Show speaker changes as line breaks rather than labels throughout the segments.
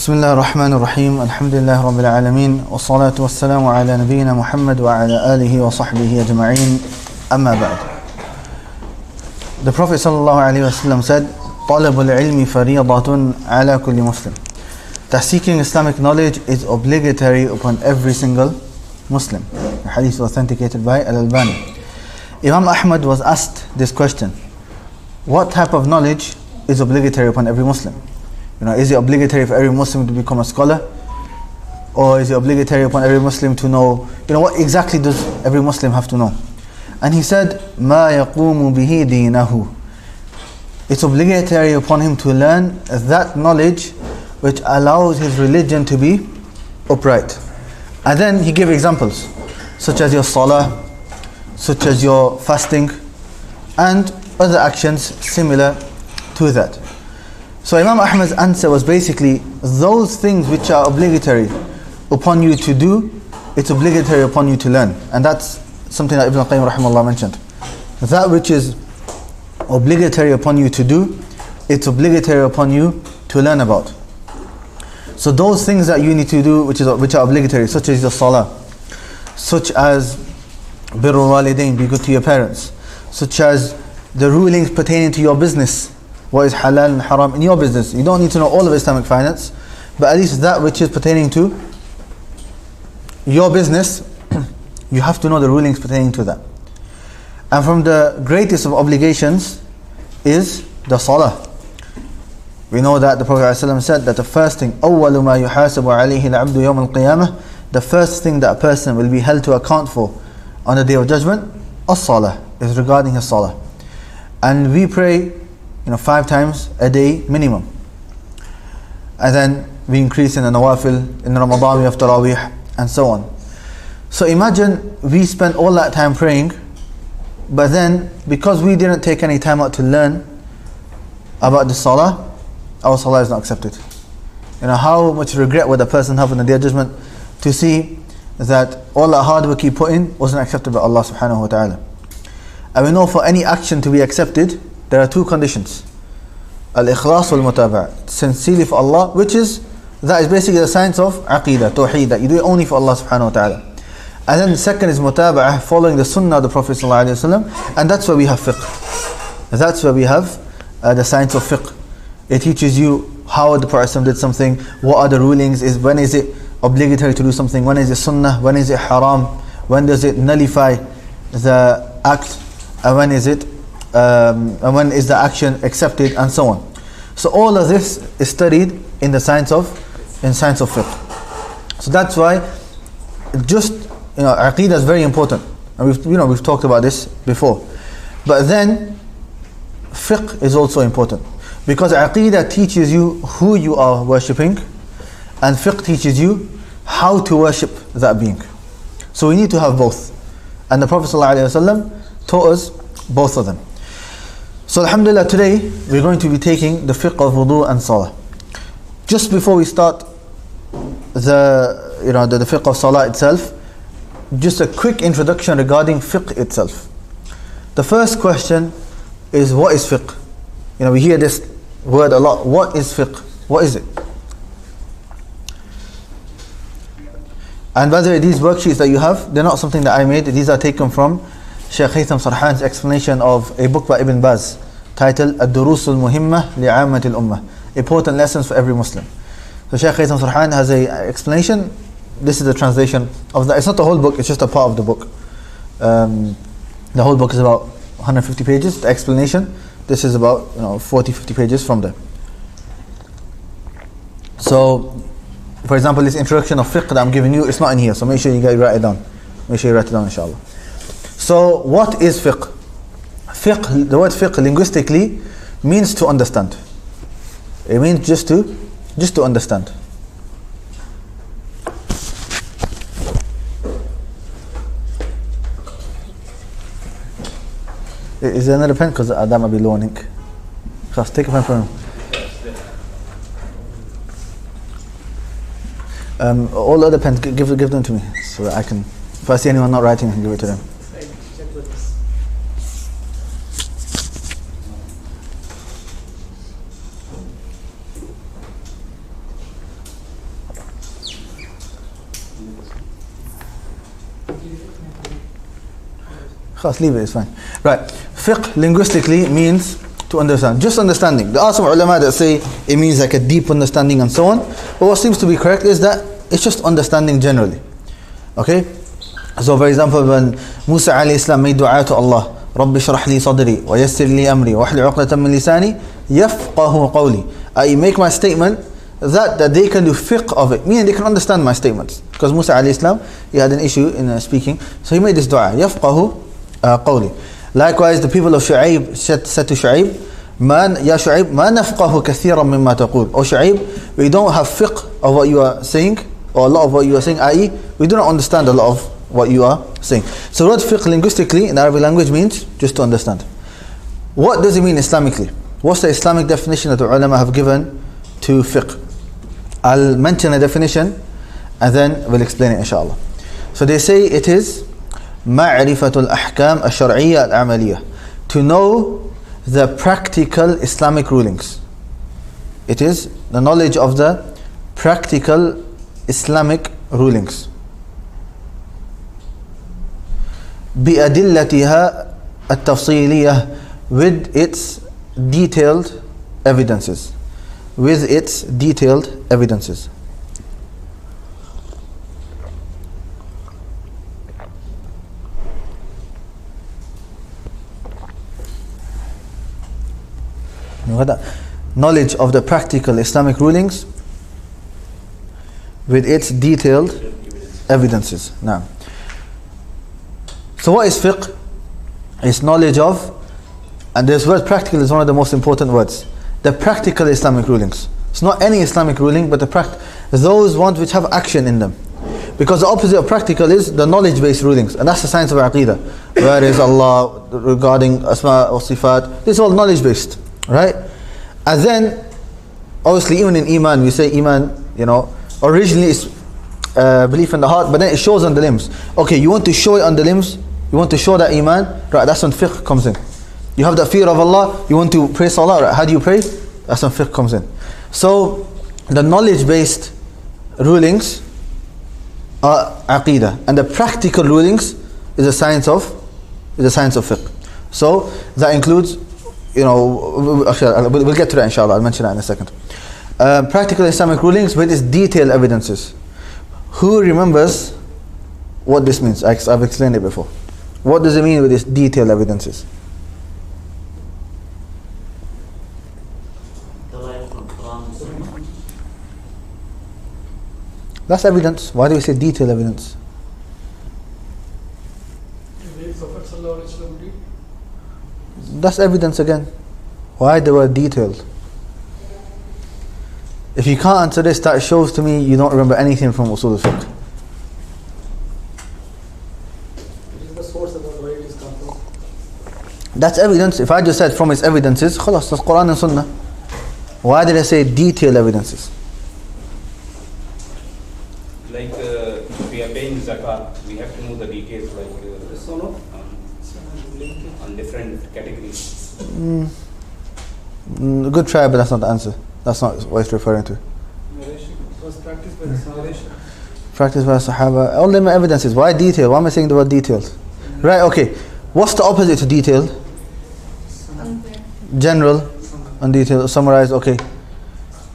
بسم الله الرحمن الرحيم الحمد لله رب العالمين والصلاة والسلام على نبينا محمد وعلى آله وصحبه أجمعين أما بعد. The Prophet ﷺ said, طلب العلم فريضة على كل مسلم. That seeking Islamic knowledge is obligatory upon every single Muslim. The hadith is authenticated by Al-Albani. Imam Ahmad was asked this question: what type of knowledge is obligatory upon every Muslim? Is it obligatory for every Muslim to become a scholar? Or is it obligatory upon every Muslim to know, what exactly does every Muslim have to know? And he said, مَا يَقُومُ بِهِ دِينَهُ. It's obligatory upon him to learn that knowledge which allows his religion to be upright. And then he gave examples, such as your Salah, such as your fasting, and other actions similar to that. So Imam Ahmad's answer was basically, those things which are obligatory upon you to do, it's obligatory upon you to learn. And that's something that Ibn al-Qayyim rahimahullah mentioned. That which is obligatory upon you to do, it's obligatory upon you to learn about. So those things that you need to do which are obligatory, such as your Salah, such as birrul walidain, be good to your parents, such as the rulings pertaining to your business, what is halal and haram in your business. You don't need to know all of Islamic finance, but at least that which is pertaining to your business, you have to know the rulings pertaining to that. And from the greatest of obligations is the Salah. We know that the Prophet ﷺ said that the first thing, أَوَّلُ مَا يُحَاسَبُ عَلَيْهِ الْعَبْدُ يَوْمَ الْقِيَامَةِ, the first thing that a person will be held to account for on the Day of Judgment, as-Salah, is regarding his Salah. And we pray 5 times a day minimum. And then we increase in the nawafil, in Ramadan we have Tarawih, and so on. So imagine we spend all that time praying, but then because we didn't take any time out to learn about the Salah, our Salah is not accepted. How much regret would a person have on the Day of Judgment to see that all that hard work he put in wasn't accepted by Allah subhanahu wa ta'ala. And we know for any action to be accepted, there are 2 conditions. Al-Ikhlas wal-Mutaba'a, sincerely for Allah, that is basically the science of Aqidah, Tawheed, that you do it only for Allah subhanahu wa ta'ala. And then the second is Mutaba'ah, following the Sunnah of the Prophet sallallahu alayhi wa sallam, and that's where we have Fiqh. That's where we have the science of Fiqh. It teaches you how the Prophet did something, what are the rulings, when is it obligatory to do something, when is it Sunnah, when is it Haram, when does it nullify the act, and when is the action accepted, and so on. So all of this is studied in the science of Fiqh. So that's why Aqidah is very important, and we've talked about this before. But then Fiqh is also important, because Aqidah teaches you who you are worshipping, and Fiqh teaches you how to worship that being. So we need to have both, and the Prophet ﷺ taught us both of them. So alhamdulillah, today we're going to be taking the fiqh of wudu and salah. Just before we start the fiqh of salah itself, just a quick introduction regarding fiqh itself. The first question is, what is fiqh? We hear this word a lot. What is fiqh? What is it? And by the way, these worksheets that you have, they're not something that I made. These are taken from Sheikh Sarhan's explanation of a book by Ibn Baz titled Ad-Durus al-Muhimma li'ammat al-Ummah, important lessons for every Muslim. So Sheikh Sarhan has a explanation. This is the translation of that. It's not the whole book, it's just a part of the book. The whole book is about 150 pages, the explanation. This is about 40-50 pages from there. So for example, this introduction of fiqh that I'm giving you, it's not in here, so make sure you guys write it down. Make sure you write it down, inshallah. So what is fiqh? Fiqh, the word fiqh linguistically means to understand. It means just to understand. Is there another pen? Because that might be low on ink. Just take a pen from him. All the other pens, give them to me, so that I can, if I see anyone not writing, I can give it to them. Khas, leave it, it's fine. Right, fiqh linguistically means to understand, just understanding. There are some ulama that say it means like a deep understanding and so on, but what seems to be correct is that it's just understanding generally. Okay? So for example, when Musa alayhi salam made dua to Allah, Rabbi shrah li sadri wa yassir li amri wa hlul 'uqdatan min lisani yafqahu qawli. I make my statement that they can do fiqh of it, meaning they can understand my statements. Because Musa alayhi salam, he had an issue in speaking, so he made this dua, yafqahu qawli. Likewise, the people of Shu'aib said to Shu'aib, Ya Shu'aib, ma nafqahu kathiran mimma taqul. O Shu'aib, we don't have fiqh of what you are saying, or a lot of what you are saying, i.e., we do not understand a lot of what you are saying. So what fiqh linguistically in Arabic language means just to understand. What does it mean Islamically? What's the Islamic definition that the ulama have given to fiqh? I'll mention a definition and then we'll explain it inshallah. So they say it is ma'rifatul ahkam ash-shar'iyya al-amaliyya, to know the practical Islamic rulings. It is the knowledge of the practical Islamic rulings. بِأَدِلَّتِهَا التَّفْصِيلِيَّةِ, with its detailed evidences. With its detailed evidences. Knowledge of the practical Islamic rulings with its detailed evidences. Now, so what is fiqh? It's knowledge of, and this word practical is one of the most important words, the practical Islamic rulings. It's not any Islamic ruling, but those ones which have action in them. Because the opposite of practical is the knowledge-based rulings, and that's the science of Aqidah. Where is Allah regarding Asma or Sifat? This is all knowledge-based, right? And then, obviously, even in Iman, we say Iman, originally it's belief in the heart, but then it shows on the limbs. Okay, you want to show it on the limbs, you want to show that Iman, right? That's when fiqh comes in. You have the fear of Allah, you want to pray Salah, right? How do you pray? That's when fiqh comes in. So, the knowledge-based rulings are Aqidah, and the practical rulings is the science of fiqh. So, that includes, actually, we'll get to that inshallah, I'll mention that in a second. Practical Islamic rulings with its detailed evidences. Who remembers what this means? I've explained it before. What does it mean with its detailed evidences? That's evidence. Why do we say detailed evidence? That's evidence again. Why the word detailed? If you can't answer this, that shows to me you don't remember anything from Usūl al-Fiqh. That's evidence. If I just said from its evidences, khalas, that's Quran and Sunnah. Why did I say detailed evidences?
Like if we are paying zakat, we have to know the details, like on different categories.
Good try, but that's not the answer. That's not what it's referring to. Practice by the Sahaba. All them evidences. Why detail? Why am I saying the word detailed? Right, okay. What's the opposite to detailed? General and detailed. Summarize, okay.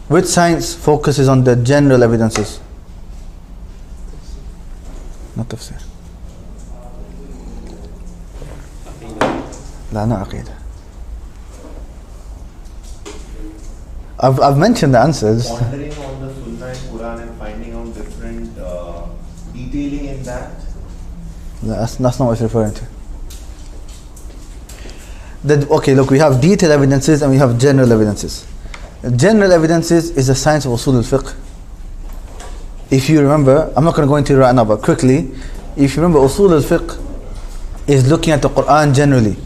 Which science focuses on the general evidences? Not tafsir. La, not aqidah. I've mentioned the answers.
Pondering on the Sunnah and Quran and finding out different detailing in that.
That's not what it's referring to. Okay, look, we have detailed evidences and we have general evidences. General evidences is the science of Usūl al-Fiqh. If you remember, I'm not going to go into it right now, but quickly, if you remember, Usūl al-Fiqh is looking at the Quran generally.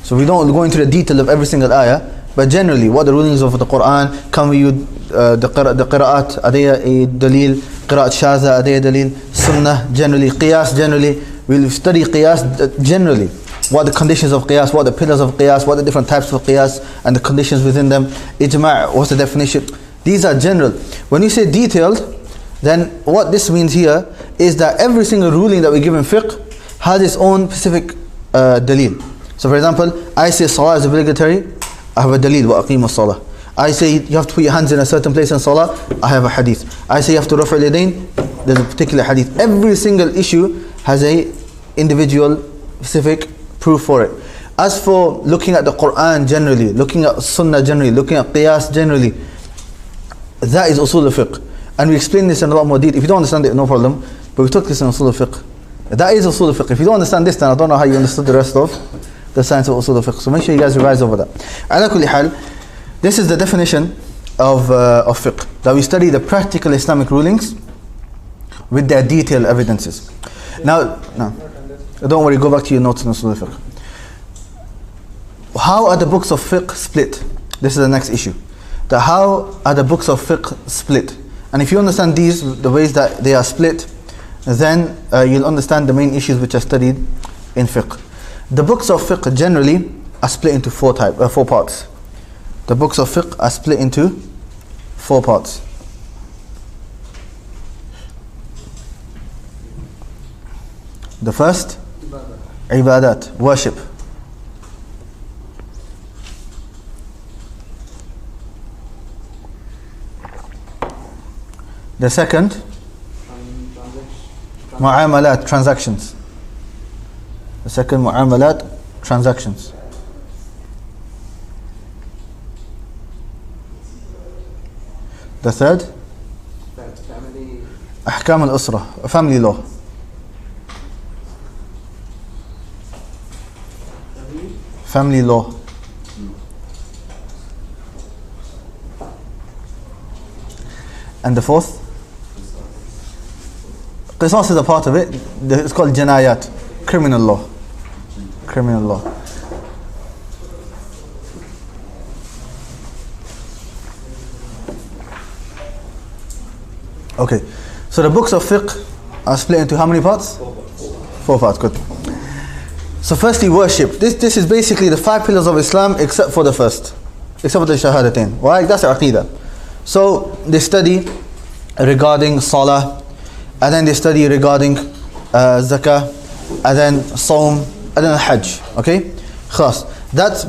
So we don't go into the detail of every single ayah, but generally, what the rulings of the Quran, can we use the qira'at, are they a dalil, qira'at shaza, are they a dalil, sunnah generally, qiyas generally, we'll study qiyas generally. What are the conditions of qiyas, what are the pillars of qiyas, what are the different types of qiyas and the conditions within them, ijma', what's the definition. These are general. When you say detailed, then what this means here is that every single ruling that we give in fiqh has its own specific dalil. So for example, I say Salah is obligatory, I have a dalil, wa aqimu Salah. I say you have to put your hands in a certain place in Salah, I have a hadith. I say you have to rafa' al-yadayn, there's a particular hadith. Every single issue has a individual specific proof for it. As for looking at the Quran generally, looking at Sunnah generally, looking at Qiyas generally, that is Usūl al-Fiqh. And we explain this in a lot more detail. If you don't understand it, no problem. But we took this in Usūl al-Fiqh. That is Usūl al-Fiqh. If you don't understand this, then I don't know how you understood the rest of the science of Usūl al-Fiqh. So make sure you guys revise over that. Ala kulli hal, this is the definition of fiqh. That we study the practical Islamic rulings with their detailed evidences. Now, don't worry, go back to your notes in Usūl al-Fiqh. How are the books of fiqh split? This is the next issue. How are the books of fiqh split? And if you understand these, the ways that they are split, then you'll understand the main issues which are studied in fiqh. The books of fiqh generally are split into four parts. The books of fiqh are split into 4 parts. The first, ibadat, worship. The second, mu'amalat, transactions. The second, mu'amalat, transactions. The third, ahkam al-usra, family law. Family law. And the fourth, qisas is a part of it. It's called janayat, criminal law. Criminal law. Okay, so the books of fiqh are split into how many parts? 4 parts, good. So firstly, worship. This is basically the 5 pillars of Islam except for the first. Except for the shahadatain. Why? That's aqidah. So they study regarding Salah, and then they study regarding zakah, and then Sawm, and then Hajj. Okay? Khas.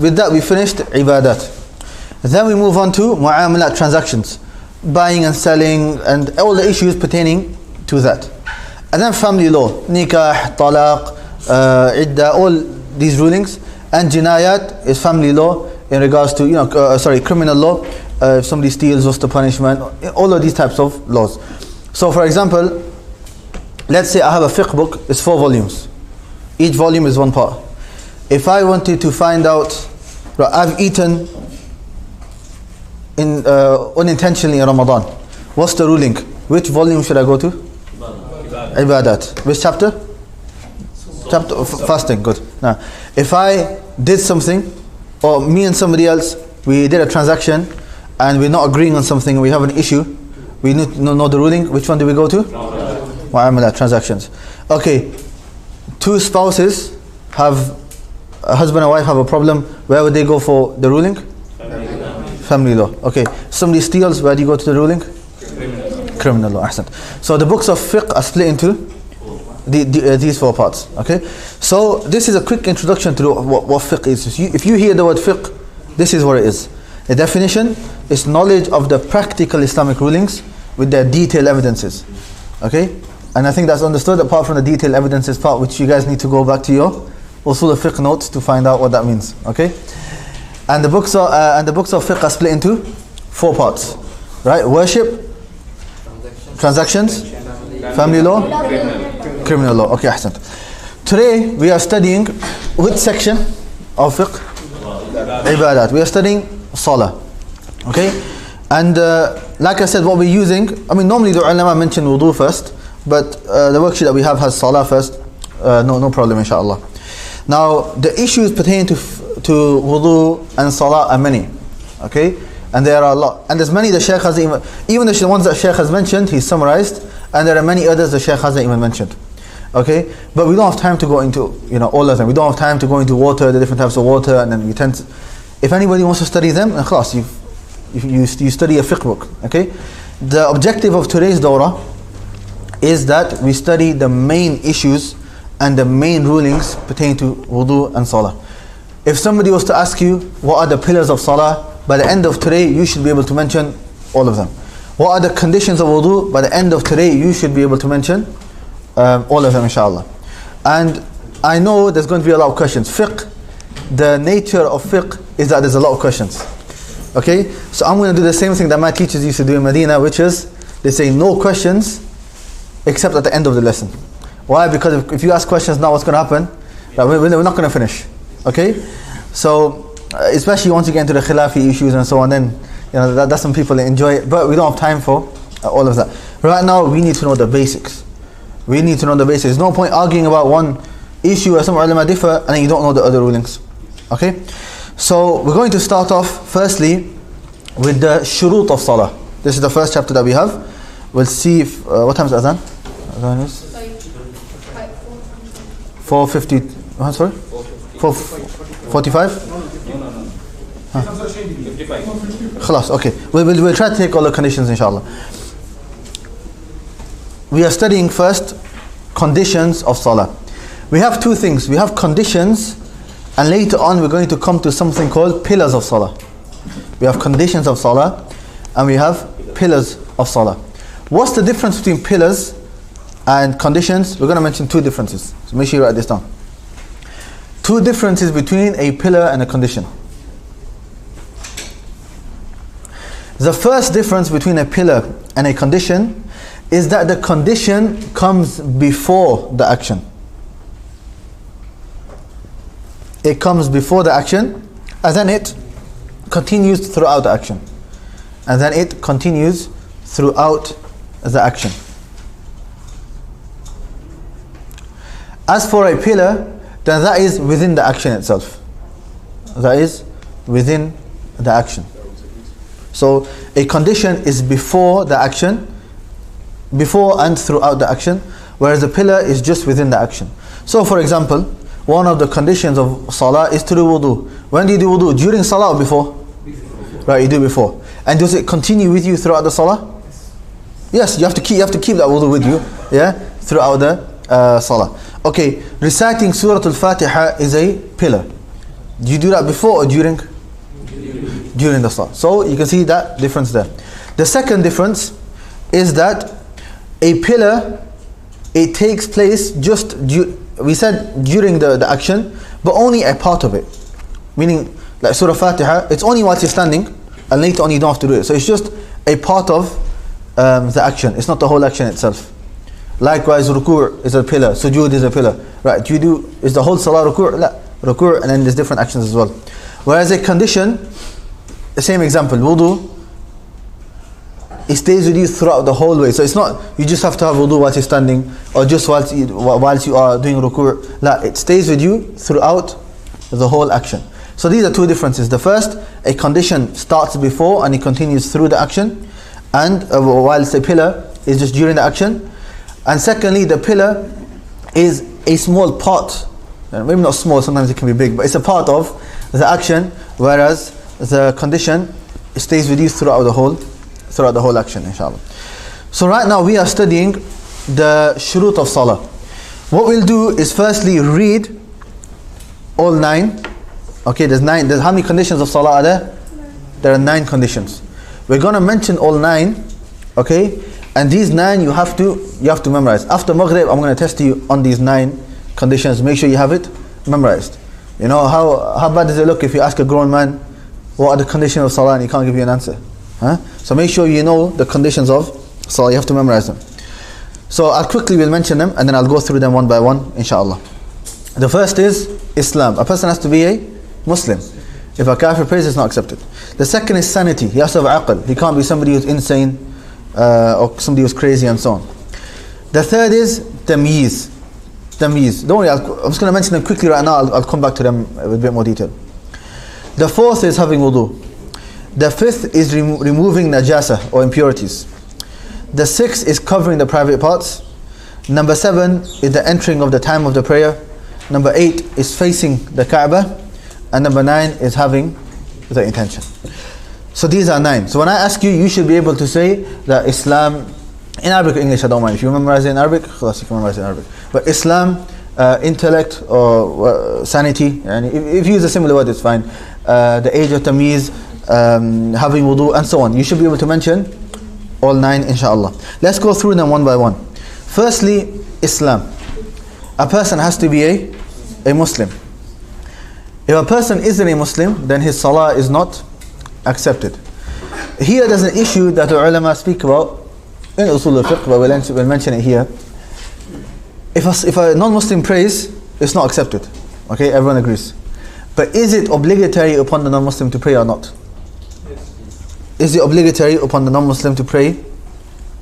With that we finished ibadat. Then we move on to mu'amalat, transactions. Buying and selling and all the issues pertaining to that. And then family law, nikah, talaq, iddah, all these rulings. And jinayat is family law in regards to, criminal law. If somebody steals, what's the punishment? All of these types of laws. So for example, let's say I have a fiqh book, it's 4 volumes. Each volume is 1 part. If I wanted to find out, I've eaten unintentionally in Ramadan, what's the ruling? Which volume should I go to? Ibadat. Which chapter? Chapter fasting. Good. Now, if I did something, or me and somebody else, we did a transaction, and we're not agreeing on something, we have an issue, we need to know the ruling. Which one do we go to? Mu'amalat, transactions. Okay, 2 spouses have, a husband and wife have a problem. Where would they go for the ruling? Family law. Okay, somebody steals, where do you go to the ruling? Criminal law. Ahsan. So the books of fiqh are split into these 4 parts. Okay, so this is a quick introduction to what fiqh is. If you hear the word fiqh, this is what it is. The definition is knowledge of the practical Islamic rulings with their detailed evidences. Okay, and I think that's understood, apart from the detailed evidences part, which you guys need to go back to your Usūl al-Fiqh notes to find out what that means. Okay. And the books of fiqh are split into 4 parts, right? Worship, transactions, family law, criminal law. Okay, ahsan. Today we are studying which section of fiqh? Ibadat. We are studying Salah. Okay, and like I said, what we're using, normally the ulama mention Wudhū first, but the worksheet that we have has Salah first. No problem, inshallah. Now the issues pertaining to Wudhū and Salah are many, okay, and there are a lot, and there's many the Sheikh hasn't even the ones that Sheikh has mentioned, he's summarized, and there are many others the Sheikh hasn't even mentioned. Okay, but we don't have time to go into all of them. We don't have time to go into water, the different types of water, and then we tend to, if anybody wants to study them, class, you study a fiqh book. Okay, the objective of today's dawrah is that we study the main issues and the main rulings pertaining to wudu and salah. If somebody was to ask you, what are the pillars of salah? By the end of today, you should be able to mention all of them. What are the conditions of wudu? By the end of today, you should be able to mention all of them, inshallah. And I know there's going to be a lot of questions. Fiqh, the nature of fiqh is that there's a lot of questions. Okay? So I'm going to do the same thing that my teachers used to do in Madinah, which is, they say no questions except at the end of the lesson. Why? Because if you ask questions now, what's going to happen? We're not going to finish. Okay? So, especially once you get into the khilafi issues and so on, then that's some people enjoy it, but we don't have time for all of that. Right now, we need to know the basics. We need to know the basics. There's no point arguing about one issue where some ulama differ and then you don't know the other rulings. Okay? So, we're going to start off firstly with the shurut of salah. This is the first chapter that we have. We'll see if, what time is Adhan? Adhan is 4:50. Sorry? 4:45?
No. 55.
Khalas, okay. We'll try to take all the conditions, inshallah. We are studying first conditions of salah. We have two things. We have conditions, and later on we're going to come to something called pillars of salah. We have conditions of salah, and we have pillars of salah. What's the difference between pillars and conditions? We're going to mention two differences. So make sure you write this down. Two differences between a pillar and a condition. The first difference between a pillar and a condition is that the condition comes before the action. It comes before the action, and then it continues throughout the action. And then it continues throughout the action. As for a pillar, then that is within the action itself. That is within the action. So a condition is before the action, before and throughout the action, whereas a pillar is just within the action. So for example, one of the conditions of salah is to do wudu. When do you do wudu? During salah or before? Right, you do before. And does it continue with you throughout the salah? Yes, you have to keep that wudu with you, yeah, throughout the salah. Okay, reciting Surah Al-Fatiha is a pillar. Do you do that before or during? During the salah. So you can see that difference there. The second difference is that a pillar, it takes place just, we said during the action, but only a part of it. Meaning, like Surah Fatiha, it's only whilst you're standing, and later on you don't have to do it. So it's just a part of the action. It's not the whole action itself. Likewise, ruku' is a pillar, sujood is a pillar. Right, is the whole salah ruku'? La, ruku', and then there's different actions as well. Whereas a condition, the same example, wudu, it stays with you throughout the whole way. So it's not, you just have to have wudu whilst you're standing, or just whilst you are doing ruku'. La, it stays with you throughout the whole action. So these are two differences. The first, a condition starts before and it continues through the action, and whilst a pillar is just during the action. And secondly, the pillar is a small part, maybe not small, sometimes it can be big, but it's a part of the action, whereas the condition stays with you throughout the whole action, inshallah. So right now we are studying the shurut of salah. What we'll do is firstly read all 9. Okay, there's how many conditions of salah are there? There are 9 conditions. We're going to mention all 9, okay? And these 9 you have to memorize. After Maghrib, I'm going to test you on these 9 conditions. Make sure you have it memorized. You know, how bad does it look if you ask a grown man, what are the conditions of salah, and he can't give you an answer? Huh? So make sure you know the conditions of salah. You have to memorize them. So I'll quickly will mention them, and then I'll go through them one by one, inshallah. The first is Islam. A person has to be a Muslim. If a kafir prays, it's not accepted. The second is sanity. He has to have aql. He can't be somebody who's insane, or somebody who's crazy and so on. The third is tamyiz. Tamyiz. Don't worry, I'm just going to mention them quickly right now. I'll come back to them with a bit more detail. The fourth is having wudu. The fifth is removing najasa or impurities. The sixth is covering the private parts. Number 7 is the entering of the time of the prayer. Number 8 is facing the Kaaba. And number 9 is having the intention. So these are 9. So when I ask you, you should be able to say that Islam In Arabic or English, I don't mind. If you memorize it in Arabic, خلاص, you can memorize it in Arabic. But Islam, intellect or sanity, and if you use a similar word, it's fine. The age of tamyiz, having wudu, and so on. You should be able to mention all 9, inshallah. Let's go through them one by one. Firstly, Islam. A person has to be a Muslim. If a person isn't a Muslim, then his salah is not accepted. Here there's an issue that the ulama speak about in Usūl al-Fiqh, but we'll mention it here. If a non-Muslim prays, it's not accepted. Okay, everyone agrees. But is it obligatory upon the non-Muslim to pray or not? Is it obligatory upon the non-Muslim to pray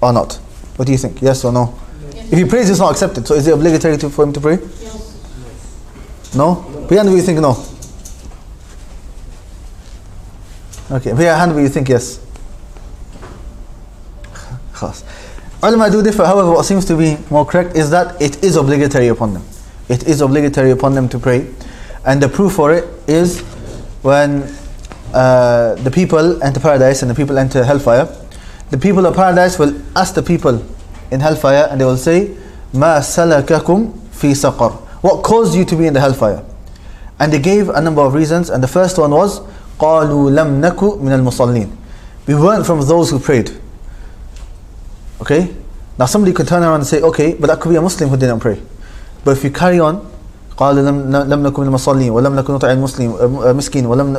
or not? What do you think? Yes or no? Yes. If he prays, it's not accepted. So is it obligatory for him to pray? Yes. No? Behind you think no? Okay, behind you think yes? Ulama do differ. However, what seems to be more correct is that it is obligatory upon them. It is obligatory upon them to pray. And the proof for it is when the people enter paradise and the people enter hellfire. The people of paradise will ask the people in hellfire, and they will say, "Ma salakakum fi saqar?" What caused you to be in the hellfire? And they gave a number of reasons, and the first one was, "Qalu lam naku min al-musallin." We weren't from those who prayed. Okay? Now somebody could turn around and say, okay, but that could be a Muslim who didn't pray. But if you carry on, قالوا لم نكن من المصلين ولم نكن نطعم المسكين ولم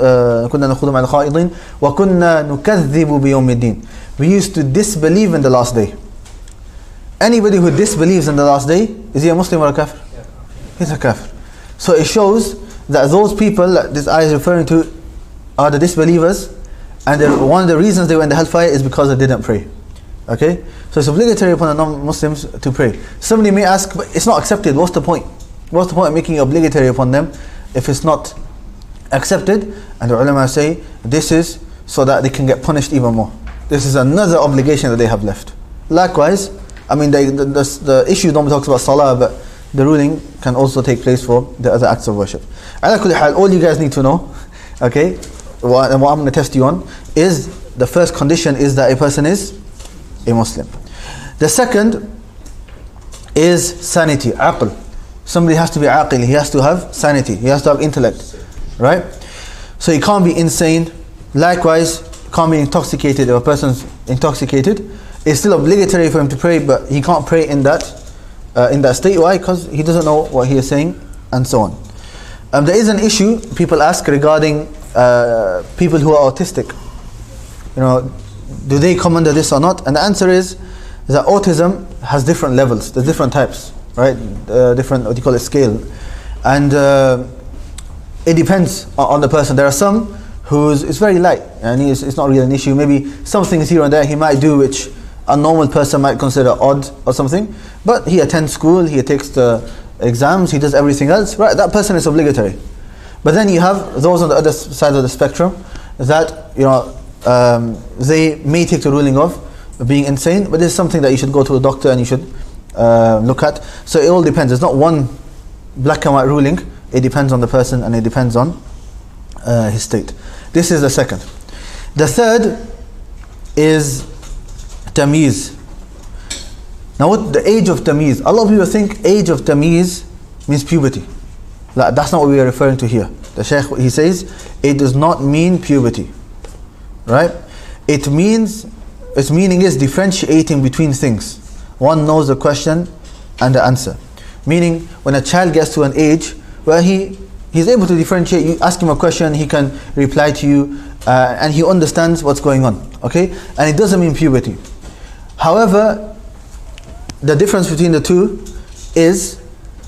كنا نخوض مع الخائضين وكنا نكذب بيوم الدين. We used to disbelieve in the last day. Anybody who disbelieves in the last day, is he a Muslim or a kafir? Yeah. He's a kafir. So it shows that those people that this ayah is referring to are the disbelievers, and one of the reasons they were in the hellfire is because they didn't pray. Okay? So it's obligatory upon the non-Muslims to pray. Somebody may ask, but it's not accepted, what's the point? What's the point of making it obligatory upon them if it's not accepted? And the ulama say, this is so that they can get punished even more. This is another obligation that they have left. Likewise, I mean the issue normally talks about salah, but the ruling can also take place for the other acts of worship. All you guys need to know, okay, what I'm going to test you on, is the first condition is that a person is a Muslim. The second is sanity, aql. Somebody has to be aqil, he has to have sanity, he has to have intellect, right? So he can't be insane. Likewise, can't be intoxicated. If a person's intoxicated, it's still obligatory for him to pray, but he can't pray in that state. Why? Because he doesn't know what he is saying, and so on. There is an issue people ask regarding people who are autistic. You know, do they come under this or not? And the answer is that autism has different levels, there's different types, right? Different, what do you call it, scale. And it depends on the person. There are some who's it's very light, and it's not really an issue. Maybe some things here and there he might do which a normal person might consider odd or something, but he attends school, he takes the exams, he does everything else, right? That person is obligatory. But then you have those on the other side of the spectrum that, you know, they may take the ruling of being insane, but this is something that you should go to a doctor and you should look at. So it all depends. There's not one black and white ruling. It depends on the person and it depends on his state. This is the second. The third is tamyiz. Now what the age of tamyiz? A lot of people think age of tamyiz means puberty. That's not what we are referring to here. The Sheikh, he says, it does not mean puberty. Right? It means, its meaning is differentiating between things. One knows the question and the answer. Meaning, when a child gets to an age where he's able to differentiate, you ask him a question, he can reply to you, and he understands what's going on. Okay? And it doesn't mean puberty. However, the difference between the two is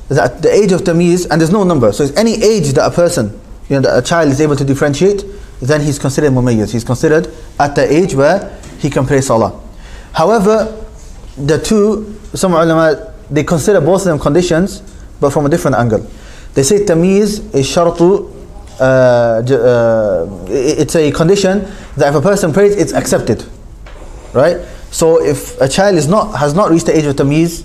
that the age of tamyiz, and there's no number, so it's any age that a person, you know, that a child is able to differentiate, then he's considered mumayyiz. He's considered at the age where he can pray salah. However, the two, some ulama, they consider both of them conditions, but from a different angle. They say tamyiz is shartu, it's a condition that if a person prays, it's accepted. Right? So if a child has not reached the age of tamyiz,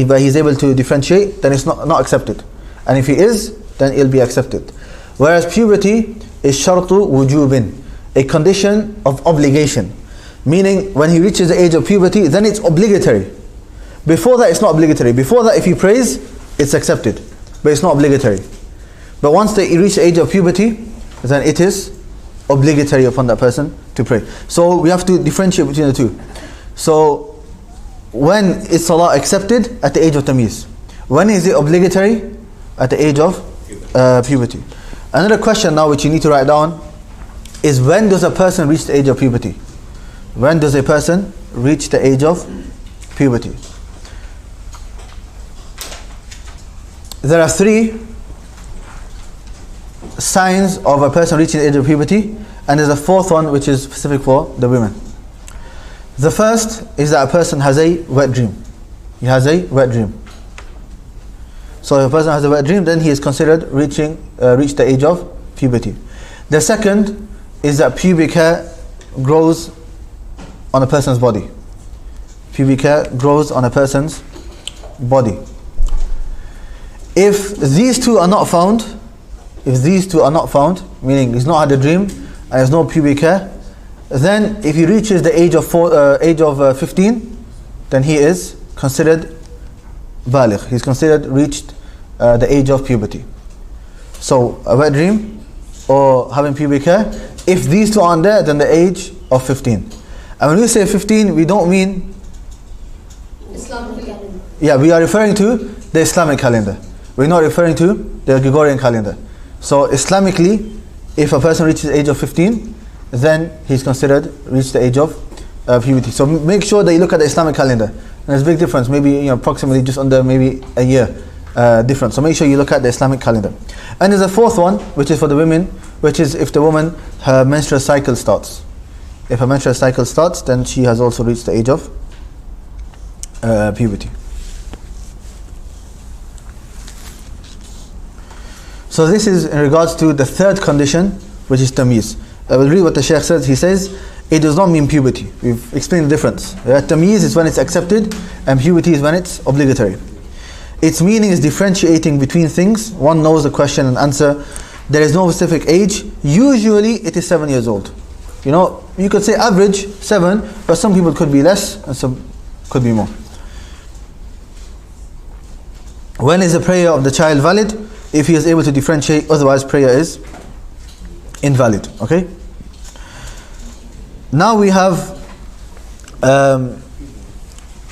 but he's able to differentiate, then it's not accepted. And if he is, then it'll be accepted. Whereas puberty is shartu wujubin, a condition of obligation. Meaning, when he reaches the age of puberty, then it's obligatory. Before that, it's not obligatory. Before that, if he prays, it's accepted, but it's not obligatory. But once they reach the age of puberty, then it is obligatory upon that person to pray. So we have to differentiate between the two. So when is Salah accepted? At the age of Tamyiz. When is it obligatory? At the age of puberty. Another question now which you need to write down is, when does a person reach the age of puberty? When does a person reach the age of puberty? There are 3 signs of a person reaching the age of puberty, and there's a 4th one which is specific for the women. The first is that a person has a wet dream. He has a wet dream. So if a person has a wet dream, then he is considered reached the age of puberty. The second is that pubic hair grows on a person's body. Pubic hair grows on a person's body. If these two are not found, meaning he's not had a dream and there's no pubic hair, then if he reaches the age of 15, then he is considered baligh. He's considered reached the age of puberty. So a wet dream or having pubic hair, if these two aren't there, then the age of 15. And when we say 15, we don't mean
Islamic calendar.
Yeah, we are referring to the Islamic calendar. We're not referring to the Gregorian calendar. So Islamically, if a person reaches the age of 15, then he's considered reached the age of puberty. So make sure that you look at the Islamic calendar. And there's a big difference, maybe approximately just under maybe a year difference. So make sure you look at the Islamic calendar. And there's a 4th one, which is for the women, which is if the woman, her menstrual cycle starts. If her menstrual cycle starts, then she has also reached the age of puberty. So this is in regards to the 3rd condition, which is tamyiz. I will read what the Sheikh says. He says, it does not mean puberty. We've explained the difference. Tamyiz is when it's accepted, and puberty is when it's obligatory. Its meaning is differentiating between things. One knows the question and answer. There is no specific age. Usually it is 7 years old. You could say average 7, but some people could be less and some could be more. When is the prayer of the child valid? If he is able to differentiate, otherwise prayer is invalid. Okay? Now we have the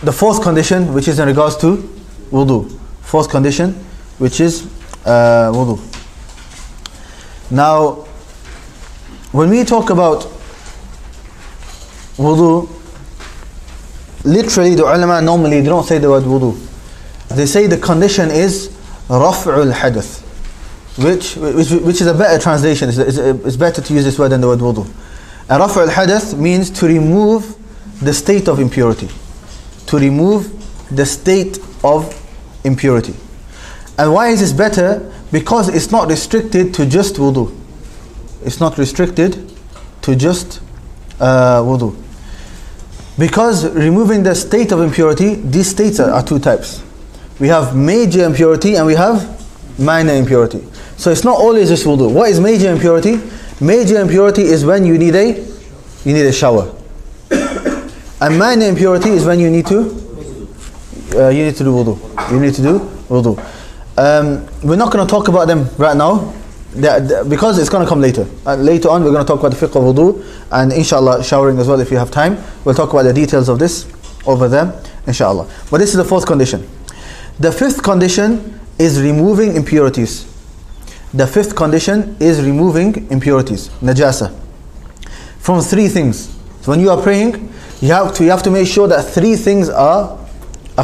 4th condition, which is in regards to wudu. 4th condition, which is wudu. Now, when we talk about wudu, literally the ulama normally they don't say the word wudu. They say the condition is raf'ul hadath, which is a better translation. It's better to use this word than the word wudu. And raf'ul hadath means to remove the state of impurity. To remove the state of impurity. And why is this better? Because it's not restricted to just wudu. It's not restricted to just wudu. Because removing the state of impurity, these states are 2 types. We have major impurity and we have minor impurity. So it's not always just wudu. What is major impurity? Major impurity is when you need a shower. And minor impurity is when you need to do wudu. You need to do wudu. We're not going to talk about them right now, because it's going to come later. Later on we're going to talk about the fiqh of wudu, and inshallah showering as well if you have time. We'll talk about the details of this over there, inshallah. But this is the 4th condition. The 5th condition is removing impurities. The 5th condition is removing impurities, najasa, from 3 things. So when you are praying, you have to make sure that 3 things are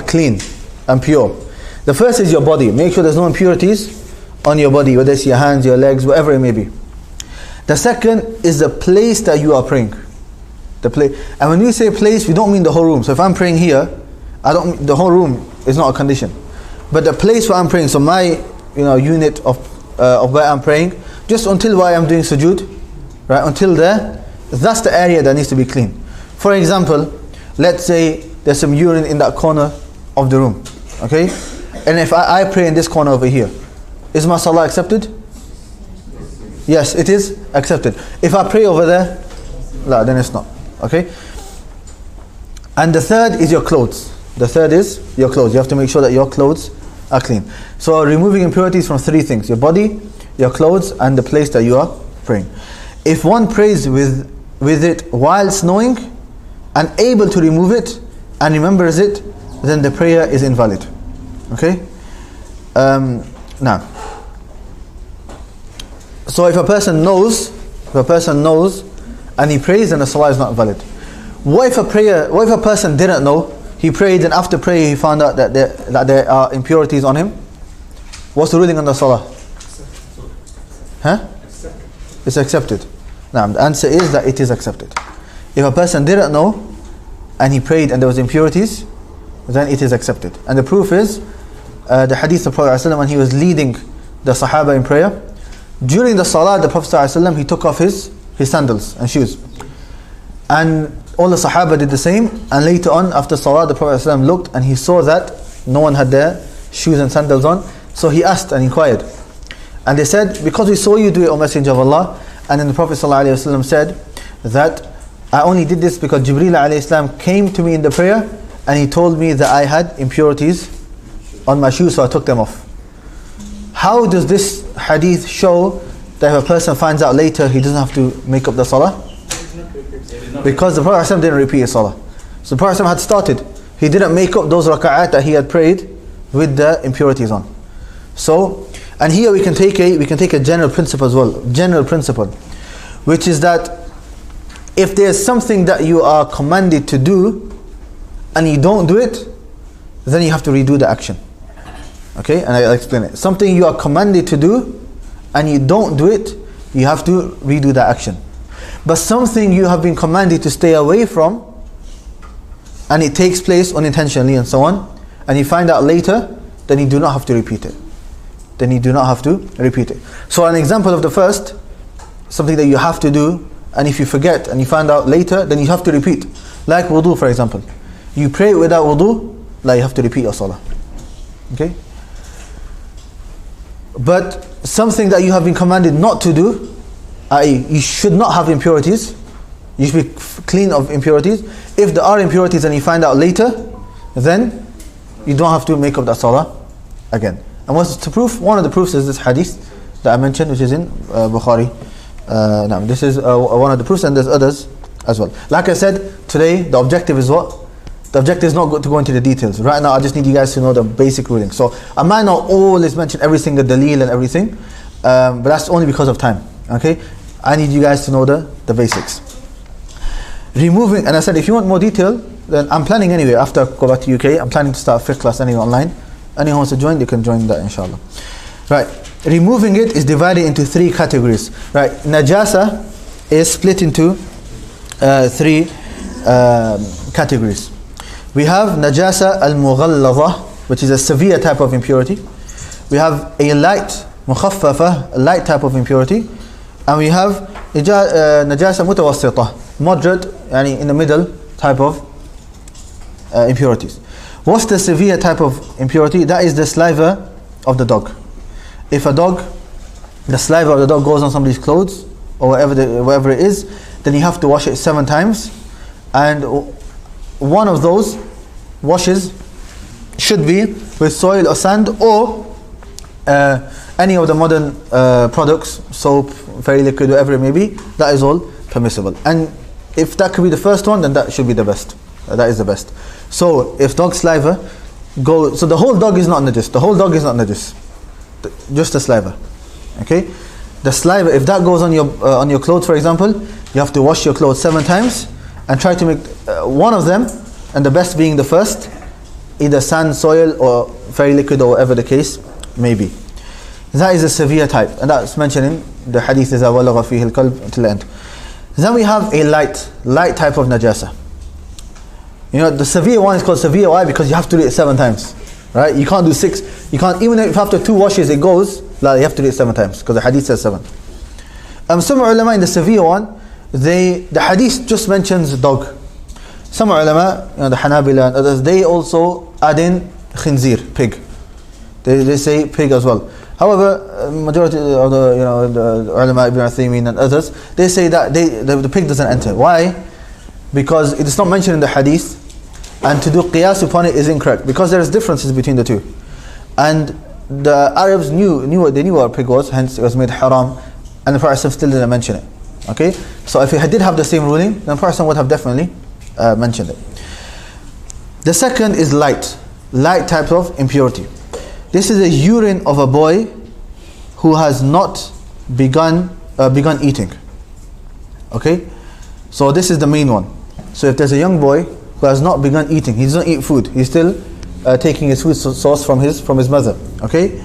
clean and pure. The first is your body. Make sure there's no impurities on your body, whether it's your hands, your legs, whatever it may be. The second is the place that you are praying. And when we say place, we don't mean the whole room. So if I'm praying here, the whole room is not a condition. But the place where I'm praying, so my unit of where I'm praying, just until where I'm doing sujood, right, until there, that's the area that needs to be clean. For example, let's say there's some urine in that corner of the room, okay? And if I pray in this corner over here, is my salah accepted? Yes, it is accepted. If I pray over there, then it's not, okay? And the third is your clothes. The third is your clothes. You have to make sure that your clothes are clean. So removing impurities from three things: your body, your clothes, and the place that you are praying. If one prays with it whilst knowing and able to remove it and remembers it, then the prayer is invalid. Okay? Now, so if a person knows and he prays, then the salah is not valid. What if a person didn't know? He prayed, and after prayer he found out that there are impurities on him. What's the ruling on the salah? Huh? It's accepted. Now the answer is that it is accepted. If a person didn't know and he prayed and there was impurities, then it is accepted. And the proof is the hadith of Prophet ﷺ when he was leading the Sahaba in prayer. During the Salah, the Prophet ﷺ, he took off his sandals and shoes. And all the Sahaba did the same. And later on, after Salah, the Prophet ﷺ looked and he saw that no one had their shoes and sandals on. So he asked and inquired. And they said, because we saw you do it, O Messenger of Allah. And then the Prophet ﷺ said that I only did this because Jibreel ﷺ came to me in the prayer and he told me that I had impurities on my shoes, so I took them off. How does this hadith show that if a person finds out later he doesn't have to make up the salah? Because the Prophet ﷺ didn't repeat his salah. So the Prophet ﷺ had started. He didn't make up those raka'at that he had prayed with the impurities on. So, and here we can take a general principle as well. General principle, which is that if there's something that you are commanded to do and you don't do it, then you have to redo the action. Okay, and I'll explain it. Something you are commanded to do and you don't do it, you have to redo the action. But something you have been commanded to stay away from and it takes place unintentionally and so on, and you find out later, then you do not have to repeat it. So an example of the first, something that you have to do, and if you forget and you find out later, then you have to repeat. Like wudu, for example. You pray without wudu, like you have to repeat your salah. Okay? But something that you have been commanded not to do, i.e. you should not have impurities, you should be clean of impurities. If there are impurities and you find out later, then you don't have to make up that salah again. And what's the proof? One of the proofs is this hadith that I mentioned, which is in Bukhari. Now this is one of the proofs, and there's others as well. Like I said, today the objective is what? The objective is not to go into the details. Right now I just need you guys to know the basic ruling. So I might not always mention every single daleel and everything, but that's only because of time. Okay? I need you guys to know the basics. Removing, and I said if you want more detail, then I'm planning anyway, after I go back to UK, I'm planning to start a fiqh class anyway online. Anyone wants to join, they can join that inshallah. Right, removing it is divided into three categories. Right, najasa is split into three categories. We have najasa al-mughalladha, which is a severe type of impurity. We have a light, mukhaffafa, a light type of impurity. And we have najasa mutawassita, moderate, yani in the middle type of impurities. What's the severe type of impurity? That is the saliva of the dog. If the saliva of the dog goes on somebody's clothes or whatever it is, then you have to wash it 7 times. And one of those washes should be with soil or sand or any of the modern products, soap, fairy liquid, whatever it may be. That is all permissible. And if that could be the first one, then that should be the best. That is the best. So if dog saliva goes, so the whole dog is not najis. The whole dog is not najis. Just the saliva. Okay? The saliva, if that goes on your clothes, for example, you have to wash your clothes 7 times and try to make one of them, and the best being the first, either sand, soil, or fairy liquid, or whatever the case may be. That is a severe type, and that's mentioned in the hadith is awalagha fihi al-qalb until the end. Then we have a light type of najasa. You know, the severe one is called severe. Why? Because you have to do it 7 times. Right? You can't do 6. You can't, even if after 2 washes it goes, you have to do it 7 times, because the hadith says 7. Some ulama in the severe one, the hadith just mentions dog. Some ulama, the Hanabila and others, they also add in khinzir, pig. They say pig as well. However, majority of the ulama, Ibn Uthaymeen and others, they say that the pig doesn't enter. Why? Because it is not mentioned in the hadith, and to do qiyas upon it is incorrect, because there is differences between the two. And the Arabs knew what a pig was, hence it was made haram, and the Prophet still didn't mention it. Okay, so if it did have the same ruling, then the Prophet would have definitely mentioned it. The second is light type of impurity. This is a urine of a boy who has not begun eating. Okay, so this is the main one. So if there's a young boy who has not begun eating, he doesn't eat food, he's still taking his food source from his mother. Okay,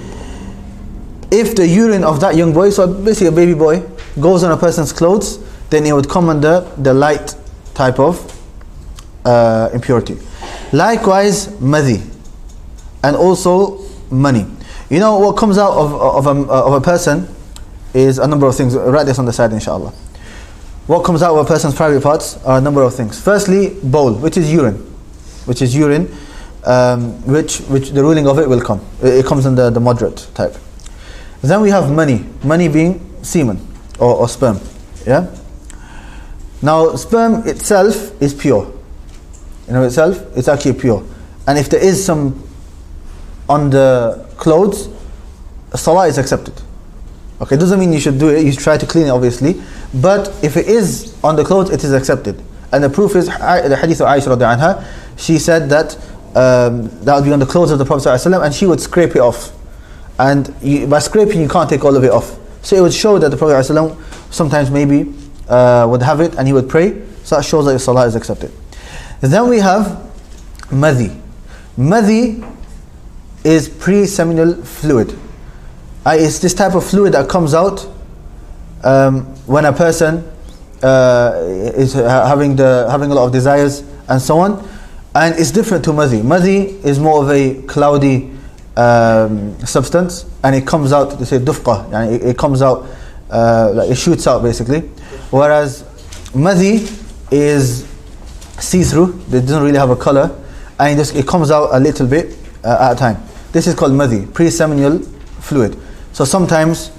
if the urine of that young boy, so basically a baby boy, goes on a person's clothes, then it would come under the light type of impurity. Likewise, madhi, and also money. You know what comes out of a person is a number of things. Write this on the side, inshallah. What comes out of a person's private parts are a number of things. Firstly, bowl, which is urine, which the ruling of it will come. It comes in the moderate type. Then we have money being semen or sperm. Yeah. Now, sperm itself is pure. In of itself, it's actually pure. And if there is some on the clothes, Salah is accepted. Okay, doesn't mean you should do it, you should try to clean it obviously, but if it is on the clothes, it is accepted. And the proof is the hadith of Aisha radiallahu anha. She said that that would be on the clothes of the Prophet ﷺ, and she would scrape it off. And by scraping, you can't take all of it off. So it would show that the Prophet ﷺ sometimes maybe would have it and he would pray. So that shows that your Salah is accepted. Then we have madhi. Madhi is pre-seminal fluid. It's this type of fluid that comes out when a person is having a lot of desires and so on, and it's different to madhi. Madhi is more of a cloudy substance, and it comes out, they say dufqa, and it comes out like it shoots out basically, whereas madhi is see-through, it doesn't really have a color, and it comes out a little bit at a time. This is called madhi, pre-seminal fluid. So sometimes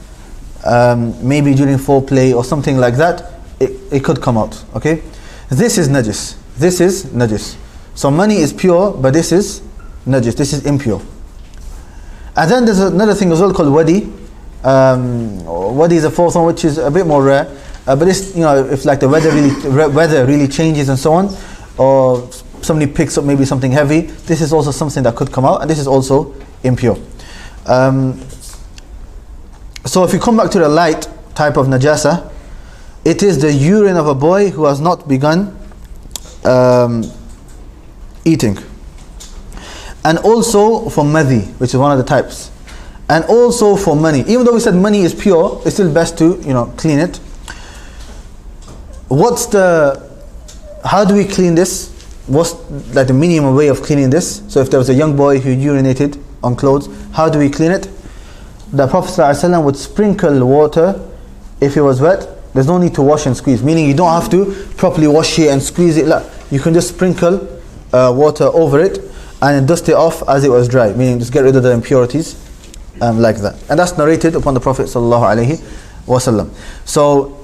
maybe during foreplay or something like that, it could come out. Okay, this is najis. This is najis. So money is pure, but this is najis. This is impure. And then there's another thing as well called wadi. Wadi is a fourth one, which is a bit more rare. But this, if like the weather really changes and so on, or somebody picks up maybe something heavy, this is also something that could come out, and this is also impure. So if you come back to the light type of najasa, it is the urine of a boy who has not begun eating. And also for madhi, which is one of the types. And also for money. Even though we said money is pure, it's still best to clean it. How do we clean this? What's like the minimum way of cleaning this? So if there was a young boy who urinated on clothes, how do we clean it? The Prophet ﷺ would sprinkle water if it was wet. There's no need to wash and squeeze, meaning you don't have to properly wash it and squeeze it. You can just sprinkle water over it and dust it off as it was dry, meaning just get rid of the impurities like that. And that's narrated upon the Prophet ﷺ. So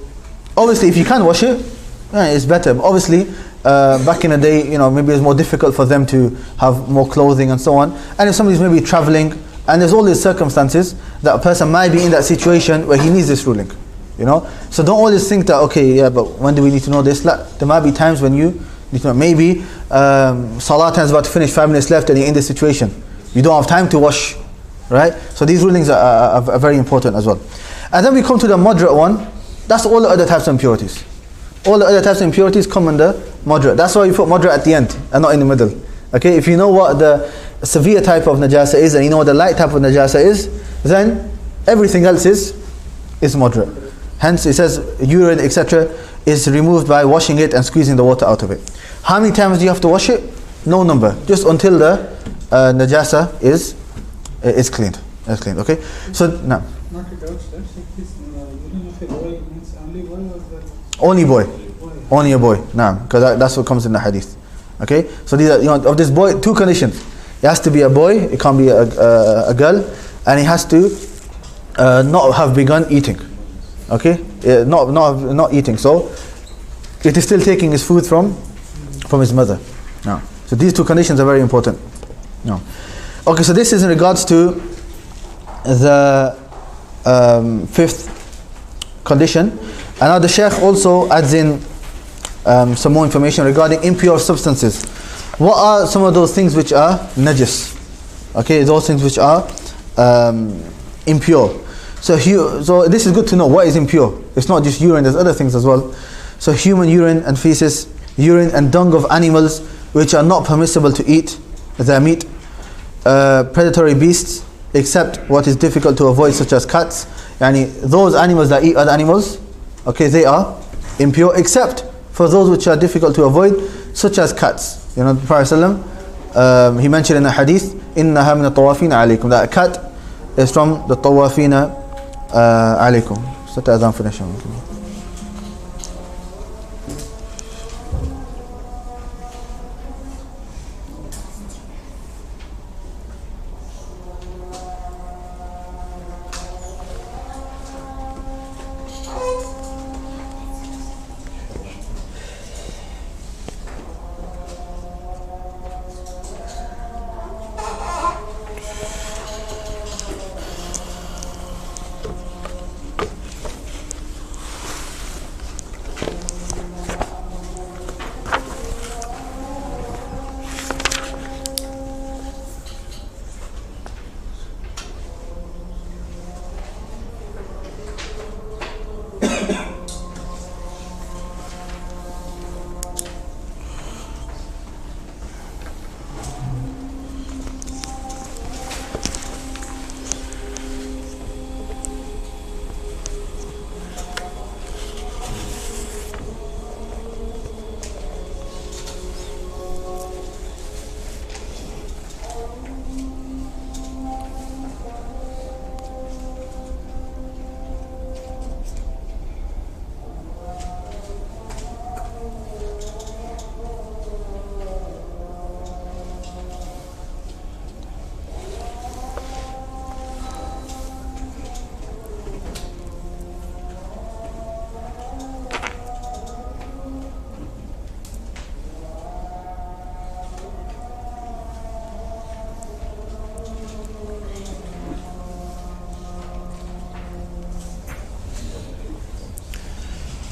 obviously if you can wash it, it's better. But obviously back in the day, maybe it's more difficult for them to have more clothing and so on. And if somebody's maybe traveling, and there's all these circumstances that a person might be in that situation where he needs this ruling, So don't always think that, okay, yeah, but when do we need to know this? There might be times when you need to know. Maybe Salah time is about to finish, 5 minutes left, and you're in this situation. You don't have time to wash, right? So these rulings are very important as well. And then we come to the moderate one. That's all the other types of impurities. All the other types of impurities come under moderate. That's why you put moderate at the end and not in the middle. Okay, if you know what the severe type of najasa is and you know what the light type of najasa is, then everything else is moderate. Hence it says urine, etc. is removed by washing it and squeezing the water out of it. How many times do you have to wash it? No number, just until the najasa is cleaned. Okay, so now.
Not a doubt, sir. Urine of a boy means only boy or the
only boy. Only a boy. Nah, because that's what comes in the hadith. Okay, so these are, of this boy, 2 conditions. It has to be a boy, it can't be a girl, and he has to not have begun eating. Okay, not eating. So it is still taking his food from his mother. Now. So these two conditions are very important. No. Okay, so this is in regards to the fifth condition. And now the Sheikh also adds in some more information regarding impure substances. What are some of those things which are najis? Okay, those things which are impure. So this is good to know. What is impure? It's not just urine, there's other things as well. So human urine and feces, urine and dung of animals which are not permissible to eat, their meat, predatory beasts, except what is difficult to avoid, such as cats. Yani those animals that eat other animals, okay, they are impure, except for those which are difficult to avoid, such as cats. You know, the Prophet ﷺ, he mentioned in a hadith, إِنَّهَا مِنَ الطَّوَافِينَ عَلَيْكُمْ, that a cat is from the طَوَافِينَ عَلَيْكُمْ. So that adhan finish.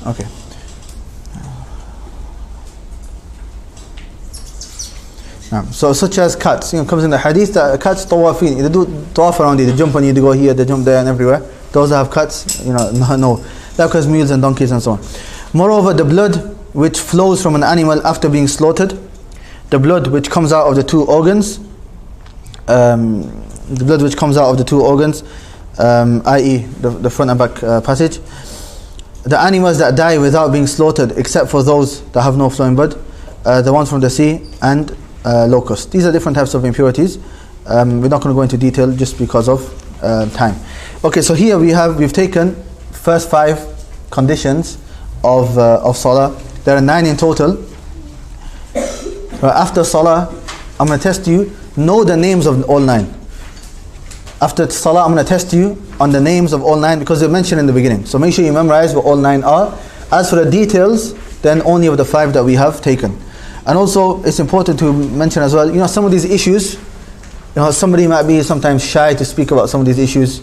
Okay. So such as cats, you know, comes in the hadith that cats tawafin, they do tawaf around you, they jump on you, they go here, they jump there and everywhere. Those that have cats, you know, no. That occurs mules and donkeys and so on. Moreover, the blood which flows from an animal after being slaughtered, the blood which comes out of the two organs, i.e. the front and back passage, the animals that die without being slaughtered except for those that have no flowing blood, the ones from the sea and locusts. These are different types of impurities. We're not going to go into detail just because of time. Okay, so here we've taken first 5 conditions of Salah. There are 9 in total. After Salah, I'm going to test you, know the names of all 9. After Salah, I'm going to test you on the names of all 9 because they're mentioned in the beginning. So make sure you memorize what all 9 are. As for the details, then only of the 5 that we have taken. And also, it's important to mention as well, you know, some of these issues, you know, somebody might be sometimes shy to speak about some of these issues.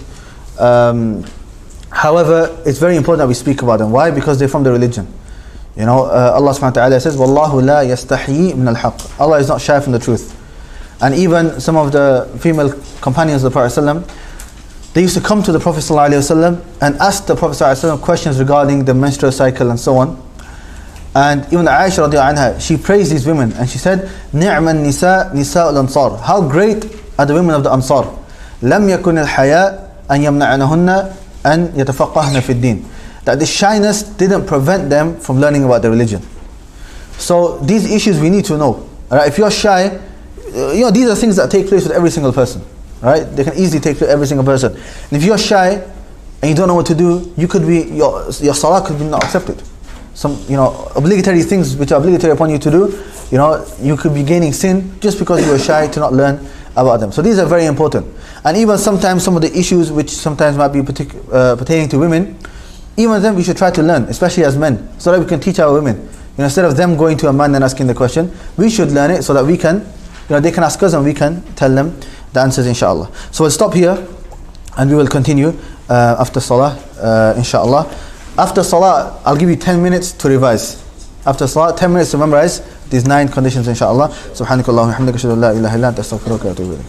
However, it's very important that we speak about them. Why? Because they're from the religion. You know, Allah subhanahu wa ta'ala says, وَاللَّهُ لَا يَسْتَحْيِي مِنَ الْحَقِّ. Allah is not shy from the truth. And even some of the female companions of the Prophet ﷺ, they used to come to the Prophet ﷺ and ask the Prophet ﷺ questions regarding the menstrual cycle and so on. And even Aisha radiallahu anha, she praised these women and she said, نِعْمَ النِّسَاء نِسَاءُ الْأَنصَارِ. How great are the women of the Ansar. لَمْ يَكُنِ الْحَيَاء أَنْ يَمْنَعْنَهُنَّ أَنْ يَتَفَقَّهْنَ فِي الدِّينِ. That the shyness didn't prevent them from learning about the religion. So these issues we need to know. Right? If you're shy, you know, these are things that take place with every single person. Right? They can easily take place with every single person. And if you're shy and you don't know what to do, you could be, your salah could be not accepted. Some, you know, obligatory things which are obligatory upon you to do, you know, you could be gaining sin just because you were shy to not learn about them. So these are very important. And even sometimes some of the issues which sometimes might be pertaining to women, even then we should try to learn, especially as men, so that we can teach our women. instead of them going to a man and asking the question, we should learn it so that we can, they can ask us and we can tell them the answers, inshallah. So we'll stop here and we will continue after Salah, inshallah. After Salah, I'll give you 10 minutes to revise. After Salah, 10 minutes to memorize these 9 conditions, inshallah. Subhanakallah wa hamdika, ashhadu an la ilaha illa anta, astaghfiruka wa atubu ilayk.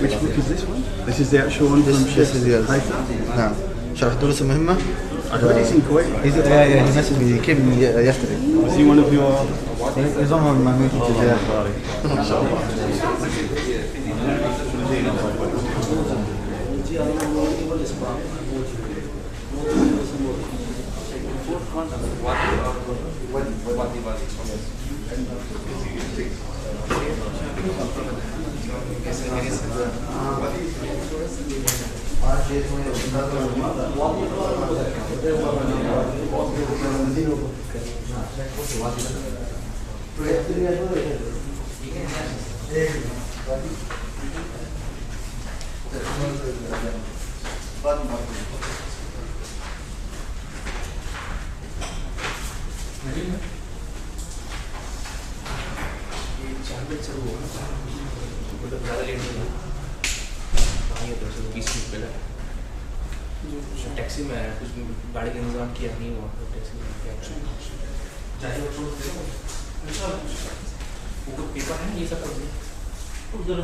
Which book is this one? This is the actual one from Sheikh.
This is the
Huzaifah?
نعم شرح دروس مهمة.
I heard he's in Kuwait.
Yeah, he messaged me. He came yesterday.
Was he one of your...
He's on my meeting today.
Taxi में आया कुछ गाड़ी का इंतजाम किया नहीं हुआ तो टैक्सी में क्या चाहिए वो कुछ पेपर है ये सब कर दिया उधर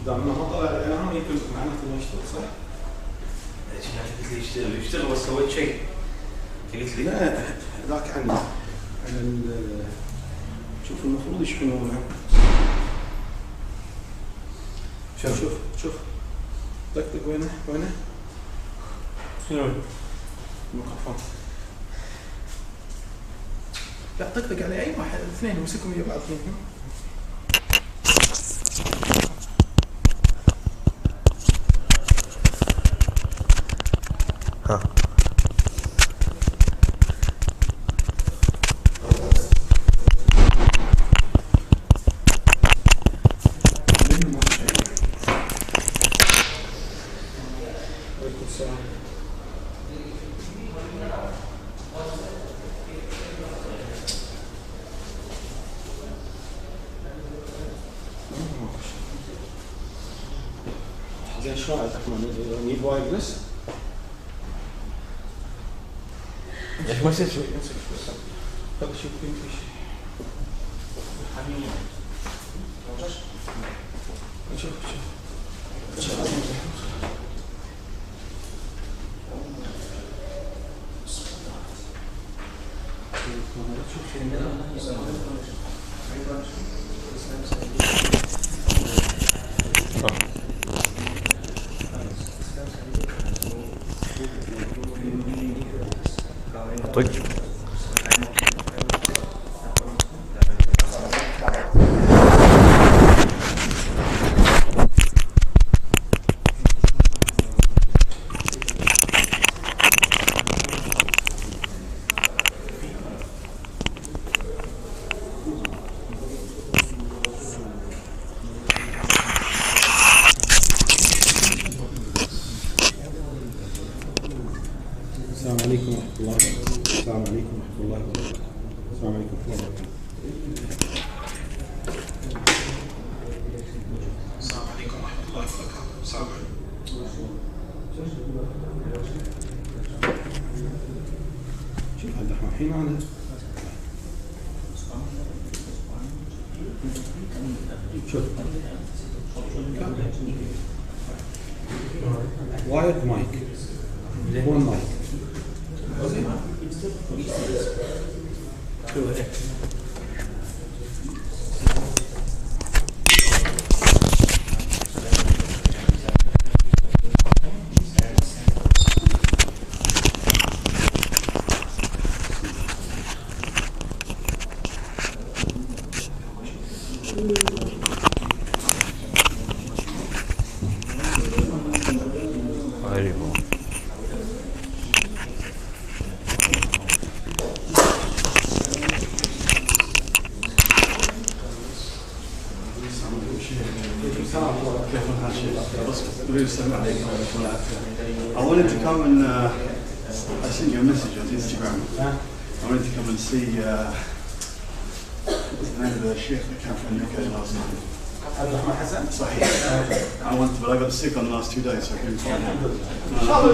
دام ما طلع الاعلان يمكن معناته ما يشتغل صح؟
قلت لي يشتغل بس سويت شيء. قلت لي
لا ذاك عن شوف المفروض يشحنونه. شوف طقطق وينه؟
شنو؟
الميكروفون. لا طقطق على اي واحد الاثنين امسكهم ويا بعض فيهم.
ها
زين شلون عبد الرحمن؟ نيد وايرلس؟
ليش ما يصير شوي؟
امسك شوي. خذ شوف في شيء. شوف.
طيب
السلام عليكم ورحمة الله وبركاته. السلام عليكم ورحمة الله وبركاته. السلام عليكم ورحمة الله وبركاته. السلام عليكم ورحمة الله وبركاته. السلام عليكم. شوف عبد الرحمن الحين أنا شوف وايرد مايك one mic.
I wanted to come and I sent you a message on Instagram. I wanted to come and see what's the name of the Sheikh that came from the UK last night. Sahih. I wanted, but I got sick on the last 2 days, so I couldn't find him. Inshallah.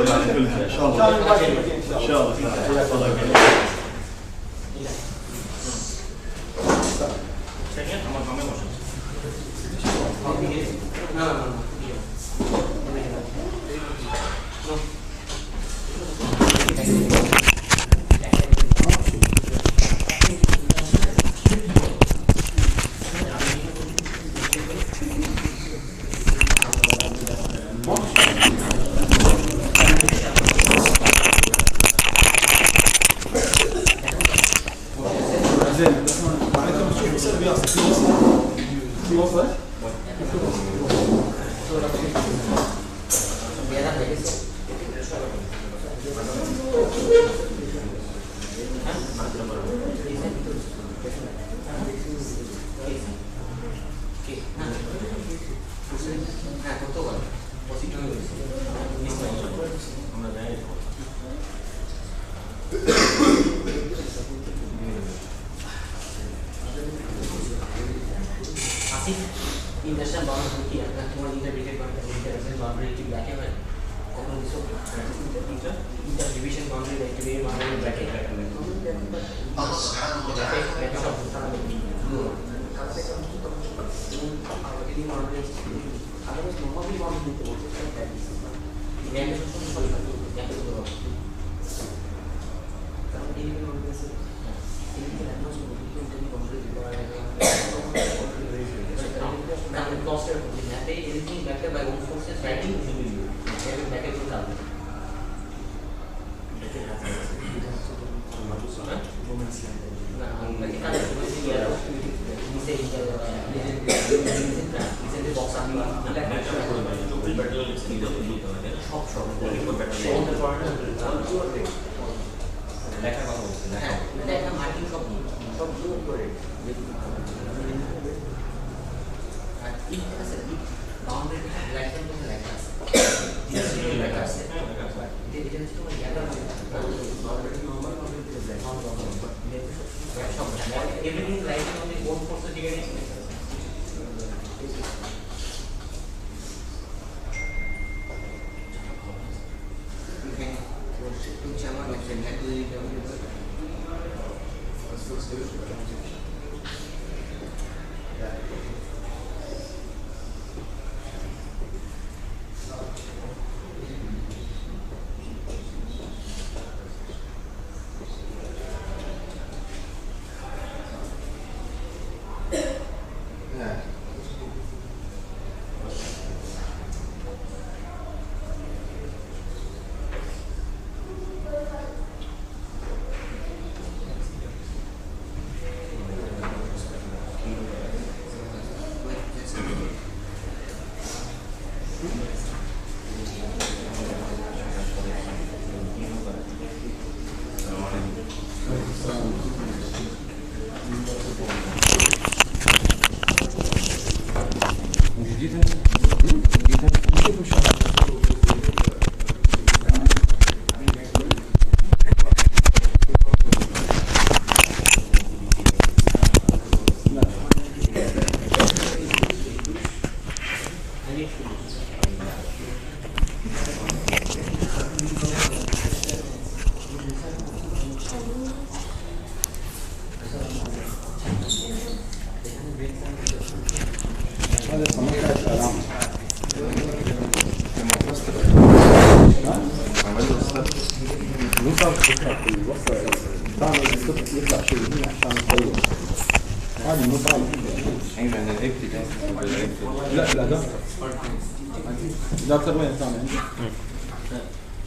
دكتور وين ثاني؟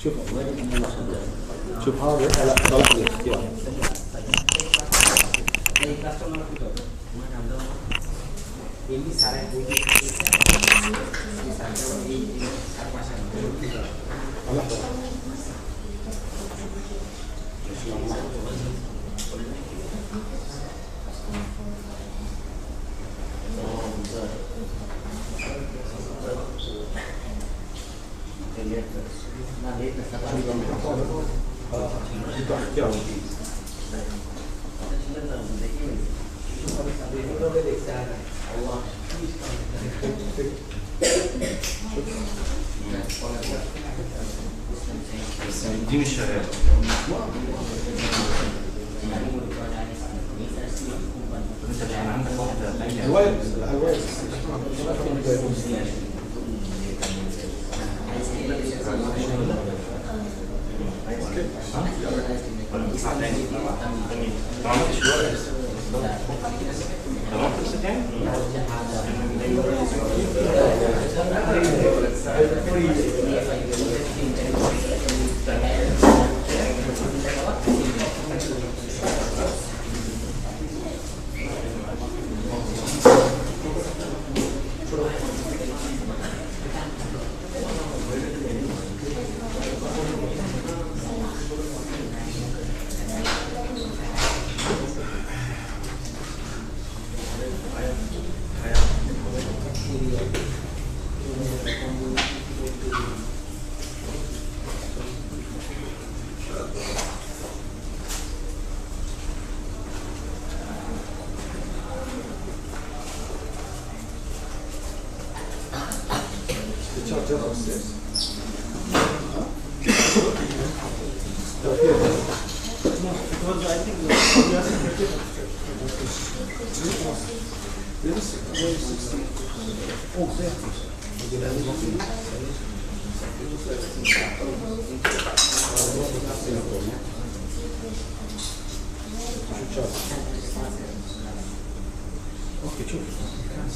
شوف شوف هذا لا صلاح الاختيار
دي مش شغاله. انت كان عندك واحده
الوايرلس اوكي شوف كان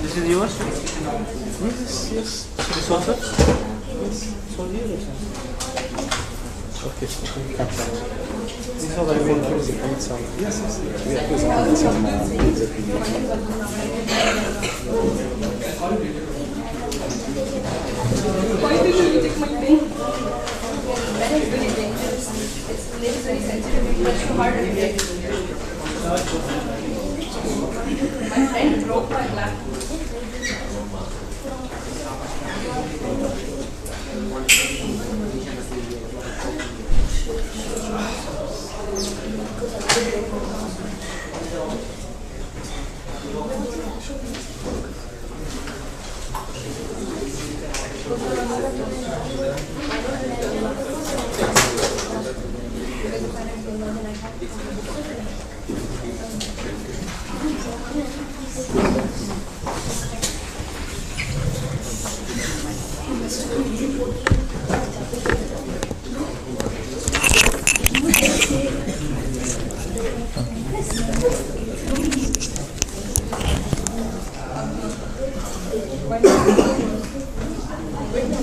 This is yours? Yes, yes. This also? Yes, it's all here.
اوكي These are the main things you can sell. Yes, yes. We have to sell
Why did you take my thing? That is very dangerous. It's very sensitive. It's too hard to get. My friend broke my glass.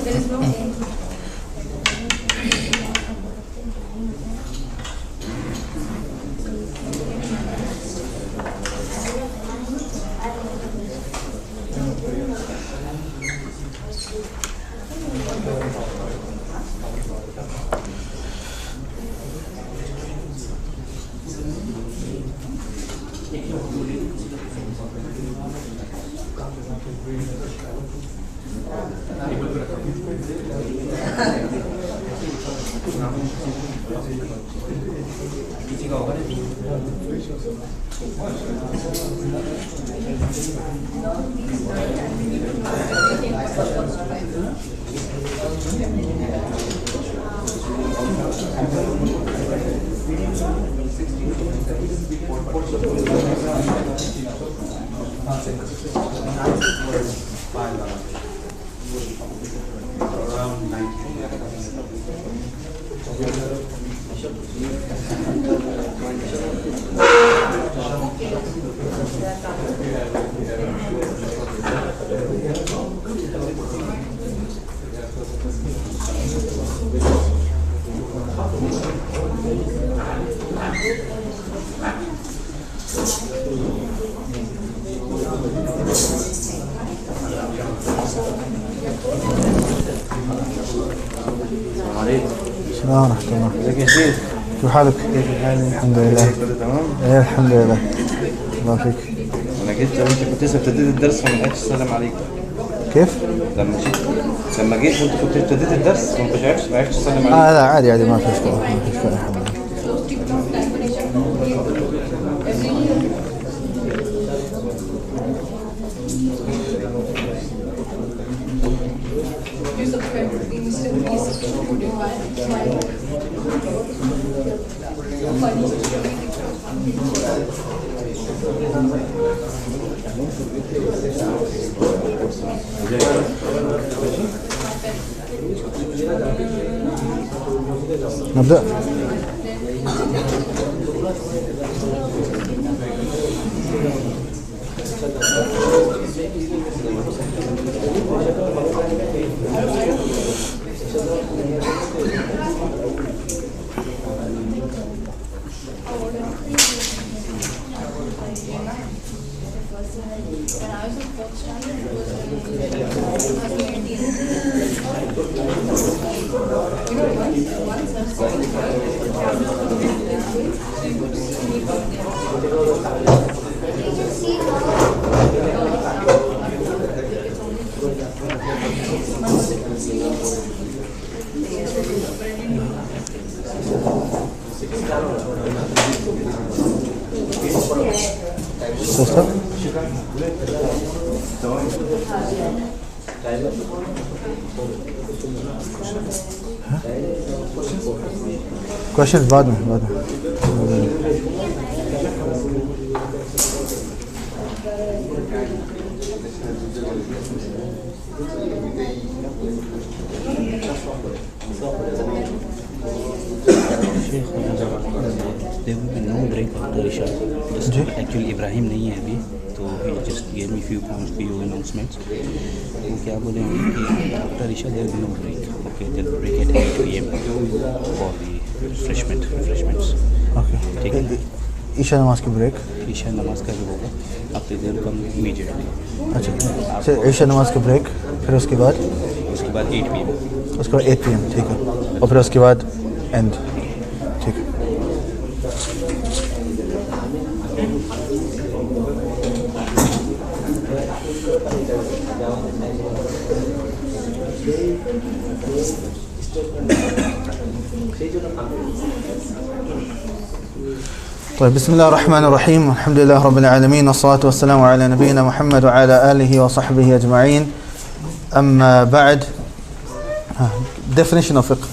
There is no end.
السلام ورحمة الله.
ازيك يا شيخ؟
كيف حالك؟
كيف الحال؟
الحمد لله.
كله تمام؟
ايه الحمد لله. الله فيك.
انا جيت وانت كنت لسه ابتديت الدرس فما لحقتش اسلم عليك.
كيف؟
لما جيت وانت كنت ابتديت الدرس ما عرفتش اسلم عليك.
لا عادي عادي ما في مشكلة ما في مشكلة الحمد لله.
You subscribe to the Mr.
نبدأ.
When I was in fourth standard, it was once I was going
Questions बाद में
There will be no break after Isha. Just actually Ibrahim नहीं है अभी, तो he just gave me few announcements. वो क्या बोलेंगे कि after Isha there will be no break. Okay, there will be break at 8 p.m. for the refreshments.
Okay.
ठीक है.
ईशा नमाज की ब्रेक.
ईशा नमाज का भी होगा. After they will come immediately.
अच्छा. ईशा नमाज की ब्रेक, फिर उसके बाद
8 p.m.
उसके बाद 8 p.m. ठीक है. और फिर उसके बाद end. ठीक है. طيب بسم الله الرحمن الرحيم الحمد لله رب العالمين والصلاة والسلام على نبينا محمد وعلى آله وصحبه أجمعين أما بعد definition of fiqh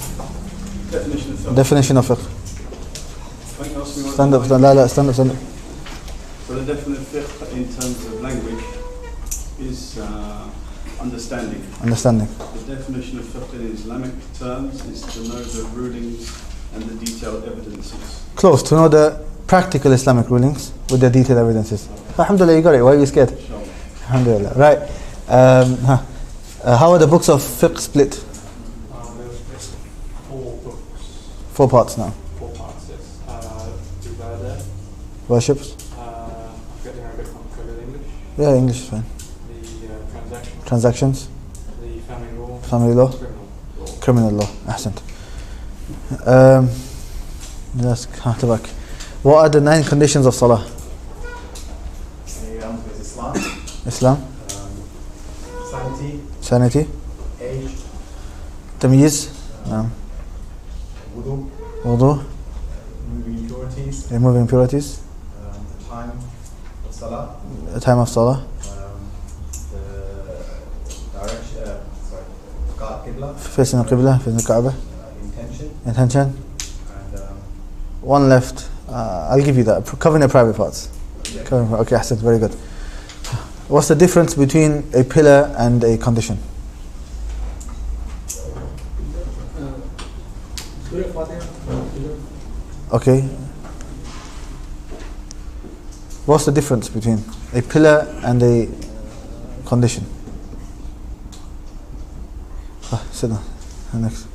definition of fiqh stand up stand up
So the definition of fiqh in terms of language is understanding. The definition of fiqh in Islamic terms is to know the rulings and the detailed evidences.
Close, to know the practical Islamic rulings with the detailed evidences. Alhamdulillah, you got it. Why are you scared? Alhamdulillah. Right. How are the books of fiqh split?
There's 4 books.
4 parts now.
4 parts, yes. Ibadah.
Worships?
I'm getting Arabic, I'm good at English.
Yeah, English is fine.
The
Transactions?
The
Family law? Criminal law. Ahsant. Let's count back. What are the 9 conditions of Salah? Islam? Sanity?
Age,
Tamyiz?
Wudhū,
Wudhū? Removing impurities?
the time of Salah,
The time of Salah?
the direction, Qibla,
Facing the Qibla, facing the Kaaba? Intention?
and
One left. I'll give you that. Covering the private parts. Okay, Ahsan, very good. What's the difference between a pillar and a condition? Okay. What's the difference between a pillar and a condition? Sit down. Next.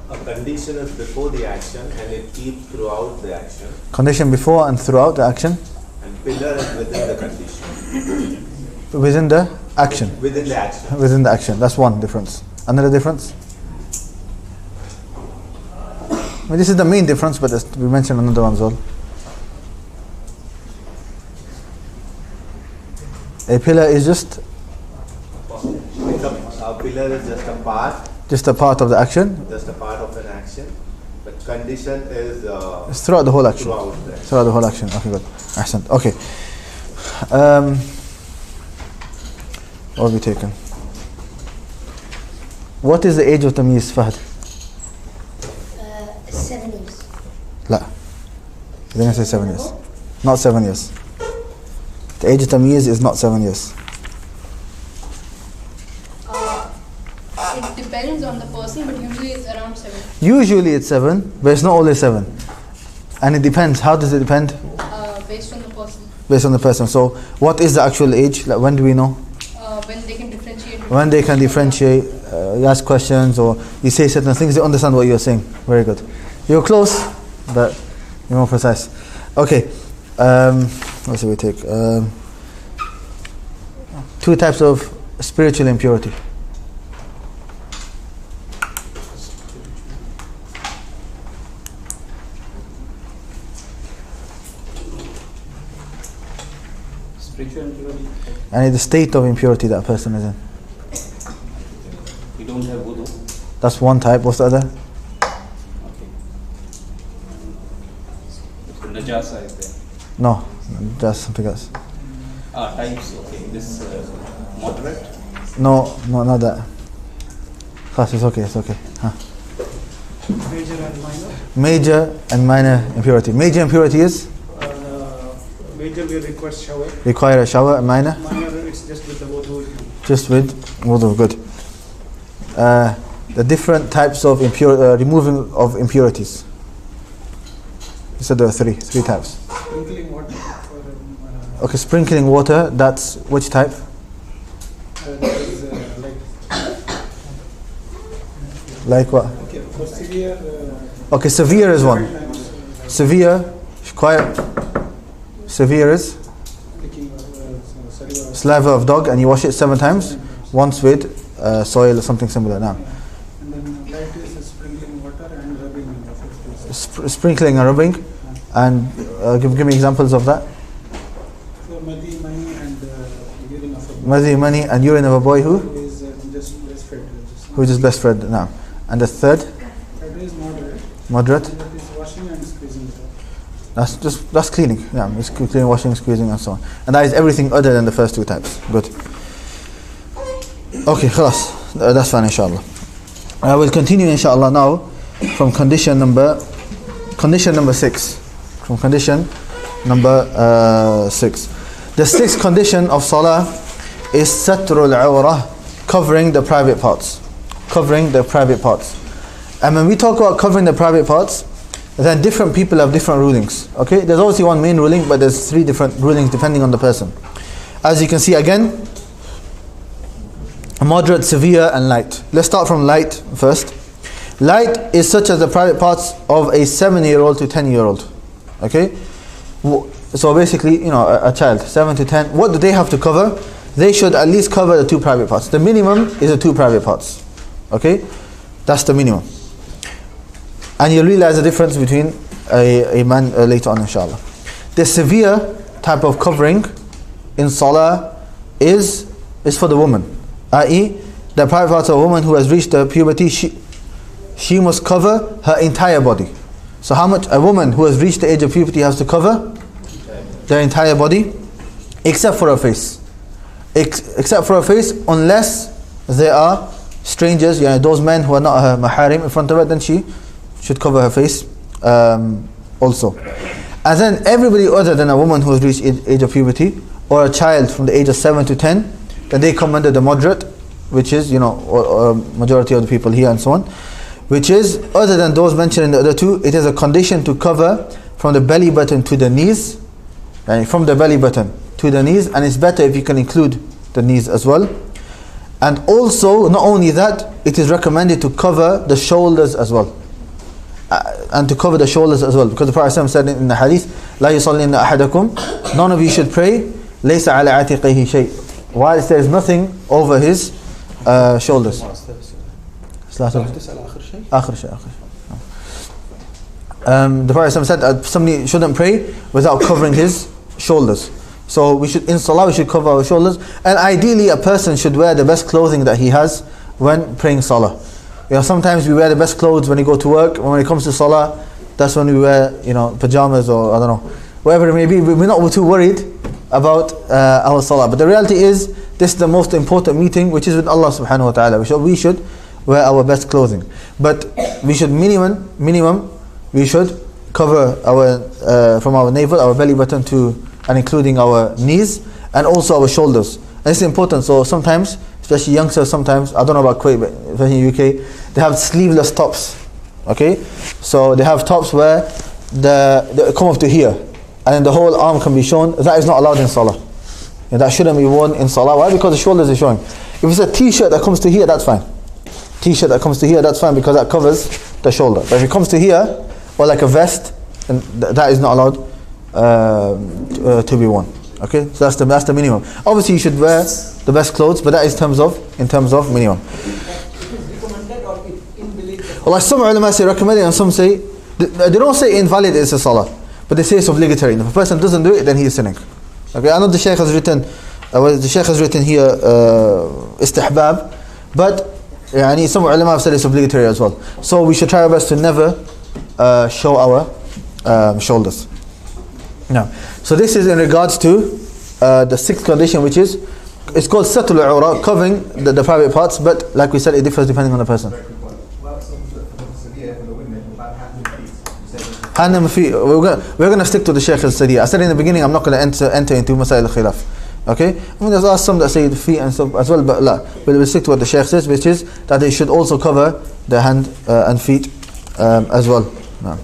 A condition is before the action and it keeps throughout the action.
Condition before and throughout the action.
And pillar is within the condition.
Within the action.
Within the action.
Within the action. That's one difference. Another difference? I mean, this is the main difference, but we mentioned another one as well. A pillar is just?
A pillar is just a part.
Just a part of the action?
Just a part of an action. But condition is
it's throughout the whole action. Throughout the whole action. Okay, good. Ahsan. Okay. What have we taken? What is the age of Tamyiz, Fahd?
7 years.
La. You didn't say 7 years. Not 7 years. The age of Tamyiz is not 7 years.
It depends on the person, but usually it's around 7.
Usually it's 7, but it's not always 7. And it depends. How does it depend?
Based on the person.
Based on the person. So what is the actual age? Like, when do we know?
When they can differentiate.
When they can differentiate, you ask questions or you say certain things, they understand what you're saying. Very good. You're close, but you're more precise. Okay. what should we take? Two types of spiritual impurity.
Spiritual impurity.
And the state of impurity that person is in.
You don't have wudu.
That's one type. What's the other?
Okay. So najasa is there.
No, that's something else.
Types. Okay. This moderate.
No, not that. Class, it's okay. Huh.
Major and minor.
Major and minor impurity. Major impurity is?
Major will require shower.
Require a shower. And minor?
Minor, it's just with the wudu.
Just with wudu. Good. The different types of removing of impurities. You said there are three types.
Sprinkling water.
Okay, sprinkling water. That's which type?
That is
Like what?
okay, for severe.
Okay, severe is one. Severe, quiet. Severe is saliva of dog, and you wash it 7 times. Once with soil or something similar. Now,
And then light is sprinkling water and rubbing on the face.
Sprinkling and rubbing, and give me examples of that.
So madhi, mani, and urine of a boy.
Madhi, mani, and urine of a boy who
is just breastfed.
who is just breastfed. Now, and the third,
That is moderate.
moderate.
And that is washing and squeezing.
That's cleaning. Yeah, it's cleaning, washing, squeezing, and so on. And that is everything other than the first 2 types. Good. Okay, khalas. That's fine, inshallah. I will continue, inshallah, now from condition number 6. From condition number 6. The 6th condition of salah is satrul awrah, covering the private parts. Covering the private parts. And when we talk about covering the private parts, then different people have different rulings. Okay, there's obviously one main ruling, but there's 3 different rulings depending on the person. As you can see again, moderate, severe, and light. Let's start from light first. Light is such as the private parts of a 7-year-old to 10-year-old. Okay, so basically, a child 7 to 10. What do they have to cover? They should at least cover the 2 private parts. The minimum is the 2 private parts. Okay, that's the minimum. And you'll realize the difference between a man later on, inshallah. The severe type of covering in salah is for the woman, i.e., the private parts of a woman who has reached the puberty, she must cover her entire body. So how much a woman who has reached the age of puberty has to cover? Their entire body, except for her face. Except for her face, unless there are strangers, those men who are not her maharim in front of her, then she should cover her face also. And then everybody other than a woman who has reached age of puberty, or a child from the age of 7 to 10, then they come under the moderate, which is majority of the people here and so on, which is other than those mentioned in the other 2. It is a condition to cover from the belly button to the knees, from the belly button to the knees, and it's better if you can include the knees as well. And also, not only that, it is recommended to cover the shoulders as well. And to cover the shoulders as well, because the Prophet said in the hadith, "La yusallinna ahadakum," none of you should pray, "Laysa ala atiqihi shay," whilst there is nothing over his shoulders. The Prophet said that somebody shouldn't pray without covering his shoulders. So in salah we should cover our shoulders, and ideally a person should wear the best clothing that he has when praying salah. Sometimes we wear the best clothes when we go to work. When it comes to salah, that's when we wear pajamas, or I don't know, whatever it may be. We're not too worried about our salah. But the reality is, this is the most important meeting, which is with Allah subhanahu wa ta'ala. We should wear our best clothing. But we should minimum we should cover our from our navel, our belly button and including our knees, and also our shoulders. And it's important. So sometimes, especially youngsters, sometimes, I don't know about Kuwait, but especially in UK, they have sleeveless tops. Okay, so they have tops where they come up to here, and then the whole arm can be shown. That is not allowed in salah. That shouldn't be worn in salah. Why? Because the shoulders are showing. If it's a t-shirt that comes to here, that's fine. T-shirt that comes to here, that's fine, because that covers the shoulder. But if it comes to here, or like a vest, then that is not allowed to be worn. Okay, so that's the minimum. Obviously, you should wear the best clothes, but that is in terms of minimum. Well, some ulama say recommended, and some say they don't say invalid is a salah, but they say it's obligatory. And if a person doesn't do it, then he is sinning. Okay, I know the Sheikh has written here istihbab, but some ulama have said it's obligatory as well. So we should try our best to never show our shoulders. Now, so this is in regards to the sixth condition, which is, it's called satul al-awra, covering the private parts, but like we said, it differs depending on the person. Hand and feet. We're going to stick to the Sheikh al-Sadiyah. I said in the beginning, I'm not going to enter into Masail al-Khilaf. Okay? I mean, there's some that say the feet and stuff as well, but we'll stick to what the Sheikh says, which is that they should also cover the hand and feet as well. No.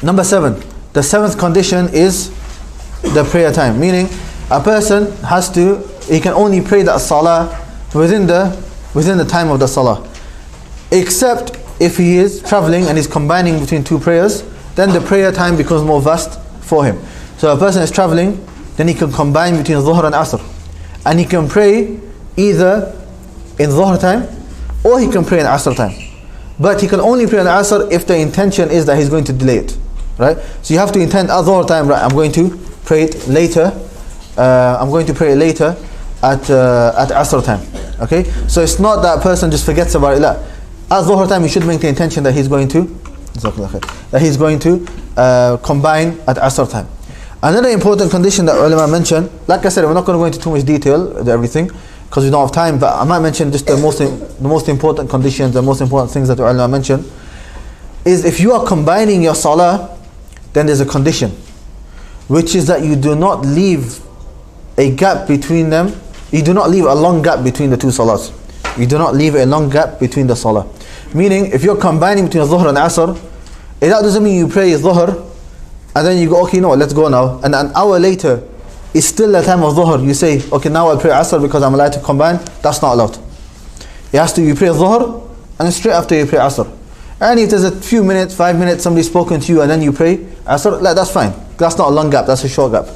Number 7. The seventh condition is the prayer time, meaning a person he can only pray that Salah within the time of the Salah, except if he is traveling and is combining between two prayers, then the prayer time becomes more vast for him. So a person is traveling, then he can combine between Dhuhr and Asr, and he can pray either in Dhuhr time or he can pray in Asr time, but he can only pray in Asr if the intention is that he's going to delay it. Right? So you have to intend at Dhuhr time, right, I'm going to pray it later. I'm going to pray it later at Asr time. Okay? So it's not that person just forgets about it. At Dhuhr time, you should make the intention that he's going to combine at Asr time. Another important condition that ulama mentioned, like I said, we're not going to go into too much detail with everything because we don't have time, but I might mention just the most important conditions, the most important things that the ulama mentioned, is if you are combining your salah, then there's a condition, which is that you do not leave a gap between them. You do not leave a long gap between the two salahs. You do not leave a long gap between the salah. Meaning, if you're combining between Dhuhr and Asr, that doesn't mean you pray Dhuhr and then you go, okay, no, let's go now. And an hour later, it's still the time of Dhuhr. You say, okay, now I'll pray Asr because I'm allowed to combine. That's not allowed. It has to, you pray Dhuhr and then straight after you pray Asr. And if there's a few minutes, 5 minutes, somebody's spoken to you and then you pray Asr, that's fine. That's not a long gap, that's a short gap.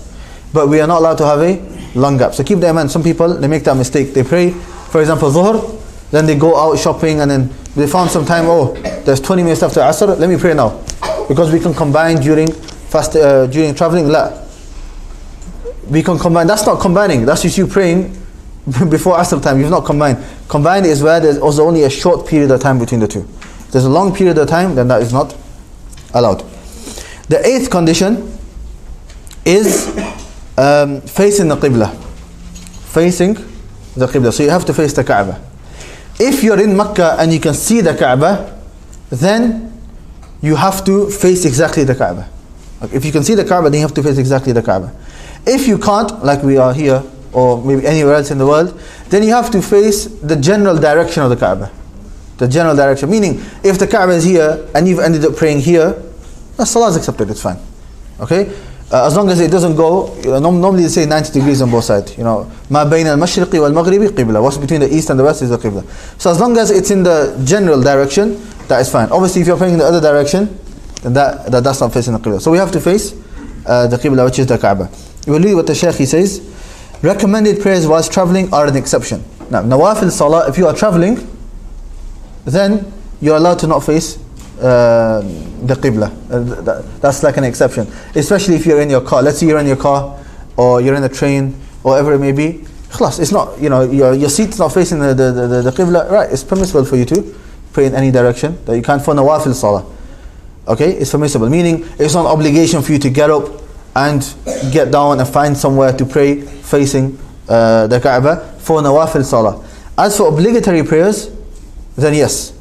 But we are not allowed to have a long gap. So keep that in mind. Some people, they make that mistake. They pray, for example, Dhuhr, then they go out shopping and then they found some time, there's 20 minutes after Asr, let me pray now. Because we can combine during traveling. We can combine, that's not combining, that's just you praying before Asr time, you've not combined. Combined is where there's also only a short period of time between the two. If there's a long period of time, then that is not allowed. The 8th condition is facing the Qibla. Facing the Qibla. So you have to face the Kaaba. If you're in Mecca and you can see the Kaaba, then you have to face exactly the Kaaba. If you can see the Kaaba, then you have to face exactly the Kaaba. If you can't, like we are here, or maybe anywhere else in the world, then you have to face the general direction of the Kaaba. The general direction, meaning if the Kaaba is here and you've ended up praying here, the Salah is accepted, it's fine. Okay? As long as it doesn't go, normally they say 90 degrees on both sides. Ma bayna al-mashriqi wal-maghribi qibla. What's between the east and the west is the qibla. So as long as it's in the general direction, that is fine. Obviously if you're praying in the other direction, then that's not facing the qibla. So we have to face the qibla, which is the Kaaba. We'll read what the Sheikh, he says, recommended prayers whilst traveling are an exception. Now, nawafil salah, if you are traveling, then you're allowed to not face the qibla. That's like an exception, especially if you're in your car. Let's say you're in your car or you're in a train or whatever it may be. Khlas, it's not, your seat's not facing the qibla, right? It's permissible for you to pray in any direction that you can't for nawafil salah. Okay, it's permissible, meaning it's not an obligation for you to get up and get down and find somewhere to pray facing the Kaaba for nawafil salah. As for obligatory prayers, then yes,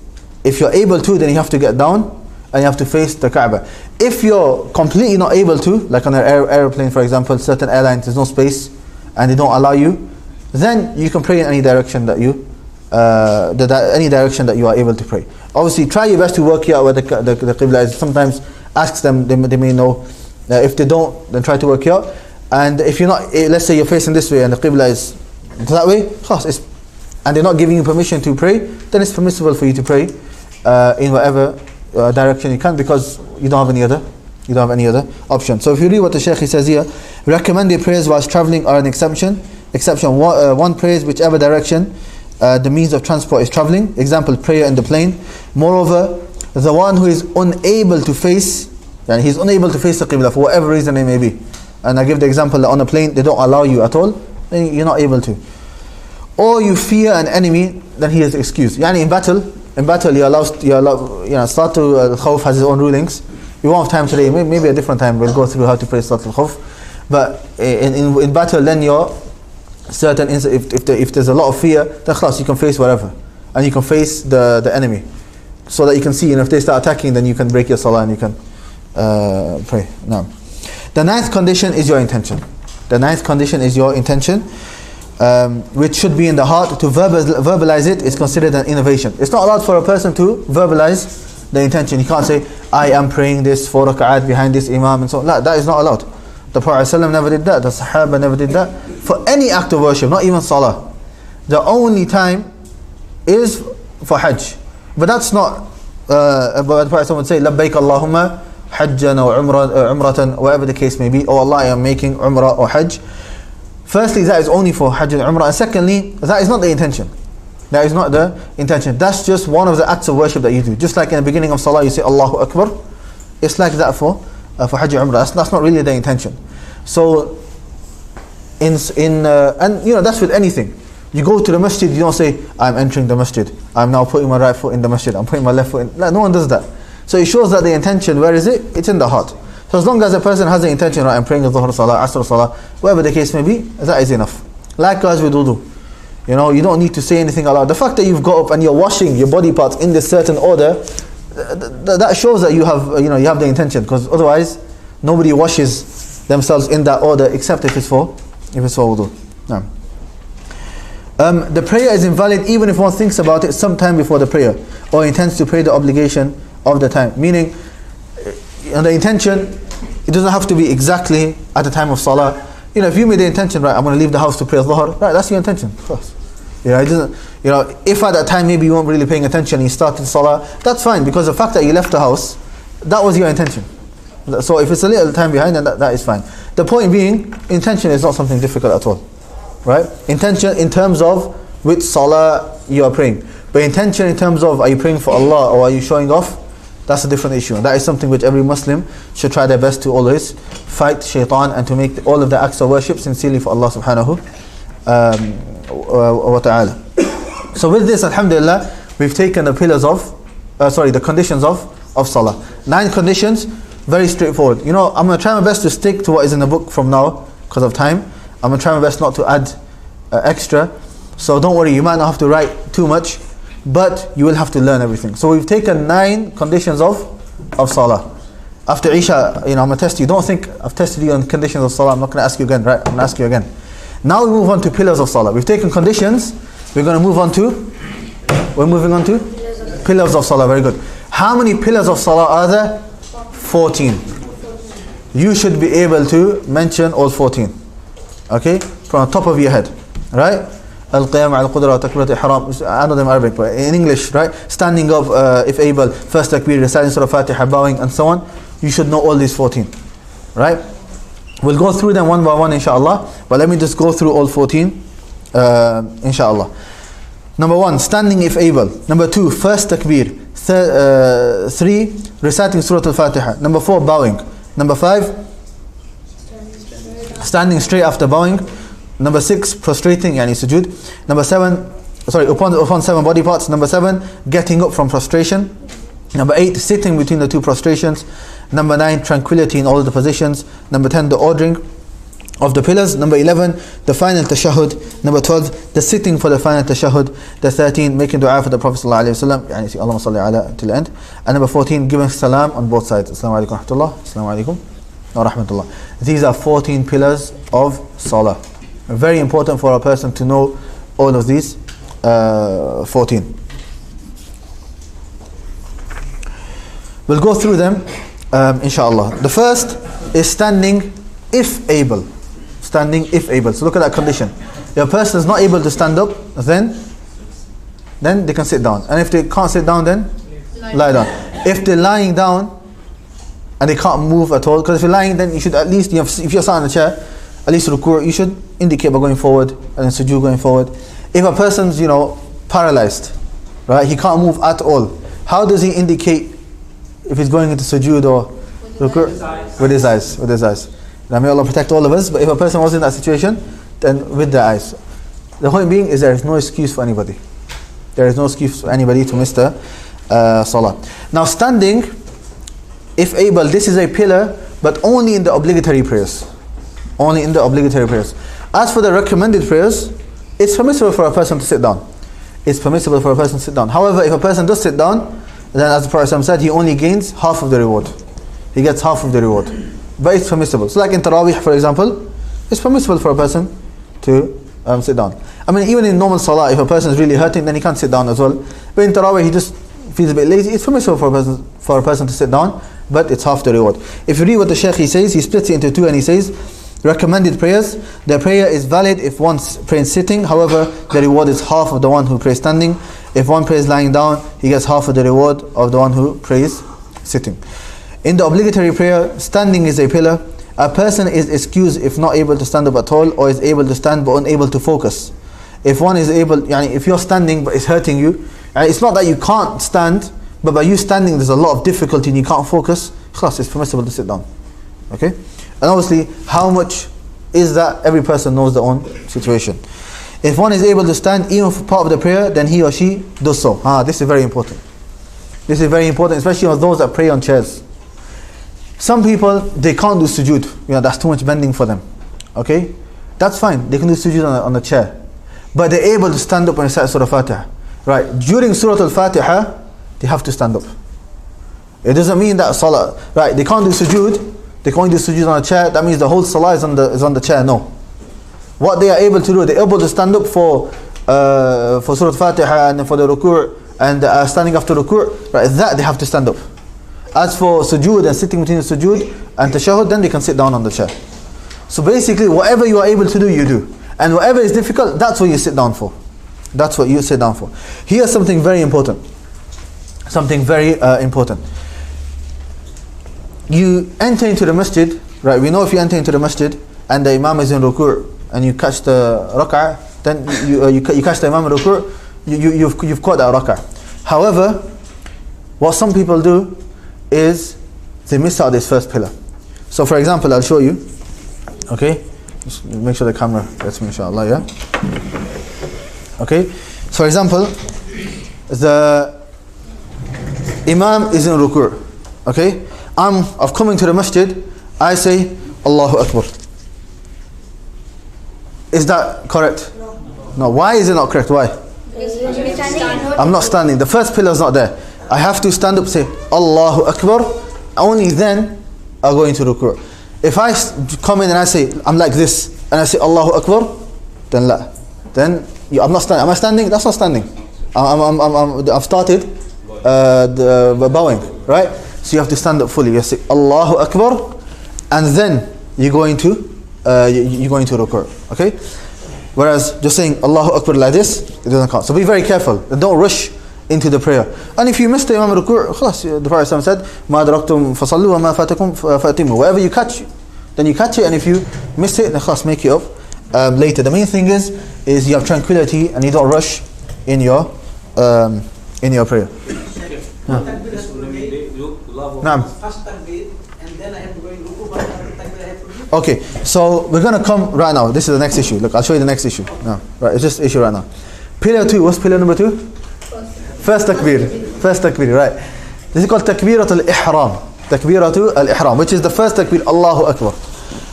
if you're able to, then you have to get down and you have to face the Kaaba. If you're completely not able to, like on an airplane for example, certain airlines there's no space and they don't allow you, then you can pray in any direction that you any direction that you are able to pray. Obviously try your best to work out where the Qibla is. Sometimes ask them, they may know. If they don't, then try to work it out. And if you're not, let's say you're facing this way and the Qibla is that way, and they're not giving you permission to pray, then it's permissible for you to pray in whatever direction you can, because you don't have any other You don't have any other option. So if you read what the Sheikh says here, recommended prayers whilst travelling are an exception. One prays whichever direction the means of transport is travelling. Example, prayer in the plane. Moreover, the one who is unable to face, and he's unable to face the Qibla for whatever reason it may be. And I give the example that on a plane they don't allow you at all, then you're not able to. Or you fear an enemy, then he is excused. Yani in battle you're allowed, Salatul al-Khawf has its own rulings. We won't have time today, maybe a different time we'll go through how to pray Salatul al-Khawf. But in battle, then you're certain, if there's a lot of fear, then khalas, you can face whatever. And you can face the enemy. So that you can see, and if they start attacking, then you can break your salah and you can pray. Now, the ninth condition is your intention. The ninth condition is your intention, which should be in the heart. To verbalize it is considered an innovation. It's not allowed for a person to verbalize the intention. You can't say, I am praying this 4 rak'at behind this imam and so on. No, that is not allowed. The Prophet ﷺ never did that. The Sahaba never did that. For any act of worship, not even salah. The only time is for hajj. But that's not, but the Prophet would say, Labbaik Allahumma hajjan or umratan, whatever the case may be. Oh Allah, I am making umrah or hajj. Firstly, that is only for hajj and umrah. And secondly, that is not the intention. That is not the intention. That's just one of the acts of worship that you do. Just like in the beginning of salah, you say Allahu Akbar. It's like that for hajj and umrah. That's not really the intention. So, and that's with anything. You go to the masjid, you don't say, I'm entering the masjid, I'm now putting my right foot in the masjid, I'm putting my left foot in. No one does that. So it shows that the intention, where is it? It's in the heart. So as long as a person has the intention, right, I'm praying the Dhuhr Salah, Asr Salah, whatever the case may be, that is enough. Likewise with wudu. You don't need to say anything aloud. The fact that you've got up and you're washing your body parts in this certain order, that shows that you have the intention, because otherwise nobody washes themselves in that order except if it's for wudu. No. The prayer is invalid even if one thinks about it sometime before the prayer or intends to pray the obligation of the time. Meaning, the intention, it doesn't have to be exactly at the time of salah. If you made the intention, right, I'm going to leave the house to pray Dhuhr, right, that's your intention, of course. It doesn't, if at that time maybe you weren't really paying attention and you started salah, that's fine, because the fact that you left the house, that was your intention. So if it's a little time behind, then that is fine. The point being, intention is not something difficult at all. Right? Intention in terms of which salah you are praying. But intention in terms of, are you praying for Allah or are you showing off? That's a different issue. And that is something which every Muslim should try their best to always fight shaitan and to make all of the acts of worship sincerely for Allah subhanahu wa ta'ala. So with this, alhamdulillah, we've taken the pillars the conditions of salah. 9 conditions, very straightforward. I'm going to try my best to stick to what is in the book from now because of time. I'm going to try my best not to add extra. So don't worry, you might not have to write too much, but you will have to learn everything. So we've taken 9 conditions of salah. After Isha, I'm going to test you. Don't think I've tested you on conditions of salah. I'm not going to ask you again, right? I'm going to ask you again. Now we move on to pillars of salah. We've taken conditions. We're going to move on to, pillars of salah. Very good. How many pillars of salah are there? 14. You should be able to mention all 14. Okay, from the top of your head, right? Al-Qiyam al-Qudra Takbirat al-Ihram. I know them Arabic, but in English, right? Standing up, if able, first takbir, reciting Surah Fatiha, bowing, and so on. You should know all these 14, right? We'll go through them one by one, inshallah. But let me just go through all 14, inshallah. Number 1, standing if able. Number 2, first takbir. 3, reciting Surah Al-Fatiha. Number 4, bowing. Number 5, standing straight after bowing. Number 6, prostrating, yani sujood. Number 7, upon 7 body parts. Number 7, getting up from prostration. Number 8, sitting between the 2 prostrations. Number 9, tranquility in all the positions. Number 10, the ordering of the pillars. Number 11, the final tashahhud. Number 12, the sitting for the final tashahhud. The 13, making dua for the Prophet ﷺ, yani say Allahumma salli ala till the end. And number 14, giving salam on both sides. Assalamu alaikum wa rahmatullah. Assalamu alaikum wa rahmatullah. These are 14 pillars of salah. Very important for a person to know all of these 14. We'll go through them inshallah. The first is standing if able. Standing if able. So look at that condition. If a person is not able to stand up, then they can sit down. And if they can't sit down, then lie down. If they're lying down, and they can't move at all, because if you're lying, then you should at least, if you're sat in a chair, at least ruku', you should indicate by going forward, and then sujood going forward. If a person's, paralyzed, right, he can't move at all, how does he indicate if he's going into sujood or ruku'? With his eyes. Now may Allah protect all of us, but if a person was in that situation, then with the eyes. The point being is there is no excuse for anybody. There is no excuse for anybody to miss the salah. Now standing, if able, this is a pillar, but only in the obligatory prayers. Only in the obligatory prayers. As for the recommended prayers, it's permissible for a person to sit down. It's permissible for a person to sit down. However, if a person does sit down, then as the Prophet said, he only gains half of the reward. He gets half of the reward. But it's permissible. So like in Tarawih, for example, it's permissible for a person to sit down. I mean, even in normal Salah, if a person is really hurting, then he can't sit down as well. But in Tarawih, he just feels a bit lazy. It's permissible for a person to sit down, but it's half the reward. If you read what the Sheikh he says, he splits it into two and he says, recommended prayers, the prayer is valid if one prays sitting, however, the reward is half of the one who prays standing. If one prays lying down, he gets half of the reward of the one who prays sitting. In the obligatory prayer, standing is a pillar. A person is excused if not able to stand up at all, or is able to stand but unable to focus. If one is able, if you're standing but it's hurting you, it's not that you can't stand, but by you standing there's a lot of difficulty and you can't focus, it's permissible to sit down. Okay? And obviously, how much is that? Every person knows their own situation. If one is able to stand even for part of the prayer, then he or she does so. This is very important. This is very important, especially on those that pray on chairs. Some people, they can't do sujood. That's too much bending for them. Okay? That's fine. They can do sujood on the chair. But they're able to stand up and recite Surah Fatiha. Right? During Surah Al-Fatiha, they have to stand up. It doesn't mean that Salah, right? They can't do sujood. They can't do sujood on a chair. That means the whole Salah is on the chair. No. What they are able to do, they're able to stand up for Surah Fatiha and for the ruku' and standing after ruku'. Right? That they have to stand up. As for sujood and sitting between the sujood and tashahhud, then they can sit down on the chair. So basically, whatever you are able to do, you do. And whatever is difficult, that's what you sit down for. That's what you sit down for. Here's something very important. Something very important. You enter into the masjid, right? We know if you enter into the masjid and the imam is in ruku' and you catch the rak'ah, then you catch the imam in ruku', you've caught that rak'ah. However, what some people do is they miss out this first pillar. So for example, I'll show you. Okay? Just make sure the camera gets me, inshallah, yeah? Okay? So for example, the imam is in ruku'. Okay? I've come into the masjid, I say, Allahu Akbar. Is that correct? No. Why is it not correct? Why? I'm not standing. The first pillar is not there. I have to stand up, say Allahu Akbar, only then I'll go into ruku'. If I come in and I say, I'm like this, and I say Allahu Akbar, then la. Then I'm not standing. Am I standing? That's not standing. I've started the bowing, right? So you have to stand up fully. You say Allahu Akbar, and then you go into ruku'. Okay? Whereas just saying Allahu Akbar like this, it doesn't count. So be very careful. Don't rush into the prayer. And if you miss the Imam ruku', the Prophet said, "Ma adraktum fasallu wa ma fatakum fatimu." Wherever you catch, then you catch it, and if you miss it, then make it up later. The main thing is you have tranquility and you don't rush in your prayer. Okay, so we're gonna come right now. This is the next issue. Look, I'll show you the next issue. No, right, it's just issue right now. Pillar 2. What's pillar number 2? First takbir, right. This is called takbiratul ihram. Takbiratul ihram, which is the first takbir, Allahu Akbar.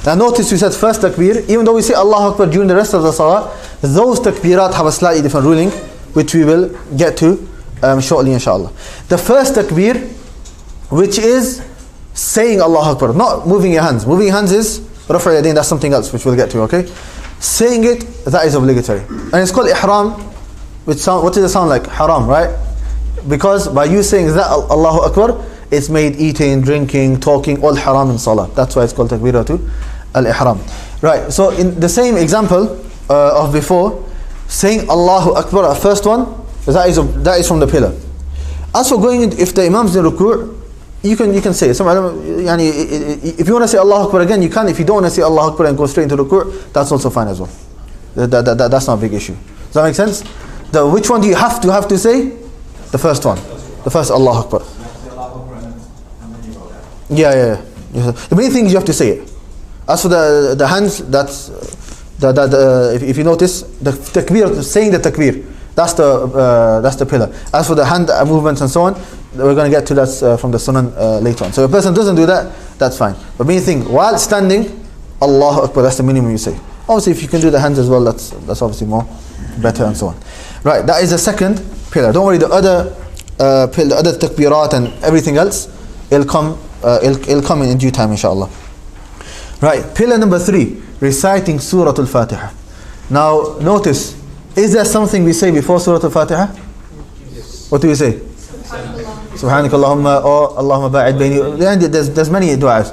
Now notice we said first takbir, even though we say Allahu Akbar during the rest of the salah, those takbirat have a slightly different ruling, which we will get to shortly inshallah. The first takbir, which is saying Allahu Akbar, not moving your hands. Moving your hands is rafa' yadayn, that's something else which we'll get to, okay? Saying it, that is obligatory. And it's called ihram, what does it sound like? Haram, right? Because by you saying that Allahu Akbar, it's made eating, drinking, talking, all haram in salah. That's why it's called takbiratu al-ihram. Right, so in the same example of before, saying Allahu Akbar, first one, that is from the pillar. As for going in, if the imam's in ruku', You can say it. If you want to say Allahu Akbar again, you can. If you don't want to say Allahu Akbar and go straight into ruku', that's also fine as well. That's not a big issue. Does that make sense? Which one do you have to say? The first one. The first Allahu Akbar. Yeah. The main thing is you have to say it. As for the hands, that's if you notice, the takbir, saying the takbir, that's the pillar. As for the hand movements and so on, we're going to get to that from the sunan later on. So if a person doesn't do that, that's fine. But main thing, while standing, Allahu Akbar, that's the minimum you say. Obviously, if you can do the hands as well, that's obviously more better and so on. Right, that is the second pillar. Don't worry, the other pillar, the other takbirat and everything else, it'll come in due time, inshallah. Right, pillar number 3, reciting Surah Al-Fatiha. Now, notice, is there something we say before Surah Al-Fatiha? Yes. What do we say? Subhanaka Allahumma or Allahumma ba'id bayni. There's many du'as.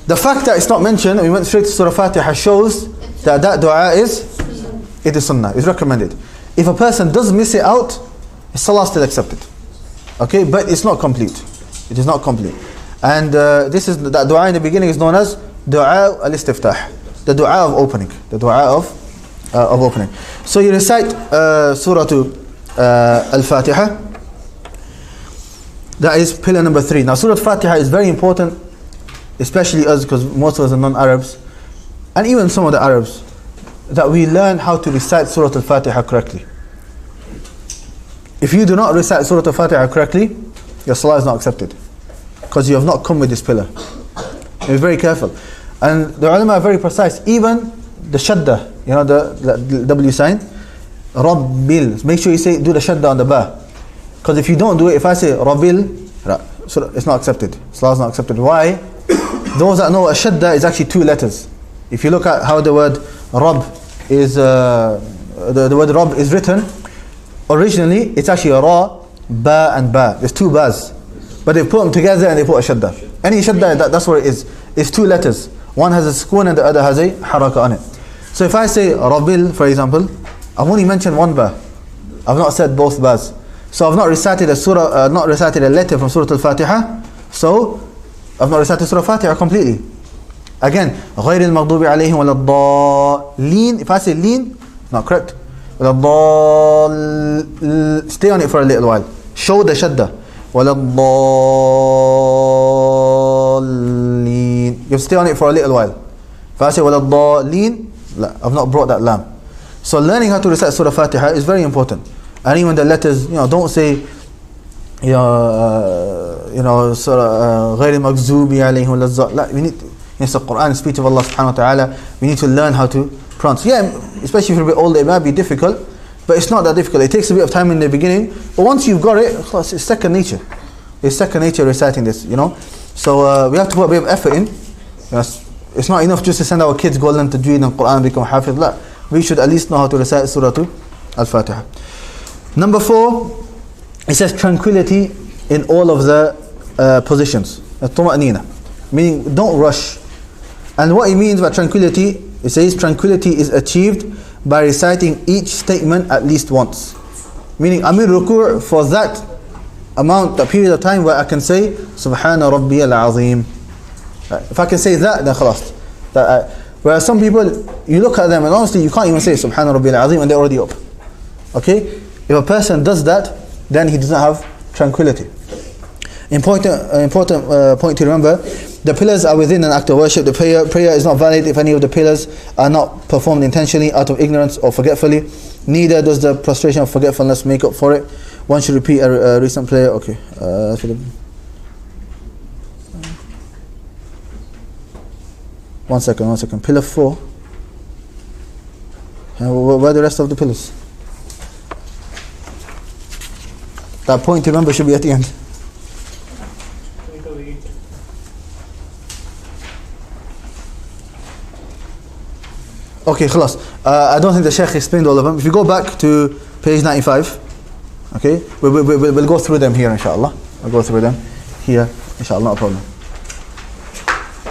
The fact that it's not mentioned, we went straight to Surah Fatiha, shows that du'a is sunnah, is recommended. If a person does miss it out, his salah still accepted. Okay, but it's not complete. It is not complete. And this is that du'a in the beginning is known as du'a al-istiftah, the du'a of opening, the du'a of opening. So you recite Surah Al-Fatiha. That is pillar number 3. Now Surah Al-Fatiha is very important, especially us, because most of us are non-Arabs, and even some of the Arabs, that we learn how to recite Surah Al-Fatiha correctly. If you do not recite Surah Al-Fatiha correctly, your salah is not accepted, because you have not come with this pillar. Be very careful. And the ulama are very precise. Even the shadda, the W sign, Rabbil, make sure you do the shadda on the ba. Because if you don't do it, if I say Rabbil, so it's not accepted. Salah is not accepted. Why? Those that know a shadda is actually 2 letters. If you look at how the word Rab is, the word Rab is written, originally it's actually Ra, Ba and Ba. There's 2 Bas. But they put them together and they put a shadda. Any shadda, that's what it is. It's 2 letters. One has a sukoon and the other has a haraka on it. So if I say Rabil, for example, I've only mentioned 1 Ba. I've not said both Bas. So I've not recited a letter from Surah Al-Fatiha. So I've not recited Surah Al-Fatiha completely. Again, غَيْرِ الْمَغْضُوبِ عَلَيْهِمْ وَلَا الضَّالِّينَ. If I say leen, not correct. وَلَا الضَّالِّينَ. Stay on it for a little while. Show the shadda. وَلَا الضَّالِّينَ. You have to stay on it for a little while. If I say وَلَا الضَّالِّينَ, I've not brought that lam. So learning how to recite Surah Fatiha is very important. And even the letters, don't say, Surah غَيْرِ الْمَغْضُوبِ عَلَيْهِمْ وَلَا الضَّالِّينَ. We need, it's the Quran, speech of Allah subhanahu wa ta'ala. We need to learn how to pronounce. Yeah, especially if you're a bit older, it might be difficult, but it's not that difficult. It takes a bit of time in the beginning, but once you've got it, it's second nature. It's second nature reciting this, So we have to put a bit of effort in. It's not enough just to send our kids go learn tajweed and Quran, become hafiz. La, we should at least know how to recite Surah Al-Fatiha. Number 4, it says tranquility in all of the positions. Tuma'nina, meaning don't rush. And what it means by tranquility, it says tranquility is achieved by reciting each statement at least once. Meaning I'm in ruku' for that amount, that period of time where I can say Subhana Rabbiyal Azim. If I can say that, then khalas. Whereas some people, you look at them and honestly you can't even say Subhana Rabbiyal Azim and they're already up. Okay? If a person does that, then he doesn't have tranquility. Important point to remember, the pillars are within an act of worship. The prayer is not valid if any of the pillars are not performed intentionally, out of ignorance or forgetfully. Neither does the prostration of forgetfulness make up for it. One should repeat a recent prayer. Okay. One second. Pillar 4. Where are the rest of the pillars? That point to remember should be at the end. Okay, khalas. I don't think the Sheikh explained all of them. If you go back to page 95, okay, we'll go through them here, inshallah. I'll go through them here, inshallah, not a problem.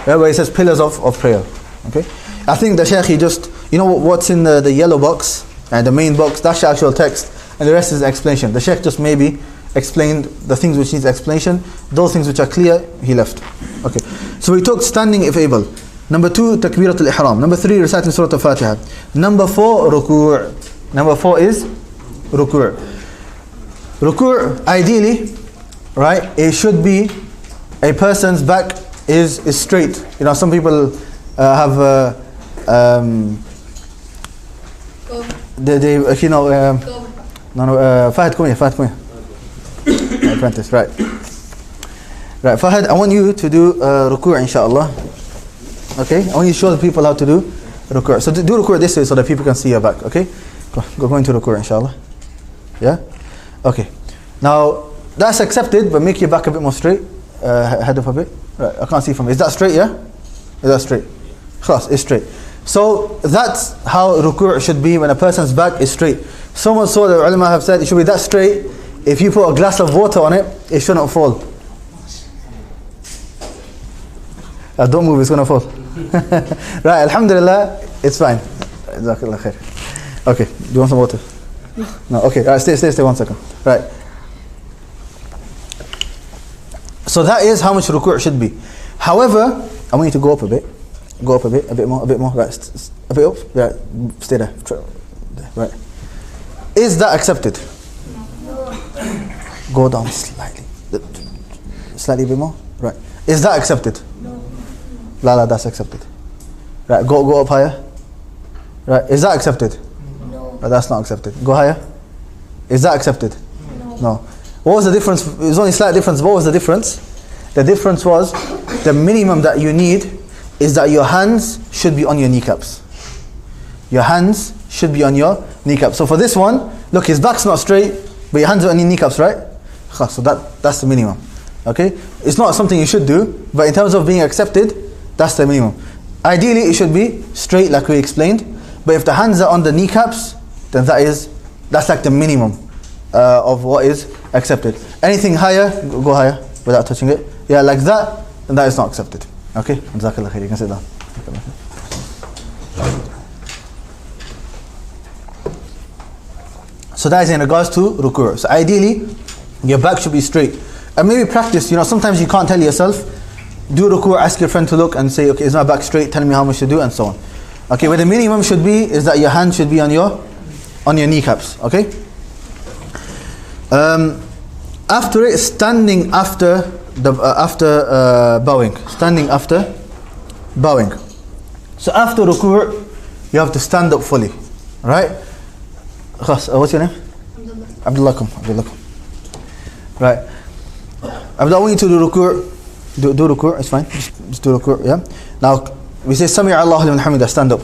Where it says pillars of prayer, okay. I think the Sheikh, he just, what's in the yellow box and the main box, that's the actual text, and the rest is the explanation. The Sheikh just maybe explained the things which needs explanation. Those things which are clear, he left. Okay. So we took standing if able. Number 2, takbirat al-ihram. Number 3, reciting Surah Al-Fatiha. Number 4, ruku'. Number 4 is ruku'. Ruku', ideally, right, it should be a person's back is straight. You know, some people have they you know Fahad, come here, my apprentice, right, Fahad, I want you to do ruku' inshallah. Okay, I want you to show the people how to do ruku'. So do ruku' this way so that people can see your back. Okay, go into ruku' inshallah. Yeah, okay. Now that's accepted, but make your back a bit more straight, head up a bit. Right, I can't see from it. Is that straight? Yeah, is that straight? Khalas, it's straight. So that's how ruku' should be when a person's back is straight. Someone saw the ulama have said it should be that straight. If you put a glass of water on it, it shouldn't fall. Don't move, it's going to fall. Right, alhamdulillah, it's fine. Jazakallah khair. Okay, do you want some water? No, okay, right, stay 1 second. Right. So that is how much ruku' should be. However, I want you to go up a bit. Go up a bit more, right, a bit up, right, stay there, right. Is that accepted? No. Go down slightly a bit more, right. Is that accepted? No. La, that's accepted. Right, go up higher. Right, is that accepted? No. Right, that's not accepted. Go higher. Is that accepted? No. What was the difference? It was only a slight difference. What was the difference? The difference was the minimum that you need is that your hands should be on your kneecaps. Your hands should be on your kneecaps. So for this one, look, his back's not straight, but your hands are on your kneecaps, right? So that's the minimum. Okay? It's not something you should do, but in terms of being accepted, that's the minimum. Ideally, it should be straight, like we explained. But if the hands are on the kneecaps, then that's like the minimum of what is accepted. Anything higher, go higher without touching it. Yeah, like that, then that is not accepted. Okay? Jazakallah khair, you can sit down. So that is in regards to ruku'. So ideally, your back should be straight. And maybe practice, you know, sometimes you can't tell yourself, do ruku', ask your friend to look and say, okay, is my back straight, tell me how much to do, and so on. Okay, but the minimum should be, is that your hand should be on your kneecaps, okay? After it, standing after bowing. Standing after bowing. So after ruku', you have to stand up fully, right? What's your name? Abdullah. Right. Abdullah, I want you to do ruku'. Do ruku', it's fine. Just do ruku', yeah? Now, we say, Sami' Allahu liman hamidah, stand up.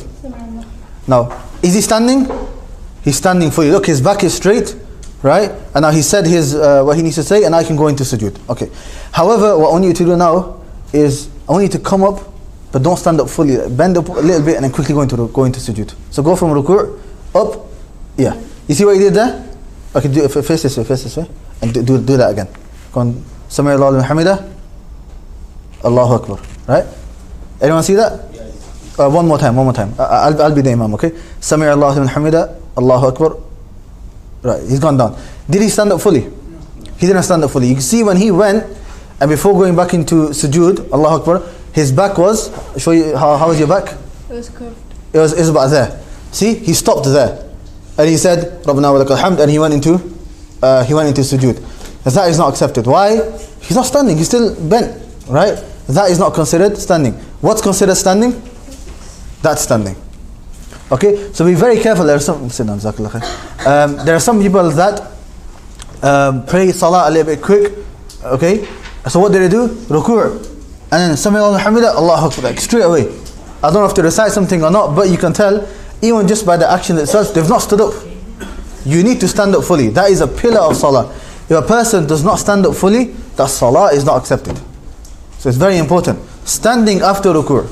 Now, is he standing? He's standing fully. Look, his back is straight, right? And now he said what he needs to say, and I can go into sujood. Okay. However, what I want you to do now is, I want you to come up, but don't stand up fully. Bend up a little bit and then quickly go into sujood. So go from ruku' up, yeah. You see what he did there? Okay, do it, face this way, and do that again. Go on, Sami' Allahu liman hamidah, Allahu Akbar, right? Anyone see that? One more time. I'll be the imam, okay? Sami' Allahu liman hamidah, Allahu Akbar. Right, he's gone down. Did he stand up fully? He didn't stand up fully. You can see when he went, and before going back into sujood, Allahu Akbar, his back was, show you how was your back?
It was curved.
It was about there. See, he stopped there. And he said, Rabbana wa lakal hamd, and he went into sujood. That is not accepted. Why? He's not standing, he's still bent, right? That is not considered standing. What's considered standing? That's standing. Okay, so be very careful. There are some people that pray Salah a little bit quick. Okay, so what do? Ruku', and then Sami' Allahu hamidah, Allahu Akbar, like straight away. I don't know if to recite something or not, but you can tell, even just by the action itself, they've not stood up. You need to stand up fully. That is a pillar of Salah. If a person does not stand up fully, that Salah is not accepted. So it's very important. Standing after ruku'.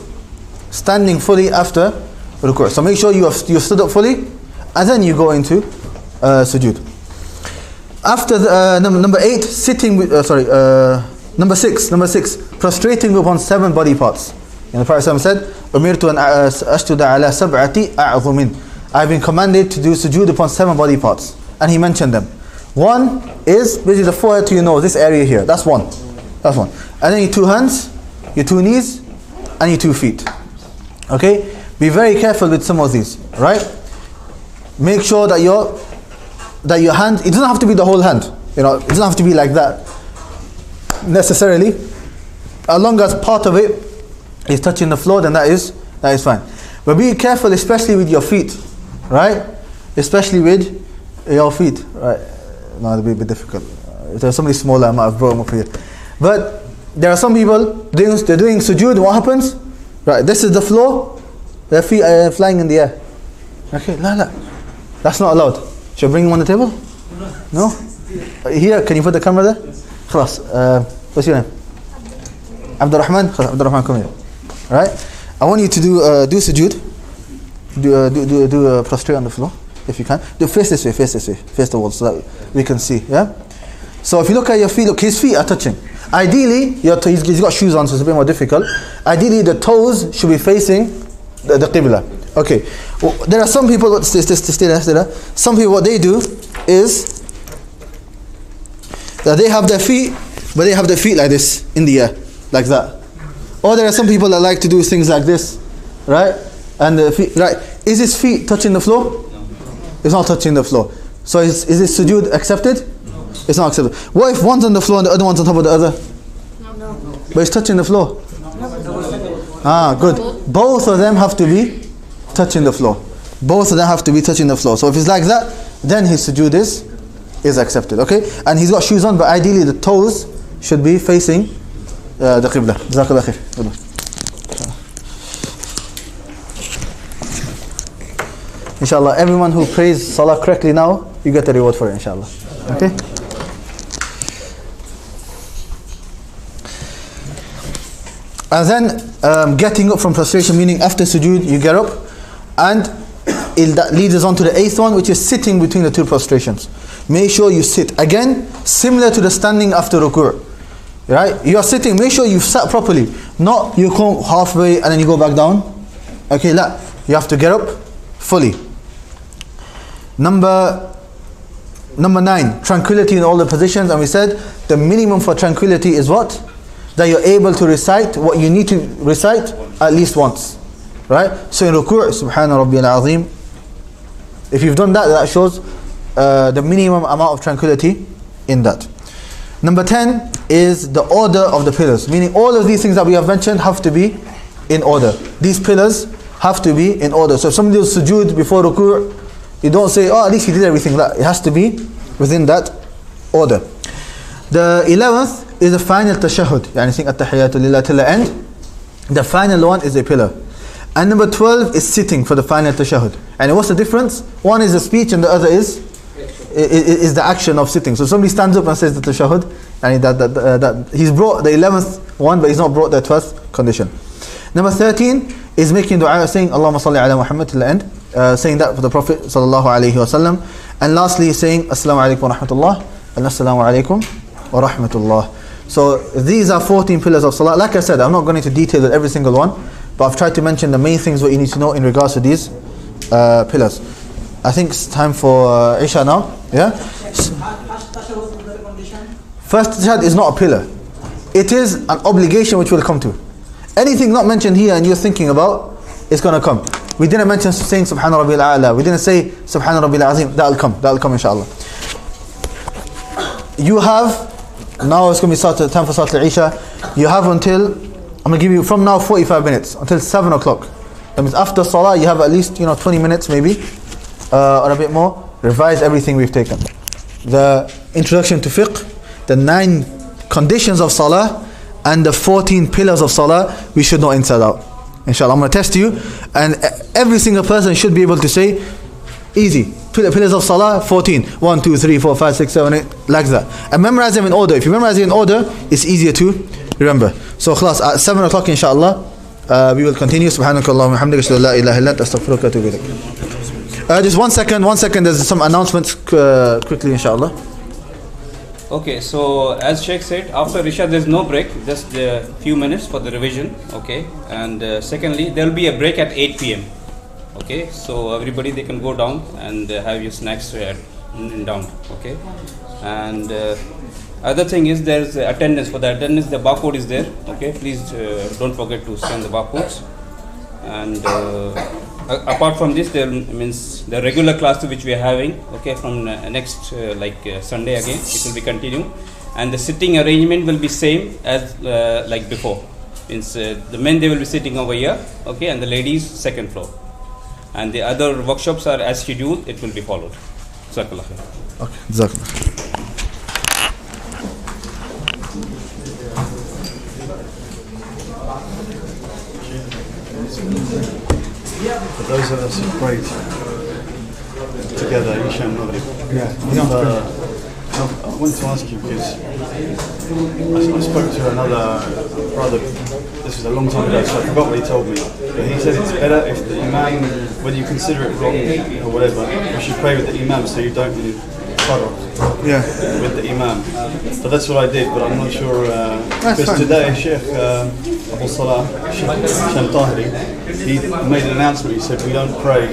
Standing fully after ruku'. So make sure you stood up fully, and then you go into sujood. After number 8, number 6, prostrating upon 7 body parts. And the Prophet said, "Umirtu an ashtuda ala sab'ati a'zumin." I've been commanded to do sujood upon 7 body parts, and he mentioned them. One is basically the forehead to your nose, this area here. That's one. That's one. And then your two hands, your two knees, and your 2 feet. Okay? Be very careful with some of these, right? Make sure that your hand, it doesn't have to be the whole hand. You know, it doesn't have to be like that necessarily. As long as part of it is touching the floor, then that is fine. But be careful, especially with your feet, right? Especially with your feet, right? No, it'll be a bit difficult. If there's somebody smaller, I might have brought them up here. But there are some people, they're doing sujood, what happens? Right, this is the floor, their feet are flying in the air. Okay, no. That's not allowed. Should I bring them on the table? No? Here, can you put the camera there? Khalas. What's your name? Abdurrahman? Abdurrahman, come here. Right? I want you to do sujood. Do prostrate on the floor, if you can. Do face this way, face the wall, so that we can see. Yeah. So if you look at your feet, look, his feet are touching. Ideally, he's got shoes on, so it's a bit more difficult. Ideally, the toes should be facing the qibla. Okay. Well, there are some people. Stay there. Some people, what they do is that they have their feet, but they have their feet like this in the air, like that. Or there are some people that like to do things like this, right? And the feet, right? Is his feet touching the floor? No. It's not touching the floor. So is this sujood accepted? No. It's not accepted. What if one's on the floor and the other one's on top of the other? No. But it's touching the floor. Ah, good. Both of them have to be touching the floor. Both of them have to be touching the floor. So if it's like that, then his sujood is accepted. Okay? And he's got shoes on, but ideally the toes should be facing the qibla. Jazakallah khair. Inshallah, everyone who prays Salah correctly now, you get the reward for it, inshallah. Okay? And then getting up from prostration, meaning after sujood, you get up, and that leads us on to the 8th one, which is sitting between the 2 prostrations. Make sure you sit. Again, similar to the standing after ruku'. Right? You are sitting, make sure you've sat properly. Not you come halfway and then you go back down. Okay, la. You have to get up fully. Number 9, tranquility in all the positions. And we said the minimum for tranquility is what? That you're able to recite what you need to recite at least once. Right? So in ruku', Subhana Rabbiyal Azim. If you've done that, that shows the minimum amount of tranquility in that. Number 10 is the order of the pillars. Meaning all of these things that we have mentioned have to be in order. These pillars have to be in order. So if somebody does sujood before ruku', you don't say, oh, at least he did everything. It has to be within that order. The 11th is the final tashahhud. Yani saying at-tahiyyatu lillah till the end. The final one is a pillar. And number 12 is sitting for the final tashahhud. And what's the difference? One is the speech and the other is the action of sitting. So somebody stands up and says the tashahhud, and that he's brought the 11th one, but he's not brought the 12th condition. Number 13 is making dua, saying Allahumma salli ala Muhammad till the end, saying that for the Prophet sallallahu alaihi wasallam. And lastly, saying Assalamu alaikum wa rahmatullah and Assalamu alaikum wa rahmatullah. So these are 14 pillars of Salah. Like I said, I'm not going into detail with every single one, but I've tried to mention the main things what you need to know in regards to these pillars. I think it's time for Isha now. Yeah? First tashahhud is not a pillar. It is an obligation which we'll come to. Anything not mentioned here and you're thinking about, it's going to come. We didn't mention saying Subhana Rabbil A'la. We didn't say Subhana Rabbil Azim. That'll come inshallah. You have, now it's going to be time for Salat al-Isha. You have until, I'm going to give you from now 45 minutes until 7 o'clock. That means after Salah you have at least 20 minutes maybe, or a bit more. Revise everything we've taken. The introduction to fiqh, the 9 conditions of Salah, and the 14 pillars of Salah we should know inside out. Inshallah, I'm going to test you, and every single person should be able to say, easy, pillars of Salah, 14. 1, 2, 3, 4, 5, 6, 7, 8, like that. And memorize them in order. If you memorize it in order, it's easier to remember. So khalas, at 7 o'clock inshallah, we will continue. Subhanakallahumma hamdika ashhadu an la ilaha illa anta astaghfiruka wa atubu ilaik. Just 1 second, there's some announcements quickly inshallah.
Okay, so as Sheikh said, after Isha there's no break, just a few minutes for the revision, okay? And secondly, there will be a break at 8 p.m. Okay, so everybody they can go down and have your snacks and down. Okay, and other thing is there's attendance. For the attendance, the barcode is there. Okay, please don't forget to scan the barcodes. And apart from this, there means the regular classes which we are having. Okay, from next Sunday again, it will be continued, and the sitting arrangement will be same as like before. Means the men, they will be sitting over here. Okay, and the ladies second floor, and the other workshops are as scheduled. It will be followed. Jazakallah khair.
Okay, Jazakallah.
For those of us who prayed together, Isha Maghrib, I wanted to ask you because I spoke to another brother, this was a long time ago, so I forgot what he told me. But he said it's better if the Imam, whether you consider it wrong or whatever, you should pray with the Imam so you don't with the Imam. But that's what I did, but I'm not sure. Because today, Sheikh Abu Salāh, Sheikh Tahiri, he made an announcement. He said we don't pray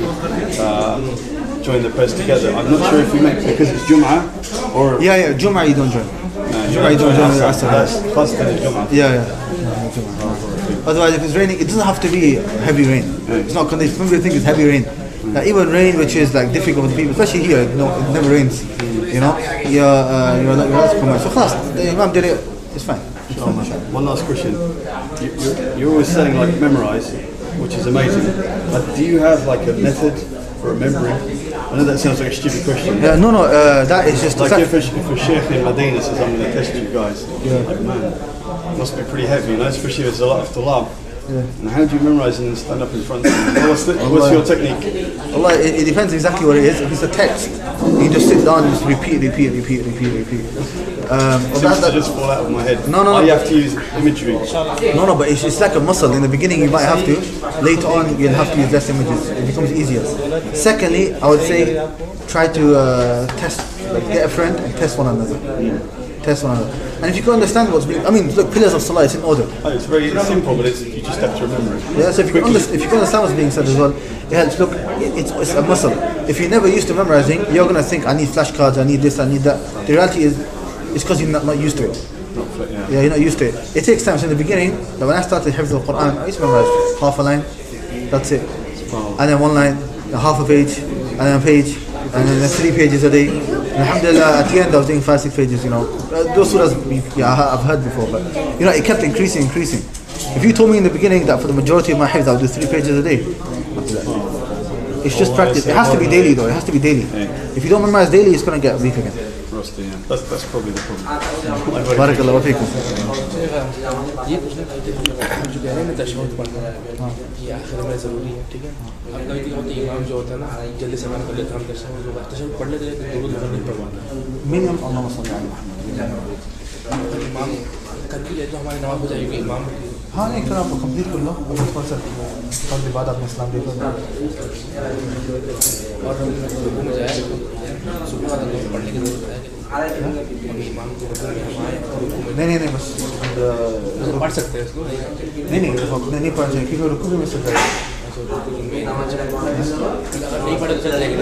join the prayers together. I'm not sure if he meant because it's Jum'ah or
Jum'ah you don't join.
Jum'ah you don't join. That's Jum'ah.
Otherwise, if it's raining, it doesn't have to be heavy rain. It's not conditioned. Some people think it's heavy rain. Like even rain, which is like difficult for people, especially here, it never rains. You know, you're not to come. So class, the Imam did it. It's fine.
One last question. You're always saying like memorize, which is amazing. But do you have like a method for remembering? I know that sounds like a stupid question.
That is just
like if a Sheikh in Madinah says I'm going to test you guys. Like man, it must be pretty heavy, you know, especially if it's a lot of talab. And how do you memorize and then stand up in front of them? What's your technique?
Allah, it depends exactly what it is. If it's a text, you just sit down and just repeat.
That just fall out of my head.
No.
You have to use imagery.
No, but it's like a muscle. In the beginning you might have to. Later on you'll have to use less images. It becomes easier. Secondly, I would say try to test, like get a friend and test one another. And if you can understand what's being, look, pillars of Salah is in order.
It's very simple, but you just have to remember it.
Yeah, so if you can understand what's being said as well, it helps. Look, it's a muscle. If you're never used to memorizing, you're going to think, I need flashcards, I need this, I need that. The reality is, it's because you're not used to it. You're not used to it. It takes time. So in the beginning, when I started Hifz al-Quran, I used to memorize half a line, that's it. And then one line, half a page, and then a page, and then 3 pages a day. And alhamdulillah, at the end I was doing 5-6 pages, you know. Those surahs, I've heard before, but you know, it kept increasing. If you told me in the beginning that for the majority of my hifz I would do 3 pages a day, it's just practice. It has to be daily though, If you don't memorize daily, it's going to get weak again.
That's probably the problem.
Barakallahu feekum.
ये कुछ नहीं जो कह रहे हैं ना तशहुद पढ़ना है ये आखिर में ज़रूरी है ठीक है अब कभी होता है इमाम जो होता है ना जल्दी से कर लेते हम तशहुद पढ़ लेते हैं दुरूद नहीं पढ़वाना
मिनिमम अल्लाहुम्मा सल्ली अला मुहम्मद
इमाम कर भी ले तो हमारी नमाज हो जाएगी इमाम
हाँ एक तरह आपको कंप्लीट कर लो और थोड़ा सा के बाद आपने इस्लाम देखो
और हम सुबह में जाए सुबह वाला पढ़ने की जरूरत है
नहीं बस
पढ़ सकते हैं इसको
नहीं पढ़ सकते क्योंकि रुकू भी मिस हो जाएगा
नहीं पढ़े तो चल जाएगी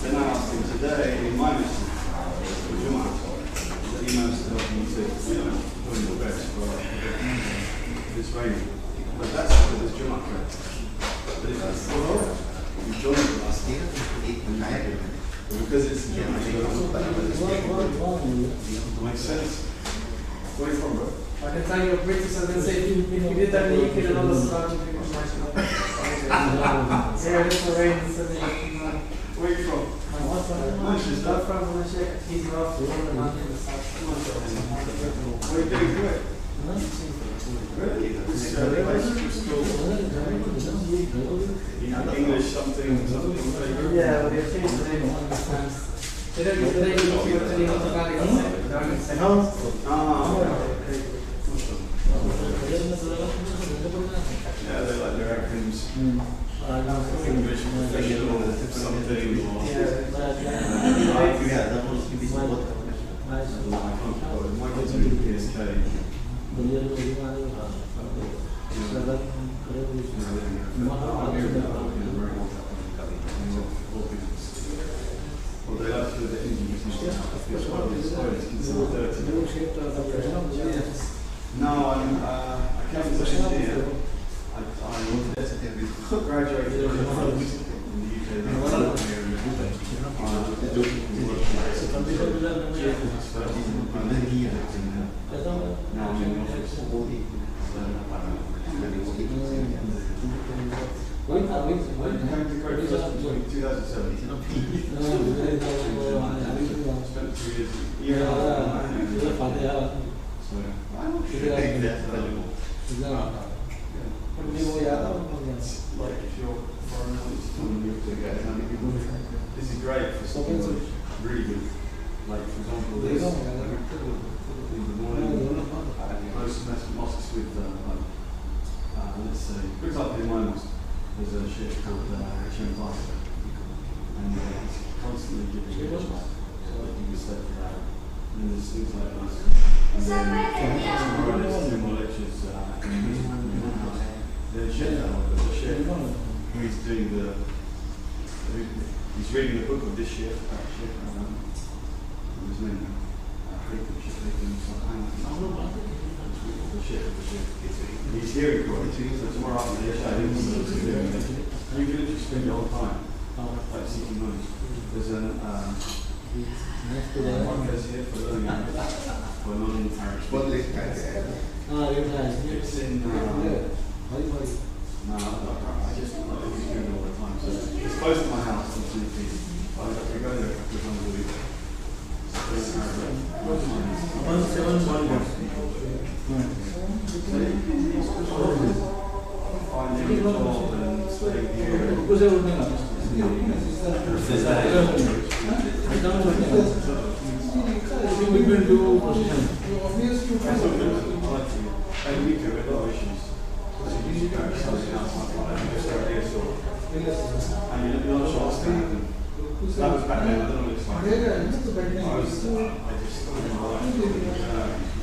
Then I asked him today in my mission for Jummah, that he knows to help me to, doing the best for this raining. But that's for this Jummah prayer. But if it's you join the last year, because it's Jummah, makes sense. Where are you from, bro?
I can tell you a British, so they say if you did that, you could another start to become yeah, it's the rain, so they
where are you from?
Manchester. From Sheikh, he's off.
Where are you doing good? Really? English something.
Yeah, well, they've changed the name a couple of times. They don't use the name of the
yeah, they like their acronyms. English professional something or my kids are in PSK. Well, they like to do the English No, I came to engineer. I graduated in the UK. Now I'm in the office. When came to Korea in 2007. Spent 2 years, year and a half. So I'm not sure that. Like if you're foreign, this is great for something really good. Like for example, this in the morning, most mosques with let's say, for example, in my mosque, there's a sheikh called Sheikh, and he's constantly giving lectures, so that you can stay for that. And there's things like this. And then tomorrow there's 2 more lectures in the house. Then Sheikh, there's a sheikh who's doing he's reading a book of this sheikh, his name, he's hearing for it, so tomorrow after the Isha, you can literally spend your whole time like seeking knowledge. There's one goes here for learning Arabic, for non-Arab speakers. It's in no, I just hear it all the time. So it's close to my house, in 2 feet. I go there a couple of times a week. Finding a job and staying here.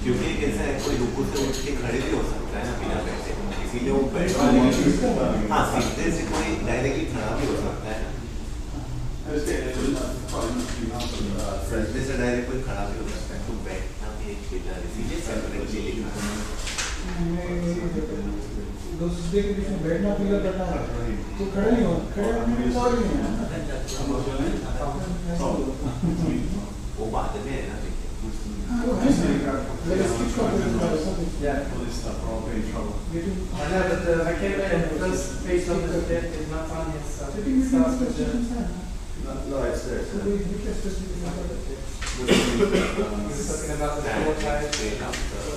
क्योंकि कैसा है कोई रुकू से उठ के खड़े भी हो सकता है ना बिना बैठे, इसीलिए वो बैठ हाँ सीधे से कोई डायरेक्टली खड़ा भी हो सकता है सीधे से डायरेक्ट कोई खड़ा भी हो सकता है, तो बैठना भी एक बेटा इसीलिए सेपरेटली लिखना
दूसरे के बीच में बैठना पीला करना है तो खड़े नहीं हो, खड़े होने में कोई नहीं है
वो बाद में है ना
I came in and the first page of the bed is not on his starts with the
No, it's there.
this is talking about the 4 types.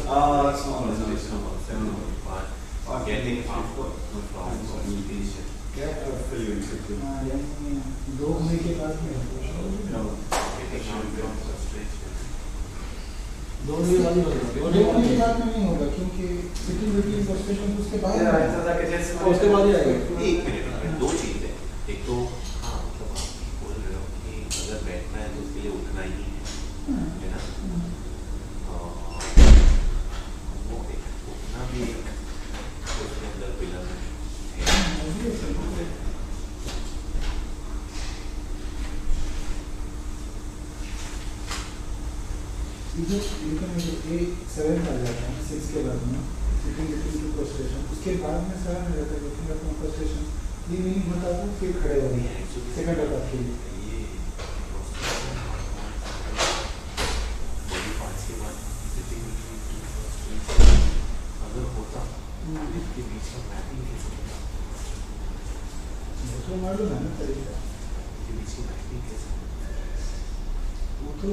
That's not on his
getting after from meditation.
दो होने के बाद में दोनों वाली के बाद में नहीं होगा क्योंकि सिटिंग रूटीन फ्रस्ट्रेशन उसके बाद
उसके बाद ही आएगा।
एक मिनट, 2 चीजें, एक तो हाँ तो उसके लिए उठना ही है ना। वो एक उठना भी एक उसके अंदर पिलर है।
सेवन आ जाता है 6 के बाद में फ्रस्ट्रेशन, उसके बाद में 7 आ जाता है लेकिन फ्रस्ट्रेशन ये मीनिंग होता है फिर खड़े हो गए सेकंड होता है।
अगर होता इसके बीच का मैपिंग कैसे
तो मालूम है ना तरीका,
इसके बीच की मैपिंग कैसे
वो तो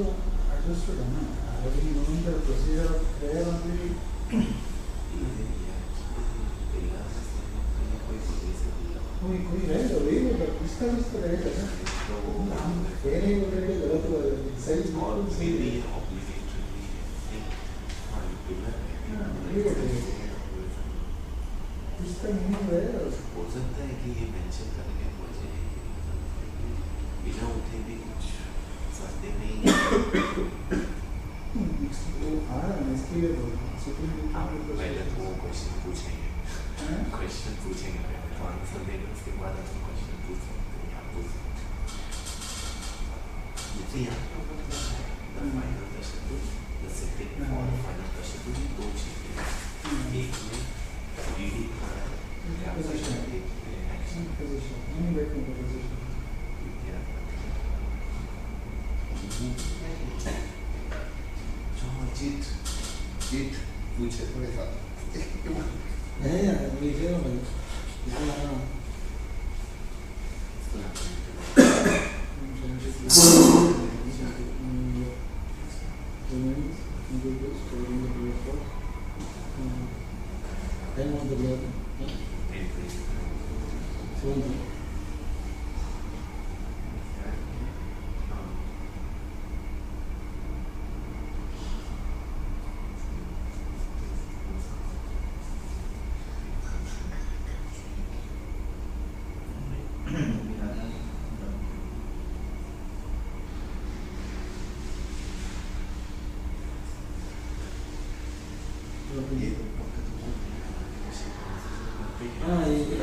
एडजस्टेड है ना। लेकिन knowing the procedure of prayer only कोई रहेगा वही होगा, इसका भी तो रहेगा ना। हम कह रहे हैं बोलेंगे गलत हो जाएगा, सही और सही नहीं है। इसका मीनिंग रहेगा।
हो सकता है कि ये मेंशन करके मुझे बिना उठे भी कुछ समझने में ही
इसके लिए
आप पहले तो क्वेश्चन पूछेंगे तो आंसर देंगे, उसके बाद आप क्वेश्चन पूछ सकते हैं। आप पूछ सकते हैं जैसे यहाँ फाइनल तशद्दुद, सेकंड और फाइनल तशद्दुद दो चीज़ें, एक में रीडिंग करना है, जीत पूछे थोड़े साथ
नहीं यार लीजिए ना भाई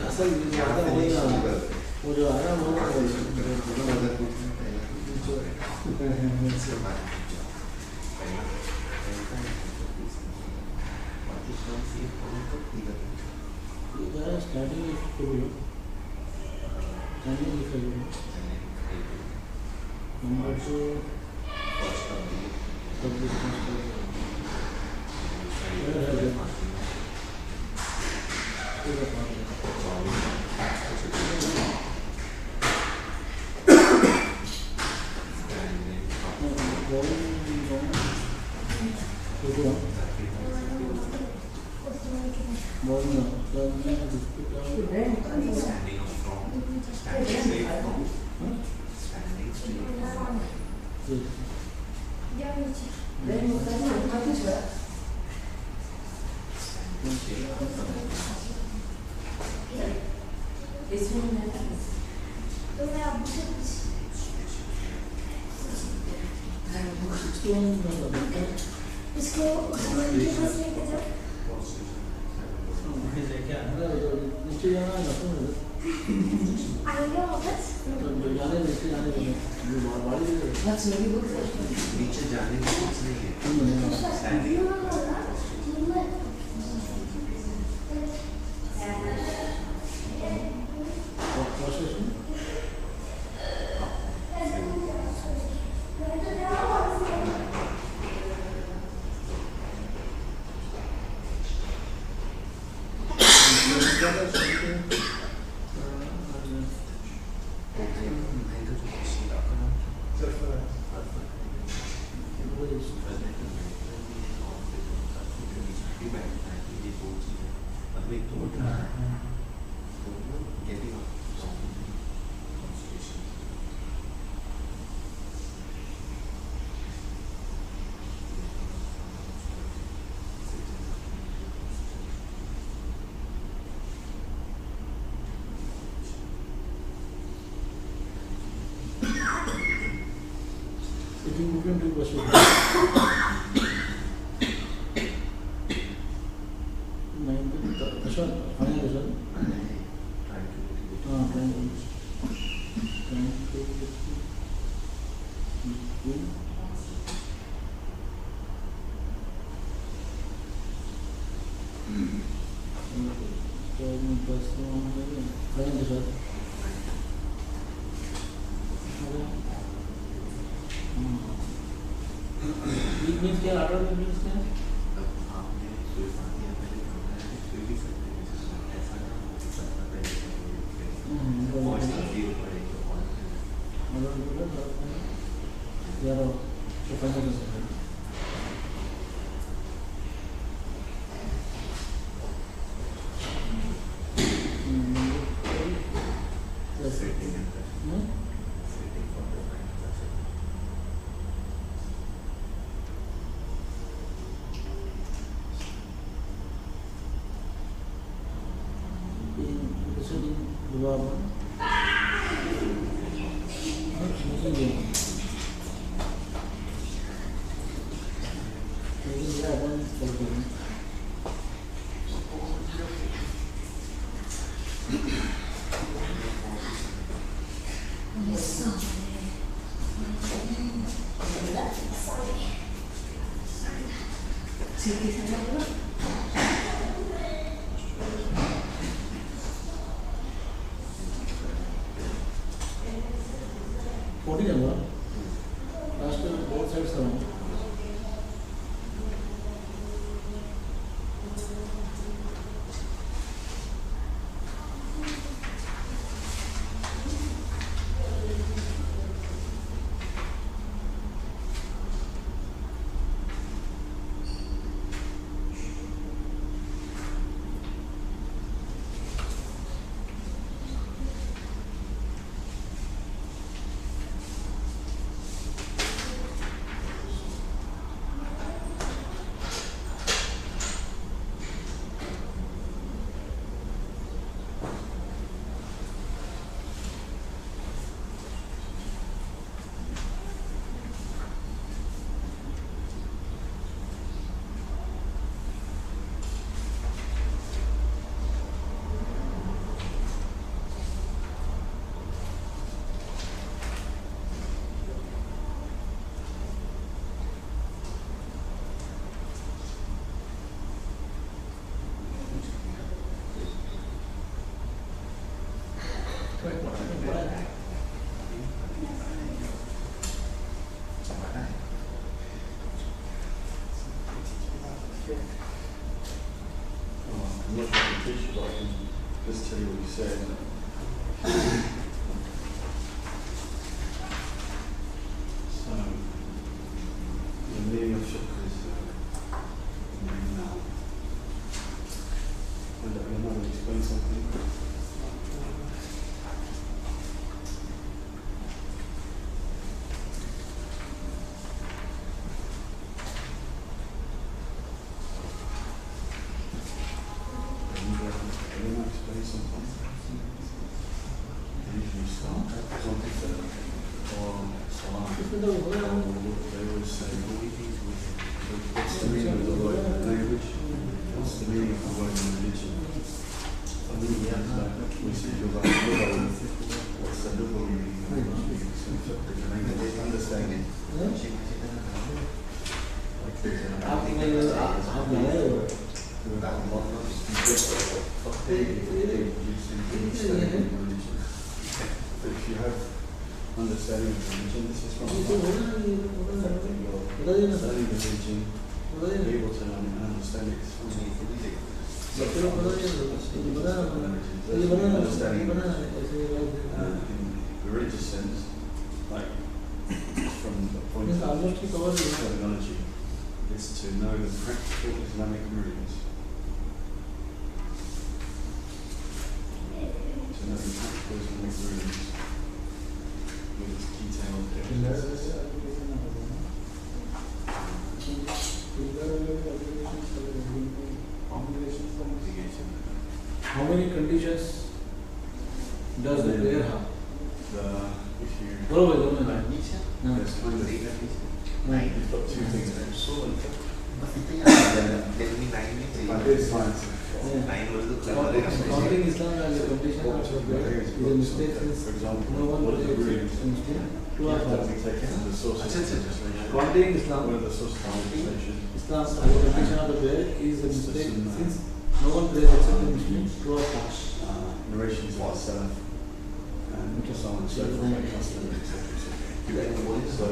असल वो जो आया वो स्टार्टिंग नंबर 2 इसको नीचे जाना है आएगा वापस
नीचे जाने की कुछ नहीं है।
Sitting between two questions.
Just tell you what you said. So, the meaning of Sheikh is now. And that your mother explain something.
How many conditions does the prayer have?
If you
What
There's kind of, you've got two things there. Usūl and Fiqh. But this science.
Counting Islam as a completion of your prayer is a mistake since no one
What are the rulings?
Two or four.
The source of legislation.
Counting Islam.
What are the sources of legislation?
Islam as a completion of the prayer is a mistake since no one prays except the Muslim. Two or four.
Narrations of the Salāh and so on and so forth, like custom, etc. So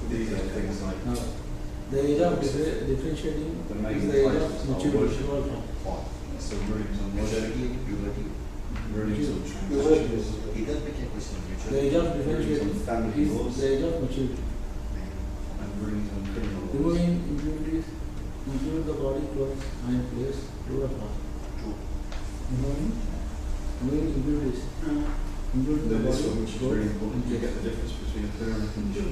these are things like
the age of differentiating
the
is
main
the age of
types of
maturity.
worship. So rulings on worship, rulings on
The age of differentiating
family
is
laws,
the age of maturity.
and rulings on criminal laws.
Removing impurities, include the body, clothes, and place, true or false? Removing impurities, include the
Then this
body,
one, which is
clothes,
very important,
and
you
place.
get the difference between a prayer and a condition.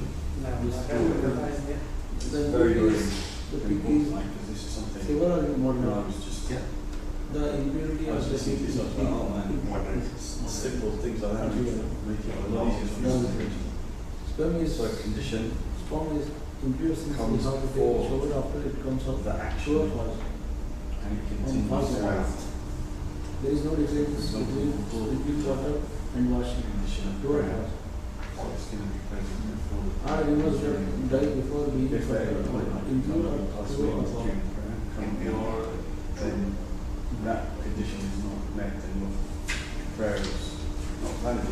The
Very, very
impurities, the
important,
pick
like, because this is something.
civil or
No, I
moderate.
was just
The impurity
I
of
was
the
listening to this, I was like, oh man, simple things like that make it a lot easier for me to read.
sperm is
So condition,
sperm is impure since
Comes
we have to take
before
a shower after it comes out.
the
True or
action,
false?
and it
false.
continues throughout.
There is no difference
Example,
between
before
drinking water and washing.
Condition of
True or
prayer.
false?
So it's going to be present before the
Are animals that die before being
If they
impure or true or false?
then that condition is not met and your prayer is not valid.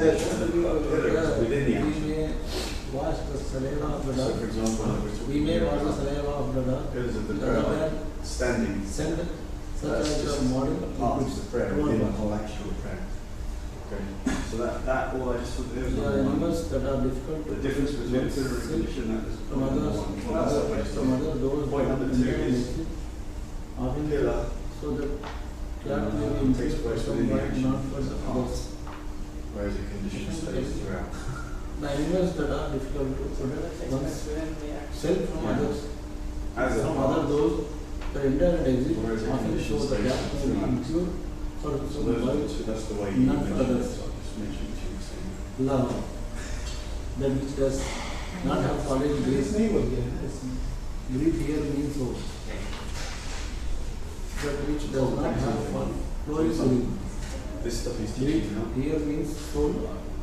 So within the action.
Wash the saliva of the
So for
dog.
example,
We may wash the saliva of the dog.
pillars of the
The
prayer,
other
like
hand,
standing,
send such
that's
as
just
the model
part of
includes
the prayer
true or
within the
false?
whole actual prayer. Okay, so that all I just thought there was
There are
number one.
animals that are difficult
The difference between a pillar and a condition, that is
from
point number
others,
one. Well, that's not what it's
from
talking.
others, those
Point
that
number
are
two
in
is
often
pillar
so that cloud may be
takes
increased for
place
some
within the
but
action
not for the others.
whereas a condition stays throughout.
The animals that are difficult to protect one's self from others,
As a
from other those that enter and exit
Whereas a
often
condition
show the
stays
gap may be
throughout.
impure or
So
some
those are the
wild
two, that's the way you
Not for
mentioned
others.
it, so I just mentioned to you saying.
love, that which does not have fallen grace. Grief here means soul. That which does not have flowing soul.
This stuff is
Grief
teaching now.
here means soul.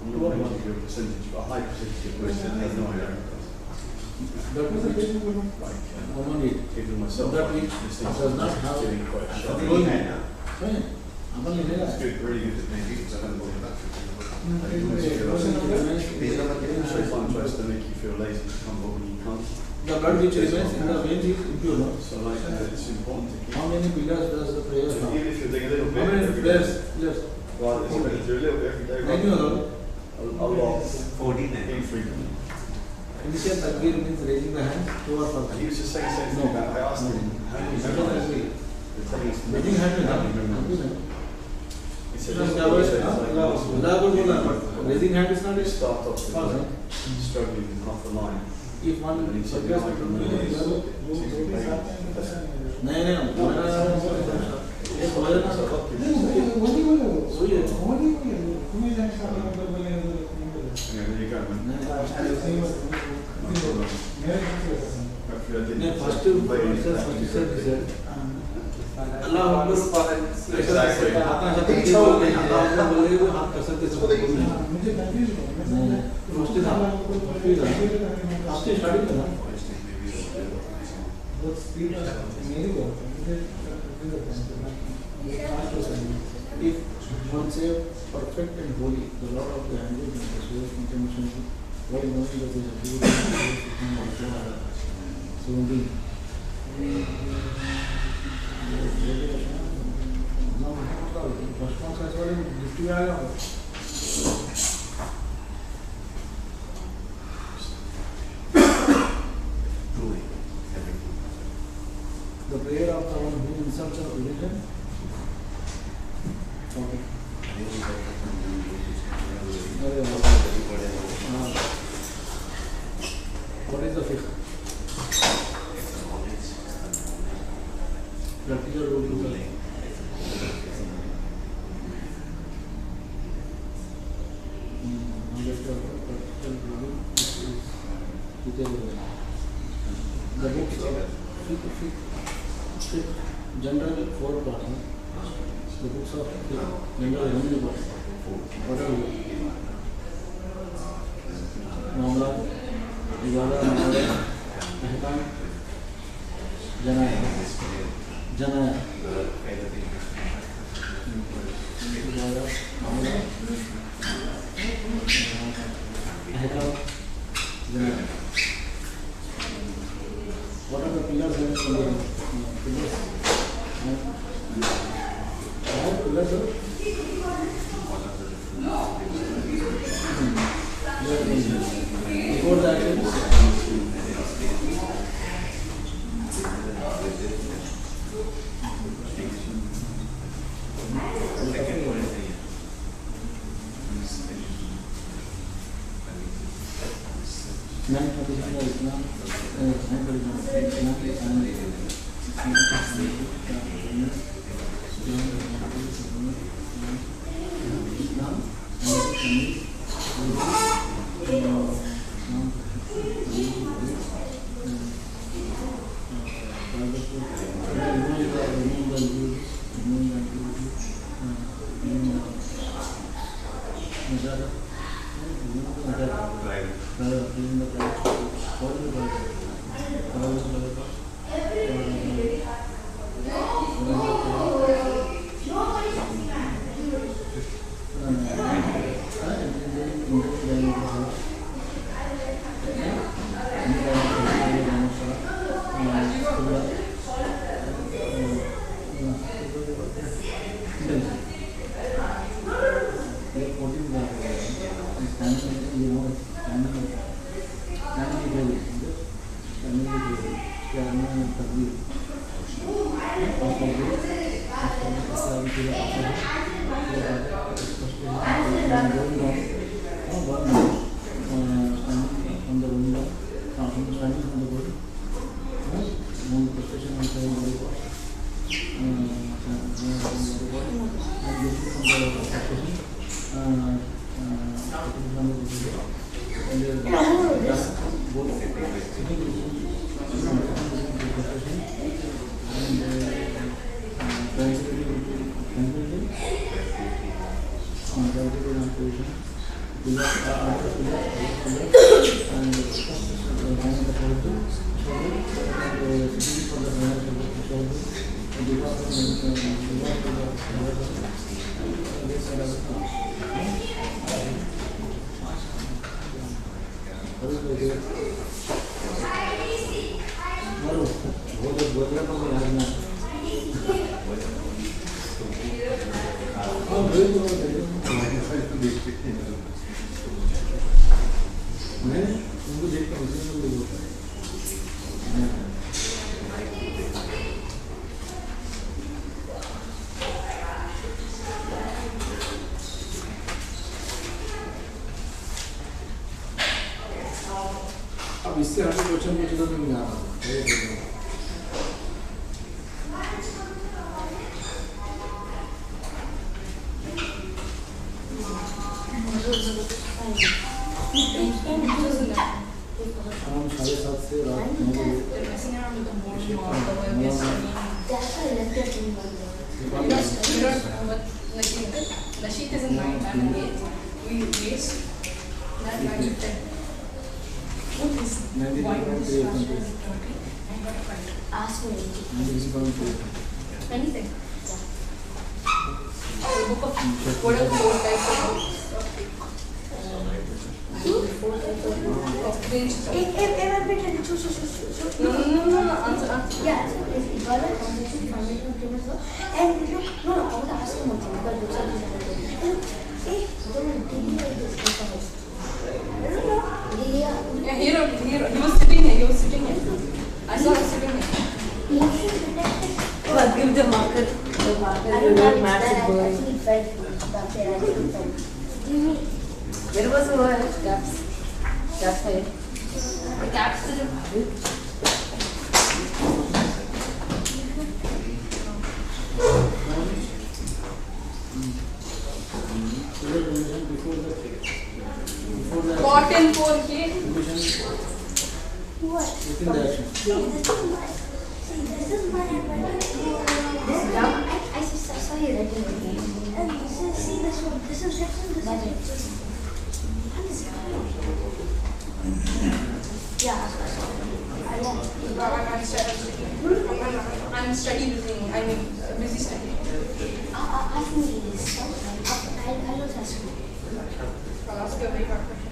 I'm not going to give you a percentage, but a high percentage of person has no idea.
That which
Like,
woman it.
even myself,
That
like,
which
this
does
thing's
not have
feeling quite sharp.
flowing.
It's
It's
good, really good at making because I haven't got that. So fun tries to make you feel lazy to come, but when you can't.
The blood which remains in the veins is impure. No?
So like, it's important to keep.
How many pillars does the prayer
So
have?
even if you're doing a little
How
bit
many
every
pillars?
day,
Yes.
well, it's better to do a little bit every day.
Thank you,
rather
Lord.
than a lot,
14.
infrequently.
Initial takbir means raising the hand to or for.
And he was just saying the same thing about, I asked him, how do you memorize it?
Raising hand में
He said,
Just
"Look, he said, it's like,
raising hand is not
you
it.
start off with like, struggling with half a line.
If one
And he said,
suggests
"I can memorize 6 pages."
नहीं नहीं एक वजन
So a lot of people say,
वही है
anyway, there you go, man. Hopefully I didn't
नहीं first
play into that.
Allah Akbar
Exactly.
अपना सब ठीक हो गया अल्लाह अकबर बोले वो हाथ कसरत से फर्स्ट था फर्स्ट स्टार्टिंग था If one say perfect and holy, the Lord of the angels and the soul intention, while knowing that there is a so the first one says what is the prayer of the one who insults a religion. Okay. What is the fiqh? Practical rule. The book Fiqh, general 4 parts. The books of Fiqh, general 1 part. What are you? Mamla, Ibadah, Muamalat, Ahkam, Janaya. Ibadah, Muamalat, Ahkam, Janaya. What are the pillars and pillars? Pillars of before that is अब इससे हमें question पूछे तो नहीं आ रहा शाम 7:30 से रात 9 बजे
the sheet is in 9 and 8. We waste that 9 to 10. What is ask me anything. Book of what are 4 types of No. Answer.
Yeah, it's Ibadah, constitution, foundation of human law, and no, I want to ask you one thing because books are
He was sitting here. I saw him sitting here.
Well, give the marker. I don't know match it going. I actually felt back there. I didn't felt.
Where was the caps? Caps here. The caps are cotton 4K. I'm study busy. I'm busy studying.
Ask me this. I'll also ask you.
I'll ask you a very hard question.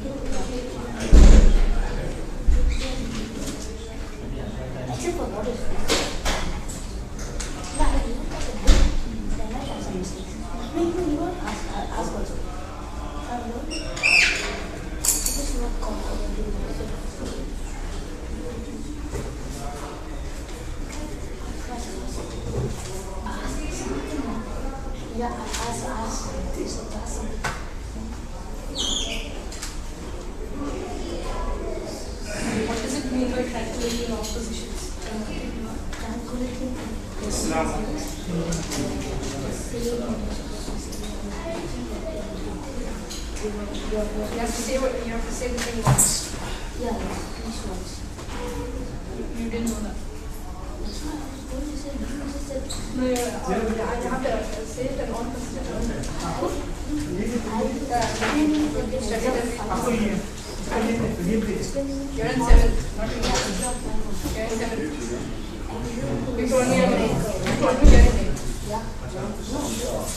Except for what is this? No, I didn't talk about it. Then I have some mistakes. No, you won't ask also. This is not called. Yeah, ask.
What does it mean by tranquility in all positions?
Tranquility.
You have to say the thing once.
Yeah, each once.
You didn't know that. No, I have to say it and all consider. You're in 7th, not in 8th. You're in 7th. You told me you're in 8th. You told me you're in 8th.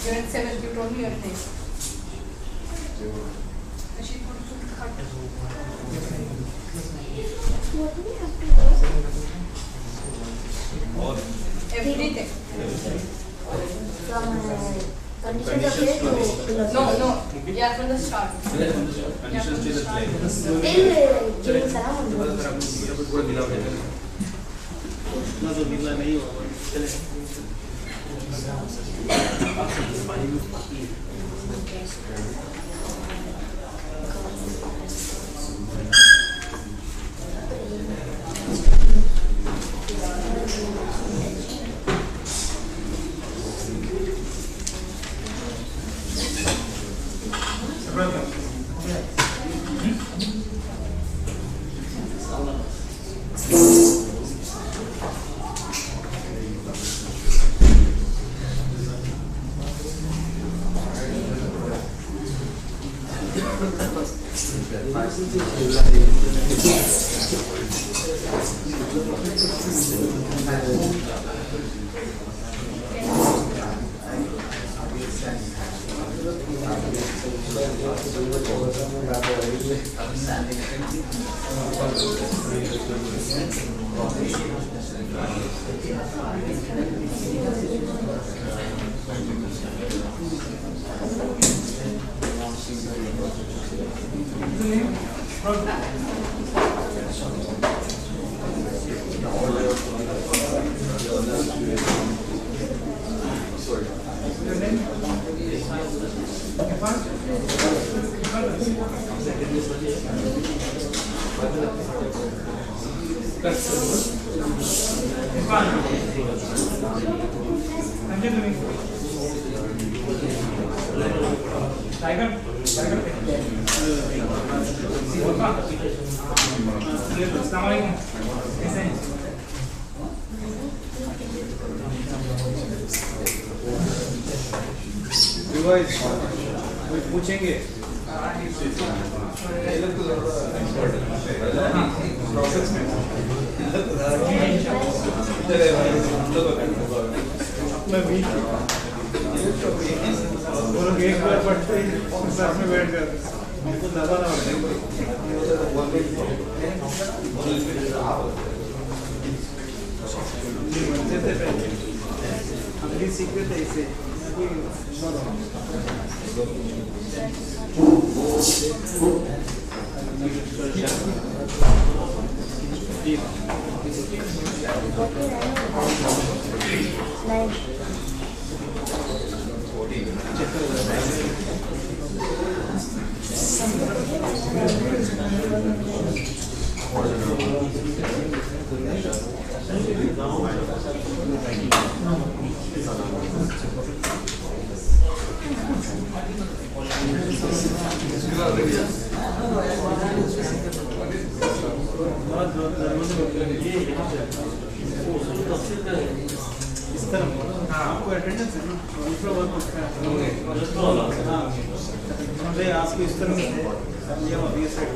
You're in 7th. You told me you're in 8th. She put cut.
What do we have to do?
Everything.
From conditions of play to
No. Yeah, from the start.
Conditions till the play.
till Salah on
पूछेंगे वो लोग एक बार पढ़ते ही साथ में बैठ जाते हमको ज़्यादा ना बनते थे पहले हम भी सीखते थे इसे
आपको अटेंडेंस है ना दूसरा वर्क होता है मैं आपको इस तरह ये अभी सेट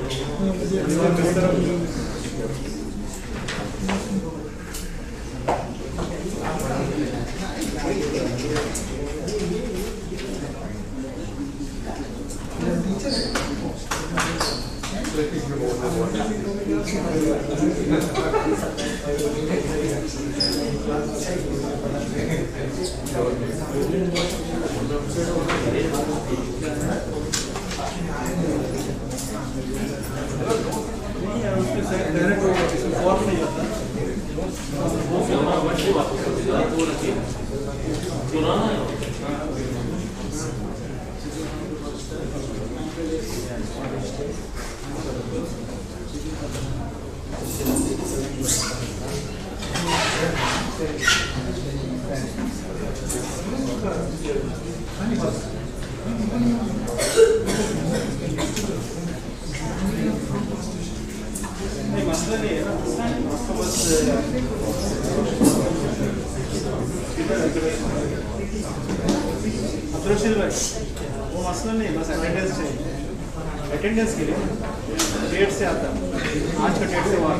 वो मसला नहीं बस अटेंडेंस चाहिए अटेंडेंस के लिए डेट से आता आज का डेट से वहाँ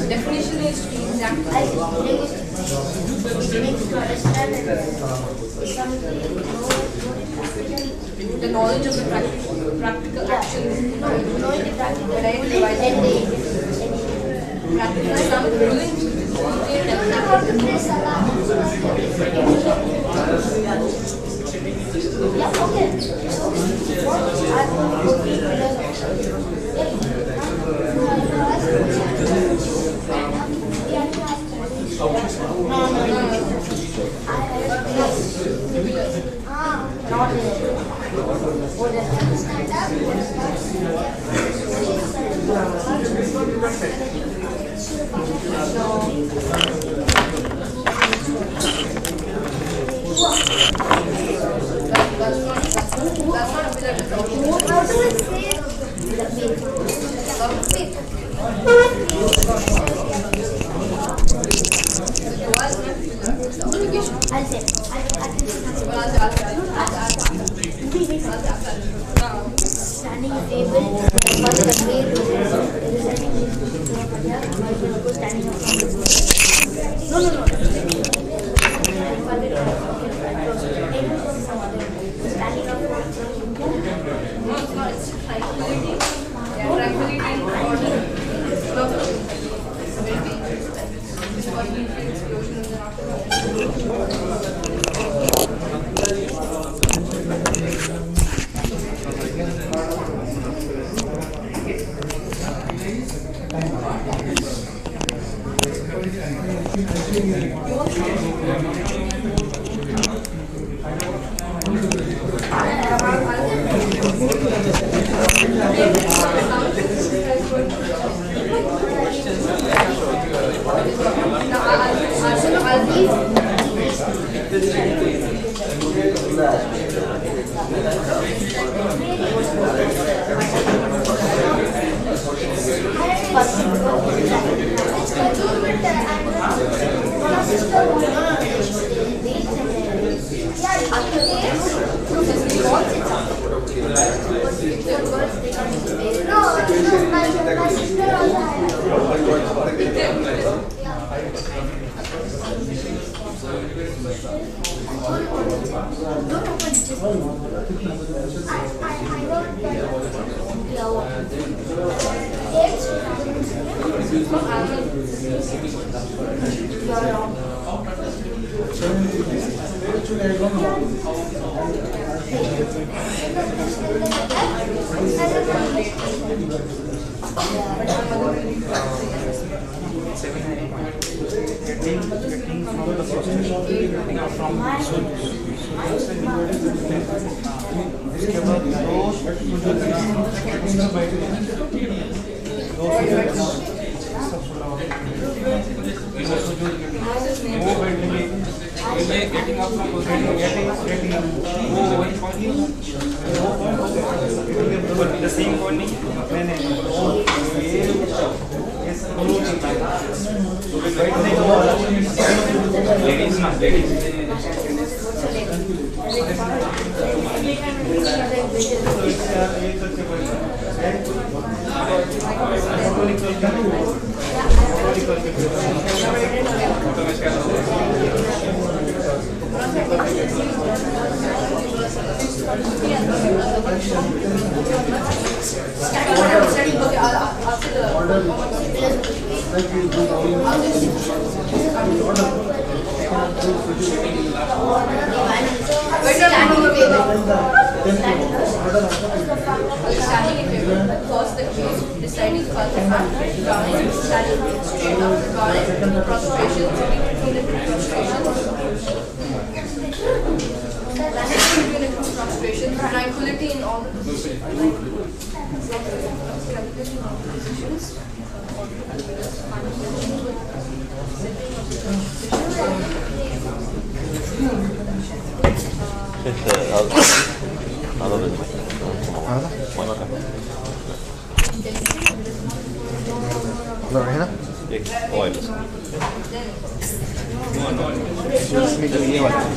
definition is exactly the knowledge of the practical actions. Practical Islamic rulings.
Yeah, okay. Standing table, standing up. No. Standing up.
No, it's tranquility. Yeah, tranquility and order. Tranquility in all the positions.
هنا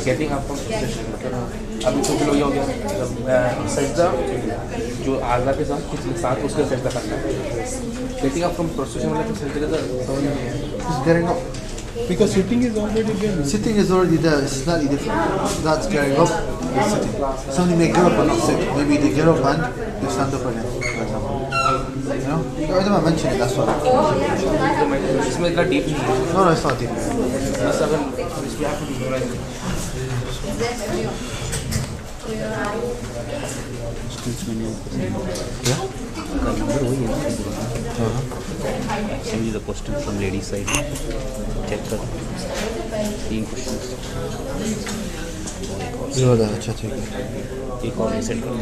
getting up अभी तो kilo ये हो गया सजदा जो आज़ा के साथ उसका सजदा करना है गेटिंग अप फ्रॉम प्रोस्ट्रेशन वाला सजदा का समझ नहीं है
getting up.
Because sitting is already there.
Sitting is already there. It's slightly different. That's getting up. It's sitting. Somebody may get up but not sit. Maybe they get up and they stand up again, for example. You know? I don't mention it. That's what.
इसमें इतना deep नहीं है.
No, it's not deep.
बस अगर इसमें आपको visualize
Yeah.
number वही है. Send you the question from lady side. Check कर. 3 questions.
जो दा अच्छा ठीक है.
एक और सेट कर.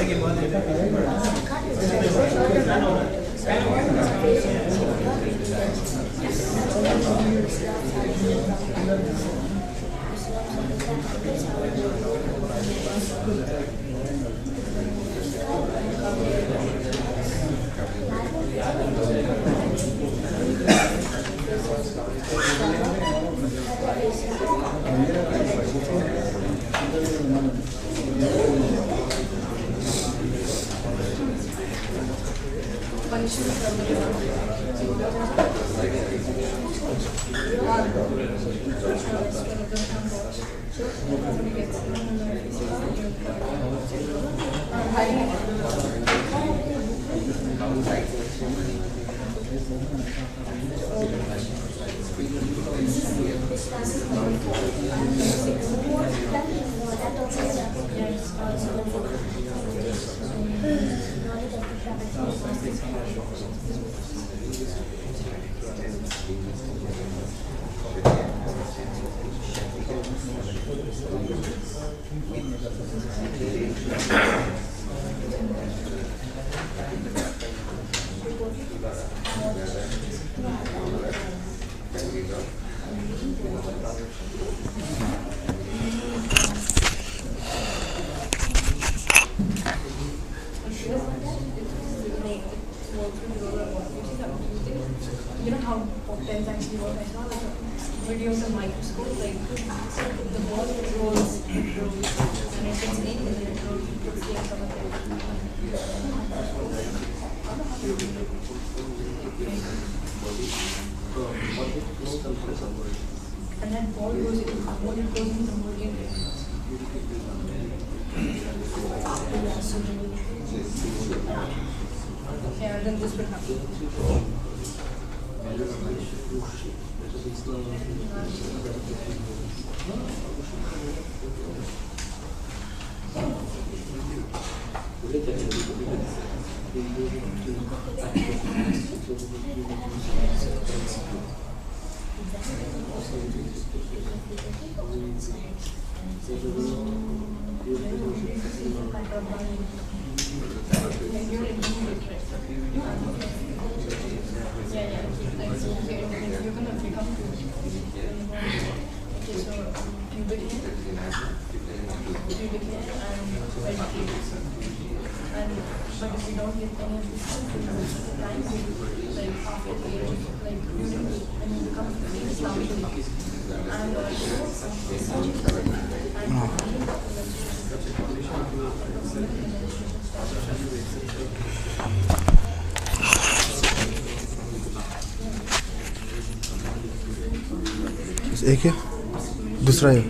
के बाद
You know how pens actually work? I saw like videos on microscope, like the ball rolls, and it gets in and then it rolls to see some of and that ball goes in, when it goes in the movie. Yeah, then this will happen. But if we don't get any of these things, like after the age, like when you become Islamic and
एक है दूसरा है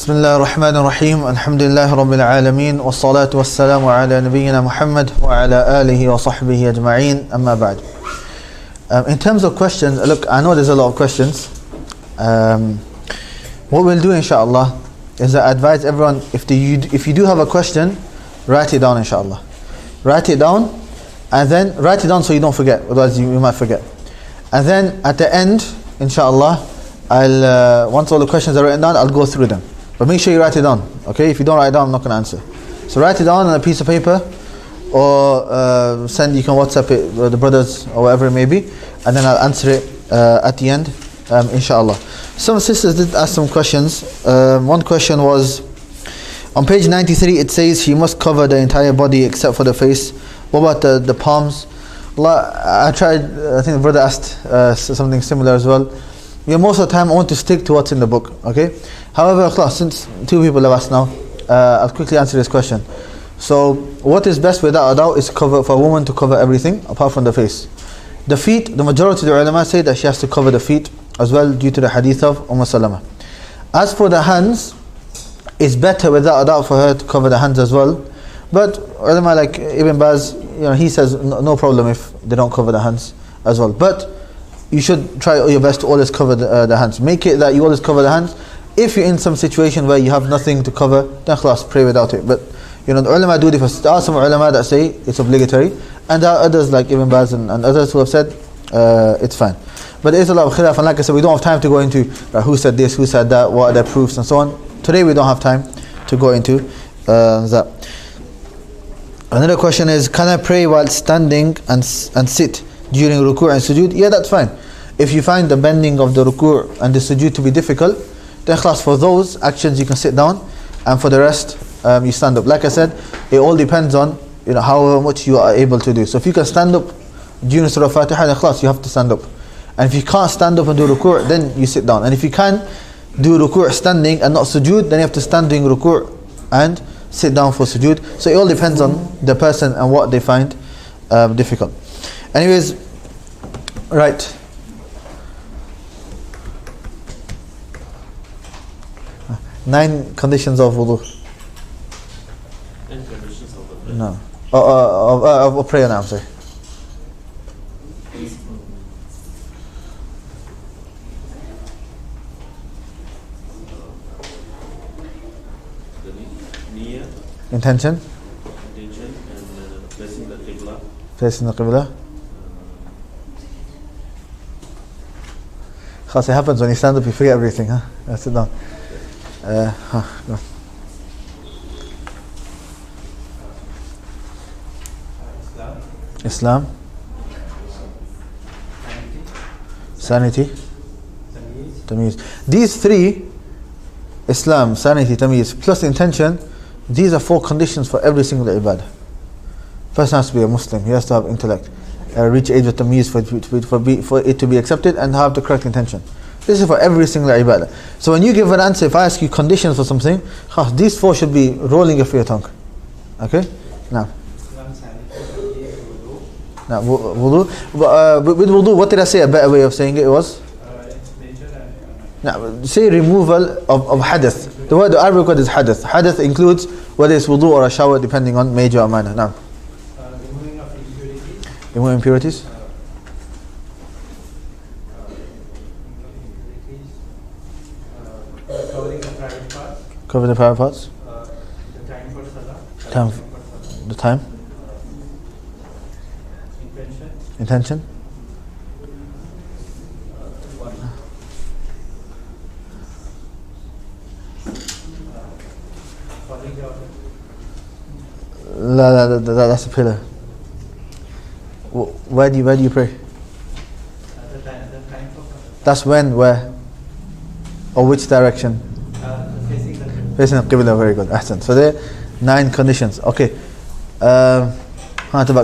بسم الله الرحمن الرحيم الحمد لله رب العالمين والصلاة والسلام على نبينا محمد وعلى آله وصحبه أجمعين أما بعد. In terms of questions, look, I know there's a lot of questions. What we'll do inshallah is I advise everyone, if you do have a question, write it down inshallah. Write it down and then write it down so you don't forget, otherwise you might forget. And then at the end inshallah, once all the questions are written down, I'll go through them. But make sure you write it down, okay? If you don't write it down, I'm not going to answer. So write it down on a piece of paper, or you can WhatsApp it, the brothers, or whatever it may be, and then I'll answer it at the end, inshallah. Some sisters did ask some questions. One question was, on page 93 it says she must cover the entire body except for the face. What about the palms? I think the brother asked something similar as well. Yeah, most of the time I want to stick to what's in the book, okay? However, since two people have asked now, I'll quickly answer this question. So, what is best without a doubt is for a woman to cover everything apart from the face. The feet, the majority of the ulama say that she has to cover the feet as well due to the hadith of Salama. As for the hands, it's better without a doubt for her to cover the hands as well. But ulama like Ibn Baz, he says no problem if they don't cover the hands as well. But you should try your best to always cover the hands. Make it that you always cover the hands. If you're in some situation where you have nothing to cover, then khalas, pray without it. But the ulama do differ. There are some ulama that say it's obligatory, and there are others like Ibn Baz and others who have said it's fine. But there is a lot of khilaf, and like I said, we don't have time to go into who said this, who said that, what are their proofs and so on. Today we don't have time to go into that. Another question is, can I pray while standing and sit during ruku' and sujood? Yeah, that's fine. If you find the bending of the ruku' and the sujood to be difficult, then khalas, for those actions you can sit down, and for the rest you stand up. Like I said, it all depends on how much you are able to do. So if you can stand up during Surah Fatiha, then khalas, you have to stand up. And if you can't stand up and do ruku', then you sit down. And if you can do ruku' standing and not sujood, then you have to stand doing ruku' and sit down for sujood. So it all depends on the person and what they find difficult. Anyways, right. Nine conditions of wudu.
9 conditions of the prayer.
No. Of prayer now, I'm sorry. Intention
and facing the qibla.
Facing the qibla. Khas, it happens when you stand up, you forget everything, huh? Sit down. Go. Islam. Sanity. Tamyiz. These three, Islam, sanity, tamyiz, plus intention, these are 4 conditions for every single ibadah. Person has to be a Muslim, he has to have intellect, reach age of tamyiz for it to be accepted, and have the correct intention. This is for every single ibadah. So when you give an answer, if I ask you conditions for something, these 4 should be rolling off your tongue. Okay? Now. Now, wudu. With wudu, what did I say? A better way of saying it was? Now, say removal of hadith. The Arabic word is hadith. Hadith includes whether it's wudu or a shower, depending on major or minor. Now,
removing of impurities.
Remove impurities.
Covering the private parts.
Cover the private parts.
The time for Salah.
The time. Intention. That's a pillar. Where do you pray? That's when, where? Or which direction? Facing the qibla. Very good. Ahsan. So there are 9 conditions. Okay.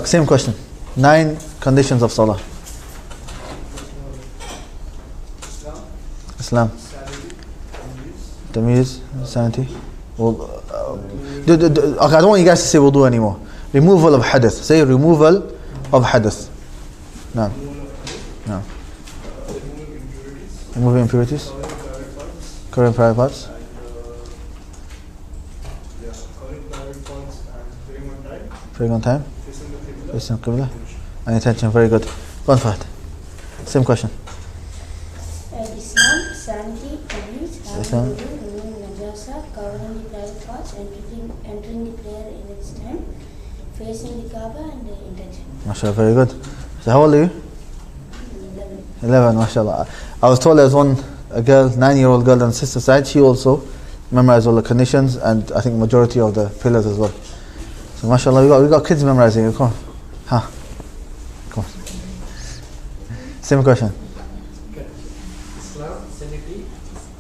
Same question. 9 conditions of Salah. Islam. Tamyiz. Sanity. Okay, I don't want you guys to say wudu anymore. Removal of hadith. Say removal of hadith. No. No. Removing impurities. Covering private parts. Praying on time. Facing the qibla. And intention. Very good. Go on, Fahd. Same question.
Islam, sanity, tamyiz, having wudu, removing najasa, covering the private parts, entering the prayer in its time, facing the Kaaba, and the intention.
MashaAllah, very good. So how old are you? 11, MashaAllah. I was told there was a girl, 9-year-old girl on the sister side, she also memorized all the conditions and I think majority of the pillars as well. So MashaAllah, we got kids memorizing it. Come on. Come on. Same question.
Islam, sanity,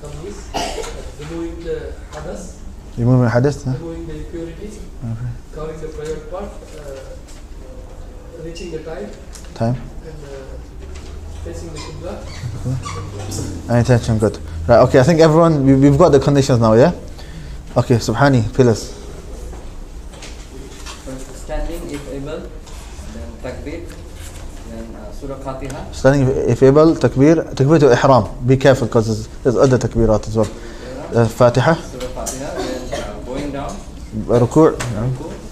tamyiz, removing the hadith.
Removing hadith?
Removing the impurities.
Okay.
Covering the private part. Reaching the time.
Time.
And facing the qibla.
And intention, good. Right, okay, I think everyone, we've got the conditions now, yeah? Okay, Subhani, pillars.
Standing if able, then takbir, then Surah Fatiha.
Standing if able, takbir to ihram. Be careful because there's other takbirat as well. Fatiha.
Surah Fatiha, then going down.
Ruku'.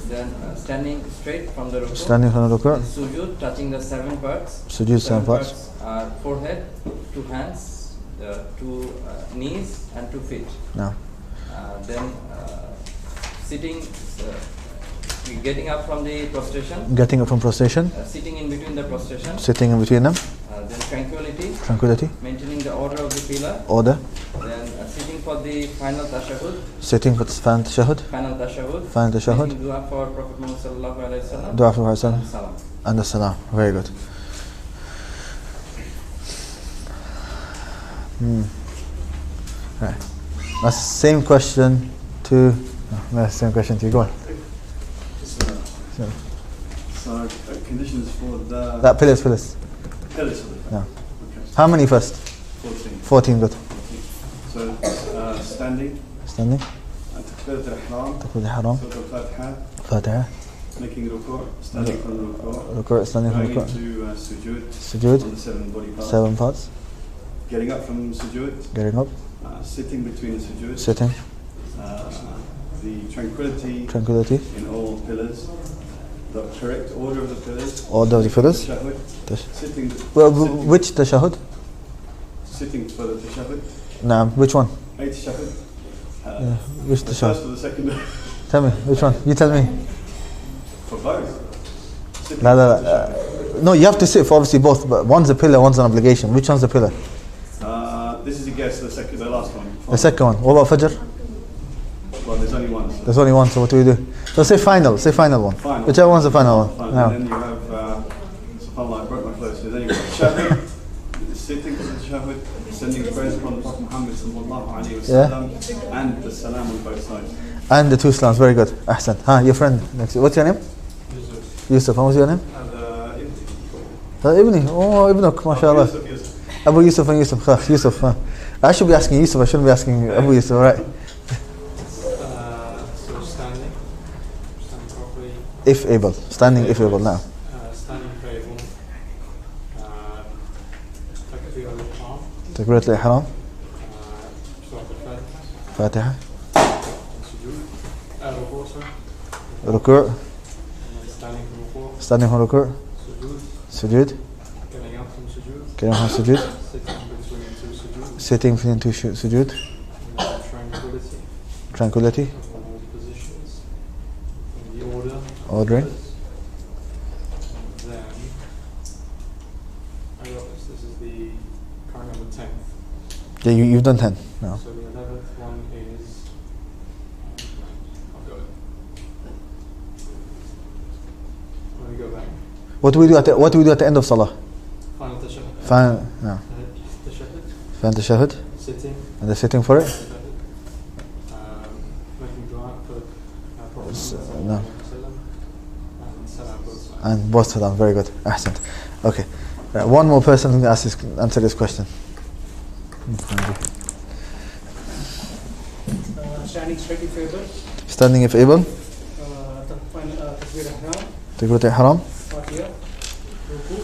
Then standing straight from the ruku.
Standing from the ruku.
Sujood, touching the 7 parts.
Sujood, 7 parts.
Are forehead, 2 hands, 2 knees, and 2 feet.
No.
Then sitting, getting up from the prostration.
Getting up from prostration.
Sitting in between the prostration.
Sitting in between them.
Then tranquility.
Tranquility.
Maintaining the order of the pillar.
Order.
Then sitting for the final tashahhud.
Sitting for the final tashahhud.
Final tashahhud.
Final tashahhud.
Making dua for Prophet Muhammad sallallahu alaihi wasallam.
Dua for Prophet
and Salah.
And the Salah. Very good. Right. That's the same question to. That's the same question to you. Go on.
So conditions for the.
That pillars.
Pillars.
Yeah.
Okay.
How many first?
14.
14. Good.
So standing.
Standing.
Takbirat al-ihram.
Takbirat al-ihram.
Surah al-Fatiha.
Fatiha.
Making ruku'. Standing from ruku'.
Ruku'. Standing from
Going
ruku'.
into sujood.
Sujood.
On the 7 body parts.
7 parts.
Getting up from sujood.
Getting up.
Sitting between the sujood.
Sitting.
The tranquility.
Tranquility.
In all pillars. The correct order of the pillars.
Order of the pillars.
Sitting.
Well, which tashahhud?
Sitting for the tashahhud.
Nah, which one?
8 tashahhud.
Which
the
tashahhud?
first or the second?
Tell me, which one? You tell me.
For both.
No, you have to sit for obviously both, but one's a pillar, one's an obligation. Which one's the pillar?
This is a guess, the last one.
The second one. What about Fajr?
Well, there's only one. So.
There's only one, so what do we do? So say final one.
Final.
Whichever one's the final one.
Final. And then you have, subhanAllah, I broke my clothes. So then you have tashahhud, sitting for the tashahhud, sending prayers upon the Prophet Muhammad sallallahu alayhi wa sallam, and the salam on both sides.
And the 2 salams, very good. Ahsan. Your friend next. What's your name? Yusuf. What was your name? Ibni. Oh, Ibnuk, mashallah. Abu Yusuf and Yusuf. Yusuf. I should be asking Yusuf, I shouldn't be asking Abu Yusuf, right?
So standing properly.
If able. Standing if able now.
Standing if able.
Takbirat al-ihram. Fatiha. Ruku'. Standing from ruku'. Sujood.
Getting up from sujood.
Getting up from sujood. Sitting between 2 sujood.
Tranquility.
Tranquility.
All positions. In the order.
Ordering.
Then I got this. This is the current number 10th.
Yeah, you've done 10 now.
So the 11th one is. I've got it. Let me go back.
What do we do at the end of Salah?
Final tashahhud.
Final. No.
Tashahhud.
Final tashahhud.
Sitting.
And they're sitting for it.
Making dua for Prophet
No.
and salam both sides.
And both salam. Very good. Ahsant. Okay. One more person can answer this question.
Standing straight if able.
Standing if able. Takbirat al-ihram.
Fatiha. Ruku.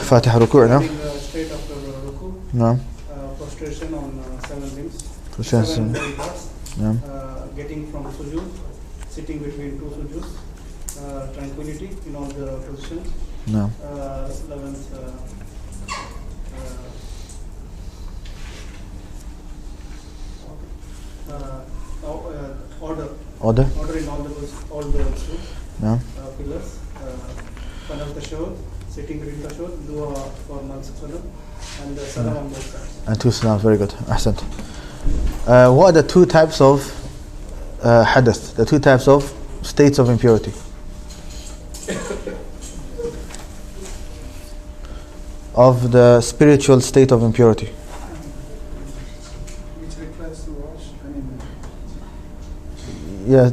Fatiha ruku'. No.
Straight after ruku.
No.
Prostration on 7 limbs.
Prostration.
7 body parts.
No.
Getting from sujood. Sitting between 2 sujoods. Tranquility in all the positions.
No.
11th. Order in all the two pillars. Final tashahhud, sitting between tashahhud, dua for Muhammad and the salam on both sides.
And 2 salams, very good. Ahsant. What are the 2 types of hadith? The 2 types of states of impurity? Of the spiritual state of impurity.
Which requires to wash,
Yeah.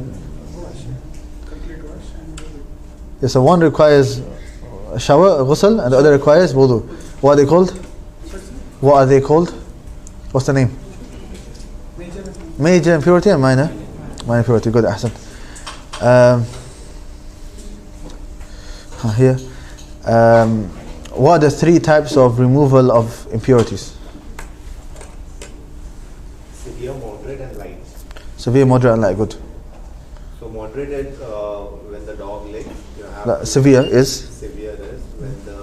complete wash and
Yeah, so one requires a shower, a ghusl, and the other requires wudu. What are they called? What's the name? Major impurity and minor? Minor impurity, good, ahsan. Here. What are the 3 types of removal of impurities?
Severe, moderate and light.
Severe, moderate and light, good.
So moderate is when the dog
Severe is?
Severe is when the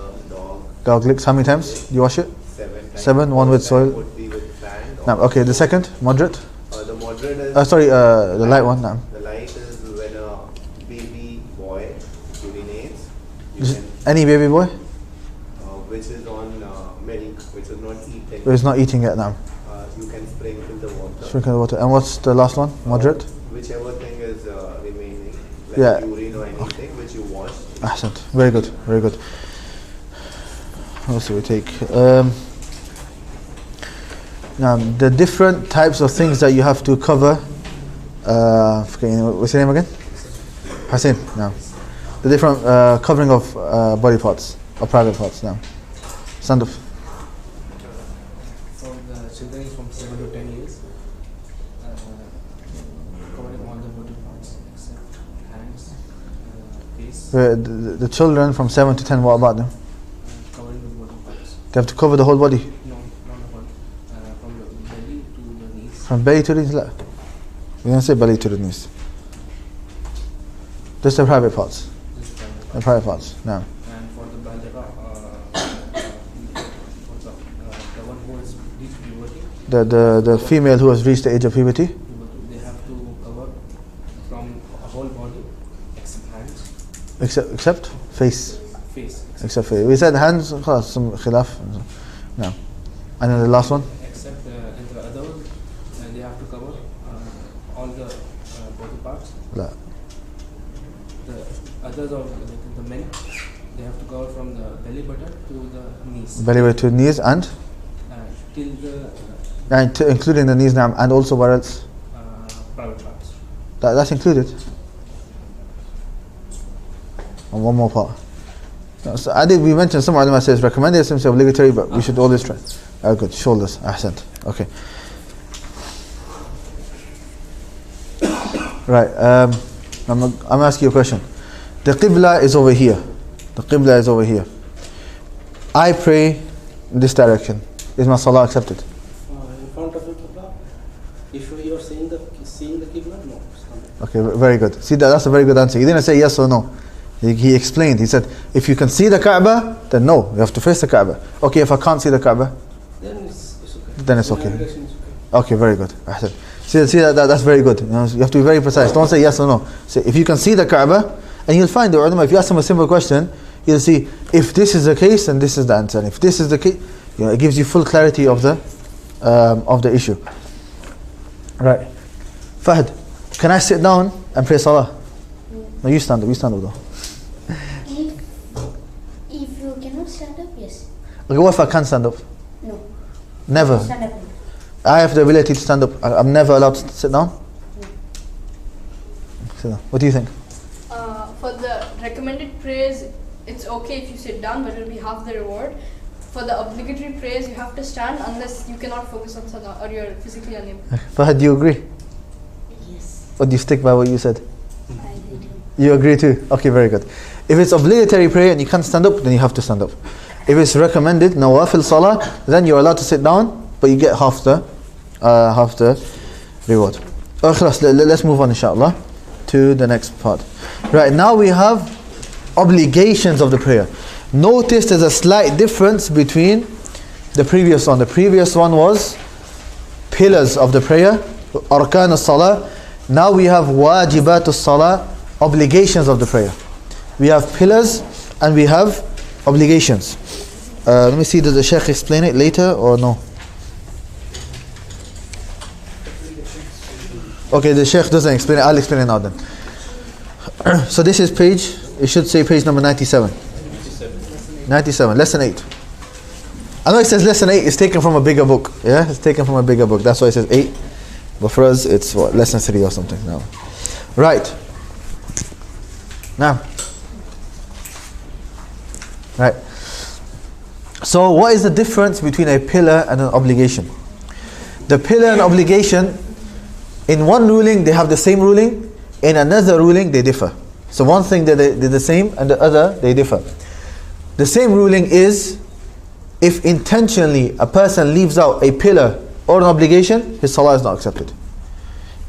Dog licks. How many times do you wash it?
7 times.
7, one with soil.
Would be with sand.
Now, okay, the second, moderate.
The moderate is.
The light one. Now.
The light is when a baby boy urinates.
Any baby boy?
Which is on milk, which is not eating.
But it's not eating yet now.
You can sprinkle the water.
Sprinkle the water. And what's the last one? Moderate?
Whichever thing is remaining, like
Yeah.
urine or anything which you wash.
Ahsant. Very good. Very good. What else do we take? Now, the different types of things that you have to cover. What's your name again? Hassan. Now, the different covering of body parts or private parts. Now, stand up.
For the children from 7 to 10 years, covering all the body parts except hands, face.
The children from 7 to 10. What about them?
Covering the body parts.
They have to cover the whole body.
No, not the whole. From the belly to the knees.
From belly to the knees. La. You don't say belly to the knees. Just the private parts. The private parts. Now.
And for the baligha, the one who has reached puberty.
The female who has reached the age of puberty.
They have to cover from a whole body except hands.
Except face.
Face.
Except face. We said hands. Some khilaf. No. And then the last one.
Except in the other one, they have to cover all the body parts.
La.
The others are like the men. They have to cover from the belly button to the knees.
Belly button to knees and
till the
including the knees now, and also what else?
Private parts.
That's included. And one more part. No, so we mentioned some ulama says recommended, some say obligatory, but we should always try. Good. Shoulders. Ahsant. Okay. Right. I'm asking you a question. The Qibla is over here. The Qibla is over here. I pray in this direction. Is my Salah accepted?
In front of the Qibla? If you are seeing the Qibla, no.
Okay, very good. See, that's a very good answer. He didn't say yes or no. He explained. He said, if you can see the Kaaba, then no, you have to face the Kaaba. Okay, if I can't see the Kaaba,
then it's okay.
Then it's okay. Okay, very good. See that's very good. You have to be very precise. Don't say yes or no. Say if you can see the Kaaba, and you'll find the ulama. If you ask them a simple question, you'll see if this is the case, then this is the answer. And if this is the case, it gives you full clarity of the issue. Right, Fahd, can I sit down and pray Salah? No, you stand up. You stand up though.
If you cannot stand up, yes.
Okay, what if I can't stand up?
No.
Never.
Stand up.
I have the ability to stand up. I'm never allowed to sit down. Sit down. What do you think?
For the recommended prayers, it's okay if you sit down, but it will be half the reward. For the obligatory prayers, you have to stand unless you cannot focus on Salah or you're physically unable.
Fahad, do you agree?
Yes.
Or do you stick by what you said?
I agree too.
You agree too? Okay, very good. If it's obligatory prayer and you can't stand up, then you have to stand up. If it's recommended, nawafil salah, then you're allowed to sit down, but you get half the reward. Let's move on, inshallah, to the next part. Right, now we have obligations of the prayer. Notice there's a slight difference between the previous one. The previous one was pillars of the prayer, arkan as-salah. Now we have wajibat as-salah, obligations of the prayer. We have pillars and we have obligations. Let me see, does the Sheikh explain it later or no? Okay, the Sheikh doesn't explain it. I'll explain it now then. So this is page, it should say page number 97. 97, lesson 8. I know it says lesson 8 is taken from a bigger book. Yeah, it's taken from a bigger book. That's why it says 8. But for us, it's what, lesson 3 or something now. Right. Now. Right. So what is the difference between a pillar and an obligation? The pillar and obligation, in one ruling they have the same ruling, in another ruling they differ. So one thing they're the same and the other they differ. The same ruling is if intentionally a person leaves out a pillar or an obligation, his salah is not accepted.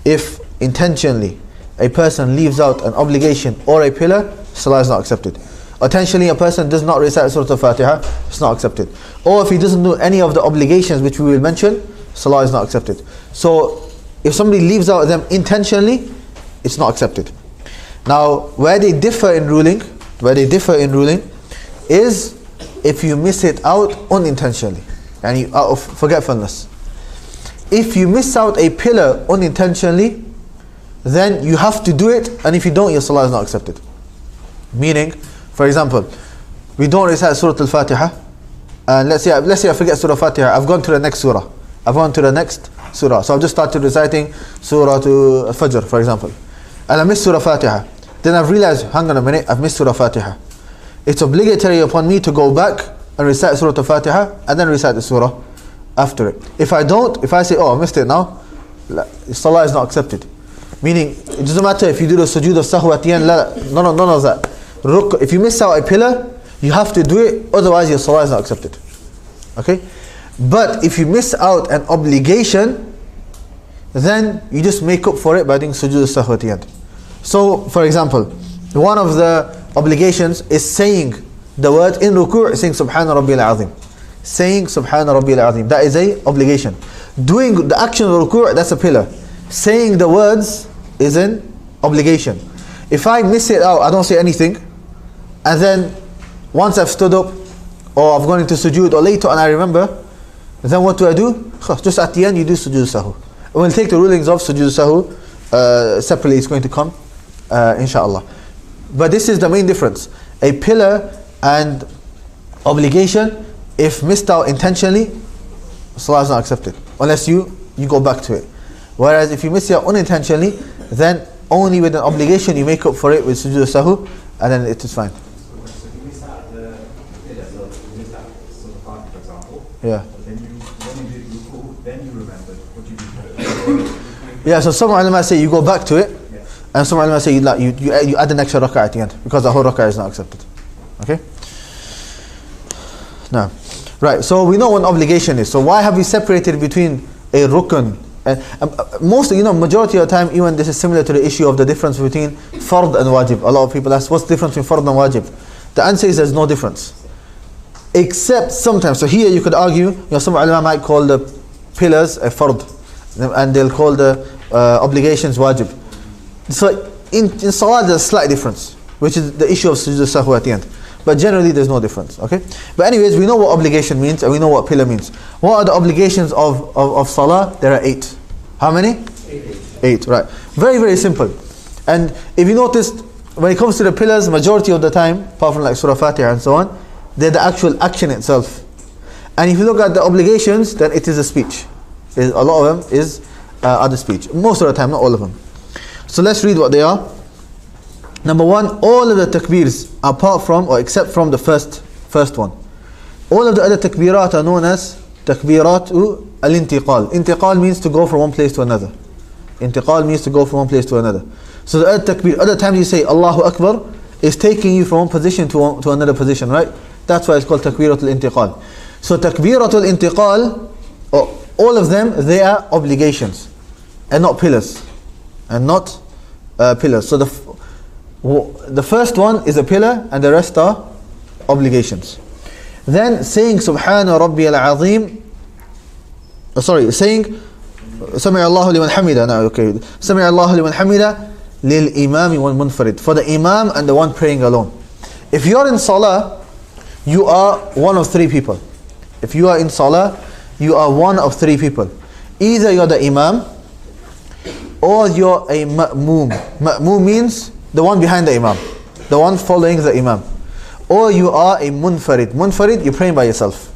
If intentionally a person leaves out an obligation or a pillar, Salah is not accepted. Intentionally a person does not recite Surah Al-Fatiha, it's not accepted. Or if he doesn't do any of the obligations which we will mention, Salah is not accepted. So if somebody leaves out them intentionally, it's not accepted. Now where they differ in ruling is if you miss it out unintentionally, and out of forgetfulness. If you miss out a pillar unintentionally, then you have to do it, and if you don't, your Salah is not accepted. Meaning, for example, we don't recite Surah Al-Fatiha, and let's say I forget Surah Al-Fatiha, I've gone to the next surah, so I've just started reciting Surah Al-Fajr, for example, and I missed Surah Al-Fatiha. Then I've realized, hang on a minute, I've missed Surah Al-Fatiha. It's obligatory upon me to go back and recite Surah Al-Fatiha and then recite the surah after it. If I say, oh, I missed it now, Salah is not accepted. Meaning, it doesn't matter if you do the sujood of sahw at the end, none of that. If you miss out a pillar, you have to do it, otherwise your Salah is not accepted. Okay? But if you miss out an obligation, then you just make up for it by doing sujood of sahw at the end. So, for example, one of the obligations is saying the word in ruku', saying Subhana Rabbiyal Azim. Saying Subhana Rabbiyal Azim, that is a obligation. Doing the action of ruku', that's a pillar. Saying the words is an obligation. If I miss it out, I don't say anything, and then once I've stood up, or I've gone into sujood, or later and I remember, then what do? Just at the end you do sujood sahu. We'll take the rulings of sujood sahu separately, it's going to come, inshallah. But this is the main difference. A pillar and obligation, if missed out intentionally, Salah is not accepted, unless you go back to it. Whereas if you miss it out unintentionally, then only with an obligation you make up for it with sujood sahu, and then it is fine. Yeah. Yeah, so some ulama say you go back to it, and some ulama say you add an extra rak'ah at the end, because the whole rak'ah is not accepted. Okay? Now, right, so we know what an obligation is. So why have we separated between a rukn and majority of the time, even this is similar to the issue of the difference between fard and wajib. A lot of people ask, what's the difference between fard and wajib? The answer is there's no difference, except sometimes. So here you could argue, some ulama might call the pillars a fard, and they'll call the obligations wajib. So in Salah there's a slight difference, which is the issue of sujood sahwa at the end. But generally there's no difference. Okay. But anyways, we know what obligation means, and we know what pillar means. What are the obligations of Salah? There are 8. How many? 8. Right. Very, very simple. And if you noticed, when it comes to the pillars, majority of the time, apart from like Surah Fatiha and so on, they're the actual action itself. And if you look at the obligations, then it is a speech. A lot of them are the speech. Most of the time, not all of them. So let's read what they are. Number 1, all of the takbirs, apart from or except from the first one. All of the other takbirat are known as takbiratu al-intiqal. Intiqal means to go from one place to another. Intiqal means to go from one place to another. So the other takbir, other times you say Allahu Akbar, is taking you from one position to another position, right? That's why it's called takbiratul intiqal. So takbiratul intiqal, all of them, they are obligations and not pillars. So the first one is a pillar and the rest are obligations. Then saying Subhana Rabbiyal Azim, saying Sami Allahu liman hamida. No, okay. Sami Allahu liman hamida lil imam wal munfarid, for the imam and the one praying alone. If you are in Salah, you are one of 3 people. If you are in Salah, you are one of 3 people. Either you're the imam, or you're a ma'moom. Ma'moom means the one behind the imam, the one following the imam. Or you are a munfarid. Munfarid, you're praying by yourself.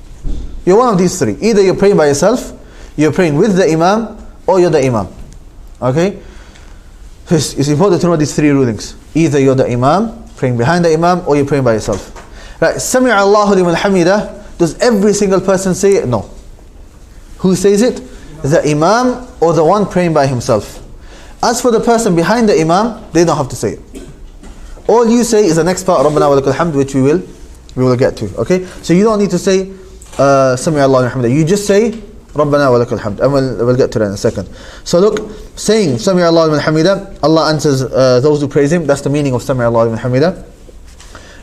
You're one of these 3. Either you're praying by yourself, you're praying with the imam, or you're the imam. Okay? It's important to know these 3 rulings. Either you're the imam, praying behind the imam, or you're praying by yourself. Right? Sami Allahu liman hamida, does every single person say it? No. Who says it? The imam or the one praying by himself. As for the person behind the imam, they don't have to say it. All you say is the next part, Rabbana wa lakal hamd, which we will get to. Okay? So you don't need to say Sami Allahu liman hamida. You just say Rabbana wa lakal hamd, and we'll get to that in a second. So look, saying Sami Allahu liman hamida, Allah answers those who praise Him. That's the meaning of Sami Allahu liman hamida.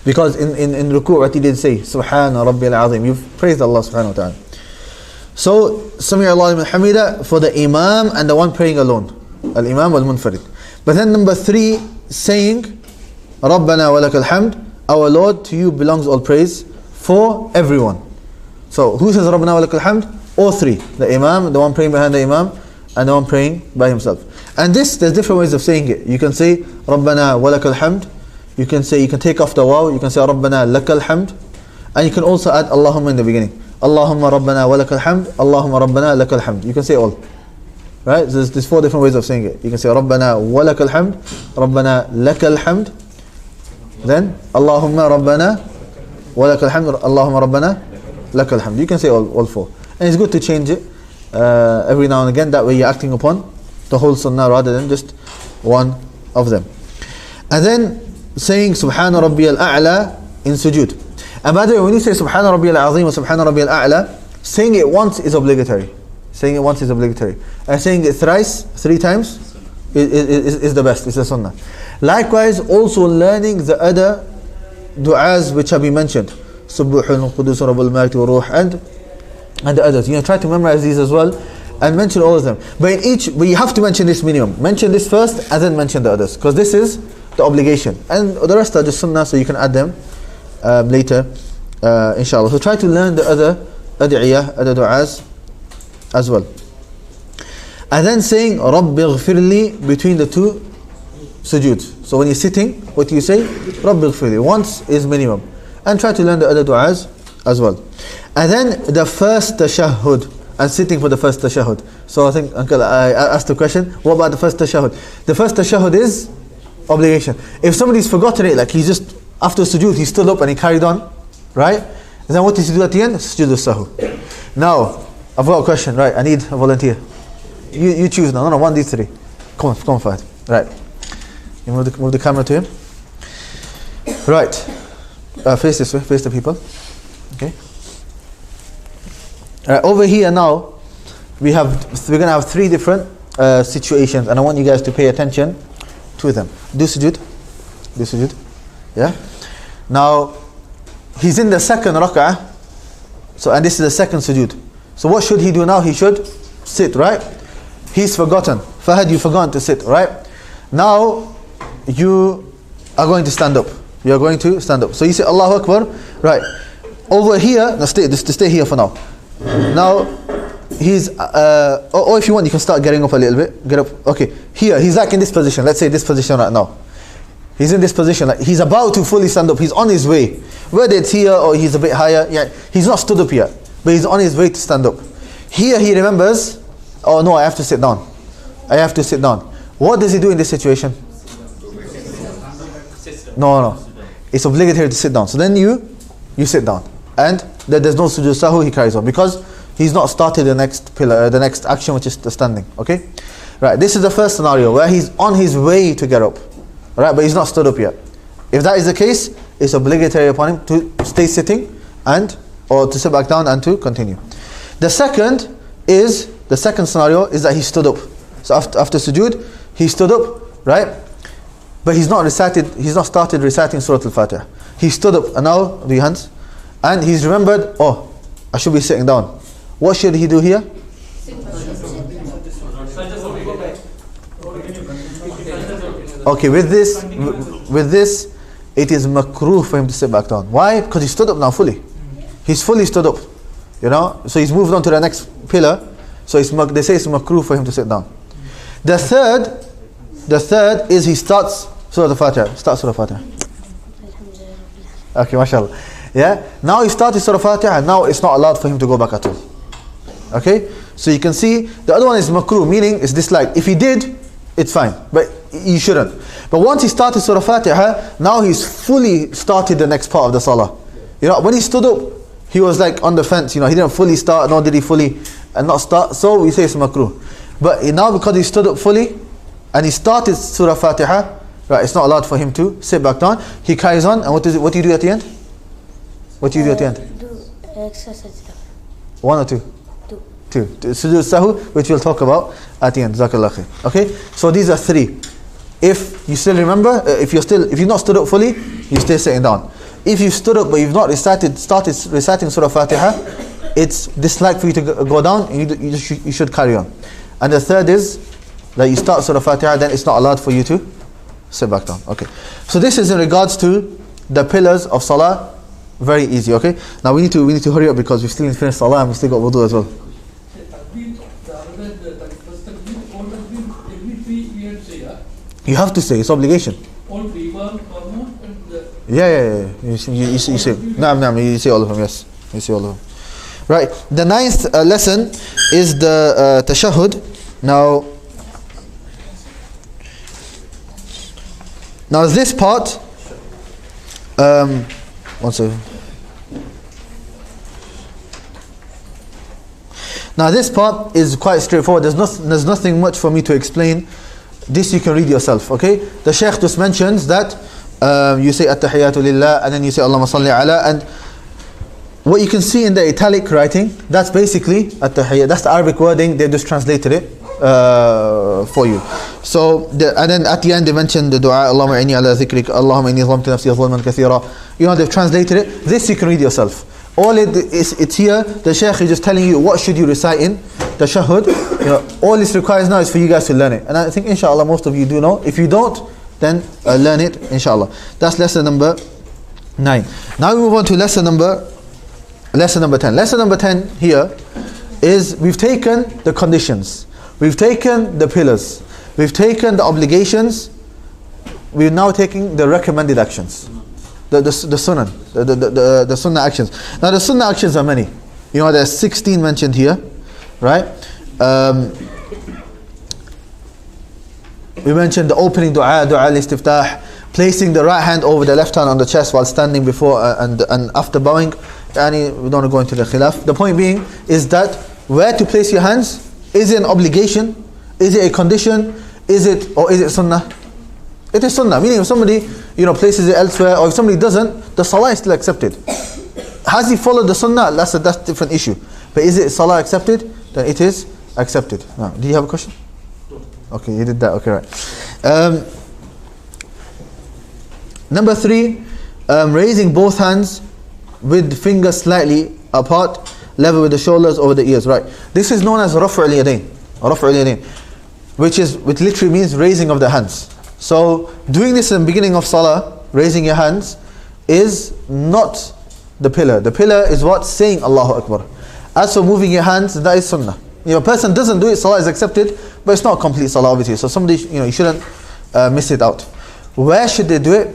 Because in ruku', what he did say, Subhana Rabbil Azim. You've praised Allah subhanahu wa ta'ala. So, Sami Allah liman hamida for the Imam and the one praying alone. Al-Imam wal-Munfarid. But then number 3, saying, Rabbana wa lakal hamd, our Lord, to you belongs all praise for everyone. So, who says Rabbana wa lakal hamd? All 3. The Imam, the one praying behind the Imam, and the one praying by himself. And this, there's different ways of saying it. You can say, Rabbana wa lakal hamd. You can take off the waw, you can say Rabbana lakal hamd. And you can also add Allahumma in the beginning. Allahumma Rabbana wa lakal hamd, Allahumma Rabbana lakal hamd. You can say all. Right? So there's 4 different ways of saying it. You can say Rabbana wa lakal hamd, Rabbana lakal hamd. Then Allahumma Rabbana wa lakal hamd, Allahumma Rabbana lakal hamd. You can say all 4. And it's good to change it every now and again. That way you're acting upon the whole sunnah rather than just one of them. And then saying Subhana Rabbiyal A'la in sujood. And by the way, when you say Subhana Rabbiyal Azim or Subhana Rabbiyal A'la, saying it once is obligatory. Saying it once is obligatory. And saying it thrice, 3 times, is the best, is the sunnah. Likewise, also learning the other du'as which have been mentioned. Subbuhun, Qudus, Rabbul Maliki, Ruh, and the others. Try to memorize these as well and mention all of them. But you have to mention this minimum. Mention this first and then mention the others. Because this is the obligation. And the rest are just sunnah, so you can add them later, inshallah. So try to learn the other ad'iyah, other du'as as well. And then saying Rabbi ghfirli between the 2 sujood. So when you're sitting, what do you say? Rabbi ghfirli. Once is minimum. And try to learn the other du'as as well. And then the first tashahhud, and sitting for the first tashahhud. So I think, Uncle, I asked the question, what about the first tashahhud? The first tashahhud is obligation. If somebody's forgotten it, like he's just, after sujood, he stood up and he carried on, right? And then what does he do at the end? Sujood al-sahu. Now, I've got a question, right? I need a volunteer. You choose now. No, 1 of these 3. Come on, Fahad. Right. You move the camera to him. Right. Face this way, face the people. Okay. Over here now, we're going to have 3 different situations, and I want you guys to pay attention to them. Do sujood. Yeah. Now, he's in the second rak'ah. So, and this is the second sujood. So what should he do now? He should sit, right? He's forgotten. Fahad, you've forgotten to sit, right? Now, you are going to stand up. You are going to stand up. So you say Allahu Akbar, right? Over here, now stay here for now. Now, he's, or if you want, you can start getting up a little bit. Get up. Okay, here, he's like in this position. Let's say this position right now. He's in this position. Like he's about to fully stand up. He's on his way. Whether it's here or he's a bit higher, yeah, he's not stood up yet, but he's on his way to stand up. Here he remembers, oh no, I have to sit down. I have to sit down. What does he do in this situation? No. It's obligatory to sit down. So then you sit down. And there's no sujood sahu, he carries on. Because he's not started the next pillar, the next action, which is the standing. Okay? Right, this is the first scenario where he's on his way to get up. Right, but he's not stood up yet. If that is the case, it's obligatory upon him to stay sitting or to sit back down and to continue. The second scenario is that he stood up. So after sujood, he stood up, right? But he's not started reciting Surah Al-Fatiha. He stood up, and now do your hands. And he's remembered, oh, I should be sitting down. What should he do here? Okay, with this, it is makruh for him to sit back down. Why? Because he stood up now fully. He's fully stood up. So he's moved on to the next pillar. So they say it's makruh for him to sit down. The third is he starts Surah Al-Fatiha. Start Surah Al-Fatiha. Okay, mashallah. Yeah. Now he started Surah Al-Fatiha, and now it's not allowed for him to go back at all. Okay. So you can see the other one is makruh, meaning it's disliked. If he did, it's fine, but you shouldn't. But once he started Surah Al-Fatiha, now he's fully started the next part of the Salah. When he stood up, he was like on the fence. He didn't fully start, nor did he fully not start. So we say it's makruh. But now because he stood up fully and he started Surah Al-Fatiha, right? It's not allowed for him to sit back down. He carries on, and what do you do at the end? What do you do at the end?
Do extra sajda.
1 or 2? 2. Sujood sahu, which we'll talk about at the end. Jazakallah khair. Okay? So these are 3. If you still remember, if you're not stood up fully, you stay sitting down. if you've stood up but you've not started reciting Surah Fatiha, it's disliked for you to go down, and you should carry on. And the third is that you start Surah Fatiha, then it's not allowed for you to sit back down. Okay. So this is in regards to the pillars of Salah. Very easy. Okay. Now we need to hurry up because we still need to finish Salah and we still got Wudhū as well. You have to say, it's obligation. Yeah. You say, you say all of them. Yes, you say all of them. Right. The ninth lesson is the tashahhud. Now this part. One second. Now this part is quite straightforward. There's nothing much for me to explain. This you can read yourself. Okay. The Sheikh just mentions that you say At-Tahiyyatu Lillah, and then you say Allahumma salli ala, and what you can see in the italic writing, that's basically At-Tahiyyat. That's the Arabic wording. They just translated it for you. So and then at the end they mentioned the dua, Allahumma inni ala dhikrik, Allahumma inni zalamtu nafsi zulman kathira. You know, they've translated it. This you can read yourself. All it's here. The Sheikh is just telling you what should you recite in the tashahhud. You know, all this requires now is for you guys to learn it. And I think inshallah most of you do know. If you don't, then learn it inshallah. That's lesson number 9. Now we move on to lesson number 10. Lesson number 10 here is we've taken the conditions, we've taken the pillars, we've taken the obligations, we're now taking the recommended actions, the sunnah, the sunnah actions. Now the sunnah actions are many. You know, there's 16 mentioned here, right? We mentioned the opening dua al-istiftah, placing the right hand over the left hand on the chest while standing before and after bowing. We don't want to go into the khilaf. The point being is that where to place your hands, is it an obligation? Is it a condition? Is it sunnah? It is sunnah. Meaning if somebody places it elsewhere, or if somebody doesn't, the salah is still accepted. Has he followed the sunnah? That's a different issue. But is it salah accepted? Then it is accepted. Now, do you have a question? Okay, you did that. Okay, right. Number 3, raising both hands with fingers slightly apart, level with the shoulders, over the ears. Right. This is known as raf'u al-yadayn, which literally means raising of the hands. So doing this in the beginning of salah, raising your hands, is not the pillar. The pillar is what? Saying Allahu Akbar. As for moving your hands, that is sunnah. If a person doesn't do it, salah is accepted, but it's not complete salah obviously. So somebody, you shouldn't miss it out. Where should they do it?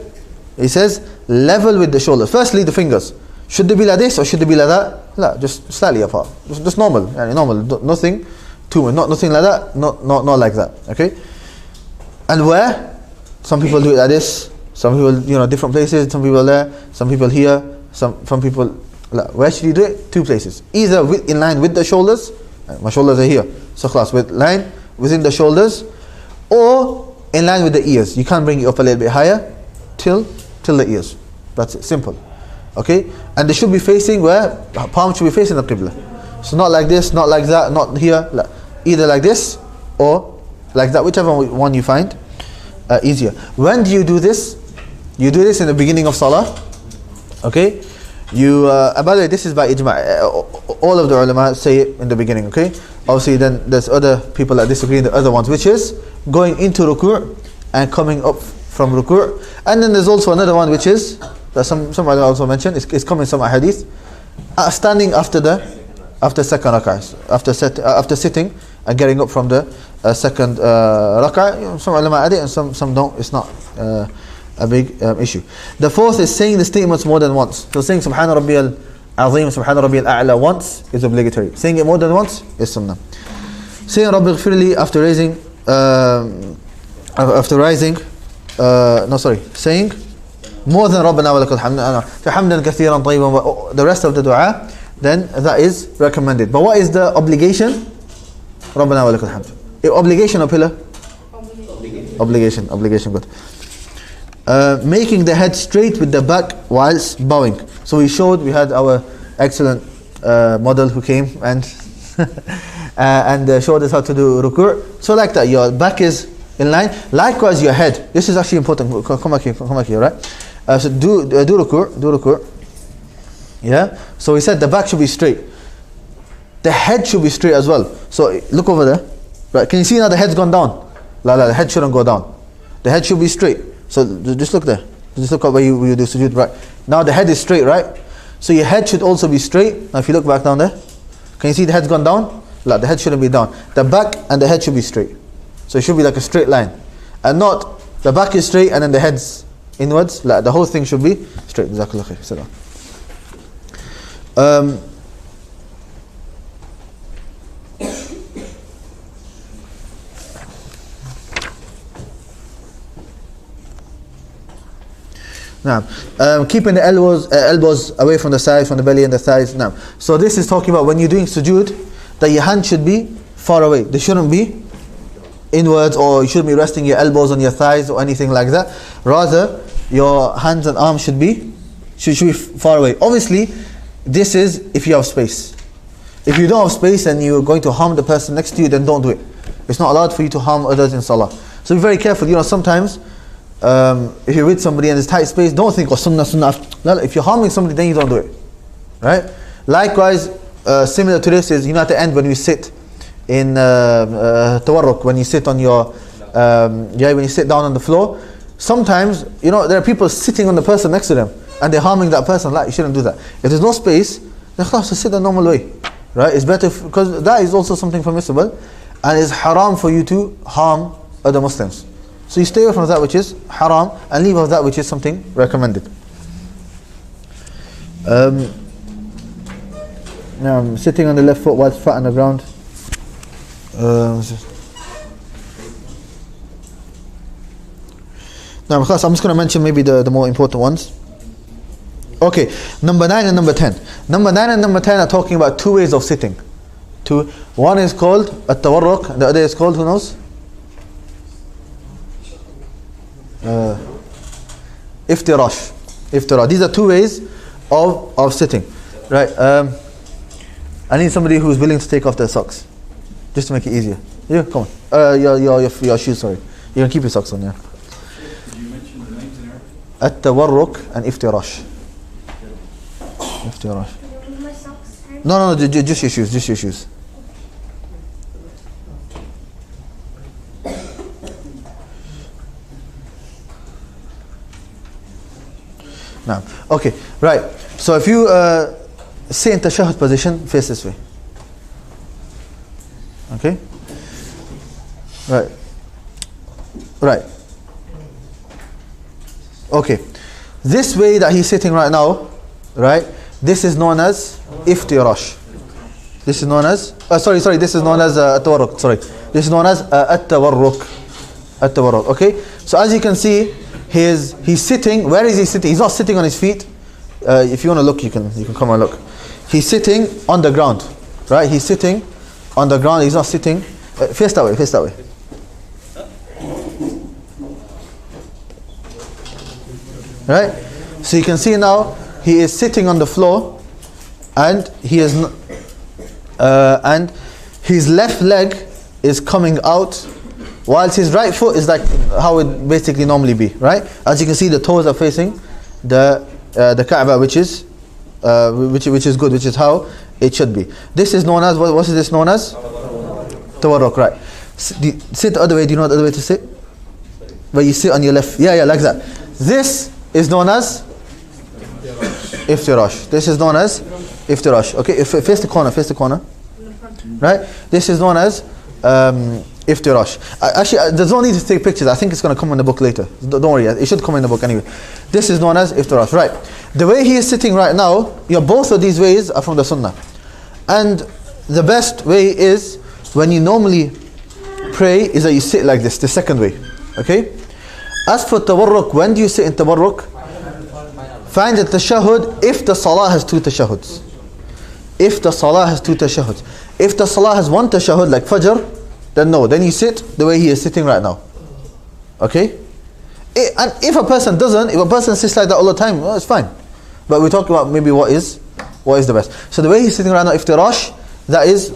He says level with the shoulders. Firstly, the fingers. Should they be like this or should they be like that? No, just slightly apart. Just normal. Normal. Nothing too much. Nothing like that. Not like that. Okay. And where? Some people do it like this. Some people, different places. Some people there. Some people here. Some people. Where should you do it? 2 places. Either in line with the shoulders. My shoulders are here. So class with line within the shoulders, or in line with the ears. You can't bring it up a little bit higher till the ears. That's it. Simple. Okay. And they should be facing where? Palm should be facing the qibla. So not like this, not like that, not here. Either like this or like that. Whichever one you find easier. When do you do this? You do this in the beginning of salah. Okay. By the way, this is by ijma'. All of the ulama say it in the beginning. Okay. Obviously, then there's other people that disagree in the other ones, which is going into ruku' and coming up from ruku'. And then there's also another one, which is that some ulama also mentioned. It's coming in some hadith. Standing after second rak'ah, after sitting and getting up from the second rak'ah. Some ulama add it and some don't. It's not a big issue. The 4th is saying the statements more than once. So saying Subhana Rabbiyal Azim, Subhana Rabbiyal A'la once is obligatory. Saying it more than once is sunnah. Saying Rabbi Ghfirli after rising, saying more than Rabbana wa lakal hamd, hamdan kathiran tayyiban, the rest of the dua, then that is recommended. But what is the obligation? Rabbana wa lakal hamd. Obligation or pillar? Obligation, good. Making the head straight with the back whilst bowing. So we had our excellent model who came and showed us how to do ruku'. So like that, your back is in line. Likewise your head. This is actually important. Come back here, right? So do ruku'. Yeah. So he said the back should be straight. The head should be straight as well. So look over there. Right. Can you see now the head's gone down? The head shouldn't go down. The head should be straight. So just look there. Just look at where you do sujood. Right. Now the head is straight, right? So your head should also be straight. Now if you look back down there, can you see the head's gone down? The head shouldn't be down. The back and the head should be straight. So it should be like a straight line. And not the back is straight and then the head's inwards. The whole thing should be straight. Jazakallah khair. Sit down. Now, keeping the elbows away from the sides, from the belly and the thighs. Now, so this is talking about when you're doing sujood, that your hand should be far away. They shouldn't be inwards, or you shouldn't be resting your elbows on your thighs or anything like that. Rather, your hands and arms should be far away. Obviously, this is if you have space. If you don't have space and you're going to harm the person next to you, then don't do it. It's not allowed for you to harm others in salah. So be very careful. Sometimes if you're with somebody and there's tight space, don't think, sunnah. If you're harming somebody, then you don't do it. Right? Likewise, similar to this is, at the end when we sit in tawarruk, when you sit on your, when you sit down on the floor, sometimes, there are people sitting on the person next to them and they're harming that person. You shouldn't do that. If there's no space, then just sit the normal way. Right? It's better, because that is also something permissible, and it's haram for you to harm other Muslims. So you stay away from that which is haram and leave off that which is something recommended. Now I'm sitting on the left foot while it's flat on the ground. Now I'm just going to mention maybe the more important ones. Okay, number 9 and number 10. Number 9 and number 10 are talking about two ways of sitting. One is called At-Tawarruk, the other is called, who knows? Iftirash. These are two ways of sitting. Right. I need somebody who's willing to take off their socks, just to make it easier. Yeah, come on. Your shoes, sorry. You can keep your socks on, yeah.
Did you mention the names in Arabic?
At-Tawarruk and Iftirash. No, just your shoes. Now, okay, right. So if you sit in tashahhud position, face this way. Okay? Right. Okay. This way that he's sitting right now, right? This is known as iftirash. This is known as this is known as at-tawarruk. This is known as at-tawarruk. Okay? So as you can see, he's sitting. Where is he sitting? He's not sitting on his feet. If you want to look, you can come and look. He's sitting on the ground, right? He's sitting on the ground. He's not sitting. Face that way. Right? So you can see now he is sitting on the floor, and and his left leg is coming out, whilst his right foot is like how it basically normally be, right? As you can see, the toes are facing the Kaaba, which is good, which is how it should be. This is known as what is this known as? Tawarruk, right? Sit the other way. Do you know the other way to sit? Where you sit on your left, yeah, like that. This is known as iftirash. This is known as iftirash. Okay, if face the corner. Right? This is known as iftirash. Actually, there's no need to take pictures. I think it's going to come in the book later. Don't worry, it should come in the book anyway. This is known as iftirash. Right? The way he is sitting right now, both of these ways are from the Sunnah. And the best way is, when you normally pray, is that you sit like this, the second way. Okay? As for tawarruk, when do you sit in tawarruk? Find the tashahhud if the salah has two tashahhuds. If the salah has two tashahhuds. If the salah has one tashahhud, like fajr, then no. Then you sit the way he is sitting right now. Okay? And if a person sits like that all the time, well, it's fine. But we're talking about maybe what is the best. So the way he's sitting right now, iftirash, that is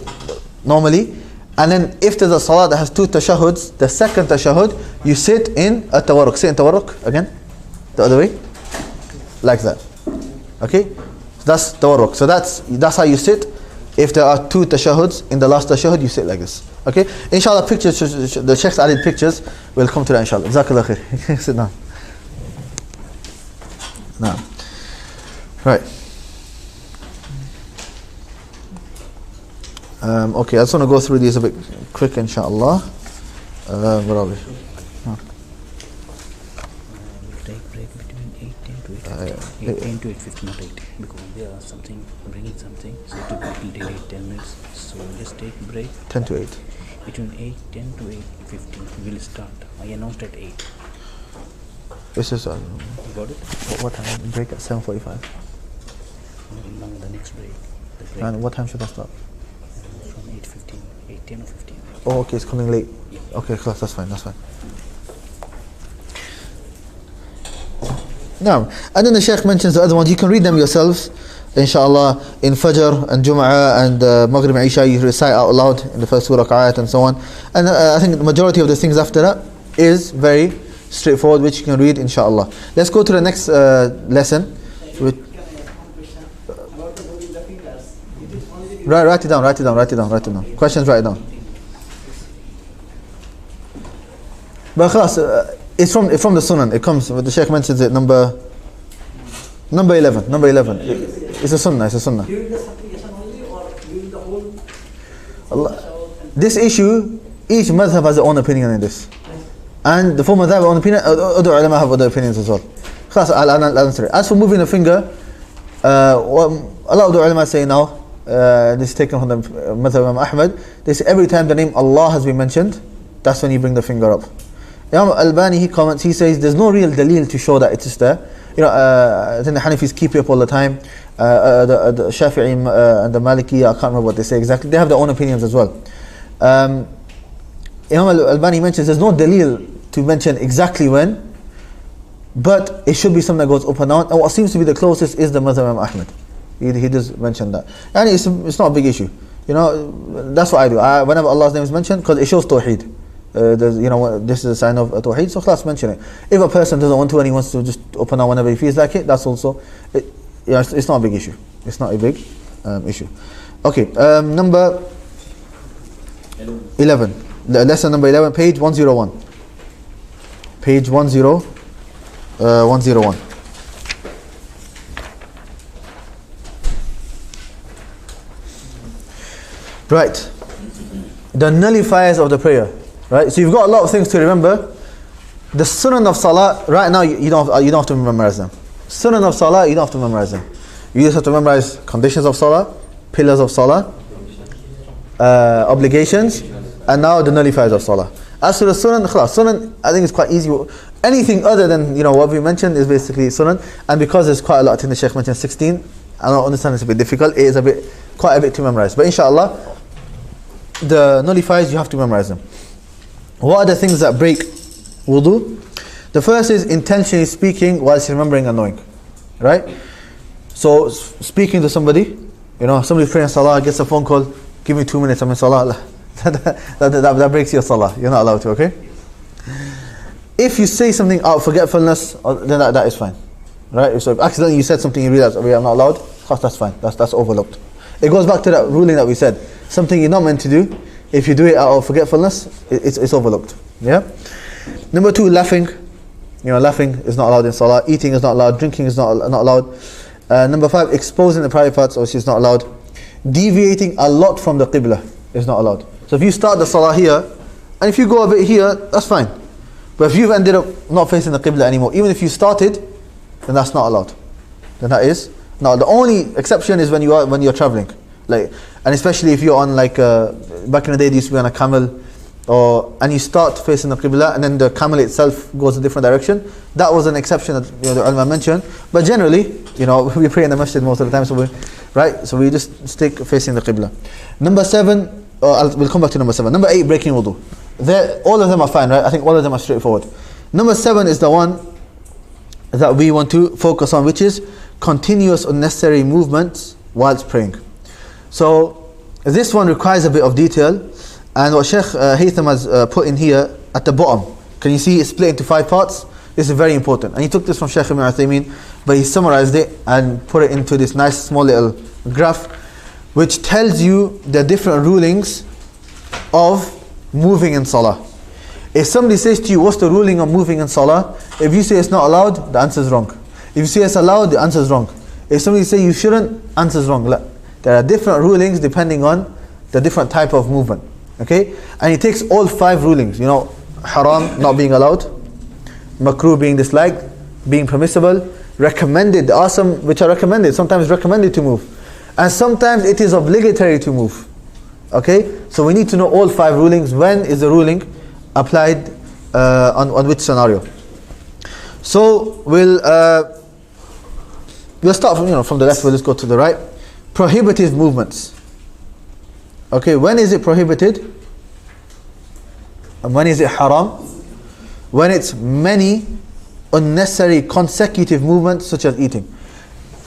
normally. And then if there's a salah that has two tashahhuds, the second tashahhud, you sit in at-tawarruk. Sit in tawarruk again, the other way. like that. Okay, that's tawarruk. So that's how you sit. If there are 2 tashahuds, in the last tashahhud you sit like this. Okay, inshallah pictures, the Sheikh's added pictures, we'll come to that inshallah. Jazakallah khair. Sit down. Now, right. Okay, I just want to go through these a bit quick inshallah. Where are we?
Break between 8:10 to 8:15, not 8, because there are something, bringing something, so it will delay 10 minutes. So just take break.
10 to 8.
Between 8:10 to 8:15, we'll start. I announced at 8.
This is
you got it?
What time? Break at 7:45.
Now the next break.
And what time should I start?
From 8:15, 8:10 or 15.
Oh, okay, it's coming late. Okay, class, that's fine, that's fine. Now, and then the Sheikh mentions the other ones. You can read them yourselves, inshallah, in Fajr and Jum'ah and Maghrib and Isha. You recite out loud in the first 2 rak'ayat and so on. And I think the majority of the things after that is very straightforward, which you can read, inshallah. Let's go to the next lesson. Write it down. Questions, write it down. But class, it's from the Sunan. It comes, the Sheikh mentions it, number 11. It's a Sunnah.
During the supplication only or during the whole?
Allah. This issue, each madhab has their own opinion in this. And the 4 madhab have their own opinion, other ulama have other opinions as well. Class, I'll answer it. As for moving the finger, a lot of the ulama say now, this is taken from the madhab of Imam Ahmad, they say every time the name Allah has been mentioned, that's when you bring the finger up. Imam Albani, he comments, he says there's no real dalil to show that it is there. You know, I think the Hanafis keep it up all the time. The Shafi'i and the Maliki, I can't remember what they say exactly. They have their own opinions as well. Imam Albani mentions there's no dalil to mention exactly when, but it should be something that goes up and down. And what seems to be the closest is the madhab of Imam Ahmad. He does mention that. And it's not a big issue. You know, that's what I do. Whenever Allah's name is mentioned, because it shows tawheed. You know, this is a sign of tawheed, so class mention it. If a person doesn't want to and he wants to just open out whenever he feels like it, that's also, it's not a big issue. It's not a big issue. Okay, number 11. Lesson number 11, page 101. Page 101. Right. The nullifiers of the prayer. Right, so you've got a lot of things to remember. The sunan of Salah, right now you don't have to memorize them. Sunan of Salah, you don't have to memorize them. You just have to memorize conditions of Salah, pillars of Salah, obligations, and now the nullifiers of Salah. As for the sunan, sunan, I think it's quite easy. Anything other than what we mentioned is basically sunan, and because there's quite a lot, I think the Sheikh mentioned 16. I don't understand, it's a bit difficult. It is quite a bit to memorize. But inshallah, the nullifiers you have to memorize them. What are the things that break wudu? The first is intentionally speaking whilst remembering and knowing. Right? So speaking to somebody, somebody praying Salah, gets a phone call, give me 2 minutes, I'm in Salah. that breaks your Salah. You're not allowed to, okay? If you say something out of forgetfulness, then that is fine. Right? So if accidentally you said something you realize, I'm not allowed, that's fine. That's overlooked. It goes back to that ruling that we said. Something you're not meant to do, if you do it out of forgetfulness, it's overlooked. Yeah. Number 2, laughing. Laughing is not allowed in Salah. Eating is not allowed. Drinking is not allowed. Number 5, exposing the private parts, obviously is not allowed. Deviating a lot from the Qibla is not allowed. So if you start the Salah here, and if you go a bit here, that's fine. But if you've ended up not facing the Qibla anymore, even if you started, then that's not allowed. Then that is not. The only exception is when you're traveling. And especially if you're on back in the day, they used to be on a camel, and you start facing the Qibla, and then the camel itself goes a different direction. That was an exception that the ulama mentioned. But generally, we pray in the masjid most of the time, so we just stick facing the Qibla. Number 7, we'll come back to number 7. Number 8, breaking wudu. All of them are fine, right? I think all of them are straightforward. Number 7 is the one that we want to focus on, which is continuous unnecessary movements whilst praying. So this one requires a bit of detail, and what Sheikh Haytham has put in here at the bottom, can you see it's split into 5 parts? This is very important. And he took this from Sheikh Ibn Uthaymeen, but he summarized it and put it into this nice small little graph, which tells you the different rulings of moving in Salah. If somebody says to you, what's the ruling of moving in Salah? If you say it's not allowed, the answer is wrong. If you say it's allowed, the answer is wrong. If somebody says you shouldn't, answer is wrong. There are different rulings depending on the different type of movement. Okay? And he takes all 5 rulings. You know, haram, not being allowed. Makruh, being disliked. Being permissible. Recommended. There are some which are recommended. Sometimes recommended to move. And sometimes it is obligatory to move. Okay? So we need to know all 5 rulings. When is the ruling applied on which scenario? So we'll start from the left. We'll just go to the right. Prohibited movements. Okay, when is it prohibited? And when is it haram? When it's many unnecessary consecutive movements, such as eating.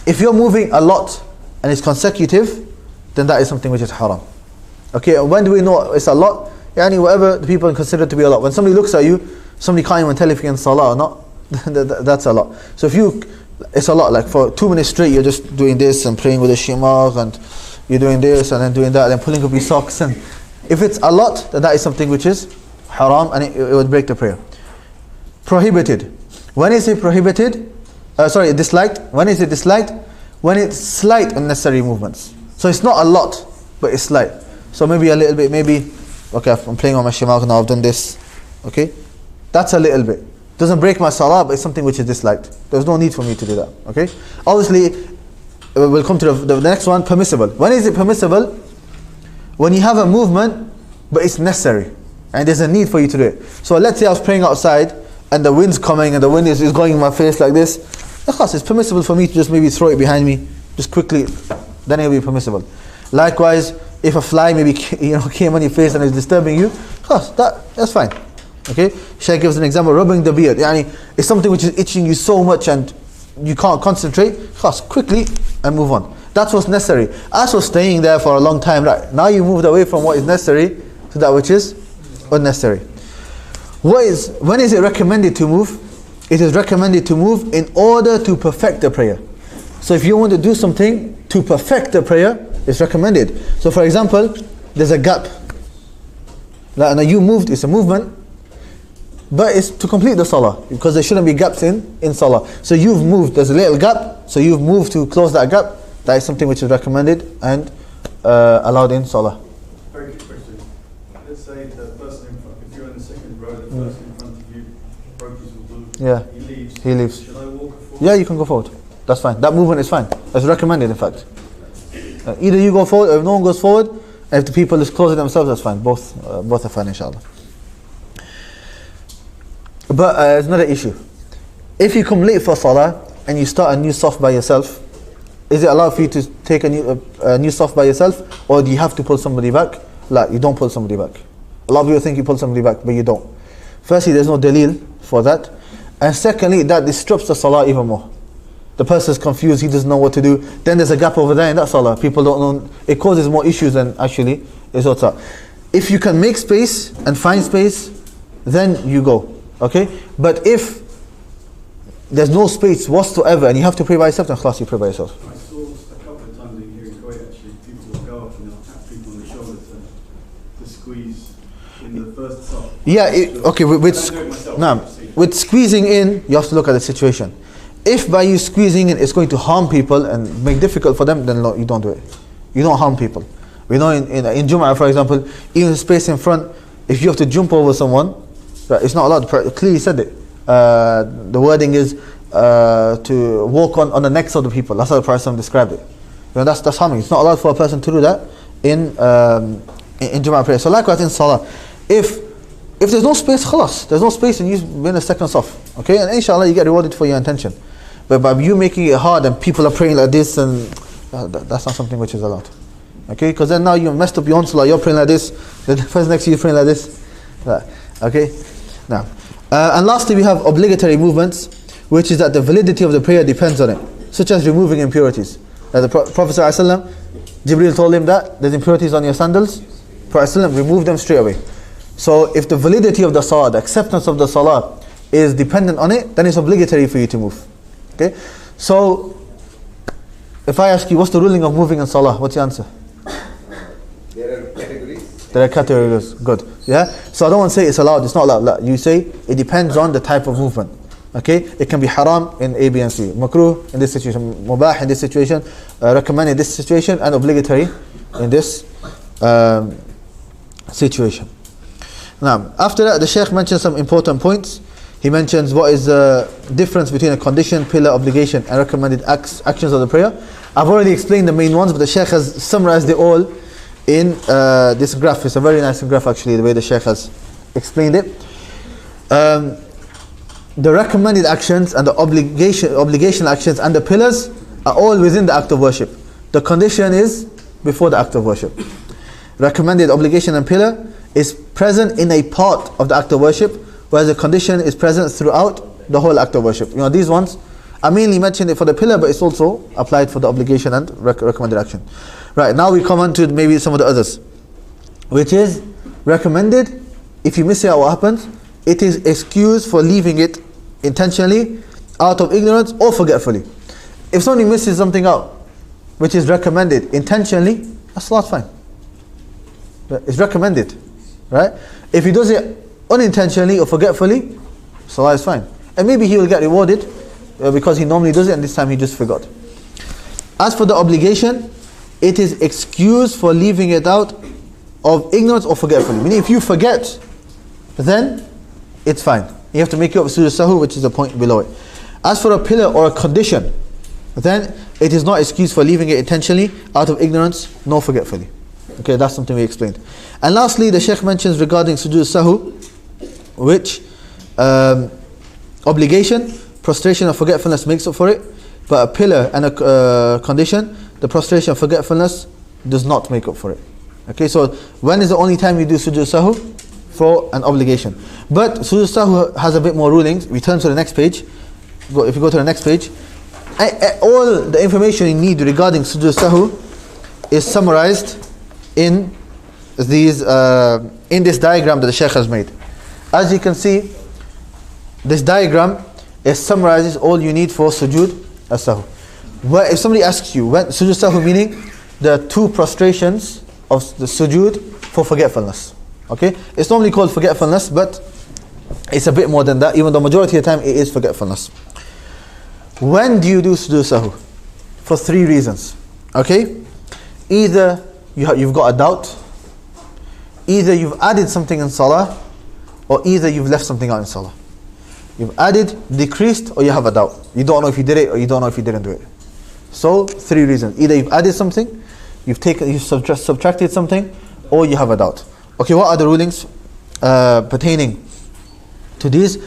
If you're moving a lot and it's consecutive, then that is something which is haram. Okay, and when do we know it's a lot? Yani whatever the people consider to be a lot. When somebody looks at you, somebody can't even tell if you're in Salah or not. That's a lot. So if it's a lot. Like for 2 minutes straight, you're just doing this and praying with the shimar, and you're doing this and then doing that, and then pulling up your socks. And if it's a lot, then that is something which is haram, and it would break the prayer. Prohibited. When is it prohibited? Disliked. When is it disliked? When it's slight unnecessary movements. So it's not a lot, but it's slight. So maybe a little bit, okay, I'm playing on my shimar now, I've done this. Okay? That's a little bit. Doesn't break my salah, but it's something which is disliked. There's no need for me to do that. Okay? Obviously, we'll come to the next one, permissible. When is it permissible? When you have a movement, but it's necessary. And there's a need for you to do it. So let's say I was praying outside, and the wind's coming, and the wind is going in my face like this. Of course, it's permissible for me to just maybe throw it behind me, just quickly, then it'll be permissible. Likewise, if a fly maybe came on your face and is disturbing you, of course, that's fine. Okay? Sheikh gives an example, rubbing the beard. It's something which is itching you so much and you can't concentrate. Of course, quickly and move on. That's what's necessary. As for staying there for a long time, right? Now you moved away from what is necessary to that which is unnecessary. When is it recommended to move? It is recommended to move in order to perfect the prayer. So if you want to do something to perfect the prayer, it's recommended. So for example, there's a gap. Now you moved, it's a movement, but it's to complete the salah, because there shouldn't be gaps in salah. So you've moved, there's a little gap, so you've moved to close that gap. That is something which is recommended and allowed in salah.
Very good question. Let's say the person in front, if you're in the second row, the person in front of you broke his wudu.
Yeah. He leaves.
Should I walk forward?
Yeah, you can go forward. That's fine. That movement is fine. That's recommended, in fact. Either you go forward, or if no one goes forward, and if the people is closing themselves, that's fine. Both are fine, inshallah. But it's not an issue. If you come late for salah and you start a new saf by yourself, is it allowed for you to take a new saf by yourself, or do you have to pull somebody back? You don't pull somebody back. A lot of people think you pull somebody back, but you don't. Firstly, there's no dalil for that, and secondly, that disrupts the salah even more. The person is confused, he doesn't know what to do. Then there's a gap over there in that salah. People don't know. It causes more issues than actually is what's up. If you can make space and find space, then you go. Okay? But if there's no space whatsoever and you have to pray by yourself, then class you pray by yourself.
I saw a couple of times in here in Kuwait, actually, people will go up and they'll tap people on the shoulder to squeeze in the first side.
Yeah, with squeezing in, you have to look at the situation. If by you squeezing in it's going to harm people and make difficult for them, then no, you don't do it. You don't harm people. We know in Jum'ah, for example, even space in front, if you have to jump over someone, right, it's not allowed. Clearly said it. The wording is to walk on the necks of the people. That's how the Prophet described it. That's harming. It's not allowed for a person to do that in Jum'ah prayer. So likewise in Salah, if there's no space, khalas, there's no space and you've been a second saf, okay, and inshallah you get rewarded for your intention. But by you making it hard and people are praying like this, and that's not something which is allowed. Okay, because then now you messed up your own salah. You're praying like this, the person next to you is praying like this. Okay, now, and lastly we have obligatory movements, which is that the validity of the prayer depends on it, such as removing impurities. The Prophet ﷺ, Jibreel told him that there's impurities on your sandals. Prophet ﷺ removed them straight away. So if the validity of the salah, the acceptance of the salah is dependent on it, then it's obligatory for you to move. Okay? So, if I ask you, what's the ruling of moving in Salah? What's your answer?
There are categories.
There are categories. Good. Yeah? So I don't want to say it's allowed, it's not allowed. You say it depends on the type of movement. Okay? It can be haram in A, B and C. Makruh in this situation. Mubah in this situation. Recommended in this situation. And obligatory in this situation. Now, after that, the Sheikh mentions some important points. He mentions what is the difference between a condition, pillar, obligation and recommended actions of the prayer. I've already explained the main ones, but the Sheikh has summarized it all in this graph. It's a very nice graph actually, the way the Sheikh has explained it. The recommended actions and the obligation actions and the pillars are all within the act of worship. The condition is before the act of worship. Recommended, obligation and pillar is present in a part of the act of worship, whereas the condition is present throughout the whole act of worship. You know, these ones, I mainly mentioned it for the pillar, but it's also applied for the obligation and recommended action. Right, now we come on to maybe some of the others, which is recommended. If you miss it, what happens? It is excused for leaving it intentionally, out of ignorance or forgetfully. If somebody misses something out, which is recommended intentionally, that's not fine. It's recommended, right? If he does it unintentionally or forgetfully, Salah is fine. And maybe he will get rewarded because he normally does it and this time he just forgot. As for the obligation, it is excused for leaving it out of ignorance or forgetfully. Meaning if you forget, then it's fine. You have to make it up with sujood sahu, which is the point below it. As for a pillar or a condition, then it is not excused for leaving it intentionally, out of ignorance, nor forgetfully. Okay, that's something we explained. And lastly, the Sheikh mentions regarding sujood sahu, which obligation, prostration of forgetfulness makes up for it, but a pillar and a condition, the prostration of forgetfulness does not make up for it. Okay, so when is the only time you do sujood sahu? For an obligation. But sujood sahu has a bit more rulings. We turn to the next page. If you go to the next page, all the information you need regarding sujood sahu is summarized in these in this diagram that the Sheikh has made. As you can see, this diagram summarizes all you need for sujood as-sahu. If somebody asks you, when sujood sahu meaning the two prostrations of the sujood for forgetfulness. Okay, it's normally called forgetfulness, but it's a bit more than that. Even though majority of the time it is forgetfulness. When do you do sujood sahu? For three reasons. Okay, either you've got a doubt, either you've added something in Salah, or either you've left something out in Salah. You've added, decreased, or you have a doubt. You don't know if you did it or you don't know if you didn't do it. So three reasons: either you've added something, you've subtracted something, or you have a doubt. Okay, what are the rulings pertaining to these?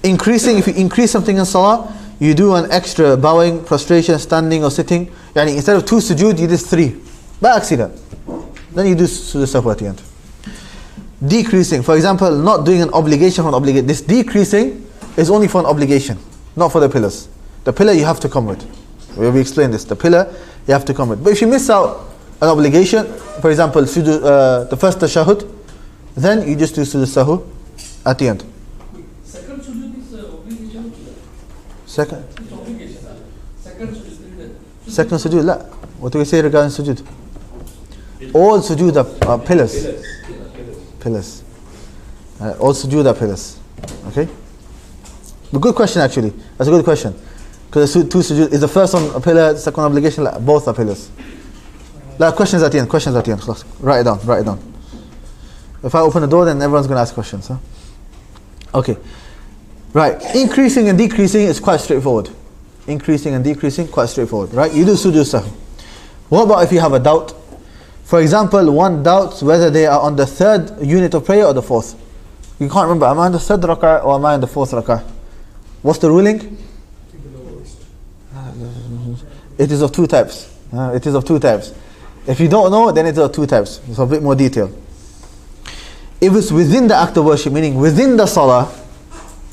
Increasing, if you increase something in Salah, you do an extra bowing, prostration, standing or sitting. Yani instead of 2 sujood, you did 3. By accident. Then you do sujood sahu at the end. Decreasing, for example, not doing an obligation from an obligation. This decreasing is only for an obligation, not for the pillars. The pillar you have to come with. We explained this. The pillar you have to come with. But if you miss out an obligation, for example, the first tashahhud, then you just do sujood sahu at the end.
Second sujood is obligation.
Second?
It's obligation. Second sujood.
Second sujood, la. What do we say regarding sujood? All sujood are pillars. Pillars. All sujood are pillars. Okay? A good question actually. That's a good question. Because the 2 sujood, is the first one a pillar, the second one obligation? La, both are pillars. La, questions at the end. Questions at the end. Write it down. Write it down. If I open the door, then everyone's going to ask questions. Huh? Okay. Right. Increasing and decreasing is quite straightforward. Increasing and decreasing, quite straightforward. Right? You do sujood sahu. What about if you have a doubt? For example, one doubts whether they are on the 3rd unit of prayer or the 4th. You can't remember, am I on the 3rd rak'ah or am I on the 4th rak'ah? What's the ruling? It is of 2 types. It is of 2 types. If you don't know, then it is of 2 types. It's a bit more detail. If it's within the act of worship, meaning within the Salah,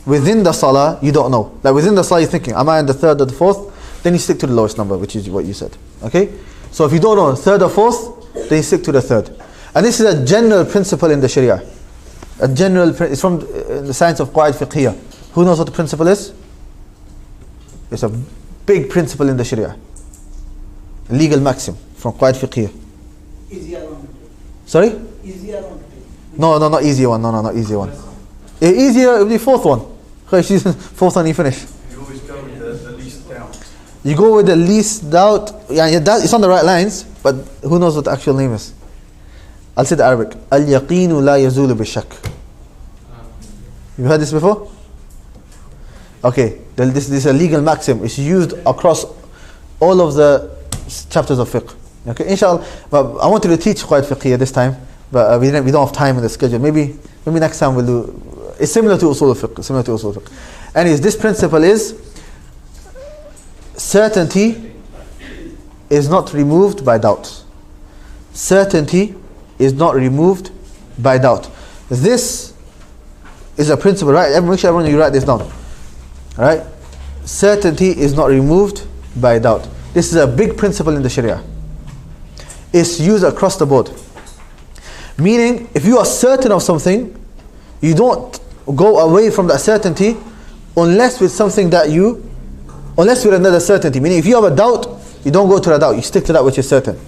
you don't know. Like within the Salah, you're thinking, am I on the 3rd or the 4th? Then you stick to the lowest number, which is what you said. Okay? So if you don't know 3rd or 4th, then you stick to the 3rd. And this is a general principle in the Sharia. It's from the science of Qawaid Fiqhiyah. Who knows what the principle is? It's a big principle in the Sharia. A legal maxim from Qaid Fiqh.
Easier one.
Sorry?
Easier one.
No, not easier one. No, not easier one. Easier would be fourth one. Fourth one you finish.
You always go with the least doubt.
You go with the least doubt. Yeah, it's on the right lines, but who knows what the actual name is? I'll say the Arabic. Al-yaqinu la yazulu bi-shak. You heard this before? Okay, this is a legal maxim. It's used across all of the chapters of fiqh. Okay, inshallah. But I wanted to teach Qaid Fiqh this time, but we don't have time in the schedule. Maybe next time we'll do. It's similar to Usūl fiqh. Anyways, this principle is certainty is not removed by doubt. Certainty is not removed by doubt. This is a principle, right? Make sure everyone you write this down. Right? Certainty is not removed by doubt. This is a big principle in the Sharia. It's used across the board. Meaning, if you are certain of something, you don't go away from that certainty unless with another certainty. Meaning, if you have a doubt, you don't go to the doubt. You stick to that which is certain.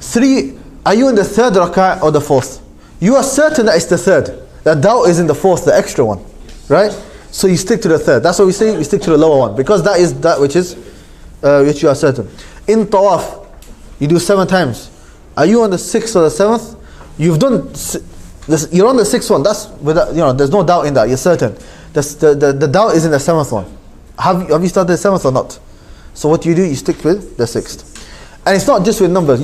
3, are you in the third rak'ah or the fourth? You are certain that it's the third. The doubt is in the fourth, the extra one. Right? So you stick to the third. That's what we say, we stick to the lower one. Because that is that which you are certain. In tawaf, you do 7 times. Are you on the 6th or the 7th? You've done you're on the 6th one. That's without, there's no doubt in that. You're certain. The doubt is in the 7th one. Have you started the 7th or not? So what you stick with the 6th. And it's not just with numbers.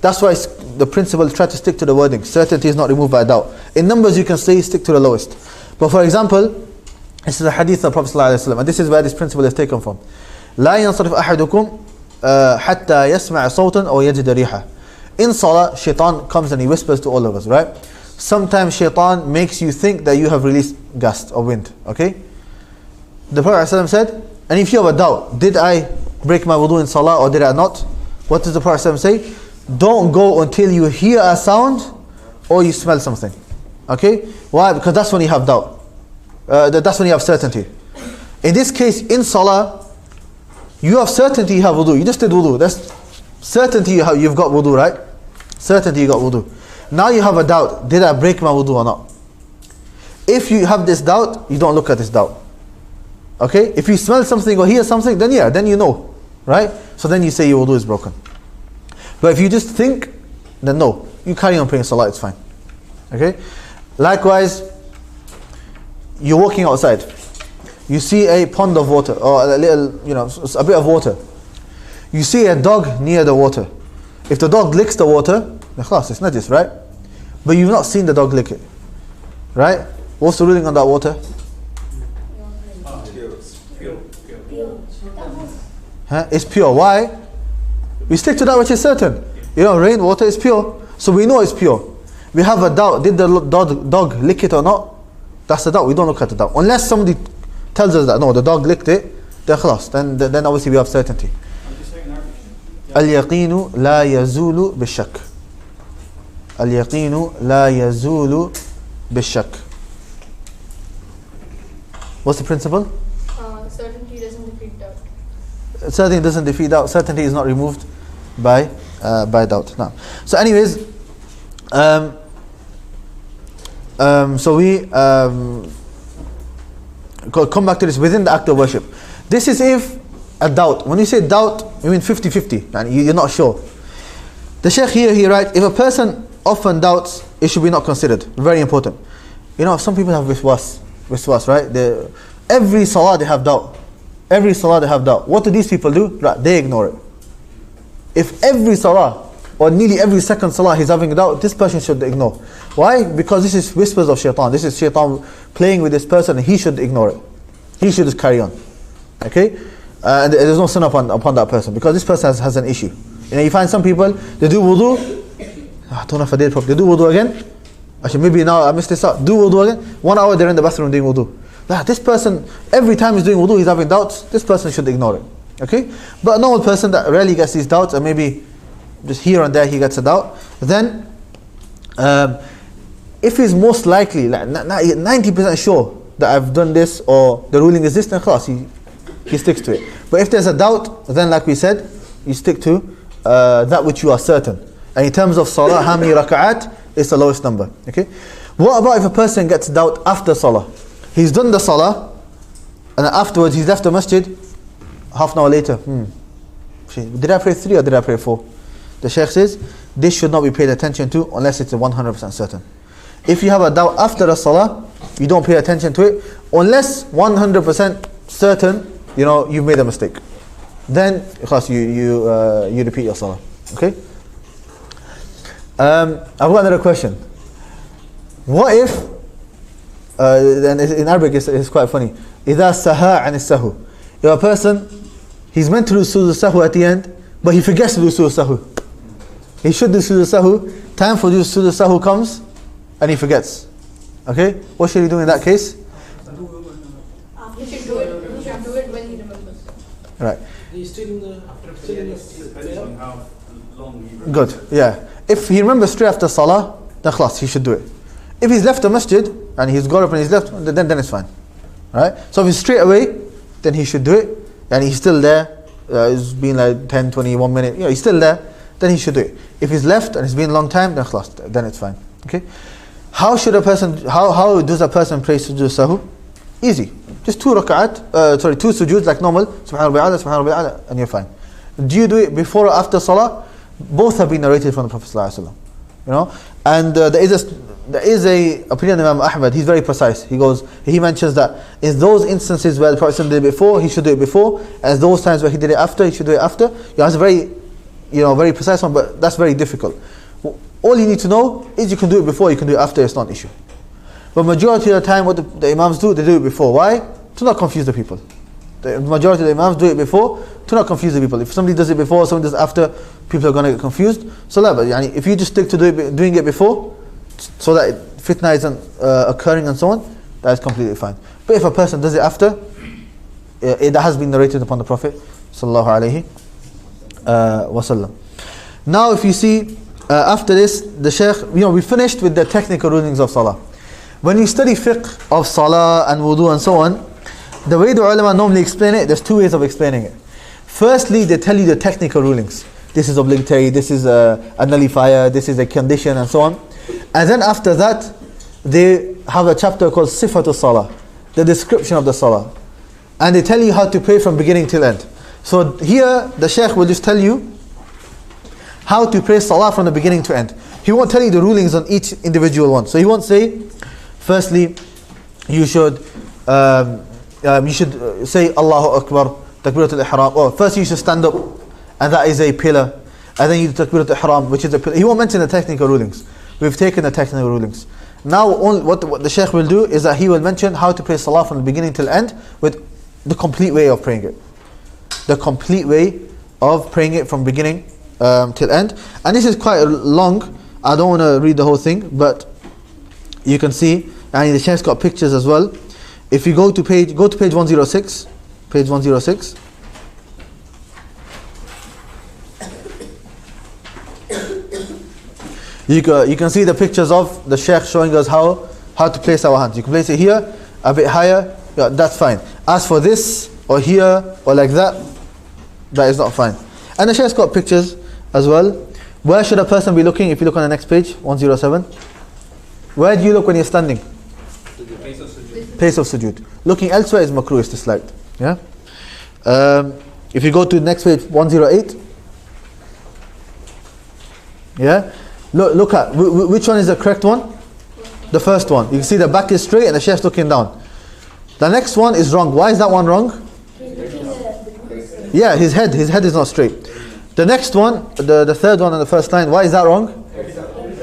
That's why the principle try to stick to the wording. Certainty is not removed by doubt. In numbers you can say stick to the lowest. But for example, this is a hadith of Prophet ﷺ, and this is where this principle is taken from. لا ينصرف أحدكم حتى يسمع صوتا أو يجد ريحة. In Salah, shaitan comes and he whispers to all of us, right? Sometimes shaitan makes you think that you have released gust or wind, okay? The Prophet ﷺ said, and if you have a doubt, did I break my wudu in Salah or did I not? What does the Prophet ﷺ say? Don't go until you hear a sound or you smell something, okay? Why? Because that's when you have doubt. That's when you have certainty. In this case, in Salah, you have certainty you have wudu. You just did wudu. That's certainty you've got wudu, right? Certainty you got wudu. Now you have a doubt. Did I break my wudu or not? If you have this doubt, you don't look at this doubt. Okay? If you smell something or hear something, then you know. Right? So then you say your wudu is broken. But if you just think, then no. You carry on praying Salah, it's fine. Okay? Likewise, you're walking outside. You see a pond of water or a little, a bit of water. You see a dog near the water. If the dog licks the water, it's najis, right? But you've not seen the dog lick it. Right? What's the ruling on that water? It's pure. Why? We stick to that which is certain. Rainwater is pure. So we know it's pure. We have a doubt. Did the dog lick it or not? That's the doubt. We don't look at the doubt. Unless somebody tells us that, no, the dog licked it, then obviously we have certainty. Al-yaqinu la yazulu bi-shak. Al-yaqinu la yazulu bi-shak. What's the principle?
Certainty doesn't defeat doubt.
Certainty doesn't defeat doubt. Certainty is not removed by doubt. Now, so anyways, so we come back to this within the act of worship. This is if a doubt. When you say doubt, we mean 50-50, and you're not sure. The Sheikh here, he writes, if a person often doubts, it should be not considered. Very important. Some people have wiswas, right? Every salah they have doubt. Every salah they have doubt. What do these people do? Right, they ignore it. If every salah, or nearly every second salah he's having a doubt, this person should ignore. Why? Because this is whispers of shaitan. This is shaitan playing with this person, and he should ignore it. He should just carry on. Okay? And there's no sin upon that person, because this person has an issue. You find some people, they do wudu. I don't know if I did it properly. They do wudu again. Actually, maybe now I missed this out. Do wudu again. 1 hour they're in the bathroom doing wudu. This person, every time he's doing wudu, he's having doubts. This person should ignore it. Okay? But a normal person that rarely gets these doubts, and maybe just here and there he gets a doubt, then if he's most likely, like 90% sure that I've done this, or the ruling is this, then khalas, he sticks to it. But if there's a doubt, then like we said, you stick to that which you are certain. And in terms of salah, how many raka'at is the lowest number. Okay. What about if a person gets doubt after salah? He's done the salah, and afterwards he's left the masjid, half an hour later, did I pray 3 or did I pray 4? The Sheikh says, this should not be paid attention to unless it's 100% certain. If you have a doubt after the salah, you don't pay attention to it, unless 100% certain, you've made a mistake. Then, you repeat your salah. Okay? I've got another question. What if, and in Arabic it's quite funny, إِذَا سَهَا عَنِ السَّهُ. If a person, he's meant to do sujood sahu at the end, but he forgets to do sujood sahu. He should do sujood sahu, time for sujood sahu comes, and he forgets. Okay? What should he do in that case?
You should do it when he remembers.
Right.
He's still in the
Depends on how long he remembers.
Good, yeah. If he remembers straight after salah, then khalas, he should do it. If he's left the masjid, and he's got up and he's left, then it's fine. Right? So if he's straight away, then he should do it. And he's still there, it's been like 10, 20, 1 minute, he's still there, then he should do it. If he's left and it's been a long time, then khalas, then it's fine. Okay? How does a person pray sujood sahu? Easy. Just 2 sujood like normal, subhana rabbil a'la, subhana rabbil a'la, and you're fine. Do you do it before or after salah? Both have been narrated from the Prophet ﷺ. And there is a opinion of Imam Ahmad. He's very precise. He mentions that in those instances where the Prophet did it before, he should do it before, and those times where he did it after, he should do it after. It's a very, very precise one, but that's very difficult. All you need to know is you can do it before, you can do it after. It's not an issue. But majority of the time, what the Imams do, they do it before. Why? To not confuse the people. The majority of the Imams do it before to not confuse the people. If somebody does it before, somebody does it after, people are going to get confused. So if you just stick to doing it before, so that fitna isn't occurring and so on, that is completely fine. But if a person does it after, it has been narrated upon the Prophet sallallahu alaihi wasallam. Now if you see, after this, the Sheikh, we finished with the technical rulings of Salah. When you study fiqh of Salah and Wudhū and so on, the way the ulama normally explain it, there's 2 ways of explaining it. Firstly, they tell you the technical rulings. This is obligatory, this is a nullifier, this is a condition and so on. And then after that, they have a chapter called Sifatu Salah, the description of the Salah. And they tell you how to pray from beginning till end. So here, the Sheikh will just tell you how to pray Salah from the beginning to end. He won't tell you the rulings on each individual one. So he won't say, firstly, you should say Allahu Akbar, Takbiratul Ihram. Or first you should stand up, and that is a pillar. And then you do Takbiratul Ihram, which is a pillar. He won't mention the technical rulings. We've taken the technical rulings. Now what the Sheikh will do is that he will mention how to pray Salah from the beginning till end with the complete way of praying it. The complete way of praying it from beginning till end. And this is quite long. I don't want to read the whole thing, but you can see, and the Sheikh's got pictures as well. If you go to page 106, page 106. You can see the pictures of the Sheikh showing us how to place our hands. You can place it here, a bit higher, that's fine. As for this, or here, or like that is not fine. And the Sheikh's got pictures as well. Where should a person be looking? If you look on the next page, 107. Where do you look when you're standing? Place of sujood. Looking elsewhere is makruh, is disliked. Yeah. If you go to the next page, 108. Yeah. Look at which one is the correct one? The first one. You can see the back is straight and the Sheikh's looking down. The next one is wrong. Why is that one wrong? Yeah, his head is not straight. The next one, the third one on the first line, why is that wrong?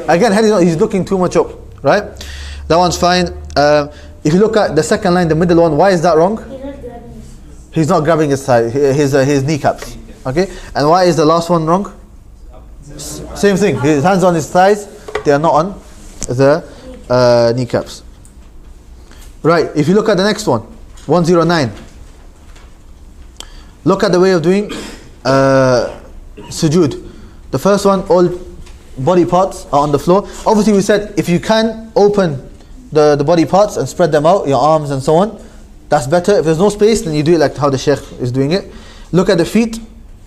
Again, he's looking too much up, right? That one's fine. If you look at the second line, the middle one, why is that wrong? He's not grabbing his thigh, his kneecaps. Okay? And why is the last one wrong? Same thing. His hands on his thighs, they are not on the kneecaps. Right, if you look at the next one, 109. Look at the way of doing sujood. The first one, all body parts are on the floor. Obviously we said if you can open the body parts and spread them out, your arms and so on. That's better. If there's no space, then you do it like how the Sheikh is doing it. Look at the feet.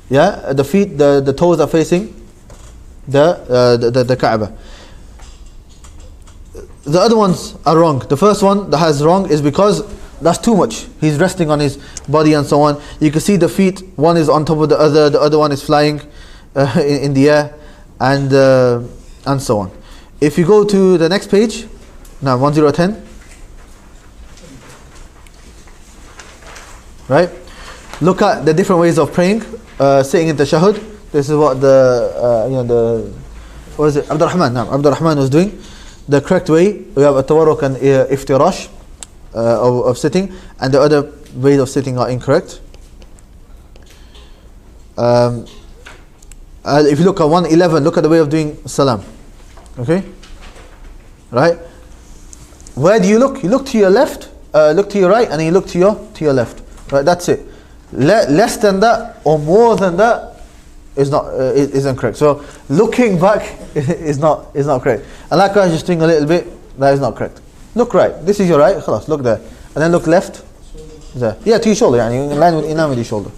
Yeah, the feet, the toes are facing the Kaaba. The other ones are wrong. The first one that has wrong is because that's too much. He's resting on his body and so on. You can see the feet, one is on top of the other one is flying in the air, and so on. If you go to the next page, now 1010, right? Look at the different ways of praying, sitting in tashahhud. This is what what is it? Abdurrahman was doing. The correct way, we have at-tawarruk and iftirash of sitting, and the other ways of sitting are incorrect. If you look at 111, look at the way of doing salam. Okay? Right? Where do you look? You look to your left, look to your right, and then you look to your left. Right? That's it. Less than that or more than that is incorrect. So looking back is not correct. And likewise, just doing a little bit, that is not correct. Look right. This is your right. Khalas, look there, and then look left. There. Yeah, to your shoulder. Yani, in line with your shoulder.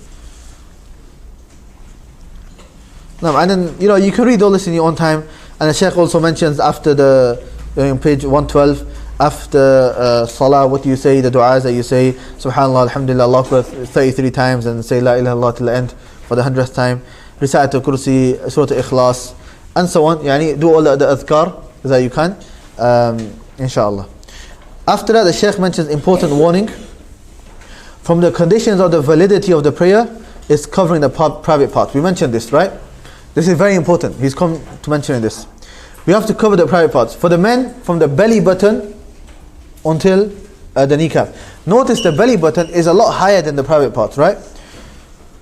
No, and then you can read all this in your own time. And the Sheikh also mentions after on page 112, after Salah, what do you say? The du'as that you say, Subhanallah, Alhamdulillah, Allah Akbar 33 times, and say La ilaha illallah till the end for the 100th time. Recite al-Kursi, Surah al-Ikhlas, and so on. Yani, do all the adhkar that you can, inshallah. After that, the Sheikh mentions important warning. From the conditions of the validity of the prayer is covering the private parts. We mentioned this, right? This is very important. He's come to mention this. We have to cover the private parts. For the men, from the belly button until the kneecap. Notice the belly button is a lot higher than the private parts, right?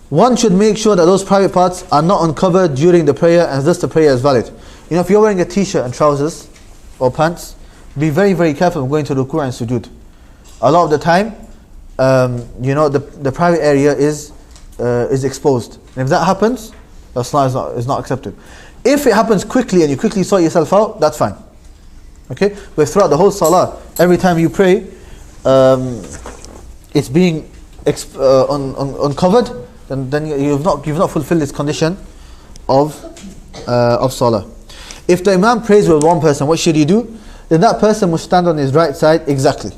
One should make sure that those private parts are not uncovered during the prayer, and thus the prayer is valid. If you're wearing a t-shirt and trousers or pants, be very, very careful when going to ruku' and sujood. A lot of the time, the private area is exposed. And if that happens, the salah is not accepted. If it happens quickly and you quickly sort yourself out, that's fine. Okay? But throughout the whole salah, every time you pray, it's being uncovered, then you've not fulfilled this condition of salah. If the imam prays with one person, what should he do? Then that person must stand on his right side exactly,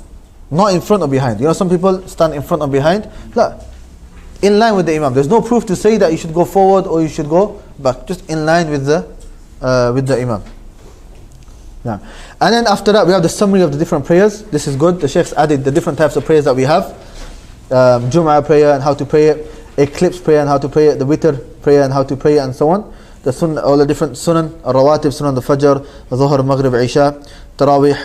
not in front or behind. Some people stand in front or behind. No, in line with the imam. There's no proof to say that you should go forward or you should go back. Just in line with the imam. Yeah. And then after that, we have the summary of the different prayers. This is good. The Sheikh's added the different types of prayers that we have. Jum'ah prayer and how to pray it. Eclipse prayer and how to pray it. The witr prayer and how to pray it, and so on. The sunnah, all the different sunan, rawatib, sunan al-fajr, dhuhr, maghrib, isha, tarawih.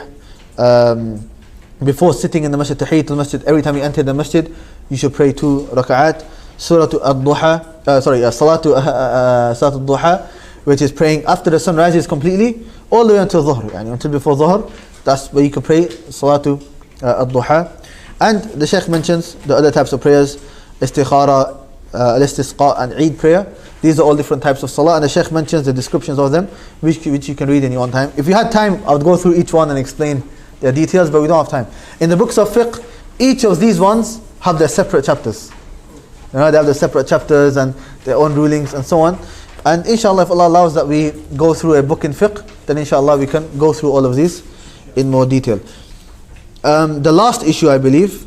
Before sitting in the masjid, tahiyyat al-masjid, every time you enter the masjid, you should pray 2 rak'at. Surah al-duha, salatu al-duha, which is praying after the sun rises completely, all the way until dhuhr, until before dhuhr. That's where you can pray salatu al-duha. And the Sheikh mentions the other types of prayers, istikhara, al-istisqa, and Eid prayer. These are all different types of salah, and the Sheikh mentions the descriptions of them, which you can read in your own time. If you had time, I would go through each one and explain their details, but we don't have time. In the books of fiqh, each of these ones have their separate chapters. They have their separate chapters and their own rulings and so on. And inshallah, if Allah allows that we go through a book in fiqh, then inshallah we can go through all of these in more detail. The last issue, I believe,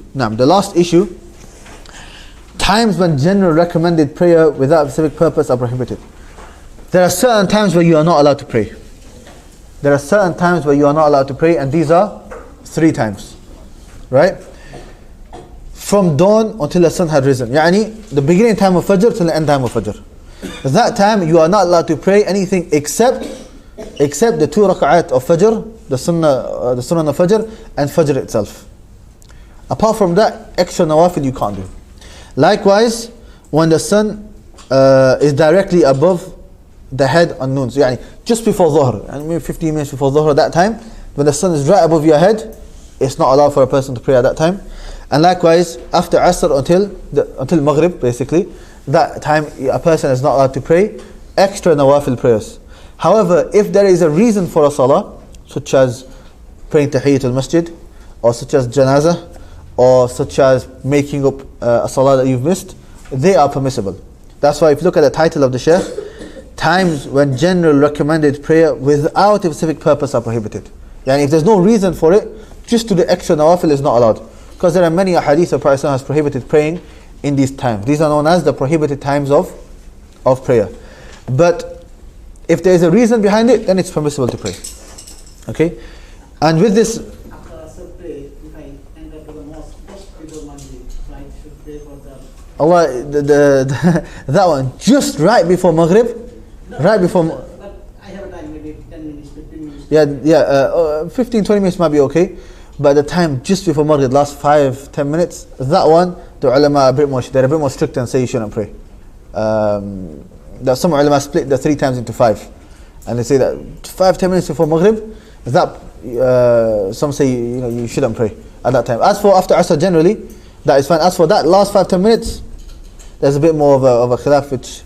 times when general recommended prayer without a specific purpose are prohibited. There are certain times where you are not allowed to pray. And these are 3 times. Right? From dawn until the sun had risen. The beginning time of Fajr till the end time of Fajr. At that time you are not allowed to pray anything except the 2 rak'at of Fajr, the sunnah of Fajr, and Fajr itself. Apart from that, extra nawafil you can't do. Likewise, when the sun is directly above the head on noon, so just before dhuhr, maybe 15 minutes before dhuhr, at that time, when the sun is right above your head, it's not allowed for a person to pray at that time. And likewise, after Asr until Maghrib, basically, that time a person is not allowed to pray extra nawafil prayers. However, if there is a reason for a salah, such as praying Tahiyyatul Masjid, or such as Janazah, or such as making up a Salah that you've missed, they are permissible. That's why if you look at the title of the Sheikh, times when general recommended prayer without a specific purpose are prohibited. Yani if there's no reason for it, just to the extra nawafil is not allowed. Because there are many ahadith of Prophet has prohibited praying in these times. These are known as the prohibited times of prayer. But if there is a reason behind it, then it's permissible to pray. Okay? And with this,
After Asr pray, if I enter to the mosque just before Maghrib, so I should pray for the...
Allah, that one, just right before Maghrib, right before...
But I have a time, maybe 10 minutes, 15 minutes.
15-20 minutes might be okay. But the time just before Maghrib, last 5-10 minutes, that one, the ulama are they're a bit more strict and say you shouldn't pray. That some ulama split the 3 times into 5. And they say that 5-10 minutes before Maghrib, that some say you shouldn't pray at that time. As for after Asr generally, that is fine. As for that last 5-10 minutes, there's a bit more of a khilaf, which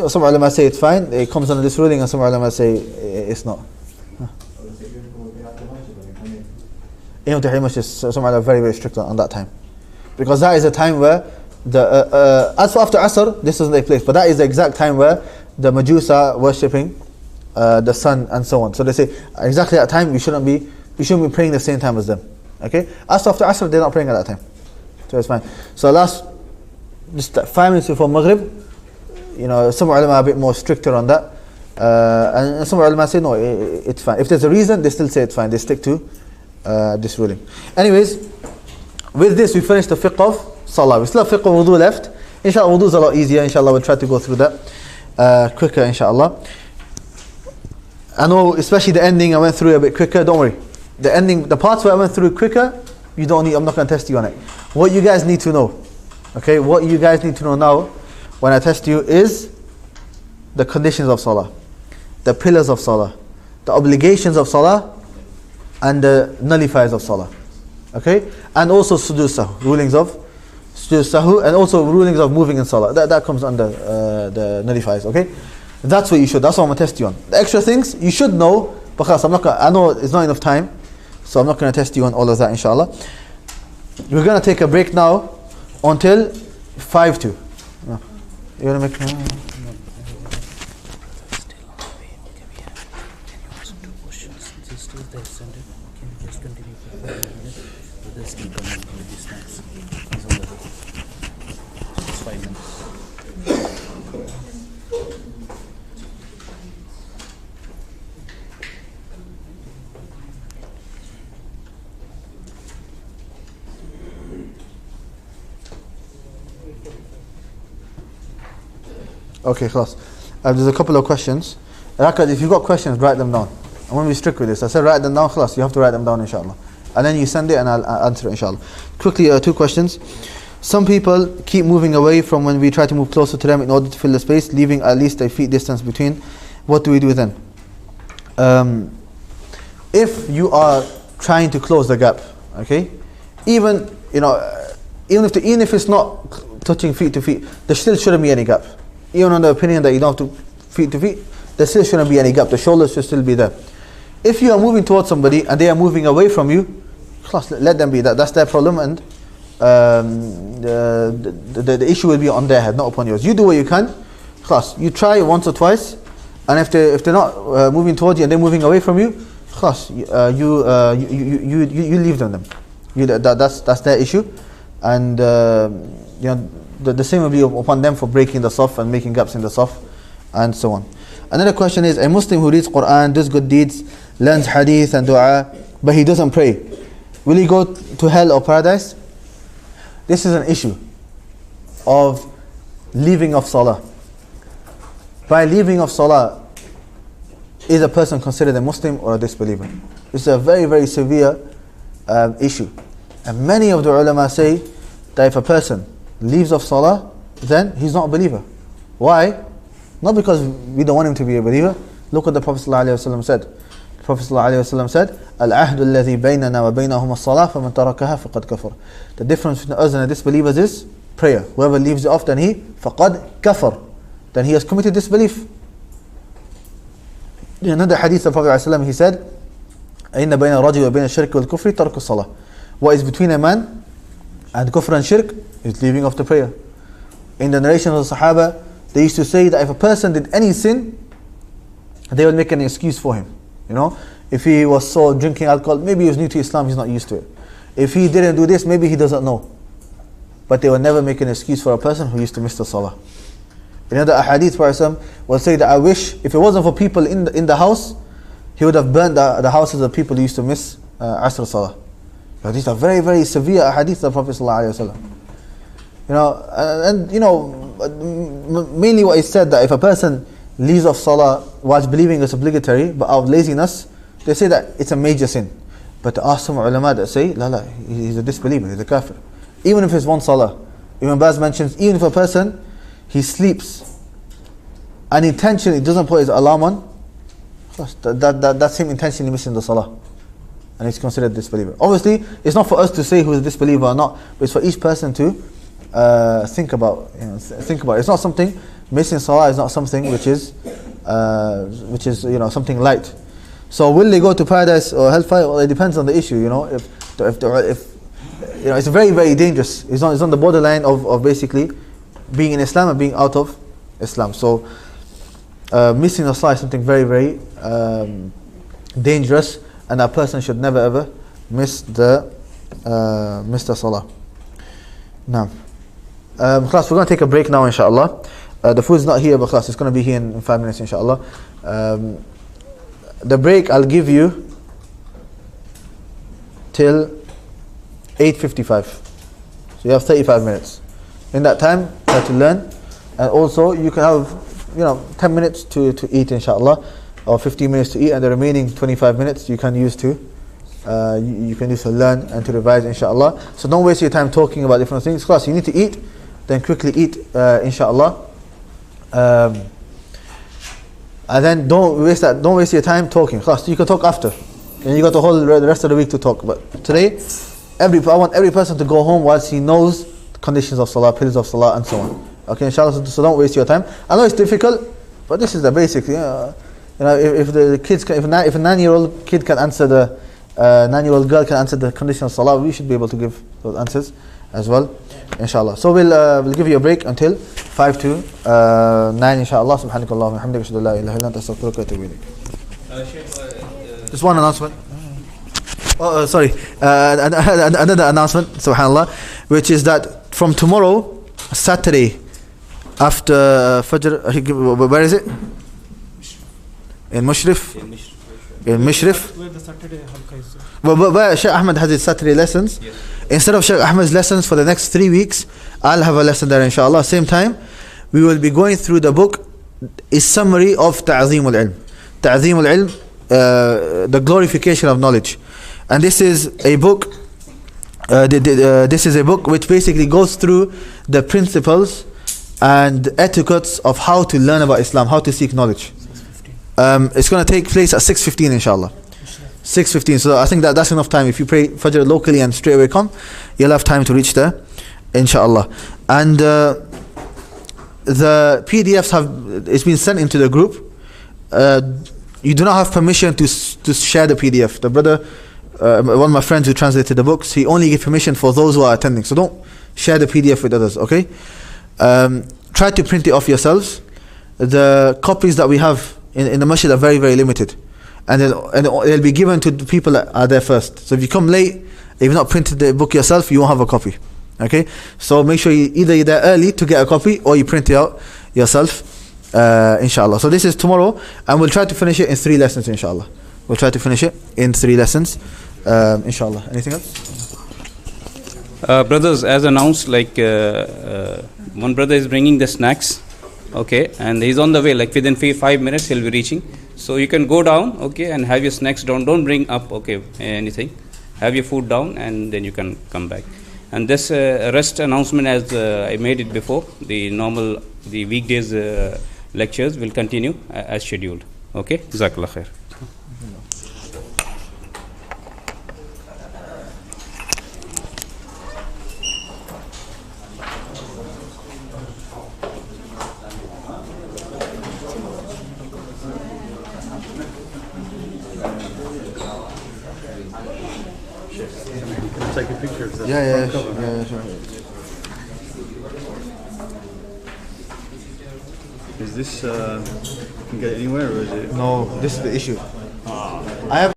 some ulama say it's fine, it comes under this ruling, and some ulama say it's not. Some ulama are very, very strict on that time, because that is a time where as for after Asr, this doesn't take place, but that is the exact time where the Majus are worshipping the sun and so on. So they say exactly at that time you shouldn't be praying the same time as them. Okay? As for after Asr, they're not praying at that time, so it's fine. So just 5 minutes before Maghrib, some ulama are a bit more stricter on that, and some ulama say no, it's fine. If there's a reason, they still say it's fine. They stick to this ruling. Anyways, with this we finished the fiqh of Salah. We still have fiqh of wudu left. Inshallah, wudu is a lot easier. Inshallah, we'll try to go through that quicker, inshallah. I know, especially the ending, I went through a bit quicker. Don't worry. The ending, the parts where I went through quicker, I'm not going to test you on it. What you guys need to know, okay? What you guys need to know now, when I test you, is the conditions of Salah, the pillars of Salah, the obligations of Salah, and the nullifiers of Salah. Okay? And also sujood sahu, rulings of sujood sahu, and also rulings of moving in Salah. That comes under the nullifiers. Okay? That's what you should. That's what I'm going to test you on. The extra things you should know, because I know it's not enough time, so I'm not going to test you on all of that, inshallah. We're going to take a break now until 5 to. You want to make... Okay, class. There's a couple of questions. Rakat, if you've got questions, write them down. I'm going to be strict with this. I said write them down, class. You have to write them down, inshallah. And then you send it and I'll answer it, inshallah. Quickly, 2 questions. Some people keep moving away from when we try to move closer to them in order to fill the space, leaving at least a feet distance between. What do we do then? If you are trying to close the gap, okay, even if it's not touching feet to feet, there still shouldn't be any gap. Even on the opinion that you don't have to feet to feet, there still shouldn't be any gap. The shoulders should still be there. If you are moving towards somebody and they are moving away from you, let them be. That's their problem, and the issue will be on their head, not upon yours. You do what you can. You try once or twice, and if they're not moving towards you and they're moving away from you, you leave them. That's their issue, and the same will be upon them for breaking the saf and making gaps in the saf, and so on. Another question is, a Muslim who reads Quran, does good deeds, learns hadith and dua, but he doesn't pray, will he go to hell or paradise? This is an issue of leaving of Salah. By leaving of Salah, is a person considered a Muslim or a disbeliever? This is a very, very severe issue. And many of the ulama say that if a person leaves of Salah, then he's not a believer. Why? Not because we don't want him to be a believer. Look what the Prophet ﷺ said. The Prophet ﷺ said, "Al-ahdu alladhi baynana wa baynahum as-salah, faman tarakaha faqad kafar." The difference between us and the disbelievers is prayer. Whoever leaves it off, then he faqad kafar. Then he has committed disbelief. In another hadith of the Prophet ﷺ, he said, إن بين الرجل وبين الشرك والكفر ترك الصلاة. What is between a man and kufr and shirk is leaving of the prayer. In the narration of the Sahaba, they used to say that if a person did any sin, they would make an excuse for him. You know, if he was so drinking alcohol, maybe he was new to Islam, he's not used to it. If he didn't do this, maybe he doesn't know. But they would never make an excuse for a person who used to miss the salah. In other ahadith, Prophet will say that I wish if it wasn't for people in the house, he would have burned the houses of people who used to miss Asr Salah. These are very, very severe ahadith of the Prophet ﷺ. You know, and you know, mainly what is said that if a person leaves off Salah whilst believing it's obligatory, but out of laziness, they say that it's a major sin. But there are some ulama that say, la, he's a disbeliever, he's a kafir. Even if it's one Salah. Ibn Baz mentions, even if a person, he sleeps and intentionally doesn't put his alarm on, that's him intentionally missing the Salah. And he's considered a disbeliever. Obviously, it's not for us to say who's a disbeliever or not, but it's for each person to think about. It's not something, missing Salah is not something which is you know, something light. So will they go to paradise or hellfire? Well, it depends on the issue. You know, if you know, it's very, very dangerous. It's on the borderline of basically being in Islam and being out of Islam. So missing the Salah is something very, very dangerous, and a person should never ever miss the Salah. Now, class, we're going to take a break now, inshallah. The food is not here, but class, it's going to be here in 5 minutes, inshallah. The break I'll give you till 8:55. So you have 35 minutes. In that time, try to learn, and also you can have 10 minutes to eat, inshallah, or 15 minutes to eat, and the remaining 25 minutes you can use to learn and to revise, inshallah. So don't waste your time talking about different things. Class, you need to eat, then quickly eat, inshallah. And then don't waste your time talking. Class, you can talk after, and you got the rest of the week to talk. But today, I want every person to go home whilst he knows the conditions of Salah, pillars of Salah, and so on. Okay, inshallah. So don't waste your time. I know it's difficult, but this is the basic. If the kids, if a 9-year-old kid can answer the 9-year-old girl can answer the condition of Salah, we should be able to give those answers as well, inshallah. So we'll give you a break until 5 to 9, inshallah. Subhanakallah wa bihamdika, ashhadu an la ilaha illa anta, astaghfiruka wa atubu ilayk. Just one announcement. Sorry. Another announcement, subhanallah, which is that from tomorrow, Saturday, after Fajr, where is it? In Mushrif? In Mushrif?
Where the Saturday halqa is.
Where Sheikh Ahmed has his Saturday lessons.
Yes.
Instead of Sheikh Ahmed's lessons for the next 3 weeks, I'll have a lesson there, inshallah. Same time, we will be going through the book, is summary of Ta'zeem al-Ilm. Ta'zeem al-Ilm, the glorification of knowledge. And this is a book, which basically goes through the principles and etiquettes of how to learn about Islam, how to seek knowledge. It's going to take place at 6:15, inshallah. 6:15. So I think that's enough time. If you pray Fajr locally and straight away come, you'll have time to reach there, inshallah. And the PDFs it's been sent into the group. You do not have permission to share the PDF. The brother, one of my friends who translated the books, he only gave permission for those who are attending. So don't share the PDF with others, okay? Try to print it off yourselves. The copies that we have in the masjid are very, very limited, and they'll be given to the people that are there first. So if you come late, if you've not printed the book yourself, you won't have a copy. Okay, so make sure you're there early to get a copy, or you print it out yourself, inshallah. So this is tomorrow, and we'll try to finish it in 3 lessons, inshallah. We'll try to finish it in 3 lessons, inshallah. Anything else?
Brothers, as announced, one brother is bringing the snacks. Okay, and he's on the way, like within 5 minutes he'll be reaching. So you can go down, okay, and have your snacks down. Don't bring up, okay, anything. Have your food down, and then you can come back. And this rest announcement, as I made it before, the weekdays lectures will continue as scheduled. Okay, Jazakallah khair.
Sheikh, can I take a picture of the
Yeah,
front cover?
yeah, sure.
Is this, you can get it anywhere, or is it?
No, this is the issue.
Ah.
I have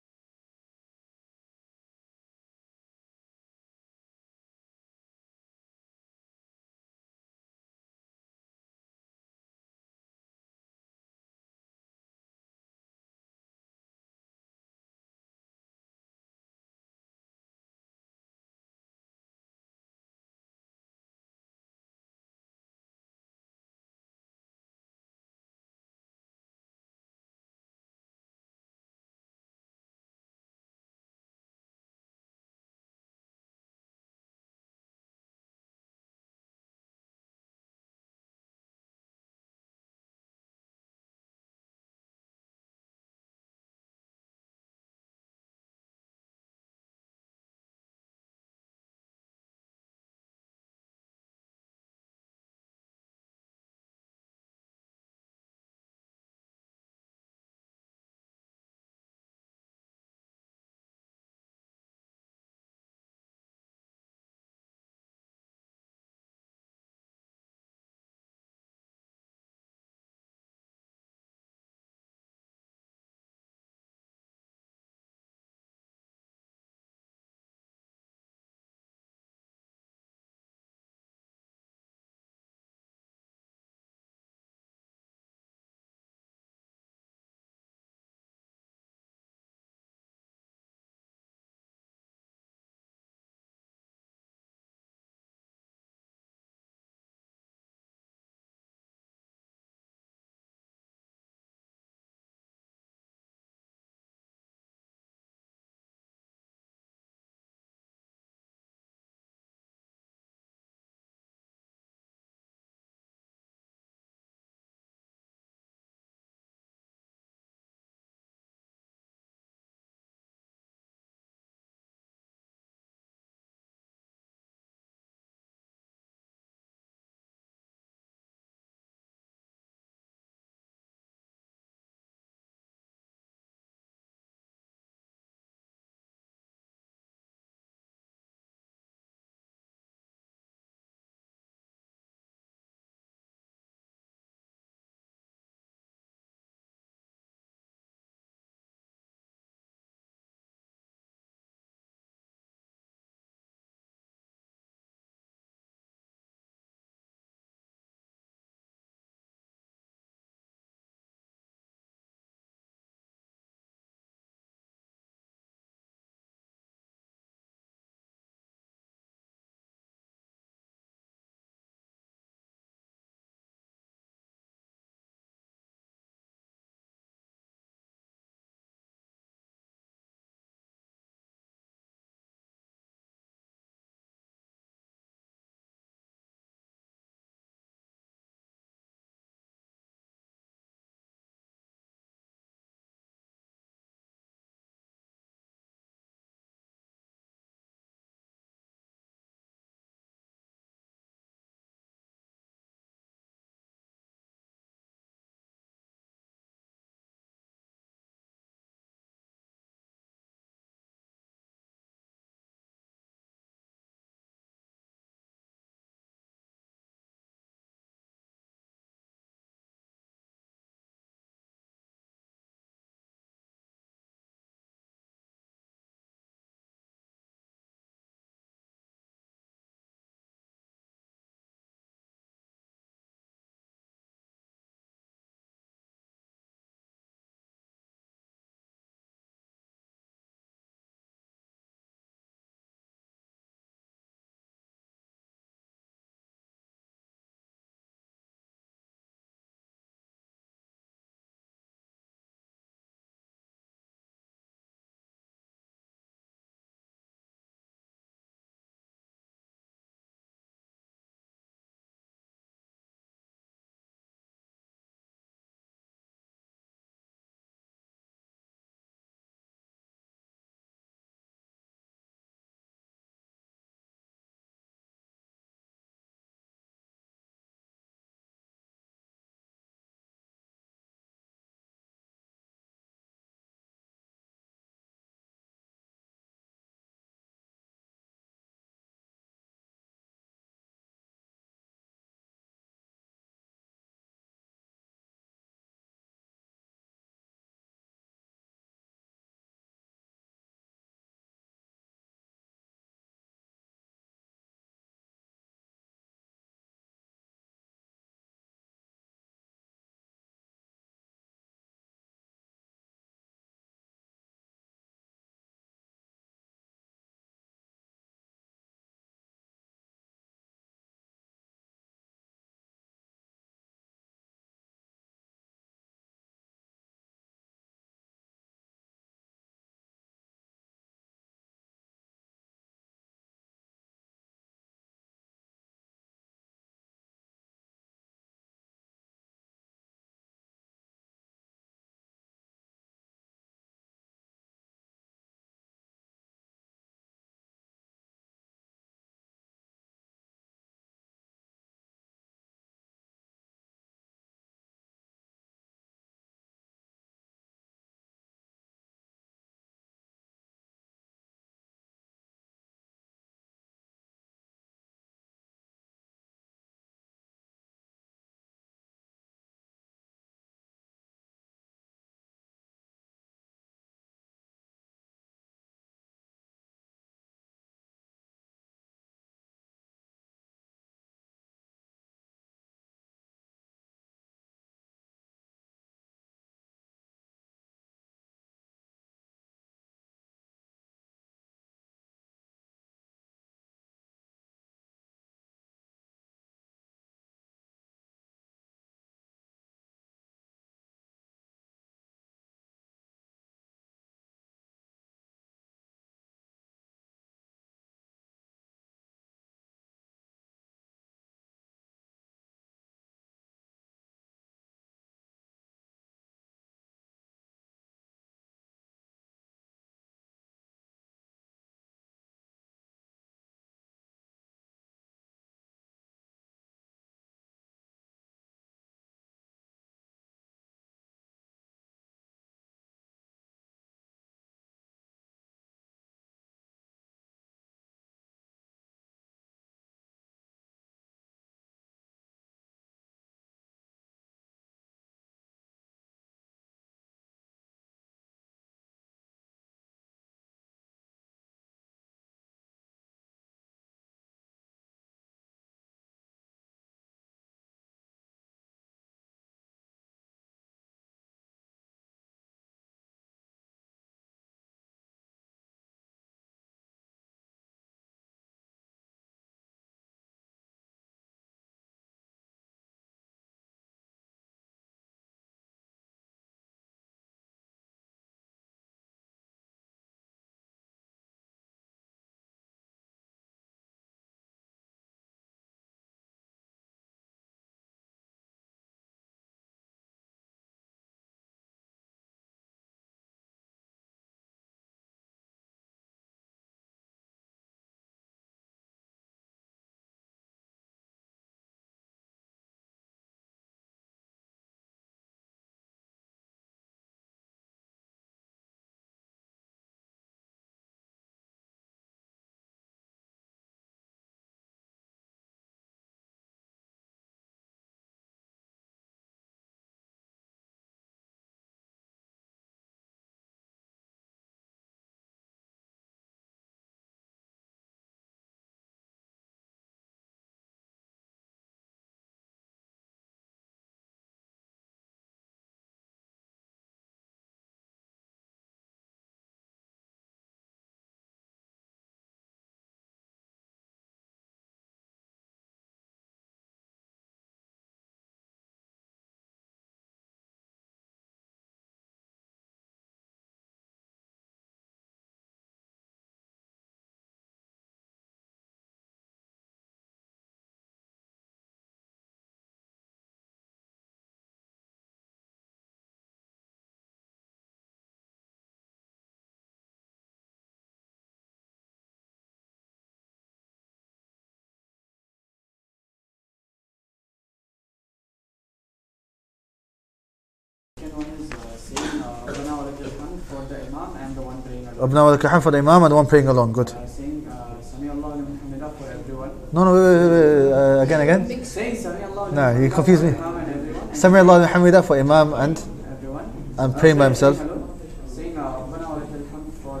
Imam and the one praying alone.
Rabbana wa lakal hamd for the Imam and the one praying alone. Good.
Saying Sami Allahu liman hamidah for everyone.
No, wait. Again.
Saying Sami Allahu
No,
liman
you
hamidah
confuse
for
me.
Imam and everyone.
Sami Allahu liman hamidah for Imam and
Everyone.
I'm praying by himself.
Saying Rabbana wa lakal hamd for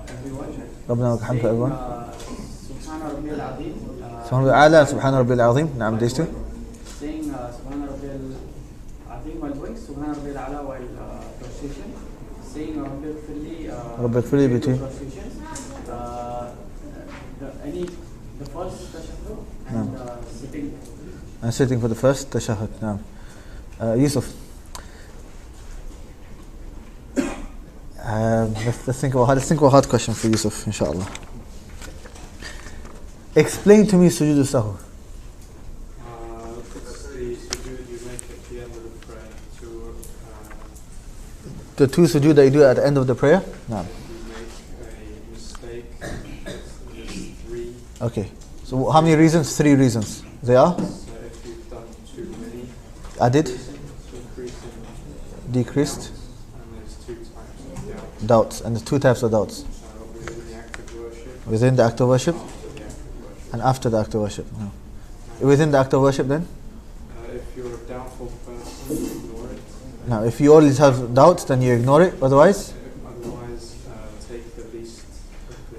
everyone.
Rabbana wa lakal hamd for everyone.
Subhana Rabbiyal Azim.
Subhana Rabbil Subhana Rabbil Azim. Naam, these two.
Saying Subhana Rabbil Azim while going, Subhana Rabbil Ala while prostration. Saying Rabbil Firli
between
prostration. The first tashahhud and
sitting for the first tashahhud. Naam. Yusuf. Let's think of a hard question for Yusuf, inshallah. Explain to me sujood sahwi.
It's the sujood you make at the end of the prayer to
The two sujood that you do at the end of the prayer? No.
you make a mistake. There's 3.
Okay. So how many reasons? 3 reasons. They are?
So if you've done too many,
Added,
increasing,
decreased,
and there's 2 types of doubt.
doubts. And there's 2 types of doubts.
Within the act of worship,
Within the act of worship
after the act of worship.
and after the act of worship. No. Within the act of worship then?
If you're a doubtful person, you ignore it.
Now, if you always have doubts, then you ignore it. Otherwise,
Otherwise, take the least.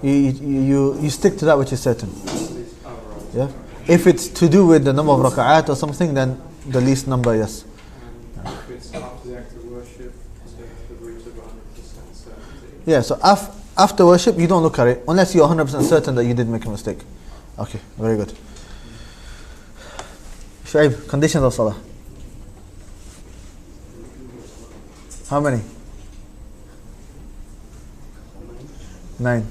you stick to that which is certain.
Right.
Yeah. If it's to do with the number of raka'at or something, then the least number, yes.
And if it's after the act of worship, take the root of 100% certainty.
Yeah. So after worship, you don't look at it unless you're 100% certain that you did make a mistake. Okay. Very good. Shu'aib, conditions of Salah. How many? 9.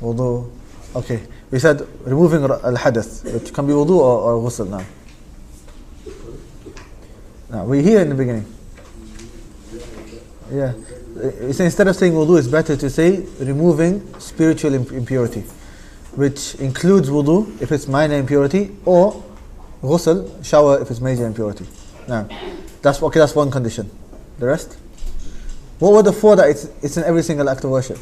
Wudhū. Okay. We said removing al-hadath, which can be wudu or ghusl now. Now, we're here in the beginning. Yeah. Instead of saying wudu, it's better to say removing spiritual impurity, which includes wudu if it's minor impurity, or ghusl, shower, if it's major impurity. Now, that's one condition. The rest? What were the 4 that it's in every single act of worship?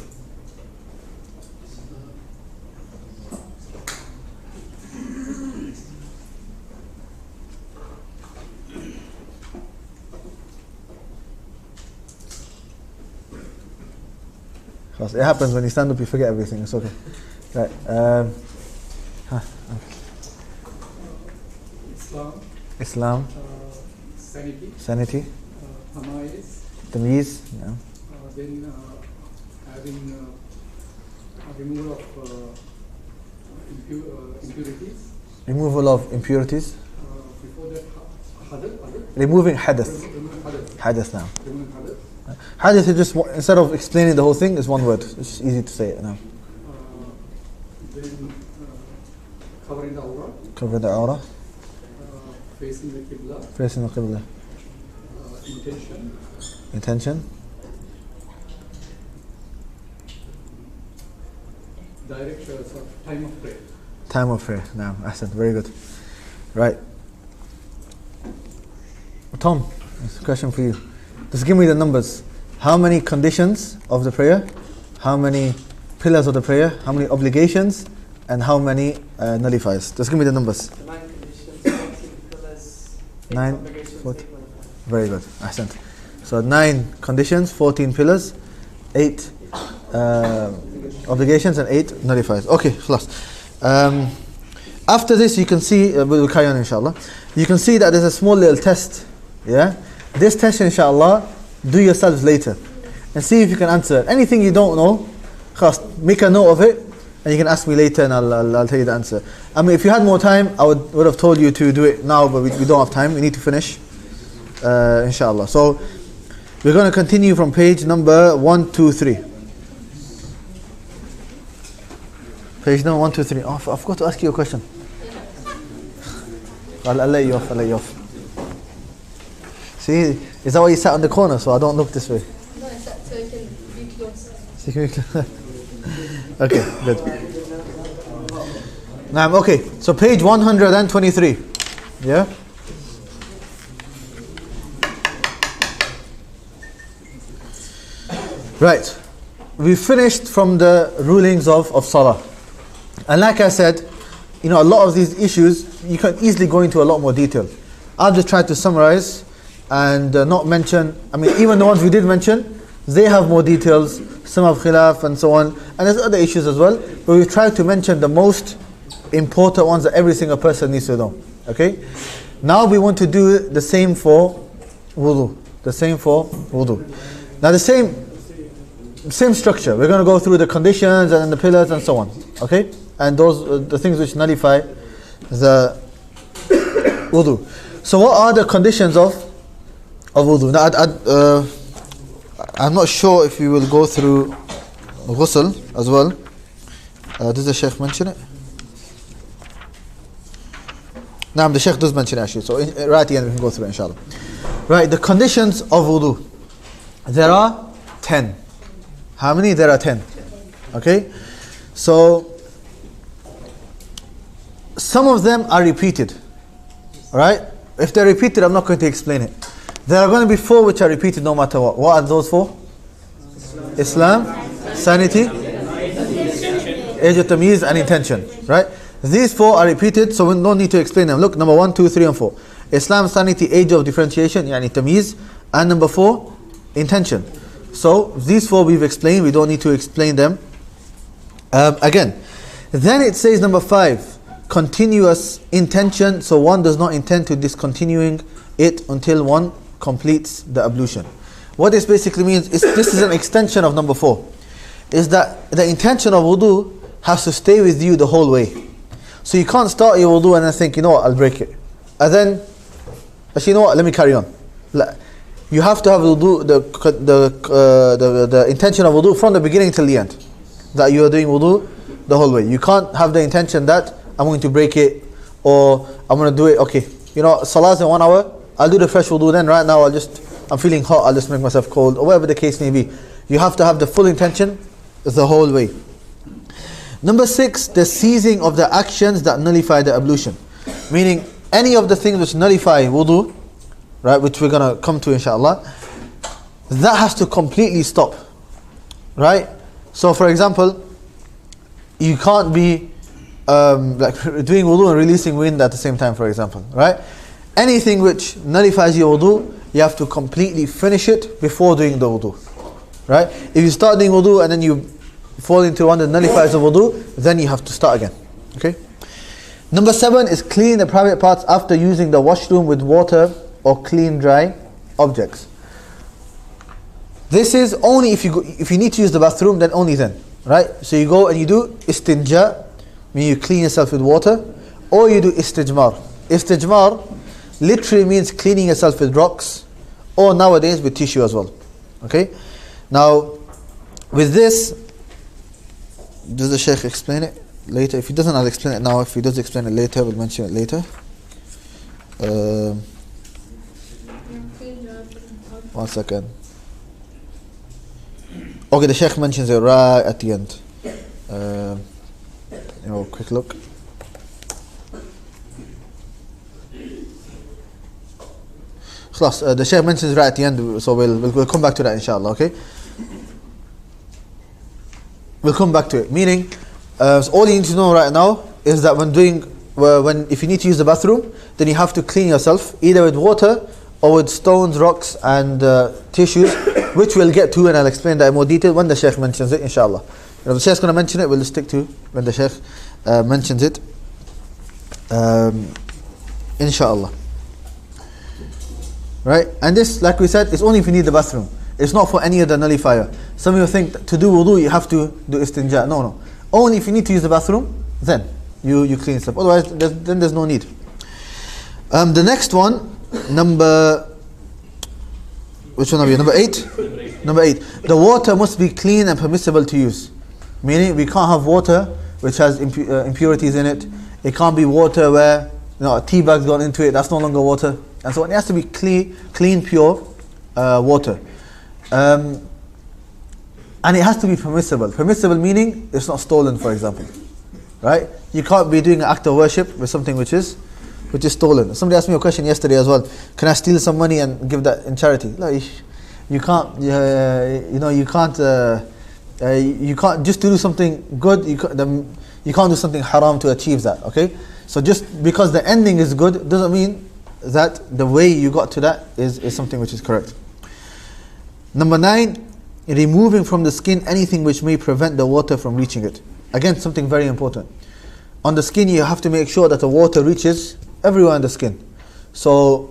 It happens when you stand up, you forget everything. It's okay. Right. Islam. Sanity. Tamyiz. Yeah.
Then having removal of impurities.
Removal of impurities.
Before that, hadath.
Removing hadath. Hadath now.
Removing hadath.
Hadith is just, instead of explaining the whole thing, is one word. It's easy to say it now.
Then covering the aura.
Cover the aura.
Facing the qibla.
Facing the qibla. Intention.
Directions of time of prayer.
Time of prayer. Now, Ahsan, very good. Right. Tom, it's a question for you. Just give me the numbers. How many conditions of the prayer? How many pillars of the prayer? How many obligations? And how many nullifiers? Just give me the numbers.
9 conditions, 14 pillars,
9,
obligations,
14. Very good. Ahsan. So 9 conditions, 14 pillars, 8 obligations, and 8 nullifiers. Okay, khalas. After this, you can see, we'll carry on inshallah. You can see that there's a small little test. Yeah? This test, inshallah, do yourselves later. And see if you can answer. Anything you don't know, make a note of it, and you can ask me later and I'll tell you the answer. I mean, if you had more time, I would have told you to do it now, but we don't have time. We need to finish, inshallah. So, we're going to continue from page number 123. Page number 123. Oh, I forgot to ask you a question. I'll let you off. See, is that why you sat on the corner so I don't look this way?
No, I sat so I can be close.
Okay, good. Now, okay, so page 123. Yeah? Right, we finished from the rulings of Salah. And like I said, you know, a lot of these issues, you can easily go into a lot more detail. I'll just try to summarize and not mention, I mean, even the ones we did mention, they have more details, some have khilaf and so on, and there's other issues as well, but we try to mention the most important ones that every single person needs to know. Okay? Now we want to do the same for wudu. The same for wudu. Now the same structure. We're going to go through the conditions and the pillars and so on. Okay? And those the things which nullify the wudu. So what are the conditions of wudu? Now I'm not sure if we will go through ghusl as well. Does the Sheikh mention it? Now the Sheikh does mention it actually. So right at the end we can go through it, inshallah. Right, the conditions of wudu. There are 10. How many? There are 10. Okay? So some of them are repeated. Right? If they're repeated, I'm not going to explain it. There are going to be 4 which are repeated no matter what. What are those 4? Islam, sanity, age of tamyiz, and intention. Right? These 4 are repeated, so we don't need to explain them. Look, number 1, 2, 3 and 4. Islam, sanity, age of differentiation, yani tamyiz, and number 4, intention. So these 4 we've explained, we don't need to explain them again. Then it says number 5, continuous intention, so one does not intend to discontinuing it until one completes the ablution. What this basically means is, this is an extension of number 4, is that the intention of wudu has to stay with you the whole way. So you can't start your wudu and then think, you know what, I'll break it. And then, actually, you know what, let me carry on. You have to have wudu, the intention of wudu from the beginning till the end. That you are doing wudu the whole way. You can't have the intention that I'm going to break it, or I'm going to do it, okay, you know, Salah's in 1 hour, I'll do the fresh wudu then, right now I'm feeling hot, I'll just make myself cold, or whatever the case may be. You have to have the full intention the whole way. Number 6, the ceasing of the actions that nullify the ablution. Meaning, any of the things which nullify wudu, right, which we're going to come to inshallah, that has to completely stop. Right? So for example, you can't be like doing wudu and releasing wind at the same time, for example. Right? Anything which nullifies your wudu, you have to completely finish it before doing the wudu. Right? If you start doing wudu and then you fall into one that nullifies the wudu, then you have to start again. Okay? Number 7 is clean the private parts after using the washroom with water or clean dry objects. This is only if you need to use the bathroom, then only then. Right? So you go and you do istinja, meaning you clean yourself with water, or you do istijmar. Istijmar literally means cleaning yourself with rocks, or nowadays with tissue as well. Okay? Now, with this, does the Sheikh explain it later? If he doesn't, I'll explain it now. If he does explain it later, we'll mention it later. One second. Okay, the Sheikh mentions it right at the end. Quick look. The Sheikh mentions it right at the end, so we'll come back to that inshallah, okay? We'll come back to it. Meaning, so all you need to know right now is that if you need to use the bathroom, then you have to clean yourself either with water or with stones, rocks and tissues, which we'll get to, and I'll explain that in more detail when the Sheikh mentions it, inshallah. If the Sheikh's going to mention it, we'll stick to when the Sheikh mentions it, inshallah. Right? And this, like we said, is only if you need the bathroom. It's not for any other nullifier. Some of you think to do wudu you have to do istinja. No. Only if you need to use the bathroom, then you clean stuff. Otherwise, then there's no need. The next one, which one are we? Number 8? Number 8. The water must be clean and permissible to use. Meaning, we can't have water which has impurities in it. It can't be water where a tea bag's gone into it. That's no longer water. And so it has to be clean, pure water. And it has to be permissible. Permissible meaning it's not stolen, for example. Right? You can't be doing an act of worship with something which is stolen. Somebody asked me a question yesterday as well. Can I steal some money and give that in charity? Like, you can't just to do something good, you can't do something haram to achieve that, okay? So just because the ending is good doesn't mean that the way you got to that is something which is correct. Number 9, removing from the skin anything which may prevent the water from reaching it. Again, something very important. On the skin, you have to make sure that the water reaches everywhere in the skin. So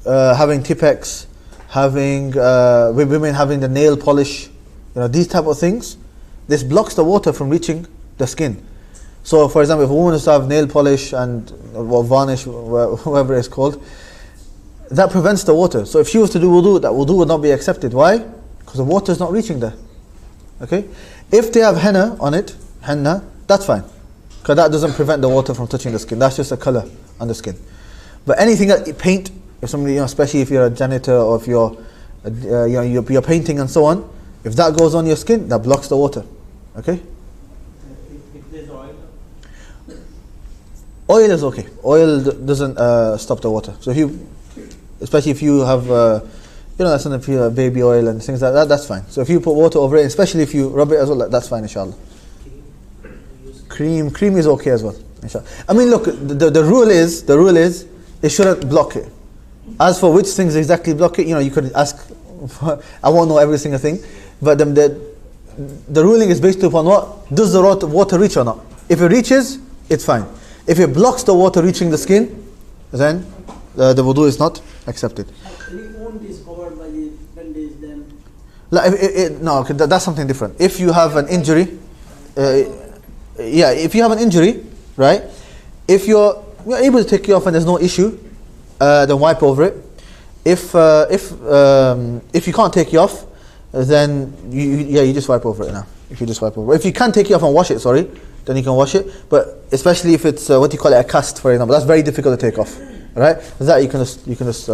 having Tipex, having women having the nail polish, these type of things, this blocks the water from reaching the skin. So for example, if a woman is to have nail polish and or varnish, whatever it's called, that prevents the water. So if she was to do wudu, that wudu would not be accepted. Why? Because the water is not reaching there. Okay? If they have henna on it, that's fine, because that doesn't prevent the water from touching the skin. That's just a color on the skin. But anything that paint, if somebody, especially if you're a janitor or if you're painting and so on, if that goes on your skin, that blocks the water. Okay?
If there's oil?
Oil is okay. Oil doesn't stop the water. So especially if you have, that's if you have baby oil and things like that, that's fine. So if you put water over it, especially if you rub it as well, that's fine, inshallah. Cream is okay as well, inshallah. I mean, look, the rule is it shouldn't block it. As for which things exactly block it, you could ask. I won't know every single thing, but the ruling is based upon what? Does the water reach or not? If it reaches, it's fine. If it blocks the water reaching the skin, then the wudu is not accepted.
Any wound is covered by the bandage, then?
No, that's something different. If you have an injury, if you have an injury, right? If you're able to take it off and there's no issue, then wipe over it. If you can't take it off, then you just wipe over it now. If you just wipe over it. If you can't take it off and wash it, then you can wash it. But especially if it's what you call it, a cast, for example, that's very difficult to take off. Right? That you can just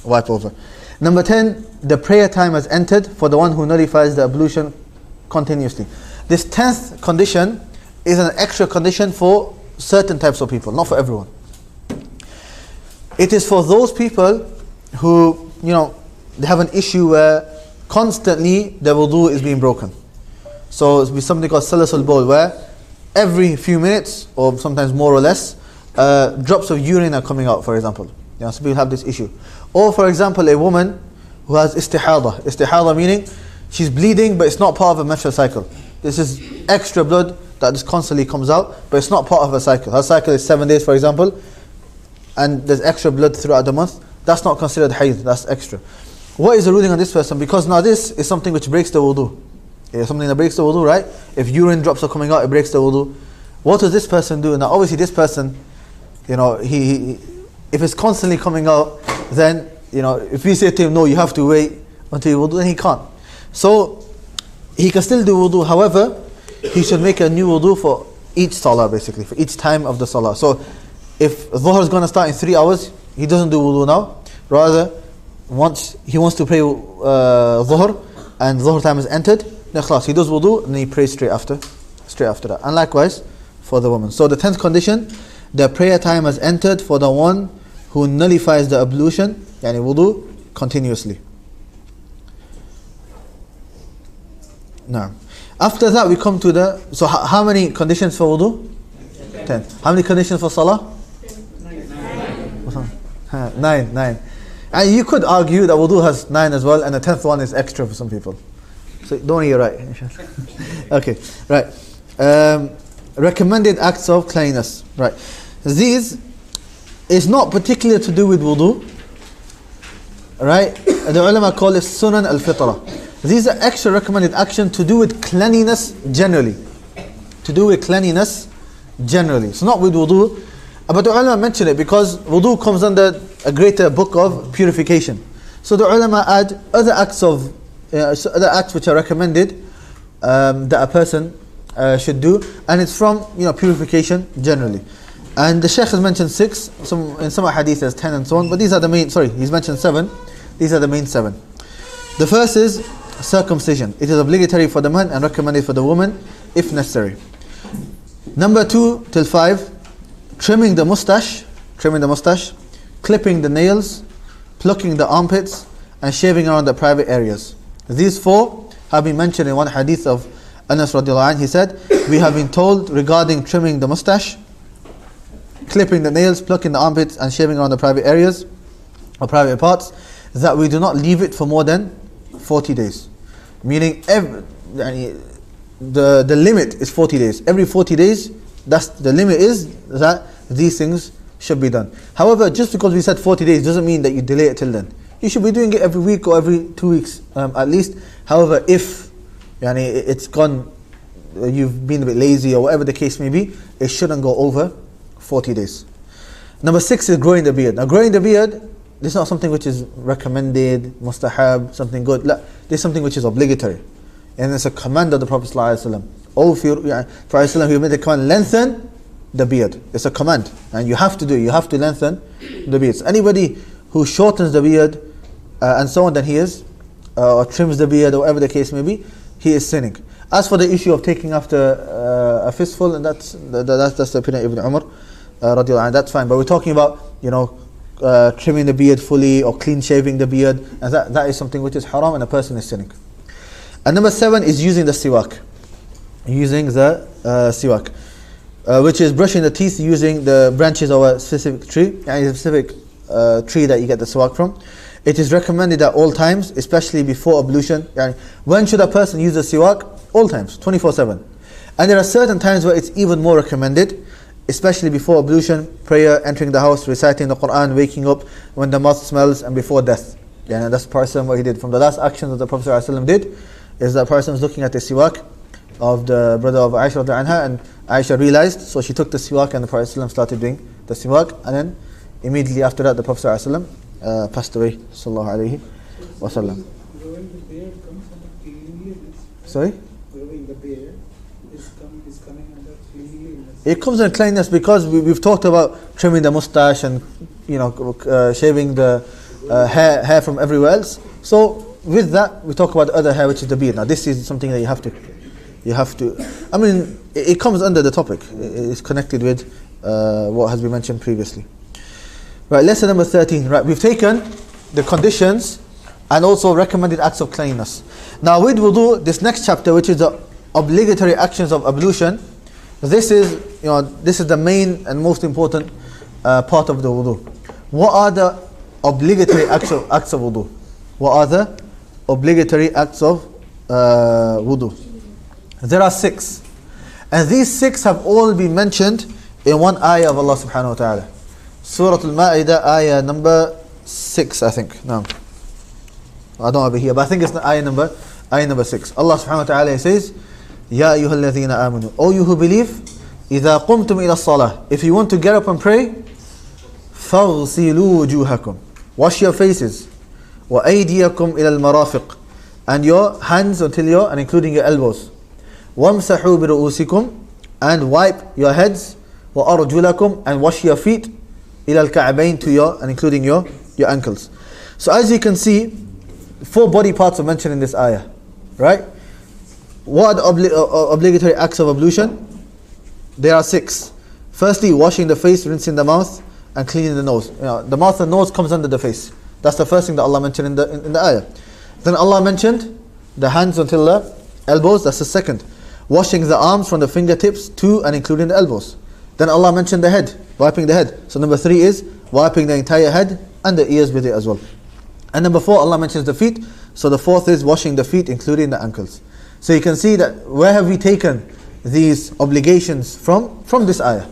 wipe over. Number 10, the prayer time has entered for the one who nullifies the ablution continuously. This 10th condition is an extra condition for certain types of people, not for everyone. It is for those people who, they have an issue where constantly their wudu is being broken. So it's something called salasul bawl, where every few minutes, or sometimes more or less, drops of urine are coming out, for example. Some people have this issue. Or for example, a woman who has istihada. Istihada meaning she's bleeding, but it's not part of a menstrual cycle. This is extra blood that just constantly comes out, but it's not part of a cycle. Her cycle is 7 days, for example, and there's extra blood throughout the month. That's not considered hayd, that's extra. What is the ruling on this person? Because now this is something which breaks the wudu. It's something that breaks the wudu, right? If urine drops are coming out, it breaks the wudu. What does this person do? Now obviously this person, he if it's constantly coming out, then, if we say to him, no, you have to wait until you wudu, then he can't. So, he can still do wudu, however, he should make a new wudu for each salah, basically, for each time of the salah. So, if dhuhr is going to start in 3 hours, he doesn't do wudu now. Rather, once he wants to pray dhuhr, and dhuhr time is entered, then he does wudu, and he prays straight after that. And likewise, for the woman. So, the 10th condition, the prayer time has entered for the one who nullifies the ablution, yani wudu, continuously. Now, after that we come to so how many conditions for wudu? 10. How many conditions for salah? 9. And you could argue that wudu has 9 as well, and the 10th one is extra for some people. So don't worry, you're right. Okay, right. Recommended acts of cleanliness. Right. These is not particular to do with wudu. Right? The ulama call it sunan al-fitra. These are extra recommended action to do with cleanliness generally. To do with cleanliness generally. So not with wudu. But the ulama mention it because wudu comes under a greater book of purification. So the ulama add other acts which are recommended that a person should do, and it's from purification generally. And the Sheikh has mentioned 6, in some hadith there's 10 and so on, but these are the main, he's mentioned 7, these are the main 7. The first is circumcision. It is obligatory for the man and recommended for the woman if necessary. Number 2 till 5, trimming the mustache, clipping the nails, plucking the armpits, and shaving around the private areas. These 4 have been mentioned in one hadith of Anas radiallahu anh. He said, we have been told regarding trimming the mustache, clipping the nails, plucking the armpits, and shaving around the private areas or private parts, that we do not leave it for more than 40 days. Meaning the limit is 40 days. Every 40 days, that's the limit, is that these things should be done. However, just because we said 40 days doesn't mean that you delay it till then. You should be doing it every week or every 2 weeks at least. However, if it's gone, you've been a bit lazy or whatever the case may be, it shouldn't go over 40 days. Number 6 is growing the beard. Now, growing the beard, this is not something which is recommended, mustahab, something good. This is something which is obligatory. And it's a command of the Prophet ﷺ. Prophet he made a command, lengthen the beard. It's a command. And you have to do it. You have to lengthen the beard. So anybody who shortens the beard and so on, then he is, or trims the beard, or whatever the case may be, he is sinning. As for the issue of taking after a fistful, and that's the opinion of Ibn Umar, radiallahu anhu, that's fine. But we're talking about, trimming the beard fully or clean shaving the beard, and that is something which is haram and a person is sinning. And number 7 is using the siwak. Using the siwak, which is brushing the teeth using the branches of a specific tree, a specific tree that you get the siwak from. It is recommended at all times, especially before ablution. When should a person use the siwak? All times, 24/7. And there are certain times where it's even more recommended, especially before ablution, prayer, entering the house, reciting the Quran, waking up, when the mouth smells, and before death. And that's person what he did. From the last actions that the Prophet ﷺ did, is that person was looking at the siwak of the brother of Aisha radiallahu anha, and Aisha realized, so she took the siwak, and the Prophet ﷺ started doing the siwak, and then immediately after that the Prophet ﷺ passed away, sallallahu alayhi wa sallam.
Growing the beard comes under cleanliness.
Sorry?
Growing the beard is coming under cleanliness.
It comes under cleanliness because we've talked about trimming the mustache and shaving the hair from everywhere else. So with that, we talk about the other hair, which is the beard. Now this is something that you have to, I mean, it comes under the topic. It's connected with what has been mentioned previously. Right, lesson number 13. Right, we've taken the conditions and also recommended acts of cleanliness. Now with wudu, this next chapter, which is the obligatory actions of ablution, this is the main and most important part of the wudu. What are the obligatory acts of wudu? What are the obligatory acts of wudu? There are 6, and these 6 have all been mentioned in one ayah of Allah subhanahu wa ta'ala. Surah Al-Ma'idah, ayah number 6, I think. No, I don't have it here, but I think it's the ayah number 6. Allah subhanahu wa ta'ala says, Ya ayyuhalladhina amanu, O you who believe, إِذَا قُمْتُمْ إِلَى الصَّلَاةِ, if you want to get up and pray, فَاغْسِلُوا وُجُوهَكُمْ, wash your faces, وَأَيْدِيَكُمْ إِلَى الْمَرَافِقِ, and your hands until and including your elbows, وَامْسَحُوا بِرُؤُوسِكُمْ, and wipe your heads, وَأَرْجُلَكُمْ, and wash your feet, إِلَى الْكَعْبَيْن, to and including your ankles. So as you can see, 4 body parts are mentioned in this ayah, right? What are the obligatory acts of ablution? There are 6. Firstly, washing the face, rinsing the mouth, and cleaning the nose. The mouth and nose comes under the face. That's the first thing that Allah mentioned in the ayah. Then Allah mentioned the hands until the elbows. That's the second. Washing the arms from the fingertips to and including the elbows. Then Allah mentioned the head, wiping the head. So number 3 is wiping the entire head and the ears with it as well. And number 4, Allah mentions the feet. So the 4th is washing the feet, including the ankles. So you can see that where have we taken these obligations from? From this ayah.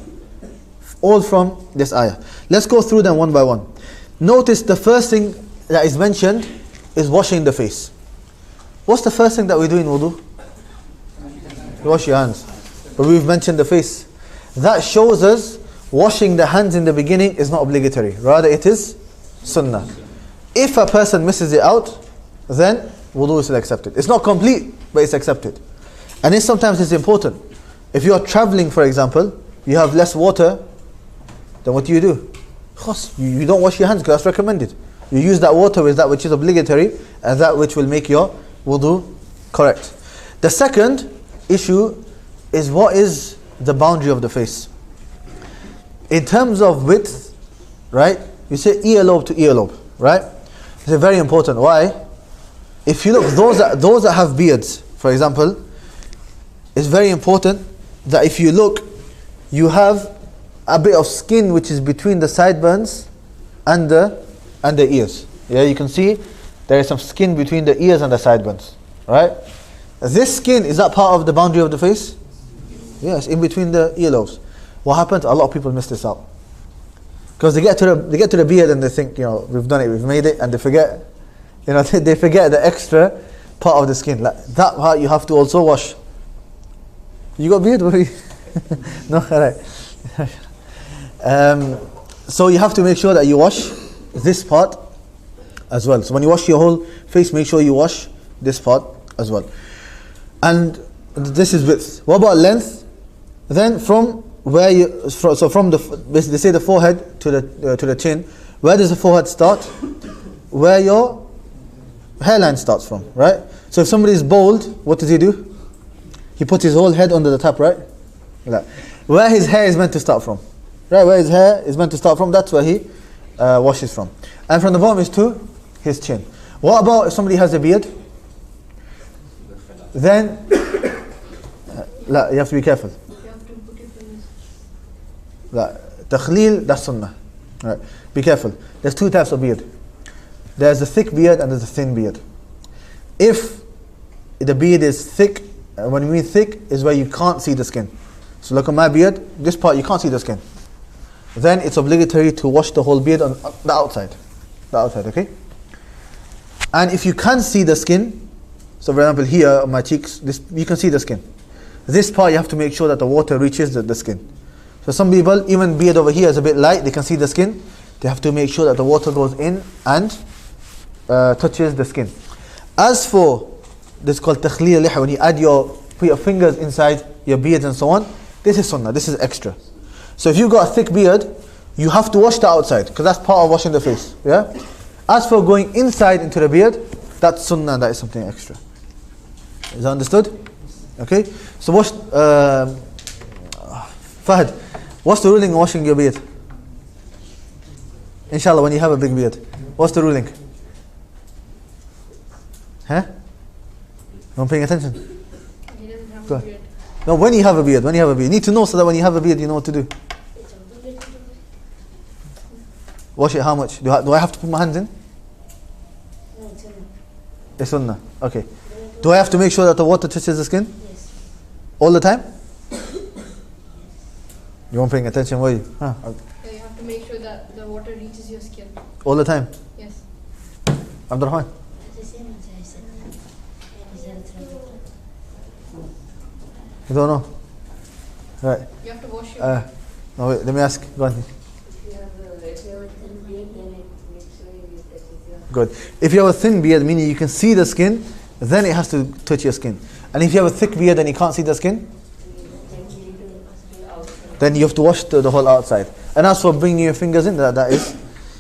All from this ayah. Let's go through them one by one. Notice the first thing that is mentioned is washing the face. What's the first thing that we do in wudu? Wash your hands. But we've mentioned the face. That shows us washing the hands in the beginning is not obligatory. Rather it is sunnah. If a person misses it out, then wudu is accepted. It's not complete, but it's accepted. And sometimes it's important. If you are traveling, for example, you have less water, then what do? You don't wash your hands because that's recommended. You use that water with that which is obligatory and that which will make your wudu correct. The second issue is what is the boundary of the face. In terms of width, right? You say earlobe to earlobe, right? It's very important. Why? If you look, those that have beards, for example, it's very important that if you look, you have a bit of skin which is between the sideburns and the ears. Yeah, you can see there is some skin between the ears and the sideburns. Right? This skin, is that part of the boundary of the face? Yes, in between the earlobes. What happens? A lot of people miss this out. Because they get to the beard and they think, we've done it, we've made it, and they forget, they forget the extra part of the skin. Like that part you have to also wash. You got beard? No, alright. So you have to make sure that you wash this part as well. So when you wash your whole face, make sure you wash this part as well. And this is width. What about length? Then from where you, so from the, basically they say the forehead to the chin. Where does the forehead start? Where your hairline starts from, right? So if somebody is bald, what does he do? He puts his whole head under the top, right? Like where his hair is meant to start from, right? Where his hair is meant to start from, that's where he washes from. And from the bottom is to his chin. What about if somebody has a beard? Then you have to be careful. Takhleel, that's sunnah. Right. Be careful. There's two types of beard. There's a thick beard and there's a thin beard. If the beard is thick, when we mean thick, is where you can't see the skin. So look at my beard, this part you can't see the skin. Then it's obligatory to wash the whole beard on the outside. The outside, okay? And if you can see the skin, so for example here on my cheeks, you can see the skin. This part you have to make sure that the water reaches the skin. So some people, even beard over here is a bit light, they can see the skin. They have to make sure that the water goes in and touches the skin. As for this is called takhleel liha, when you put your fingers inside your beard and so on, this is sunnah, this is extra. So if you've got a thick beard, you have to wash the outside, because that's part of washing the face. Yeah. As for going inside into the beard, that's sunnah, that is something extra. Is that understood? Okay. So wash. Fahad, what's the ruling on washing your beard? Inshallah, when you have a big beard, what's the ruling? Huh? Not paying attention?
He doesn't have
Go
a
on.
beard.
No, when you have a beard, you need to know so that when you have a beard, you know what to do. Wash it how much? Do I have to put my hands in?
No, it's sunnah.
It's sunnah. Okay. Do I have to make sure that the water touches the skin?
Yes.
All the time? You weren't paying attention, were you? Huh.
Yeah, you have to make sure that the water reaches your skin.
All the time?
Yes.
Abdurrahman?
It's the same as I said.
You don't know? Right.
You have to wash your
No, wait, let me ask. Go on. Good. If you have a thin beard, meaning you can see the skin, then it has to touch your skin. And if you have a thick beard and you can't see the skin, then you have to wash the whole outside. And as for bringing your fingers in, that is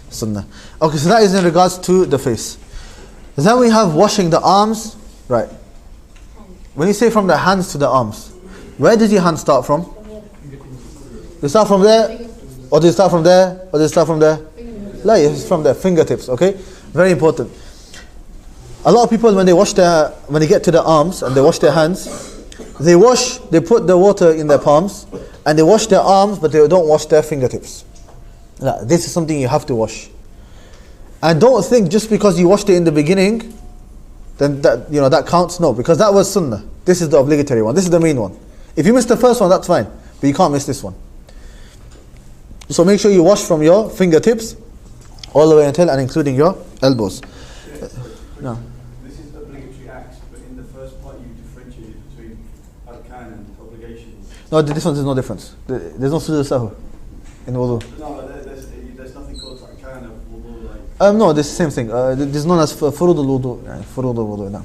sunnah. Okay, so that is in regards to the face. Then we have washing the arms. Right. When you say from the hands to the arms, where does your hand start from? They start from there, or do you start from there, or do you start from there? No, it's from the fingertips, okay? Very important. A lot of people when they get to their arms and they wash their hands, they put the water in their palms and they wash their arms, but they don't wash their fingertips. Now, this is something you have to wash. And don't think just because you washed it in the beginning, then that counts. No, because that was sunnah. This is the obligatory one. This is the main one. If you miss the first one, that's fine, but you can't miss this one. So make sure you wash from your fingertips all the way until and including your elbows. No.
This is obligatory acts, but in the first part you differentiated between arkan and obligations.
No, this one there's no difference. There's no sujood sahwi in wudu.
No, there's nothing called arkan of wudu.
No, this is the same thing. This is known as furud al-wudu. Furud al-wudu. No.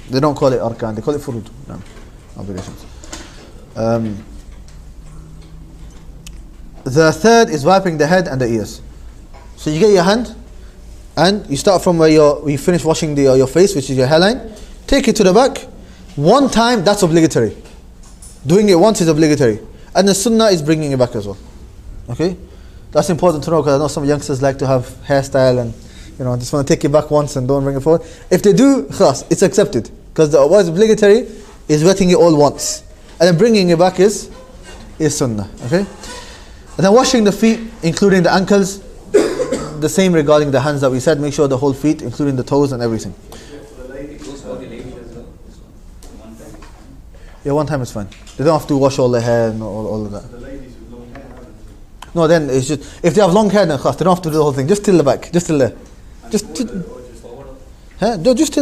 They don't call it arkan. They call it furud. No. Obligations. The third is wiping the head and the ears. So you get your hand and you start from where you finish washing your face, which is your hairline. Take it to the back. One time, that's obligatory. Doing it once is obligatory. And the sunnah is bringing it back as well. Okay? That's important to know because I know some youngsters like to have hairstyle and just want to take it back once and don't bring it forward. If they do, khalas, it's accepted. Because what is obligatory is wetting it all once. And then bringing it back is sunnah. Okay? And then washing the feet, including the ankles, the same regarding the hands that we said, make sure the whole feet, including the toes and everything. Yeah, one time is fine. They don't have to wash all their hair and all of that. No, then it's just, if they have long hair, then khas, they don't have to do the whole thing. Just till the back, just till there. Just till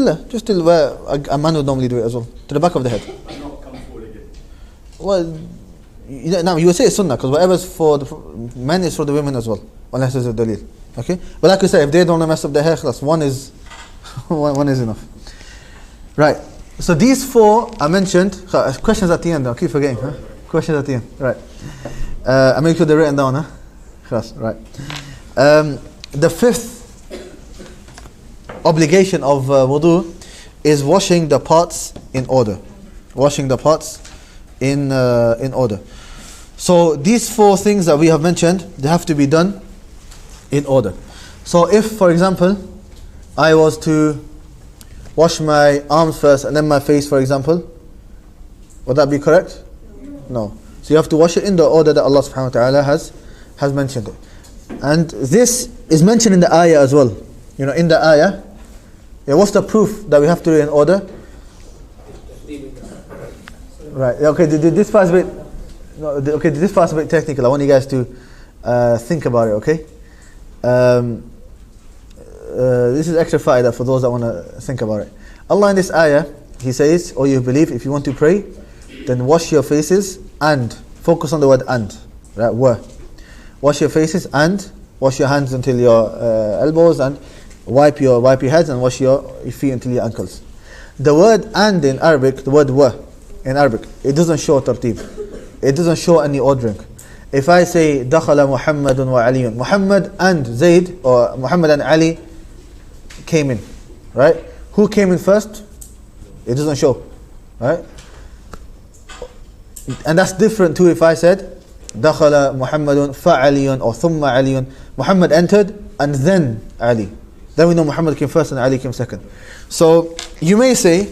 there. Just till where a man would normally do it as well. To the back of the head. Well, you would say it's sunnah, because whatever's for the men is for the women as well. Unless there's a dalil. Okay? But like we said, if they don't mess up their hair, khas, one is enough. Right. So these 4 are mentioned. Questions at the end, I keep forgetting. Questions at the end. Right. I make sure they're written down. Right. The 5th obligation of wudu is washing the parts in order. Washing the parts in order. So these 4 things that we have mentioned, they have to be done in order. So if, for example, I was to wash my arms first and then my face, for example, would that be correct? No. So you have to wash it in the order that Allah subhanahu wa ta'ala has mentioned it. And this is mentioned in the ayah as well. In the ayah, what's the proof that we have to do it in order? Right. Okay, this part's a bit this part's a bit technical. I want you guys to think about it, okay? This is extra fa'idah for those that want to think about it. Allah in this ayah, He says, "O you believe, if you want to pray, then wash your faces and," focus on the word "and," right? Wash your faces and wash your hands until your elbows, and wipe your heads and wash your feet until your ankles. The word "and" in Arabic, the word "wa" in Arabic, it doesn't show tartib. It doesn't show any ordering. If I say "Dakhala Muhammadun wa Aliyun," Muhammad and Zayd, or Muhammad and Ali came in, right? Who came in first? It doesn't show, right? And that's different too if I said "Dakhala Muhammadun fa Aliyun" or "Thumma Aliyun." Muhammad entered and then Ali. Then we know Muhammad came first and Ali came second. So you may say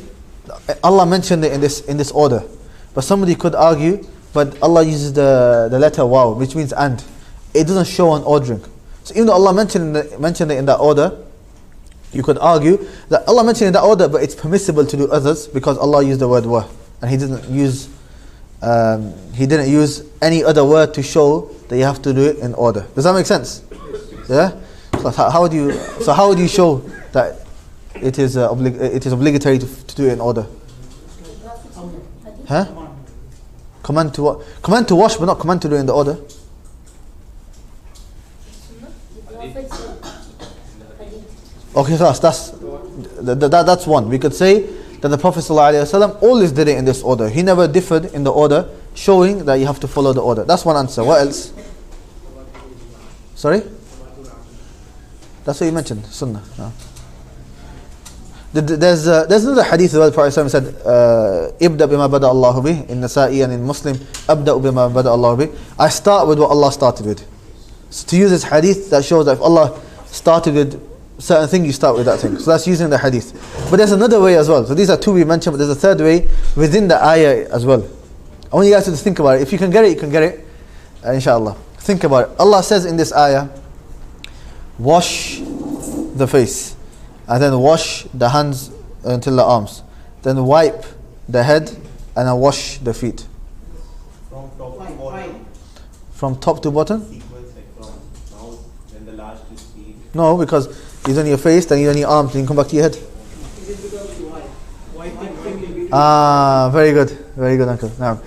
Allah mentioned it in this order, but somebody could argue, but Allah uses the letter waw, which means "and." It doesn't show an ordering. So even though Allah mentioned it in that order, you could argue that Allah mentioned in that order, but it's permissible to do others because Allah used the word "wa," and He didn't use any other word to show that you have to do it in order. Does that make sense? Yeah. So how would you show that it is obligatory to do it in order? Command to what? Command to wash, but not command to do it in the order. Okay, so that's one. We could say that the Prophet ﷺ always did it in this order. He never differed in the order, showing that you have to follow the order. That's one answer. What else? Sorry? That's what you mentioned, Sunnah. No. There's another hadith where the Prophet ﷺ said, "Ibda bima bada Allahu bih," in Nasa'i and in Muslim, "Abda'u bima bada Allahu bih." I start with what Allah started with. So to use this hadith, that shows that if Allah started with certain thing, you start with that thing. So that's using the hadith. But there's another way as well. So these are 2 we mentioned, but there's a third way within the ayah as well. I want you guys to just think about it. If you can get it, you can get it. Inshallah. Think about it. Allah says in this ayah, wash the face, and then wash the hands until the arms, then wipe the head, and then wash the feet. From top to bottom? No, because you done your face, then you done your arms, then you come back to your head. Very good, uncle. Now,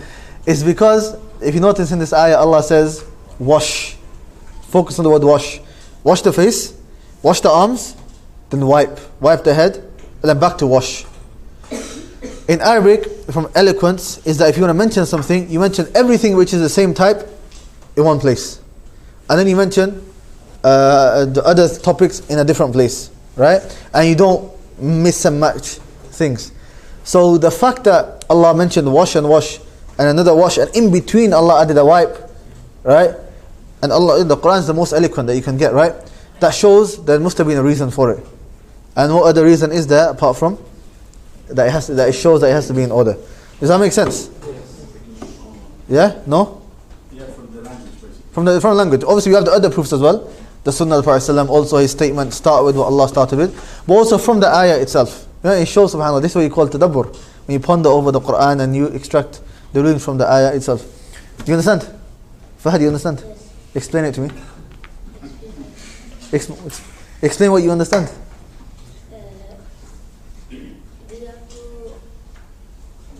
it's because if you notice in this ayah, Allah says wash. Focus on the word wash. Wash the face, wash the arms, then wipe the head, and then back to wash. In Arabic, from eloquence, is that if you want to mention something, you mention everything which is the same type in one place, and then you mention the other topics in a different place, right? And you don't miss and match things. So the fact that Allah mentioned wash and another wash, and in between Allah added a wipe, right? And Allah in the Quran is the most eloquent that you can get, right? that shows there must have been a reason for it. And what other reason is there apart from that it shows that it has to be in order? Does that make sense? Yeah? No?
Yeah, from the language basically.
From the language. Obviously we have the other proofs as well. The Sunnah of the Prophet ﷺ, also his statement, start with what Allah started with. But also from the ayah itself. You know, it shows, subhanAllah, this is what you call tadabbur. When you ponder over the Quran and you extract the ruling from the ayah itself. Do you understand? Fahad, do you understand?
Yes.
Explain it to me. Explain what you understand.
We have to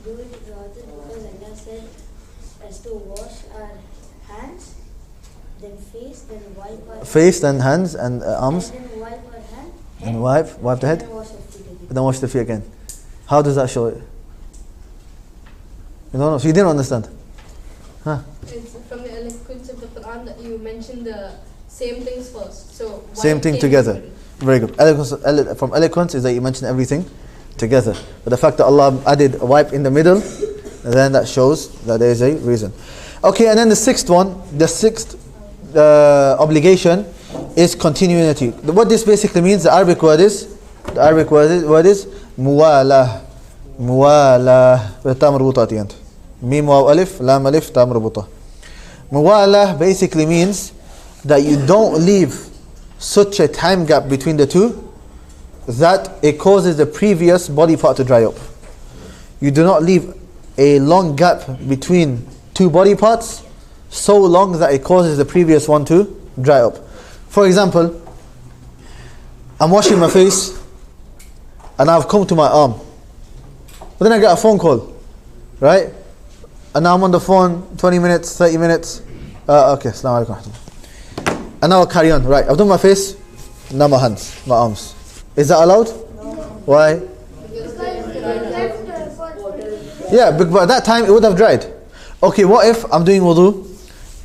do it rather because Allah said as to wash our hands, then face, then wipe our
Face, then hands and arms.
and then wipe our hand,
And wipe the head.
and then wash our feet again.
And then wash the feet again. How does that show it? You don't know, so you didn't understand. Huh?
It's from the eloquence of the Quran that you mentioned the same things first. So
Same thing together. Very good. From eloquence is that you mention everything together. But the fact that Allah added a wipe in the middle, then that shows that there is a reason. Okay, and then the sixth obligation is continuity. What this basically means, the Arabic word is muwalah. Muwalah. With ta marbuta at the end. Mim waw alif, lam alif, ta marbuta. Muwalah basically means that you don't leave such a time gap between the two that it causes the previous body part to dry up. You do not leave a long gap between two body parts so long that it causes the previous one to dry up. For example, I'm washing my face and I've come to my arm, but then I get a phone call, right? And now I'm on the phone 20 minutes, 30 minutes. Okay, Assalamu alaikum. And now I'll carry on. Right, I've done my face, now my hands, my arms. Is that allowed? No. Why? Yeah, but by that time it would have dried. Okay, what if I'm doing wudu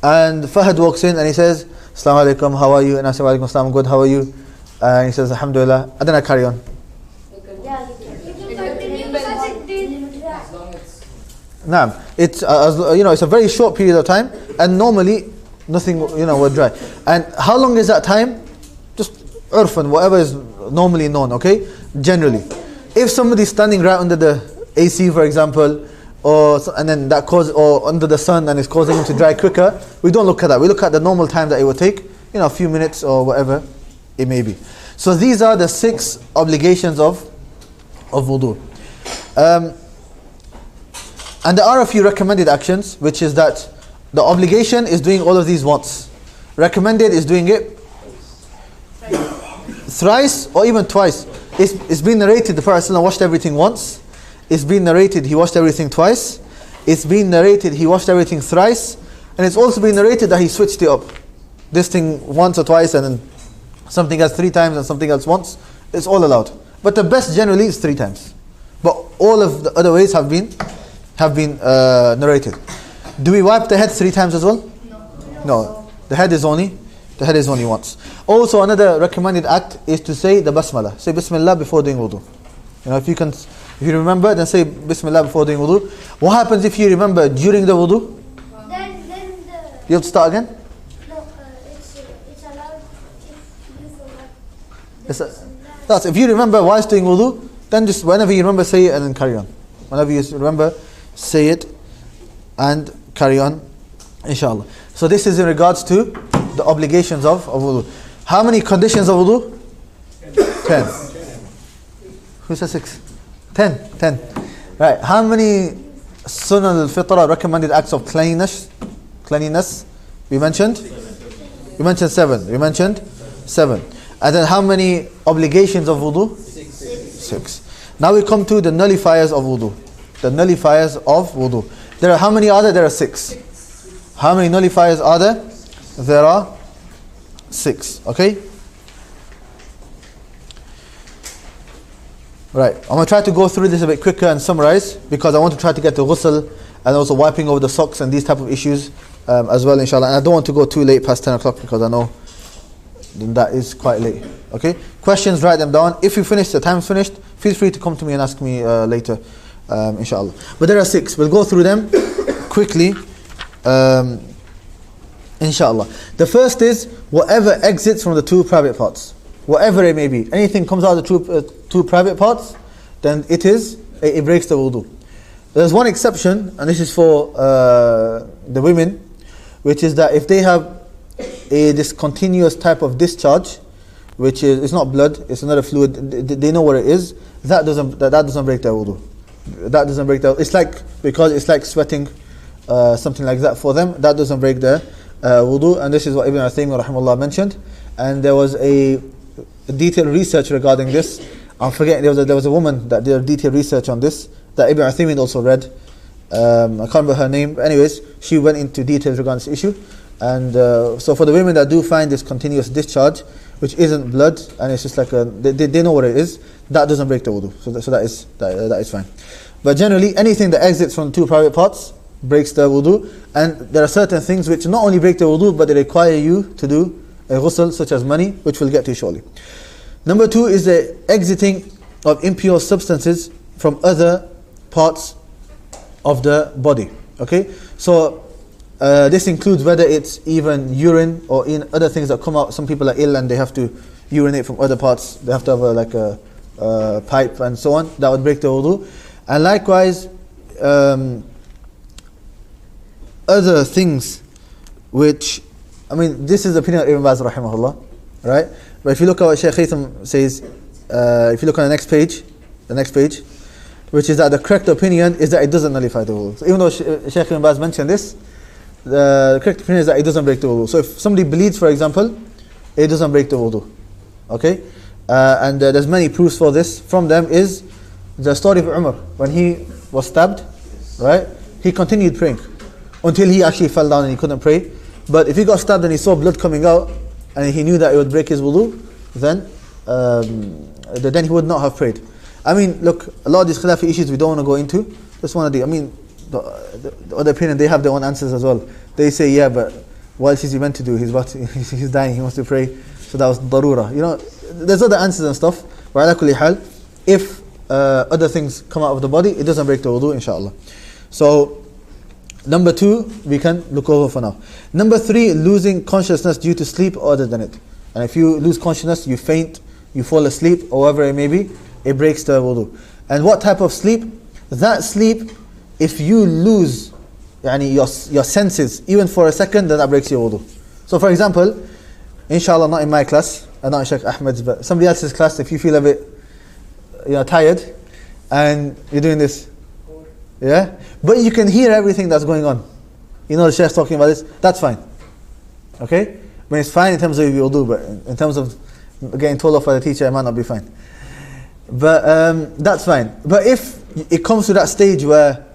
and Fahad walks in and he says, Assalamu alaikum, how are you? And I say, wa alaikum assalam, good, how are you? And he says, Alhamdulillah, and then I carry on. Nah, it's it's a very short period of time, and normally nothing will dry. And how long is that time? Just urfan, whatever is normally known. Okay, generally, if somebody's standing right under the AC, for example, and then that or under the sun and it's causing him to dry quicker, we don't look at that. We look at the normal time that it would take, a few minutes or whatever it may be. So these are the 6 obligations of wudu. And there are a few recommended actions, which is that the obligation is doing all of these once. Recommended is doing it thrice or even twice. It's been narrated the Prophet ﷺ washed everything once. It's been narrated he washed everything twice. It's been narrated he washed everything thrice. And it's also been narrated that he switched it up. This thing once or twice and then something else 3 times and something else once. It's all allowed. But the best generally is 3 times. But all of the other ways have been narrated. Do we wipe the head 3 times as well? No. The head is only once. Also, another recommended act is to say the basmala. Say Bismillah before doing wudu. If you remember, then say Bismillah before doing wudu. What happens if you remember during the wudu? You have to start again?
No, it's allowed if you forgot.
That's if you remember whilst doing wudu, then just whenever you remember, say it and then carry on. Whenever you remember, say it and carry on, inshallah. So this is in regards to the obligations of wudu. How many conditions of wudu? 10. Who said 6? 10. Right. How many sunnah al-fitra, recommended acts of cleanliness? We mentioned 7. And then how many obligations of wudu? 6. Now we come to the nullifiers of wudu. The nullifiers of wudu. How many are there? There are 6. How many nullifiers are there? There are 6. Okay? Right. I'm going to try to go through this a bit quicker and summarize, because I want to try to get to ghusl and also wiping over the socks and these type of issues as well, inshallah. And I don't want to go too late past 10 o'clock because I know that is quite late. Okay? Questions, write them down. If you finish, the time's finished, feel free to come to me and ask me later, inshallah. But there are 6. We'll go through them quickly, Inshallah. The first is whatever exits from the two private parts, whatever it may be. Anything comes out of the two private parts, then it breaks the wudu. There's one exception, and this is for the women, which is that if they have this continuous type of discharge, which is, it's not blood, it's another fluid, they know what it is, that doesn't break their wudu. That doesn't break their, because it's like sweating, something like that for them, that doesn't break their wudu. And this is what Ibn Uthaymeen rahimahullah mentioned. And there was a detailed research regarding this. I'm forgetting, there was a woman that did a detailed research on this, that Ibn Uthaymeen also read. I can't remember her name, but anyways, she went into details regarding this issue. And so for the women that do find this continuous discharge, which isn't blood, and it's just like they know what it is, that doesn't break the wudu. So that is fine. But generally, anything that exits from two private parts breaks the wudu. And there are certain things which not only break the wudu, but they require you to do a ghusl, such as mani, which we'll get to shortly. Number 2 is the exiting of impure substances from other parts of the body. Okay, so this includes whether it's even urine or in other things that come out. Some people are ill and they have to urinate from other parts. They have to have a pipe and so on. That would break the wudu. And likewise, other things which, this is the opinion of Ibn Baz rahimahullah, right? But if you look at what Sheikh Haytham says, if you look on the next page, which is that the correct opinion is that it doesn't nullify the wudu. So even though Sheikh Ibn Baz mentioned this, the correct opinion is that it doesn't break the wudu. So if somebody bleeds, for example, it doesn't break the wudu. Okay? And there's many proofs for this. From them is the story of Umar. When he was stabbed, right? He continued praying until he actually fell down and he couldn't pray. But if he got stabbed and he saw blood coming out and he knew that it would break his wudu, then he would not have prayed. Look, a lot of these khilafi issues we don't want to go into. Just want to the other opinion, they have their own answers as well. They say, yeah, but what else is he meant to do? He's dying, he wants to pray. So that was darura. There's other answers and stuff. But ala kulli hal, if other things come out of the body, it doesn't break the wudu, inshallah. So, number 2, we can look over for now. Number 3, losing consciousness due to sleep or other than it. And if you lose consciousness, you faint, you fall asleep, or whatever it may be, it breaks the wudu. And what type of sleep? That sleep, if you lose your senses, even for a second, then that breaks your wudu. So for example, inshallah not in my class, not in Sheikh Ahmed's, but somebody else's class, if you feel a bit tired, and you're doing this, yeah? But you can hear everything that's going on. The Sheikh's talking about this, that's fine. Okay? But it's fine in terms of your wudu, but in terms of getting told off by the teacher, it might not be fine. But that's fine. But if it comes to that stage where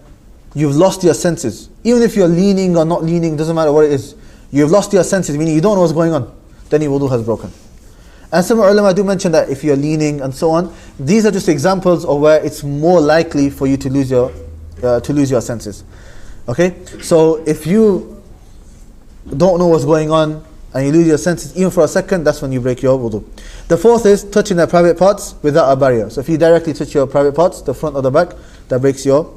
you've lost your senses, even if you're leaning or not leaning, doesn't matter what it is, you've lost your senses, meaning you don't know what's going on, then your wudu has broken. And some ulama do mention that if you're leaning and so on, these are just examples of where it's more likely for you to lose your senses. Okay? So if you don't know what's going on and you lose your senses even for a second, that's when you break your wudu. The 4th is touching the private parts without a barrier. So if you directly touch your private parts, the front or the back, that breaks your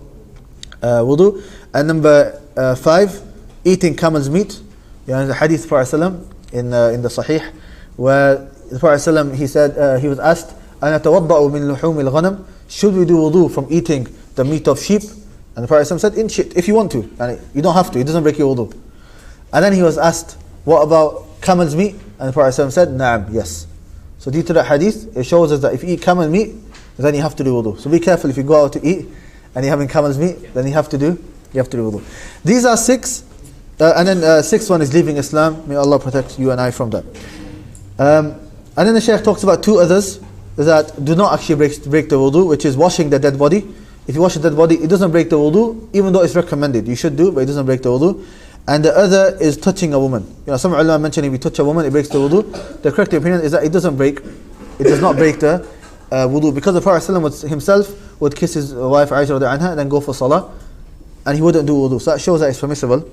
wudu. And number 5, eating camel's meat. The hadith of the Prophet in the Sahih, where the Prophet he said, he was asked, أَنَا تَوَضَّأُ مِنْ لُحُومِ الْغَنَمِ, should we do wudu from eating the meat of sheep? And the Prophet said, in shit, if you want to. And you don't have to, it doesn't break your wudu. And then he was asked, what about camel's meat? And the Prophet said, na'am, yes. So due to that hadith, it shows us that if you eat camel meat, then you have to do wudu. So be careful if you go out to eat and you're having camel's meat, then you have to do wudu. These are 6. And then 6th one is leaving Islam. May Allah protect you and I from that. And then the Shaykh talks about 2 others that do not actually break the wudu, which is washing the dead body. If you wash the dead body, it doesn't break the wudu, even though it's recommended. You should do, but it doesn't break the wudu. And the other is touching a woman. Some ulama mention if you touch a woman, it breaks the wudu. The correct opinion is that it does not break the wudu, because the Prophet himself would kiss his wife Aisha anha and then go for Salah, and he wouldn't do wudu. So that shows that it's permissible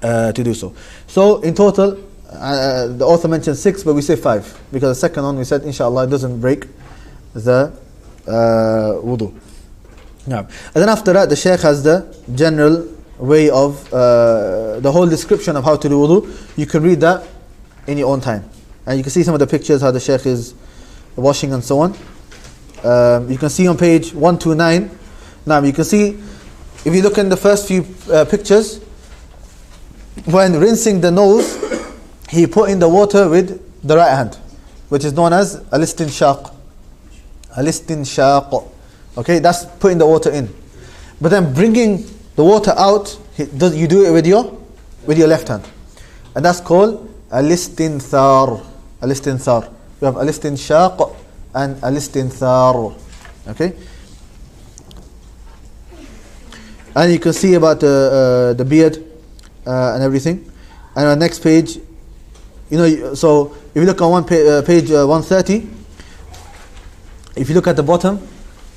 to do so. So in total, the author mentioned 6, but we say 5, because the second one we said inshallah it doesn't break the wudu. And then after that, the Shaykh has the general way of, the whole description of how to do wudu. You can read that in your own time. And you can see some of the pictures, how the Sheikh is washing and so on. You can see on page 129. Now you can see, if you look in the first few pictures, when rinsing the nose, he put in the water with the right hand, which is known as al-istinshaq. Al-istinshaq. Okay, that's putting the water in. But then bringing the water out, you do it with your left hand. And that's called al-istinthar. Al-istinthar. We have al-istinshaq and al-istinthar. Okay? And you can see about the beard and everything. And on the next page, so if you look on page 130, if you look at the bottom,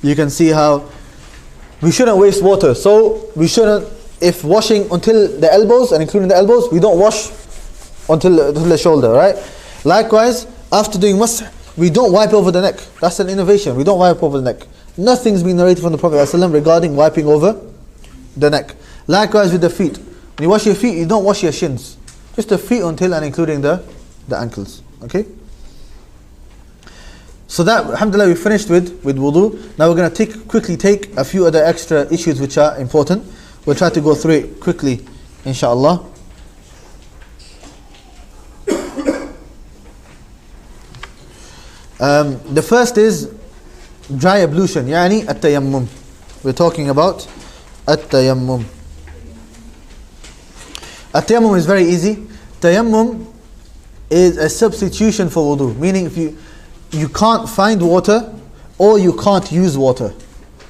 you can see how we shouldn't waste water. So we shouldn't, if washing until the elbows and including the elbows, we don't wash until the shoulder, right? Likewise, after doing masah, we don't wipe over the neck. That's an innovation. We don't wipe over the neck. Nothing's been narrated from the Prophet ﷺ regarding wiping over the neck. Likewise with the feet. When you wash your feet, you don't wash your shins. Just the feet until and including the ankles. Okay? So that, alhamdulillah, we finished with wudu. Now we're going to quickly take a few other extra issues which are important. We'll try to go through it quickly, inshallah. The first is dry ablution, يعني at-tayammum. We're talking about at-tayammum. At-tayammum is very easy. Tayammum is a substitution for wudu, meaning if you can't find water or you can't use water,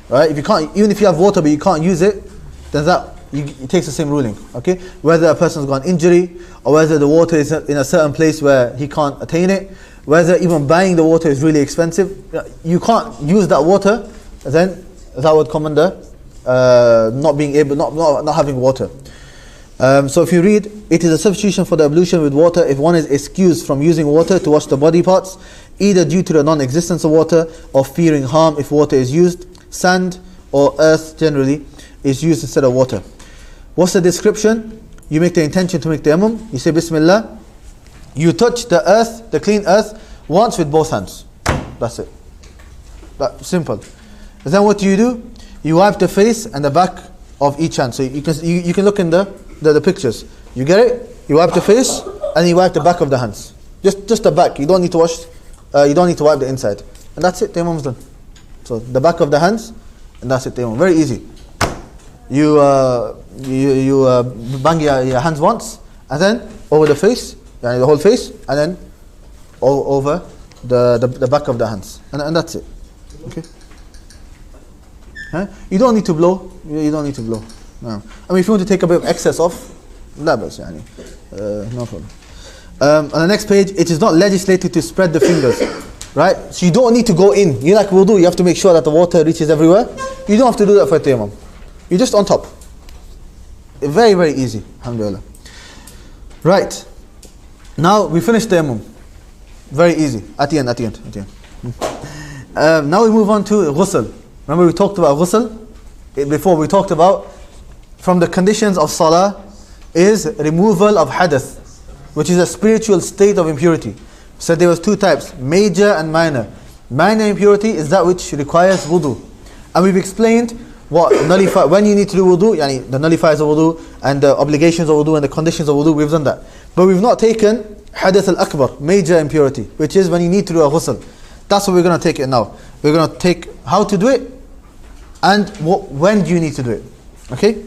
right? If you can't, even if you have water but you can't use it, then it takes the same ruling. Okay, whether a person's got an injury or whether the water is in a certain place where he can't attain it, whether even buying the water is really expensive, you can't use that water, then that would come under not having water. So if you read, it is a substitution for the ablution with water if one is excused from using water to wash the body parts, either due to the non-existence of water or fearing harm if water is used. Sand or earth generally is used instead of water. What's the description? You make the intention to make tayammum, you say Bismillah, you touch the earth, the clean earth, once with both hands. That's it. That's simple. And then what do? You wipe the face and the back of each hand. So you can look in the pictures. You get it? You wipe the face and you wipe the back of the hands. Just the back. You don't need to wash. You don't need to wipe the inside. And that's it. Tayammum's done. So the back of the hands, and that's it. Tayammum. Very easy. You bang your hands once, and then over the face, the whole face, and then over the back of the hands, and that's it. Okay. You don't need to blow. You don't need to blow. No. I mean, if you want to take a bit of excess off, no problem. On the next page, it is not legislated to spread the fingers, right? So you don't need to go in. You like wudu, you have to make sure that the water reaches everywhere. You don't have to do that for tayammum. You're just on top. Very, very easy. Alhamdulillah. Right. Now we finished tayammum. Very easy. At the end. Now we move on to ghusl. Remember we talked about ghusl? Before we talked about from the conditions of salah is removal of hadath, which is a spiritual state of impurity. So there was two types, major and minor. Minor impurity is that which requires wudu. And we've explained what when you need to do wudu, the nullifiers of wudu and the obligations of wudu and the conditions of wudu, we've done that. But we've not taken hadath al-akbar, major impurity, which is when you need to do a ghusl. That's what we're going to take it now. We're going to take how to do it and when do you need to do it. Okay?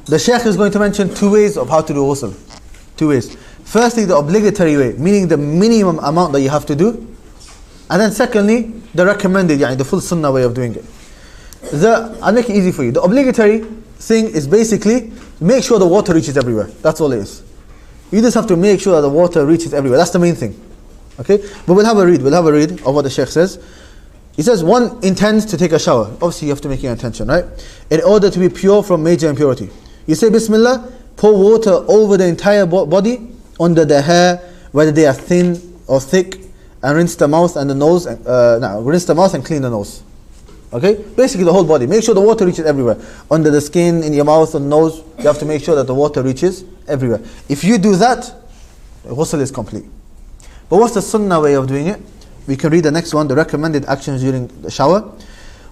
The Sheikh is going to mention two ways of how to do ghusl. Two ways. Firstly, the obligatory way, meaning the minimum amount that you have to do. And then secondly, the recommended, the full sunnah way of doing it. I'll make it easy for you. The obligatory thing is basically make sure the water reaches everywhere. That's all it is. You just have to make sure that the water reaches everywhere. That's the main thing. Okay? But we'll have a read of what the Sheikh says. He says, one intends to take a shower. Obviously you have to make your intention, right? In order to be pure from major impurity. You say Bismillah, pour water over the entire body, under the hair, whether they are thin or thick, and rinse the mouth and the nose. Rinse the mouth and clean the nose. Okay, basically the whole body. Make sure the water reaches everywhere. Under the skin, in your mouth and nose, you have to make sure that the water reaches everywhere. If you do that, ghusl is complete. But what's the sunnah way of doing it? We can read the next one, the recommended actions during the shower.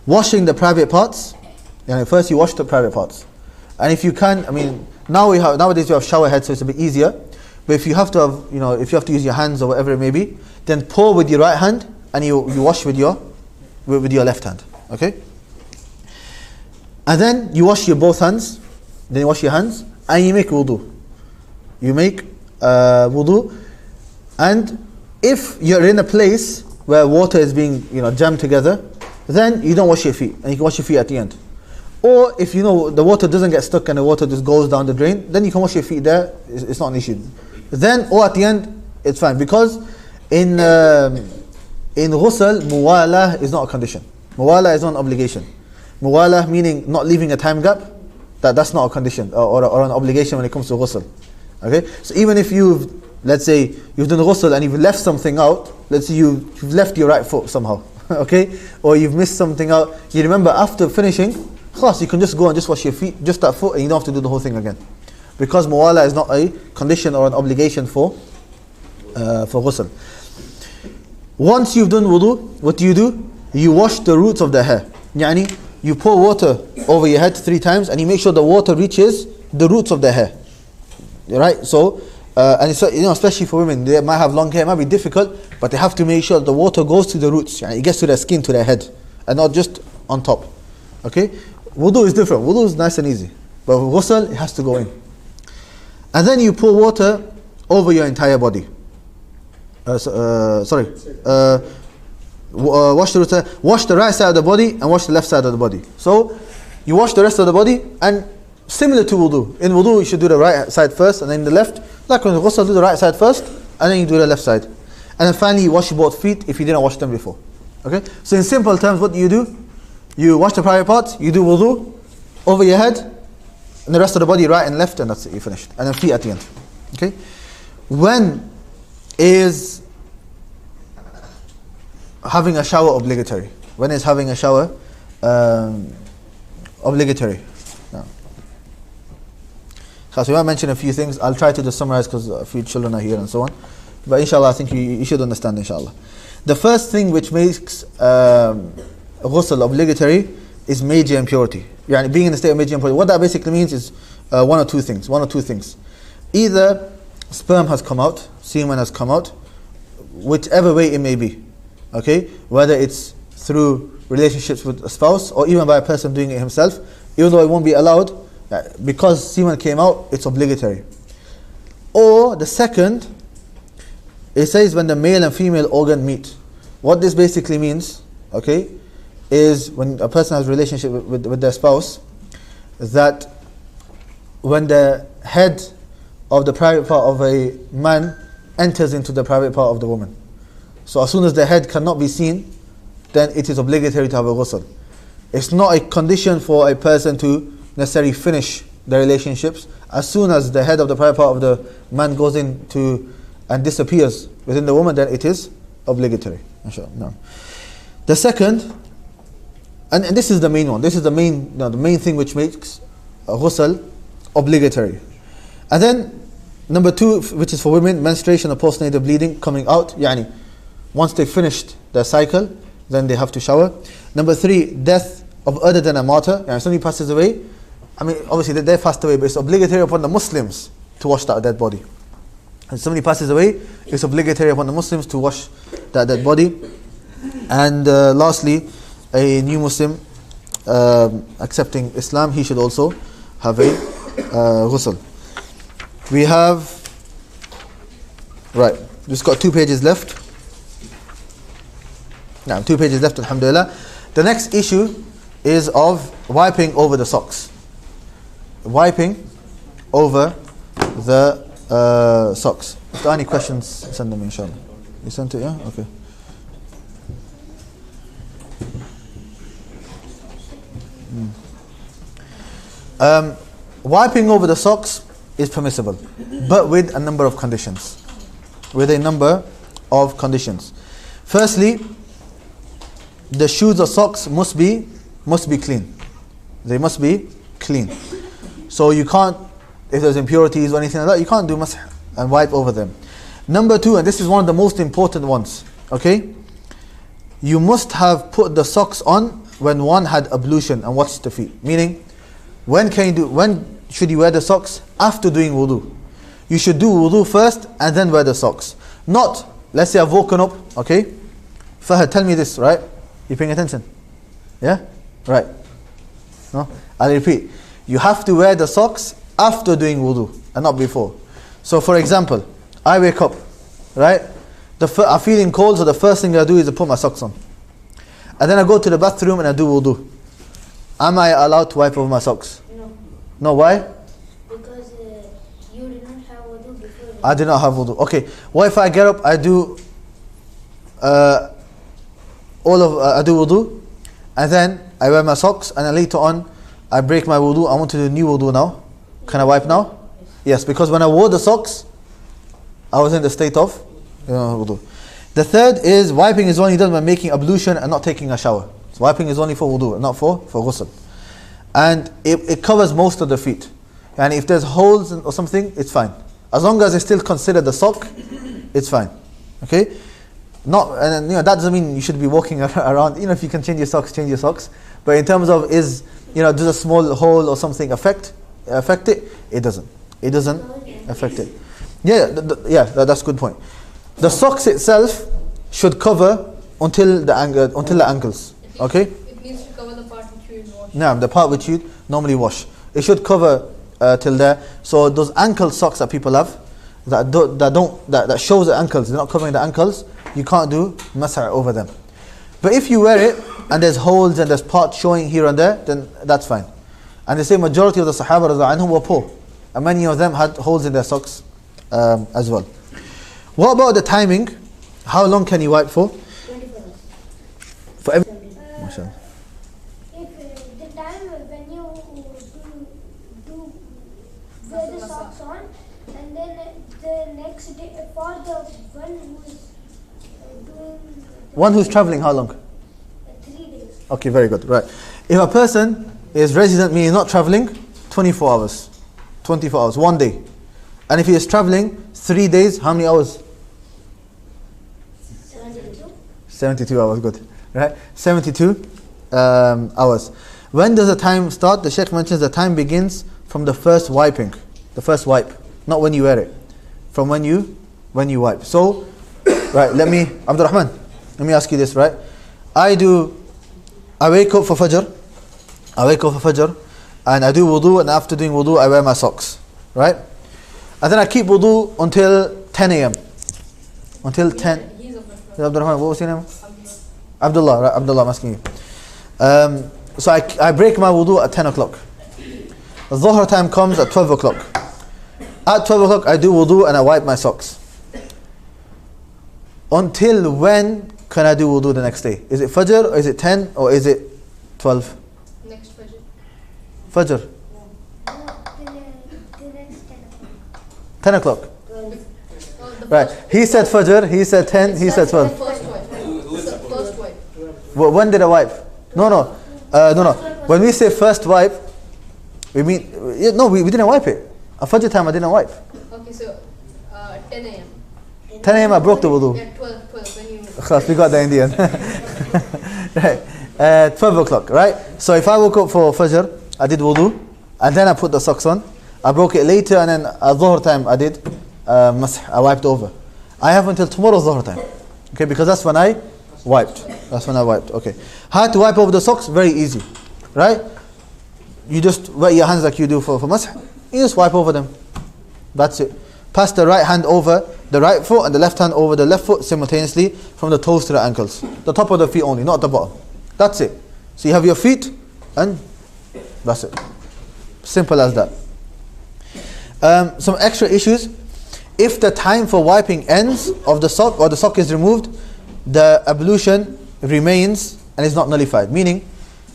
Washing the private parts. First you wash the private parts. And if you can, nowadays you have shower heads, so it's a bit easier. But if you have to have, if you have to use your hands or whatever it may be, then pour with your right hand and you wash with your left hand. Okay? And then you wash your both hands, then you wash your hands, and you make wudu. You make wudu, and if you're in a place where water is being jammed together, then you don't wash your feet, and you can wash your feet at the end. Or if the water doesn't get stuck and the water just goes down the drain, then you can wash your feet there. It's not an issue. Then, or at the end, it's fine, because in ghusl, muwalah is not a condition. Muwalah is not an obligation. Muwalah meaning not leaving a time gap, that's not a condition or an obligation when it comes to ghusl. Okay? So even if let's say you've done ghusl and you've left something out, let's say you've left your right foot somehow, okay? Or you've missed something out, you remember after finishing, khalas, you can just go and just wash your feet, just that foot, and you don't have to do the whole thing again. Because muwalah is not a condition or an obligation for ghusl. Once you've done wudu, what do? You wash the roots of the hair. You pour water over your head 3 times and you make sure the water reaches the roots of the hair. Right? So, and it's, especially for women, they might have long hair, it might be difficult, but they have to make sure the water goes to the roots. It gets to their skin, to their head, and not just on top. Okay? Wudu is different. Wudu is nice and easy. But ghusl, it has to go in. And then you pour water over your entire body. Wash the right side of the body and wash the left side of the body. So you wash the rest of the body, and similar to wudu. In wudu you should do the right side first and then the left. Like when ghusl, do the right side first and then you do the left side. And then finally you wash both feet if you didn't wash them before. Okay? So in simple terms, what do? You wash the private parts, you do wudu over your head, and the rest of the body right and left, and that's it, you finished. And then feet at the end. Okay? When is having a shower obligatory? When is having a shower obligatory? No. So we might mention a few things. I'll try to just summarize because a few children are here and so on. But inshallah, I think you should understand, inshallah. The first thing which makes ghusl obligatory is major impurity. Being in a state of major impurity. What that basically means is one or two things. Either sperm has come out, semen has come out, whichever way it may be. Okay? Whether it's through relationships with a spouse or even by a person doing it himself, even though it won't be allowed, because semen came out, it's obligatory. Or the second, it says when the male and female organ meet. What this basically means, okay, is when a person has a relationship with their spouse, that when the head of the private part of a man enters into the private part of the woman. So as soon as the head cannot be seen, then it is obligatory to have a ghusl. It's not a condition for a person to necessarily finish their relationships. As soon as the head of the private part of the man goes into and disappears within the woman, then it is obligatory. No. The second, and this is the main one. This is the main thing which makes a ghusl obligatory. And then number 2, which is for women, menstruation or postnatal bleeding coming out. Once they finished their cycle, then they have to shower. Number 3, death of other than a martyr. Somebody passes away. Obviously they passed away, but it's obligatory upon the Muslims to wash that dead body. And somebody passes away, it's obligatory upon the Muslims to wash that dead body. And lastly, a new Muslim accepting Islam, he should also have a ghusl. We have, just got 2 pages left. 2 pages left, alhamdulillah. The next issue is of wiping over the socks. Wiping over the socks. If there are any questions, send them inshallah. You sent it, yeah? Okay. Wiping over the socks is permissible, but with a number of conditions. Firstly, the shoes or socks must be clean. They must be clean. So you can't, if there's impurities or anything like that, you can't do masah and wipe over them. Number 2, and this is one of the most important ones, okay? You must have put the socks on when one had ablution and washed the feet. Meaning, when should you wear the socks? After doing wudu. You should do wudu first and then wear the socks. Not, let's say I've woken up, okay? Fahad, tell me this, right? You paying attention? Yeah? Right. No? I'll repeat. You have to wear the socks after doing wudu and not before. So for example, I wake up, right? I'm feeling cold, so the first thing I do is I put my socks on. And then I go to the bathroom and I do wudu. Am I allowed to wipe over my socks?
No.
No, why?
Because you did not have wudu before.
I did not have wudu. Okay. What if I get up, I do I do wudu, and then I wear my socks, and then later on I break my wudu. I want to do new wudu now. Can I wipe now? Yes, because when I wore the socks, I was in the state of wudu. The third is wiping is only done when making ablution and not taking a shower. So wiping is only for wudu, not for ghusl. And it covers most of the feet. And if there's holes or something, it's fine. As long as it's still considered the sock, it's fine. Okay? And that doesn't mean you should be walking around. If you can change your socks, change your socks. But in terms of does a small hole or something affect it? It doesn't. It doesn't affect it. That's a good point. The socks itself should cover until the ankles. Okay?
It needs to cover the part which you wash.
No, the part which you normally wash. It should cover till there. So those ankle socks that people have, that shows the ankles, they're not covering the ankles, you can't do masah over them. But if you wear it and there's holes and there's parts showing here and there, then that's fine. And they say majority of the Sahaba anhum were poor, and many of them had holes in their socks as well. What about the timing? How long can you wipe for?
24 hours.
For every MashaAllah.
If the time when you do wear the socks on, and then the next day for the one who's doing
One who's traveling, how long?
3 days.
Okay, very good. Right. If a person is resident, meaning not traveling, 24 hours. 24 hours, 1 day. And if he is traveling 3 days, how many hours? 72 hours, good. Right? 72 hours. When does the time start? The Sheikh mentions the time begins from the first wiping. The first wipe. Not when you wear it. From when you wipe. So, right, Abdul Rahman, let me ask you this, right? I wake up for Fajr, and I do wudu, and after doing wudu, I wear my socks, right? And then I keep wudu until 10 a.m. Until 10. Abdul Rahman, what was your name? Abdullah, right? Abdullah, I'm asking you. So I break my wudu at 10 o'clock. The Dhuhr time comes at 12 o'clock. At 12 o'clock, I do wudu and I wipe my socks. Until when can I do wudu the next day? Is it Fajr, or is it 10, or is it 12?
Next Fajr.
Fajr.
The next
10 o'clock. Right. He said Fajr, he said 10, he said 12.
First wipe.
When did I wipe? No. When we say first wipe, we mean, we didn't wipe it. At Fajr time I didn't wipe.
Okay, so 10 a.m.
10 a.m. I broke the wudu.
Yeah, 12 when you...
Khalas, we got the Indian. Right. 12 o'clock, right? So if I woke up for Fajr, I did wudu, and then I put the socks on. I broke it later, and then at Dhuhr time I did masah, I wiped over. I have until tomorrow Dhuhr time. Okay, because that's when I wiped. Okay. How to wipe over the socks? Very easy. Right? You just wet your hands like you do for masah. You just wipe over them. That's it. Pass the right hand over the right foot and the left hand over the left foot simultaneously from the toes to the ankles. The top of the feet only, not the bottom. That's it. So you have your feet and that's it. Simple as that. Some extra issues. If the time for wiping ends of the sock or the sock is removed, the ablution remains and is not nullified. Meaning,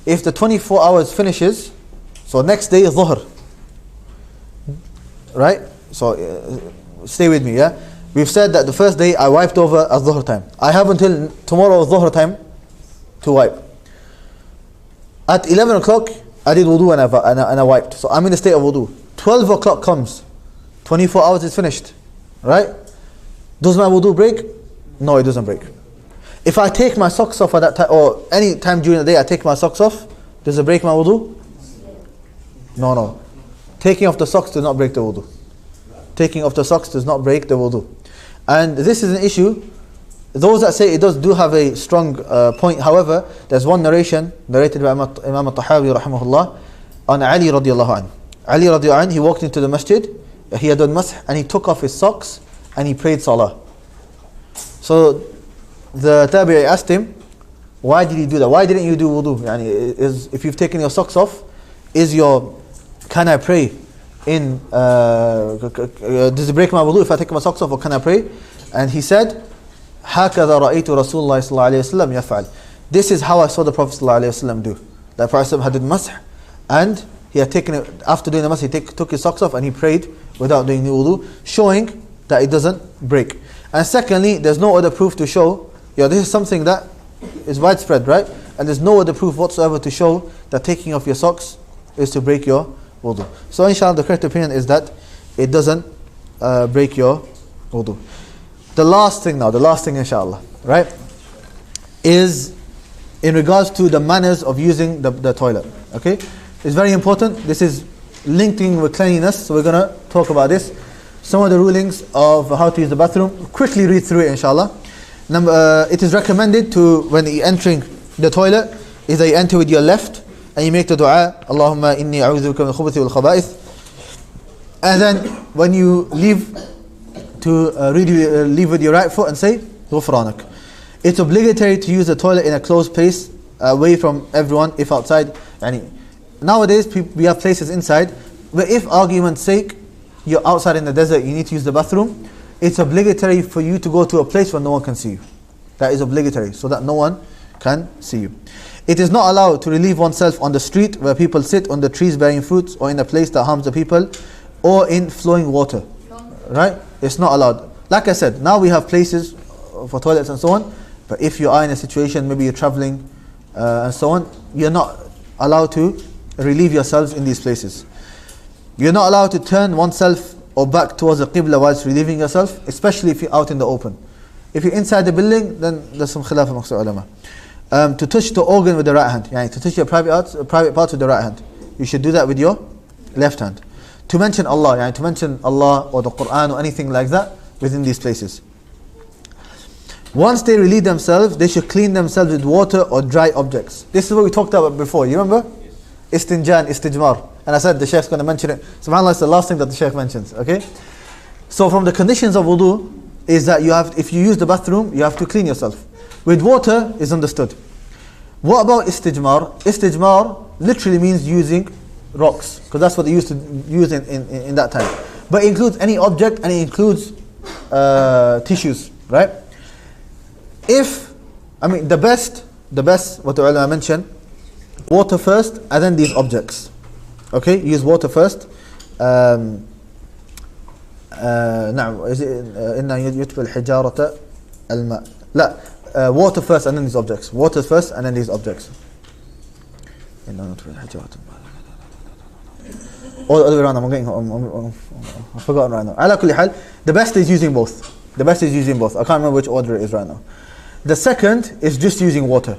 if the 24 hours finishes, so next day is Dhuhr. Right? So stay with me, yeah? We've said that the first day I wiped over at Dhuhr time. I have until tomorrow Dhuhr time to wipe. At 11 o'clock, I did wudu and I wiped. So I'm in a state of wudu. 12 o'clock comes. 24 hours is finished. Right? Does my wudu break? No, it doesn't break. If I take my socks off at that time, or any time during the day I take my socks off, does it break my wudu? No. Taking off the socks does not break the wudu. Taking off the socks does not break the wudu. And this is an issue. Those that say it does do have a strong point. However, there's one narration narrated by Imam At-Tahawi rahimahullah on Ali radiallahu anhu. Ali radiallahu anhu, he walked into the masjid, he had done masah, and he took off his socks and he prayed salah. So the tabi'i asked him, why did you do that? Why didn't you do wudu? If you've taken your socks off, can I pray in, does it break my wudu if I take my socks off, or can I pray? And he said, هَكَذَا رَأَيْتُ رَسُولُ اللَّهِ صَلَّى اللَّهُ عَلَيْهِ وَسَلَّمْ يَفْعَلْ. This is how I saw the Prophet ﷺ do. The Prophet had done masah, and he had taken it, after doing the masah, he took his socks off and he prayed without doing the wudu, showing that it doesn't break. And secondly, there's no other proof to show, this is something that is widespread, right? And there's no other proof whatsoever to show that taking off your socks is to break your wudu. So inshallah, the correct opinion is that it doesn't break your wudu. The last thing inshallah, right, is in regards to the manners of using the toilet. Okay, it's very important. This is linking with cleanliness, so we're going to talk about this. Some of the rulings of how to use the bathroom. Quickly read through it inshallah. It is recommended to, when you're entering the toilet, is that you enter with your left and you make the dua, Allahumma inni a'udhu bika min al-khubuthi wal khaba'ith. And then when you leave, to leave with your right foot and say ghufranak. It's obligatory to use the toilet in a closed place, away from everyone, if outside. Nowadays we have places inside, but if argument's sake you're outside in the desert, you need to use the bathroom, it's obligatory for you to go to a place where no one can see you. That is obligatory, so that no one can see you. It is not allowed to relieve oneself on the street where people sit, on the trees bearing fruits, or in a place that harms the people, or in flowing water. Right? It's not allowed. Like I said, now we have places for toilets and so on, but if you are in a situation, maybe you're traveling and so on, you're not allowed to relieve yourselves in these places. You're not allowed to turn oneself or back towards the qibla whilst relieving yourself, especially if you're out in the open. If you're inside the building, then there's some khilaf amongst the ulama. To touch the organ with the right hand, to touch your private parts with the right hand, you should do that with your left hand. To mention Allah, to mention Allah or the Quran or anything like that within these places. Once they relieve themselves, they should clean themselves with water or dry objects. This is what we talked about before, you remember? Istinja and istijmar. And I said the Sheikh's going to mention it. SubhanAllah, it's the last thing that the Sheikh mentions, okay? So from the conditions of wudu is that if you use the bathroom, you have to clean yourself. With water is understood. What about istijmar? Istijmar literally means using rocks, because that's what they used to use in that time. But it includes any object, and it includes tissues, right? The best, what the ulama mentioned, water first, and then these objects. Okay, use water first. نعم إن يتبع الحجارة الماء. لا, water first and then these objects. Water first and then these objects. إن يتبع الحجارة. All the other way around. I've forgotten right now. على كل حال, the best is using both. I can't remember which order it is right now. The second is just using water.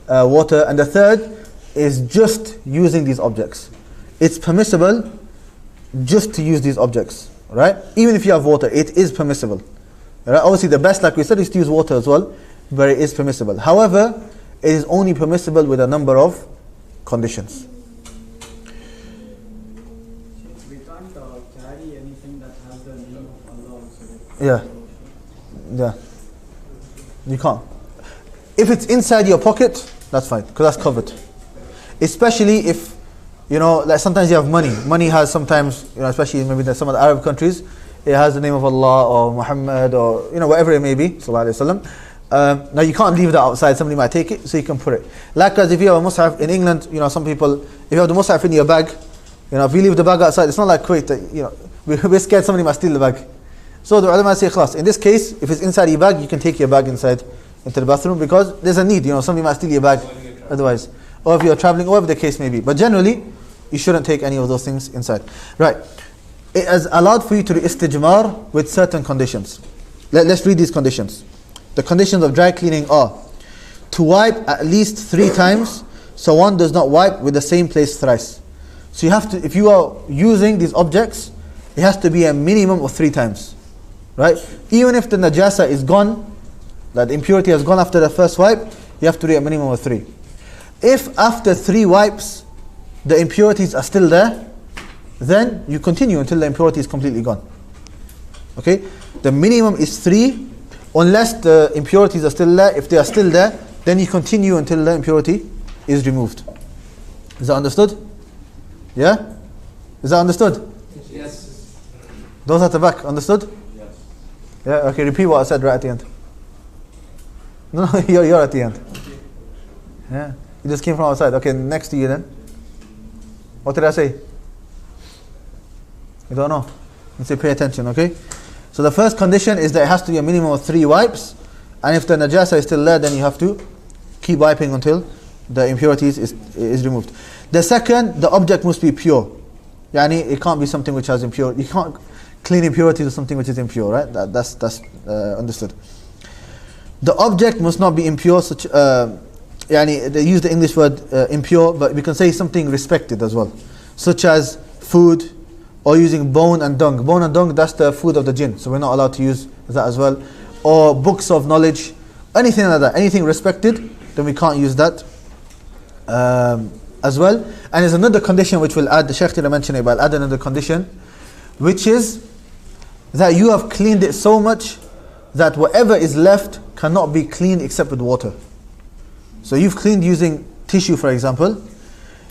Water, and the third is just using these objects. It's permissible just to use these objects, right? Even if you have water, it is permissible. Right? Obviously the best, like we said, is to use water as well, but it is permissible. However, it is only permissible with a number of conditions.
We can't carry anything that has the name of Allah also.
Yeah. You can't. If it's inside your pocket, that's fine, because that's covered. Especially if, like sometimes you have money. Money has sometimes, especially maybe in some of the Arab countries, it has the name of Allah or Muhammad or, whatever it may be, sallallahu alaihi wasallam. Now you can't leave that outside, somebody might take it, so you can put it. Likewise, if you have a mushaf in England, some people, if you have the mushaf in your bag, if you leave the bag outside, it's not like Kuwait that, we're scared somebody might steal the bag. So the ulama say, "Khalas, in this case, if it's inside your bag, you can take your bag inside into the bathroom because there's a need. Somebody might steal your bag otherwise, or if you're traveling, or whatever the case may be. But generally, you shouldn't take any of those things inside. Right? It is allowed for you to do istijmar with certain conditions. Let's read these conditions. The conditions of dry cleaning are to wipe at least 3 times, so one does not wipe with the same place thrice. So you have to, if you are using these objects, it has to be a minimum of 3 times. Right? Even if the najasa is gone, that impurity has gone after the first wipe, you have to do a minimum of 3. If after 3 wipes, the impurities are still there, then you continue until the impurity is completely gone. Okay? The minimum is 3, unless the impurities are still there. If they are still there, then you continue until the impurity is removed. Is that understood? Yeah? Is that understood?
Yes.
Those at the back, understood?
Yes.
Yeah, okay, repeat what I said right at the end. No, you're at the end. Yeah, you just came from outside. Okay, next to you then. What did I say? You don't know? You say pay attention, okay? So the first condition is that it has to be a minimum of 3 wipes, and if the najasa is still there, then you have to keep wiping until the impurities is removed. The second, the object must be pure. Yani, it can't be something which has impure. You can't clean impurities with something which is impure, right? That's understood. The object must not be impure. Such, yani, they use the English word impure, but we can say something respected as well, such as food, or using bone and dung. Bone and dung, that's the food of the jinn, so we're not allowed to use that as well. Or books of knowledge, anything like that, anything respected, then we can't use that as well. And there's another condition which we'll add, the Sheikh didn't mention it, but I'll add another condition, which is that you have cleaned it so much that whatever is left cannot be cleaned except with water. So you've cleaned using tissue, for example.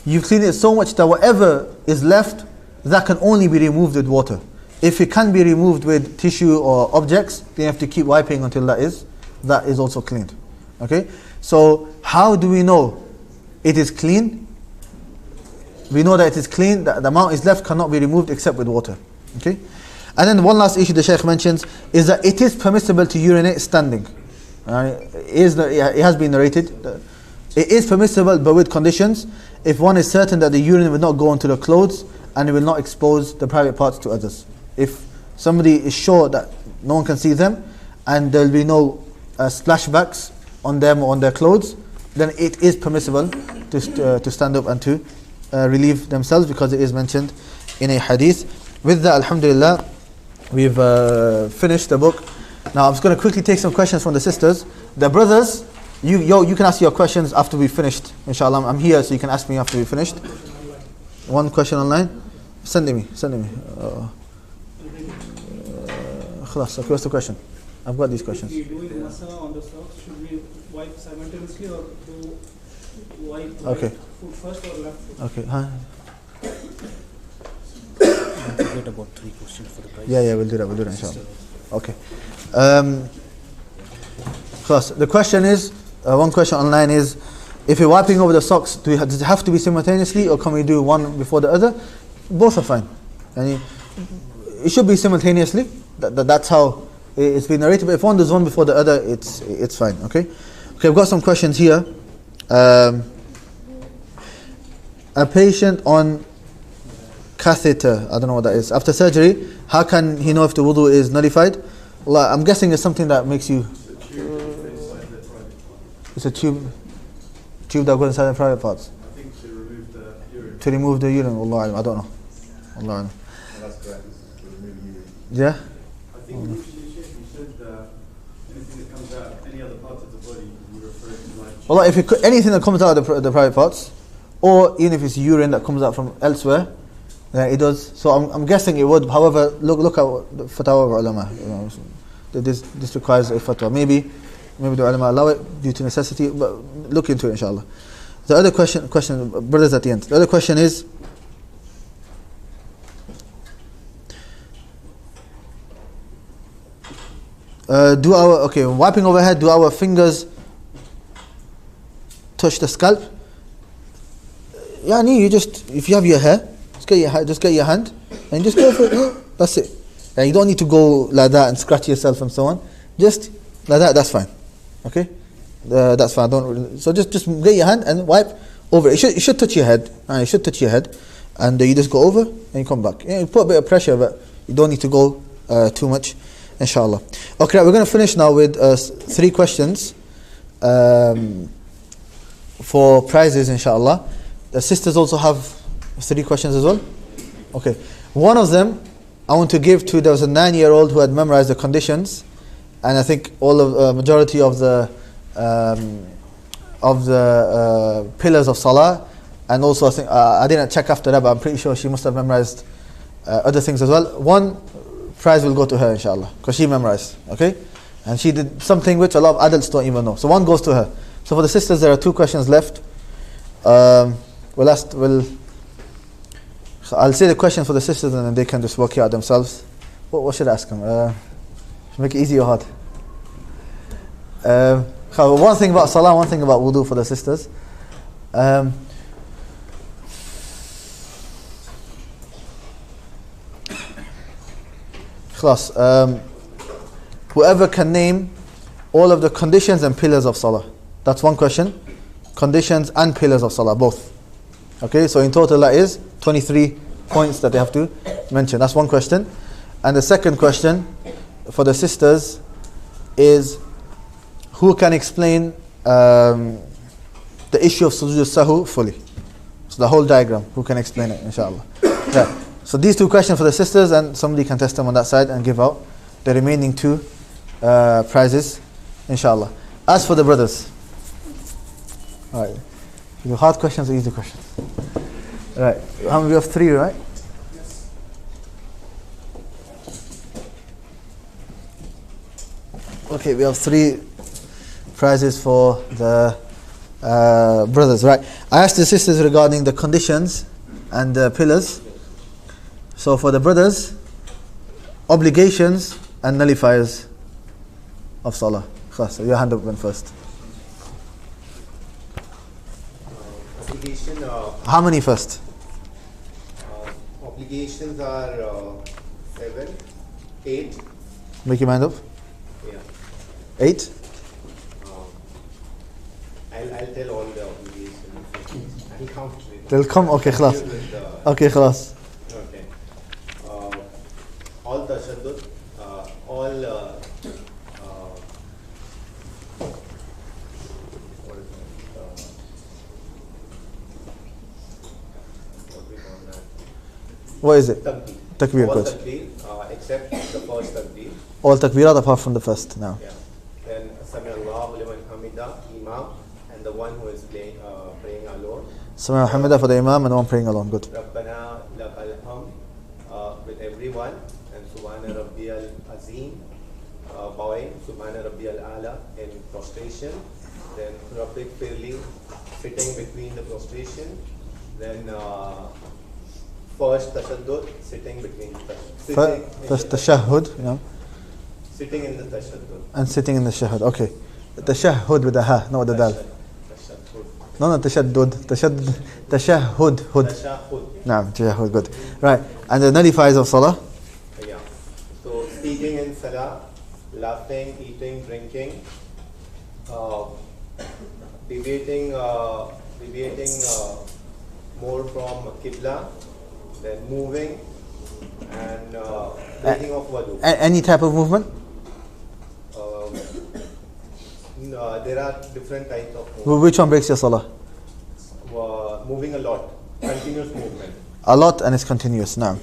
You've cleaned it so much that whatever is left, that can only be removed with water. If it can be removed with tissue or objects, then you have to keep wiping until that is also cleaned. Okay? So how do we know it is clean? We know that it is clean, that the amount is left cannot be removed except with water. Okay? And then one last issue the Sheikh mentions is that it is permissible to urinate standing. It has been narrated. It is permissible, but with conditions. If one is certain that the urine will not go into the clothes and it will not expose the private parts to others. If somebody is sure that no one can see them and there will be no splashbacks on them or on their clothes, then it is permissible to stand up and to relieve themselves, because it is mentioned in a hadith. With that, alhamdulillah, we've finished the book. Now I'm just going to quickly take some questions from the sisters. The brothers, you can ask your questions after we've finished. Inshallah, I'm here, so you can ask me after we've finished. One question online? Send it me. Khalas, okay, what's the question? I've got these questions.
If we're doing masa on the socks, should we wipe simultaneously or do wipe
Okay.
foot first or left foot?
Okay. Huh?
Forget about 3 questions for the price.
Yeah, we'll do that inshallah. Okay. Khalas, the question is, one question online is, if you're wiping over the socks, does it have to be simultaneously, or can we do one before the other? Both are fine. And it should be simultaneously. That's how it's been narrated. But if one does one before the other, it's fine. Okay. I've got some questions here. A patient on catheter, I don't know what that is. After surgery, how can he know if the wudu is nullified? Well, I'm guessing it's something that makes you. It's a tube that goes inside the private parts.
I think to remove the urine.
To remove the urine, Allah, I don't know. Allah.
That's correct.
Yeah?
I think initially you said anything that comes out, any other part of the body, you refer to like.
Allah, if anything that comes out of the private parts, or even if it's urine that comes out from elsewhere, then it does. So I'm guessing it would. However, look at the fatwa of ulama. This requires a fatwa. Maybe the ulama allow it due to necessity, but look into it inshallah. The other question, brothers at the end. The other question is, wiping overhead, do our fingers touch the scalp? Yani, if you have your hair, just get your hand and just go for it. That's it. And you don't need to go like that and scratch yourself and so on. Just like that, that's fine. Okay? That's fine. So just get your hand and wipe over. It should touch your head. It should touch your head. And you just go over and you come back. You put a bit of pressure, but you don't need to go too much, inshallah. Okay, we're going to finish now with 3 questions for prizes, inshallah. The sisters also have 3 questions as well. Okay. One of them I want to give to, there was a 9-year-old who had memorized the conditions, and I think majority of the pillars of Salah, and also I think I didn't check after that, but I'm pretty sure she must have memorized other things as well. One prize will go to her, inshallah, because she memorized, okay? And she did something which a lot of adults don't even know. So one goes to her. So for the sisters, there are 2 questions left. I'll say the question for the sisters and then they can just work it out themselves. What should I ask them? Should make it easy or hard? One thing about Salah, one thing about Wudhū for the sisters. Whoever can name all of the conditions and pillars of Salah. That's one question. Conditions and pillars of Salah, both. Okay, so in total that is 23 points that they have to mention. That's one question. And the second question for the sisters is, who can explain the issue of sujood sahu fully? So the whole diagram, who can explain it, inshallah? Yeah. So these 2 questions for the sisters, and somebody can test them on that side and give out the remaining 2 prizes, inshallah. As for the brothers, alright, the hard questions or easy questions? Right, how many? We have 3, right? Yes. Okay, we have 3 prizes for the brothers, right? I asked the sisters regarding the conditions and the pillars. So for the brothers, obligations and nullifiers of Salah. So your hand up went first.
Obligation.
How many first?
Obligations are 7, 8.
Make your mind up.
Yeah.
8.
I'll tell all the obligations. I'll count it.
They'll come. Okay, khalas. Okay, khalas.
Okay. All tashaddud, all
what is it?
Takbir.
All
good. Takbir, except the first takbir.
All takbirat apart from the first now.
Yeah. Then Sami Allahu liman hamida, Imam, and the one who is praying alone.
Sami Hamida for the Imam and the one praying alone. Good.
Rabbana lakal hamd with everyone, and Subhana Rabbiyal Azim, bowing, Subhana Rabbiyal Ala in prostration. Then Rabbik Firli, sitting between the prostration. Then first tashaddud, sitting between
first tashahhud, yeah.
Sitting in the tashaddud.
And sitting in the shahud. Okay. Tashahhud with the ha, not with the dal. No, tashaddud. Tashahhud.
Tashahhud.
No, tashahhud, good. Right. And the nullifiers of Salah?
Yeah. So speaking in Salah, laughing, eating, drinking, deviating more from Qibla, then moving, and breaking of Wudhū.
Any type of movement?
No, there are different types of movement.
Which one breaks your Salah?
Moving a lot, continuous movement.
A lot and it's continuous now.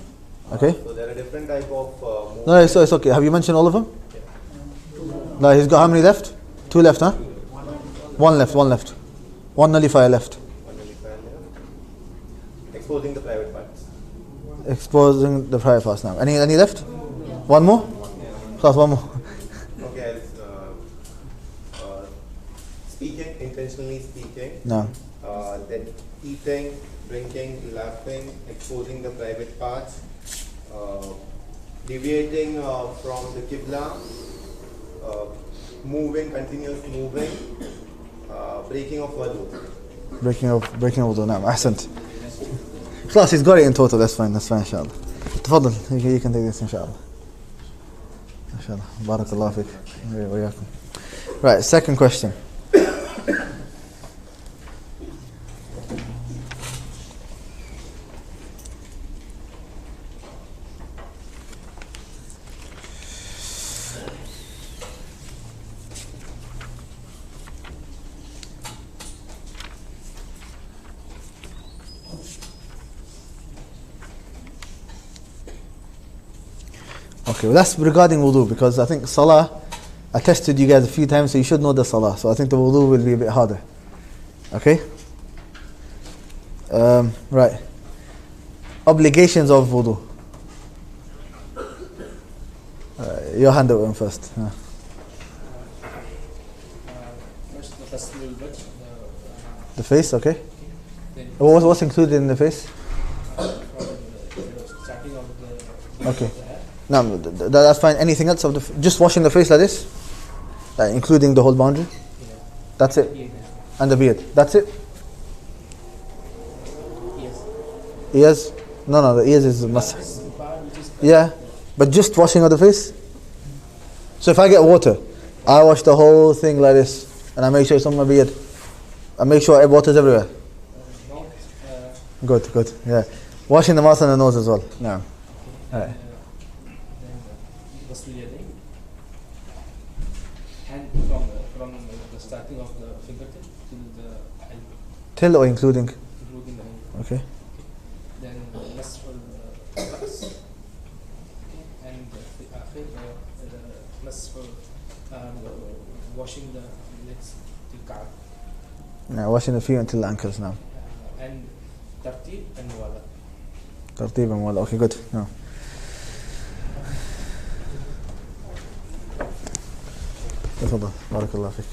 Okay?
So there are different types of movement.
No, it's okay. Have you mentioned all of them? No, he's got how many left? 2 left, huh? 1 left. 1 nullifier left.
Exposing the private parts.
Exposing the private parts now. Any left? 1 more? Class, 1 more.
Okay, speaking, intentionally speaking.
No.
Then eating, drinking, laughing, exposing the private parts, deviating from the Qibla, moving, continuous moving, breaking of Wudhū. Breaking of
Wudhū, now. Ahsant. Class, he's got it in total. That's fine, inshallah. تفضل, you can take this inshallah. Inshallah. Barakallahu fiqh. Right, second question. Okay, well that's regarding wudu, because I think Salah, I tested you guys a few times, so you should know the Salah. So I think the wudu will be a bit harder. Okay? Right. Obligations of wudu. Your hand up first. The face, okay? What's included in the face? Okay. No, that's fine. Anything else? Just washing the face like this? Including the whole boundary? That's it? And the beard? That's it? Ears? No, the ears is must. Yeah, but just washing of the face? So if I get water, I wash the whole thing like this, and I make sure it's on my beard. I make sure water's everywhere. Good, yeah. Washing the mouth and the nose as well. No. Alright.
Hand from the starting of the fingertip till the elbow.
Till or including?
Including the elbow.
Okay.
Then masful ras. And masful washing the legs till ka'b.
Yeah, washing the feet until the ankles now.
And tartib and muwala.
Tartib and muwala. Okay, good. No. تفضل بارك الله فيك.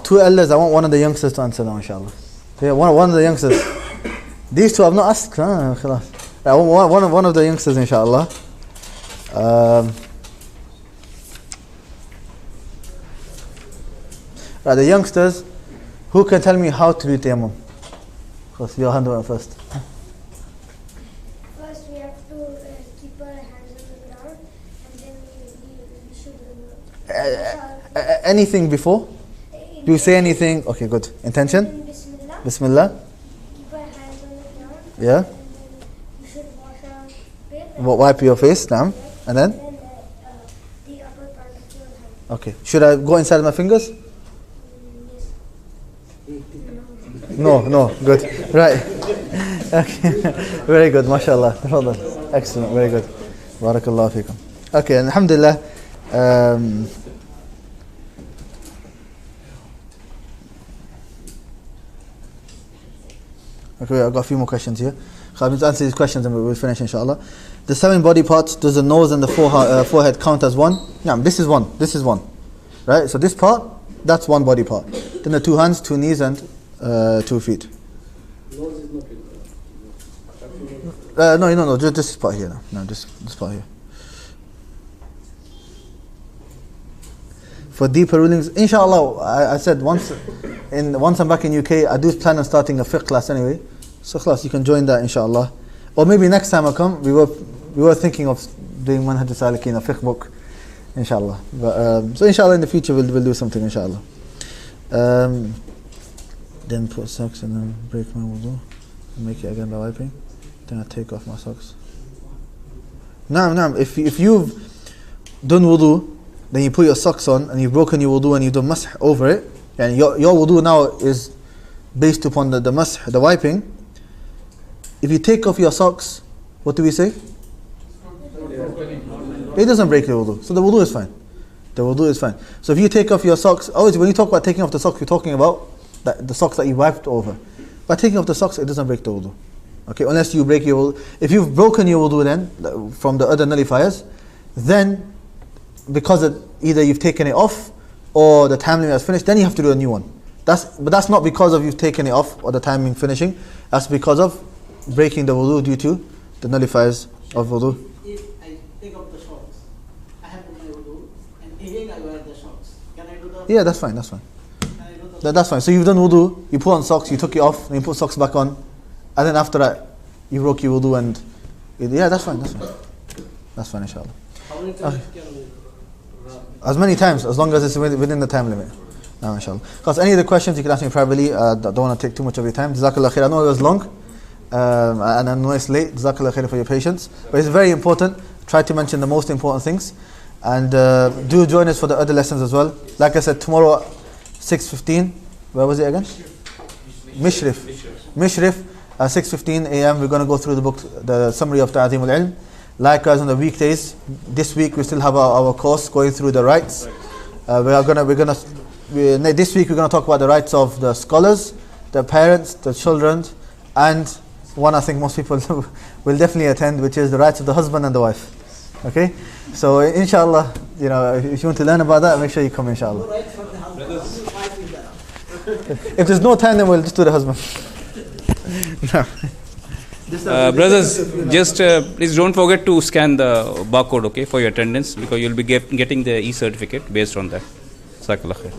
Two elders, I want one of the youngsters to answer now, inshallah. Yeah, one of the youngsters. These two I've not asked. One of the youngsters, inshallah. The youngsters, who can tell me how to do tayammum? Your hand went first. Anything before? Do you say anything? Okay, good. Intention? Bismillah.
Keep our hands on the ground.
Yeah.
You should wash our face.
Wipe your face down. And then?
The upper part of your hand.
Okay. Should I go inside my fingers? No. Good. Right. Okay. Very good. MashaAllah. Excellent. Very good. Barakallahu feekum. Okay. And alhamdulillah. Okay, I've got a few more questions here. So I'm going to answer these questions and we'll finish inshallah. The 7 body parts, does the nose and the forehead count as one? Yeah, this is one. Right? So this part, that's one body part. Then the 2 hands, 2 knees and 2 feet.
Nose is not
No, just this part here now. No, this part here. For deeper rulings, inshallah, I said once I'm back in UK, I do plan on starting a fiqh class anyway. So class, you can join that inshallah. Or maybe next time I come, we were thinking of doing Manhaj al-Salikin, a fiqh book, inshallah. But, so inshallah in the future we'll do something inshallah. Then put socks and then break my wudu. Make it again by wiping. Then I take off my socks. Naam, if you've done wudu, then you put your socks on and you've broken your wudu and you've done masah over it, and your wudu now is based upon the masah, the wiping. If you take off your socks, what do we say? It doesn't break your wudu. So the wudu is fine. So if you take off your socks, always when you talk about taking off the socks, you're talking about the socks that you wiped over. By taking off the socks, it doesn't break the wudu. Okay, unless you break your wudu. If you've broken your wudu then, from the other nullifiers, then because either you've taken it off or the time limit has finished, then you have to do a new one. But that's not because of you've taken it off or the timing finishing. That's because of breaking the wudu due to the nullifiers of wudu.
If I take off the socks, I have to do my wudu, and again I wear the socks. Can I do the?
Yeah, that's fine.
Can I do the
That's fine. So you've done wudu, you put on socks, you took it off, then you put socks back on, and then after that, you broke your wudu and... Yeah, that's fine, that's fine. That's fine, inshallah.
How many times can we
As many times, as long as it's within the time limit. No, inshallah. Because any of the questions you can ask me privately, don't want to take too much of your time. Jazakallah khair. I know it was long, and I know it's late. Jazakallah khair for your patience. But it's very important. Try to mention the most important things. And do join us for the other lessons as well. Like I said, tomorrow 6:15. Where was it again? Mishrif. 6:15 a.m. We're going to go through the book, the summary of Ta'zim al-Ilm. Likewise on the weekdays. This week we still have our course going through the rights. This week we're going to talk about the rights of the scholars, the parents, the children, and one I think most people will definitely attend, which is the rights of the husband and the wife. Okay, so inshallah, if you want to learn about that, make sure you come, inshallah. If there's no time, then we'll just do the husband. No.
Brothers, just please don't forget to scan the barcode, okay, for your attendance, because you'll be getting the e-certificate based on that. Jazakallah khair.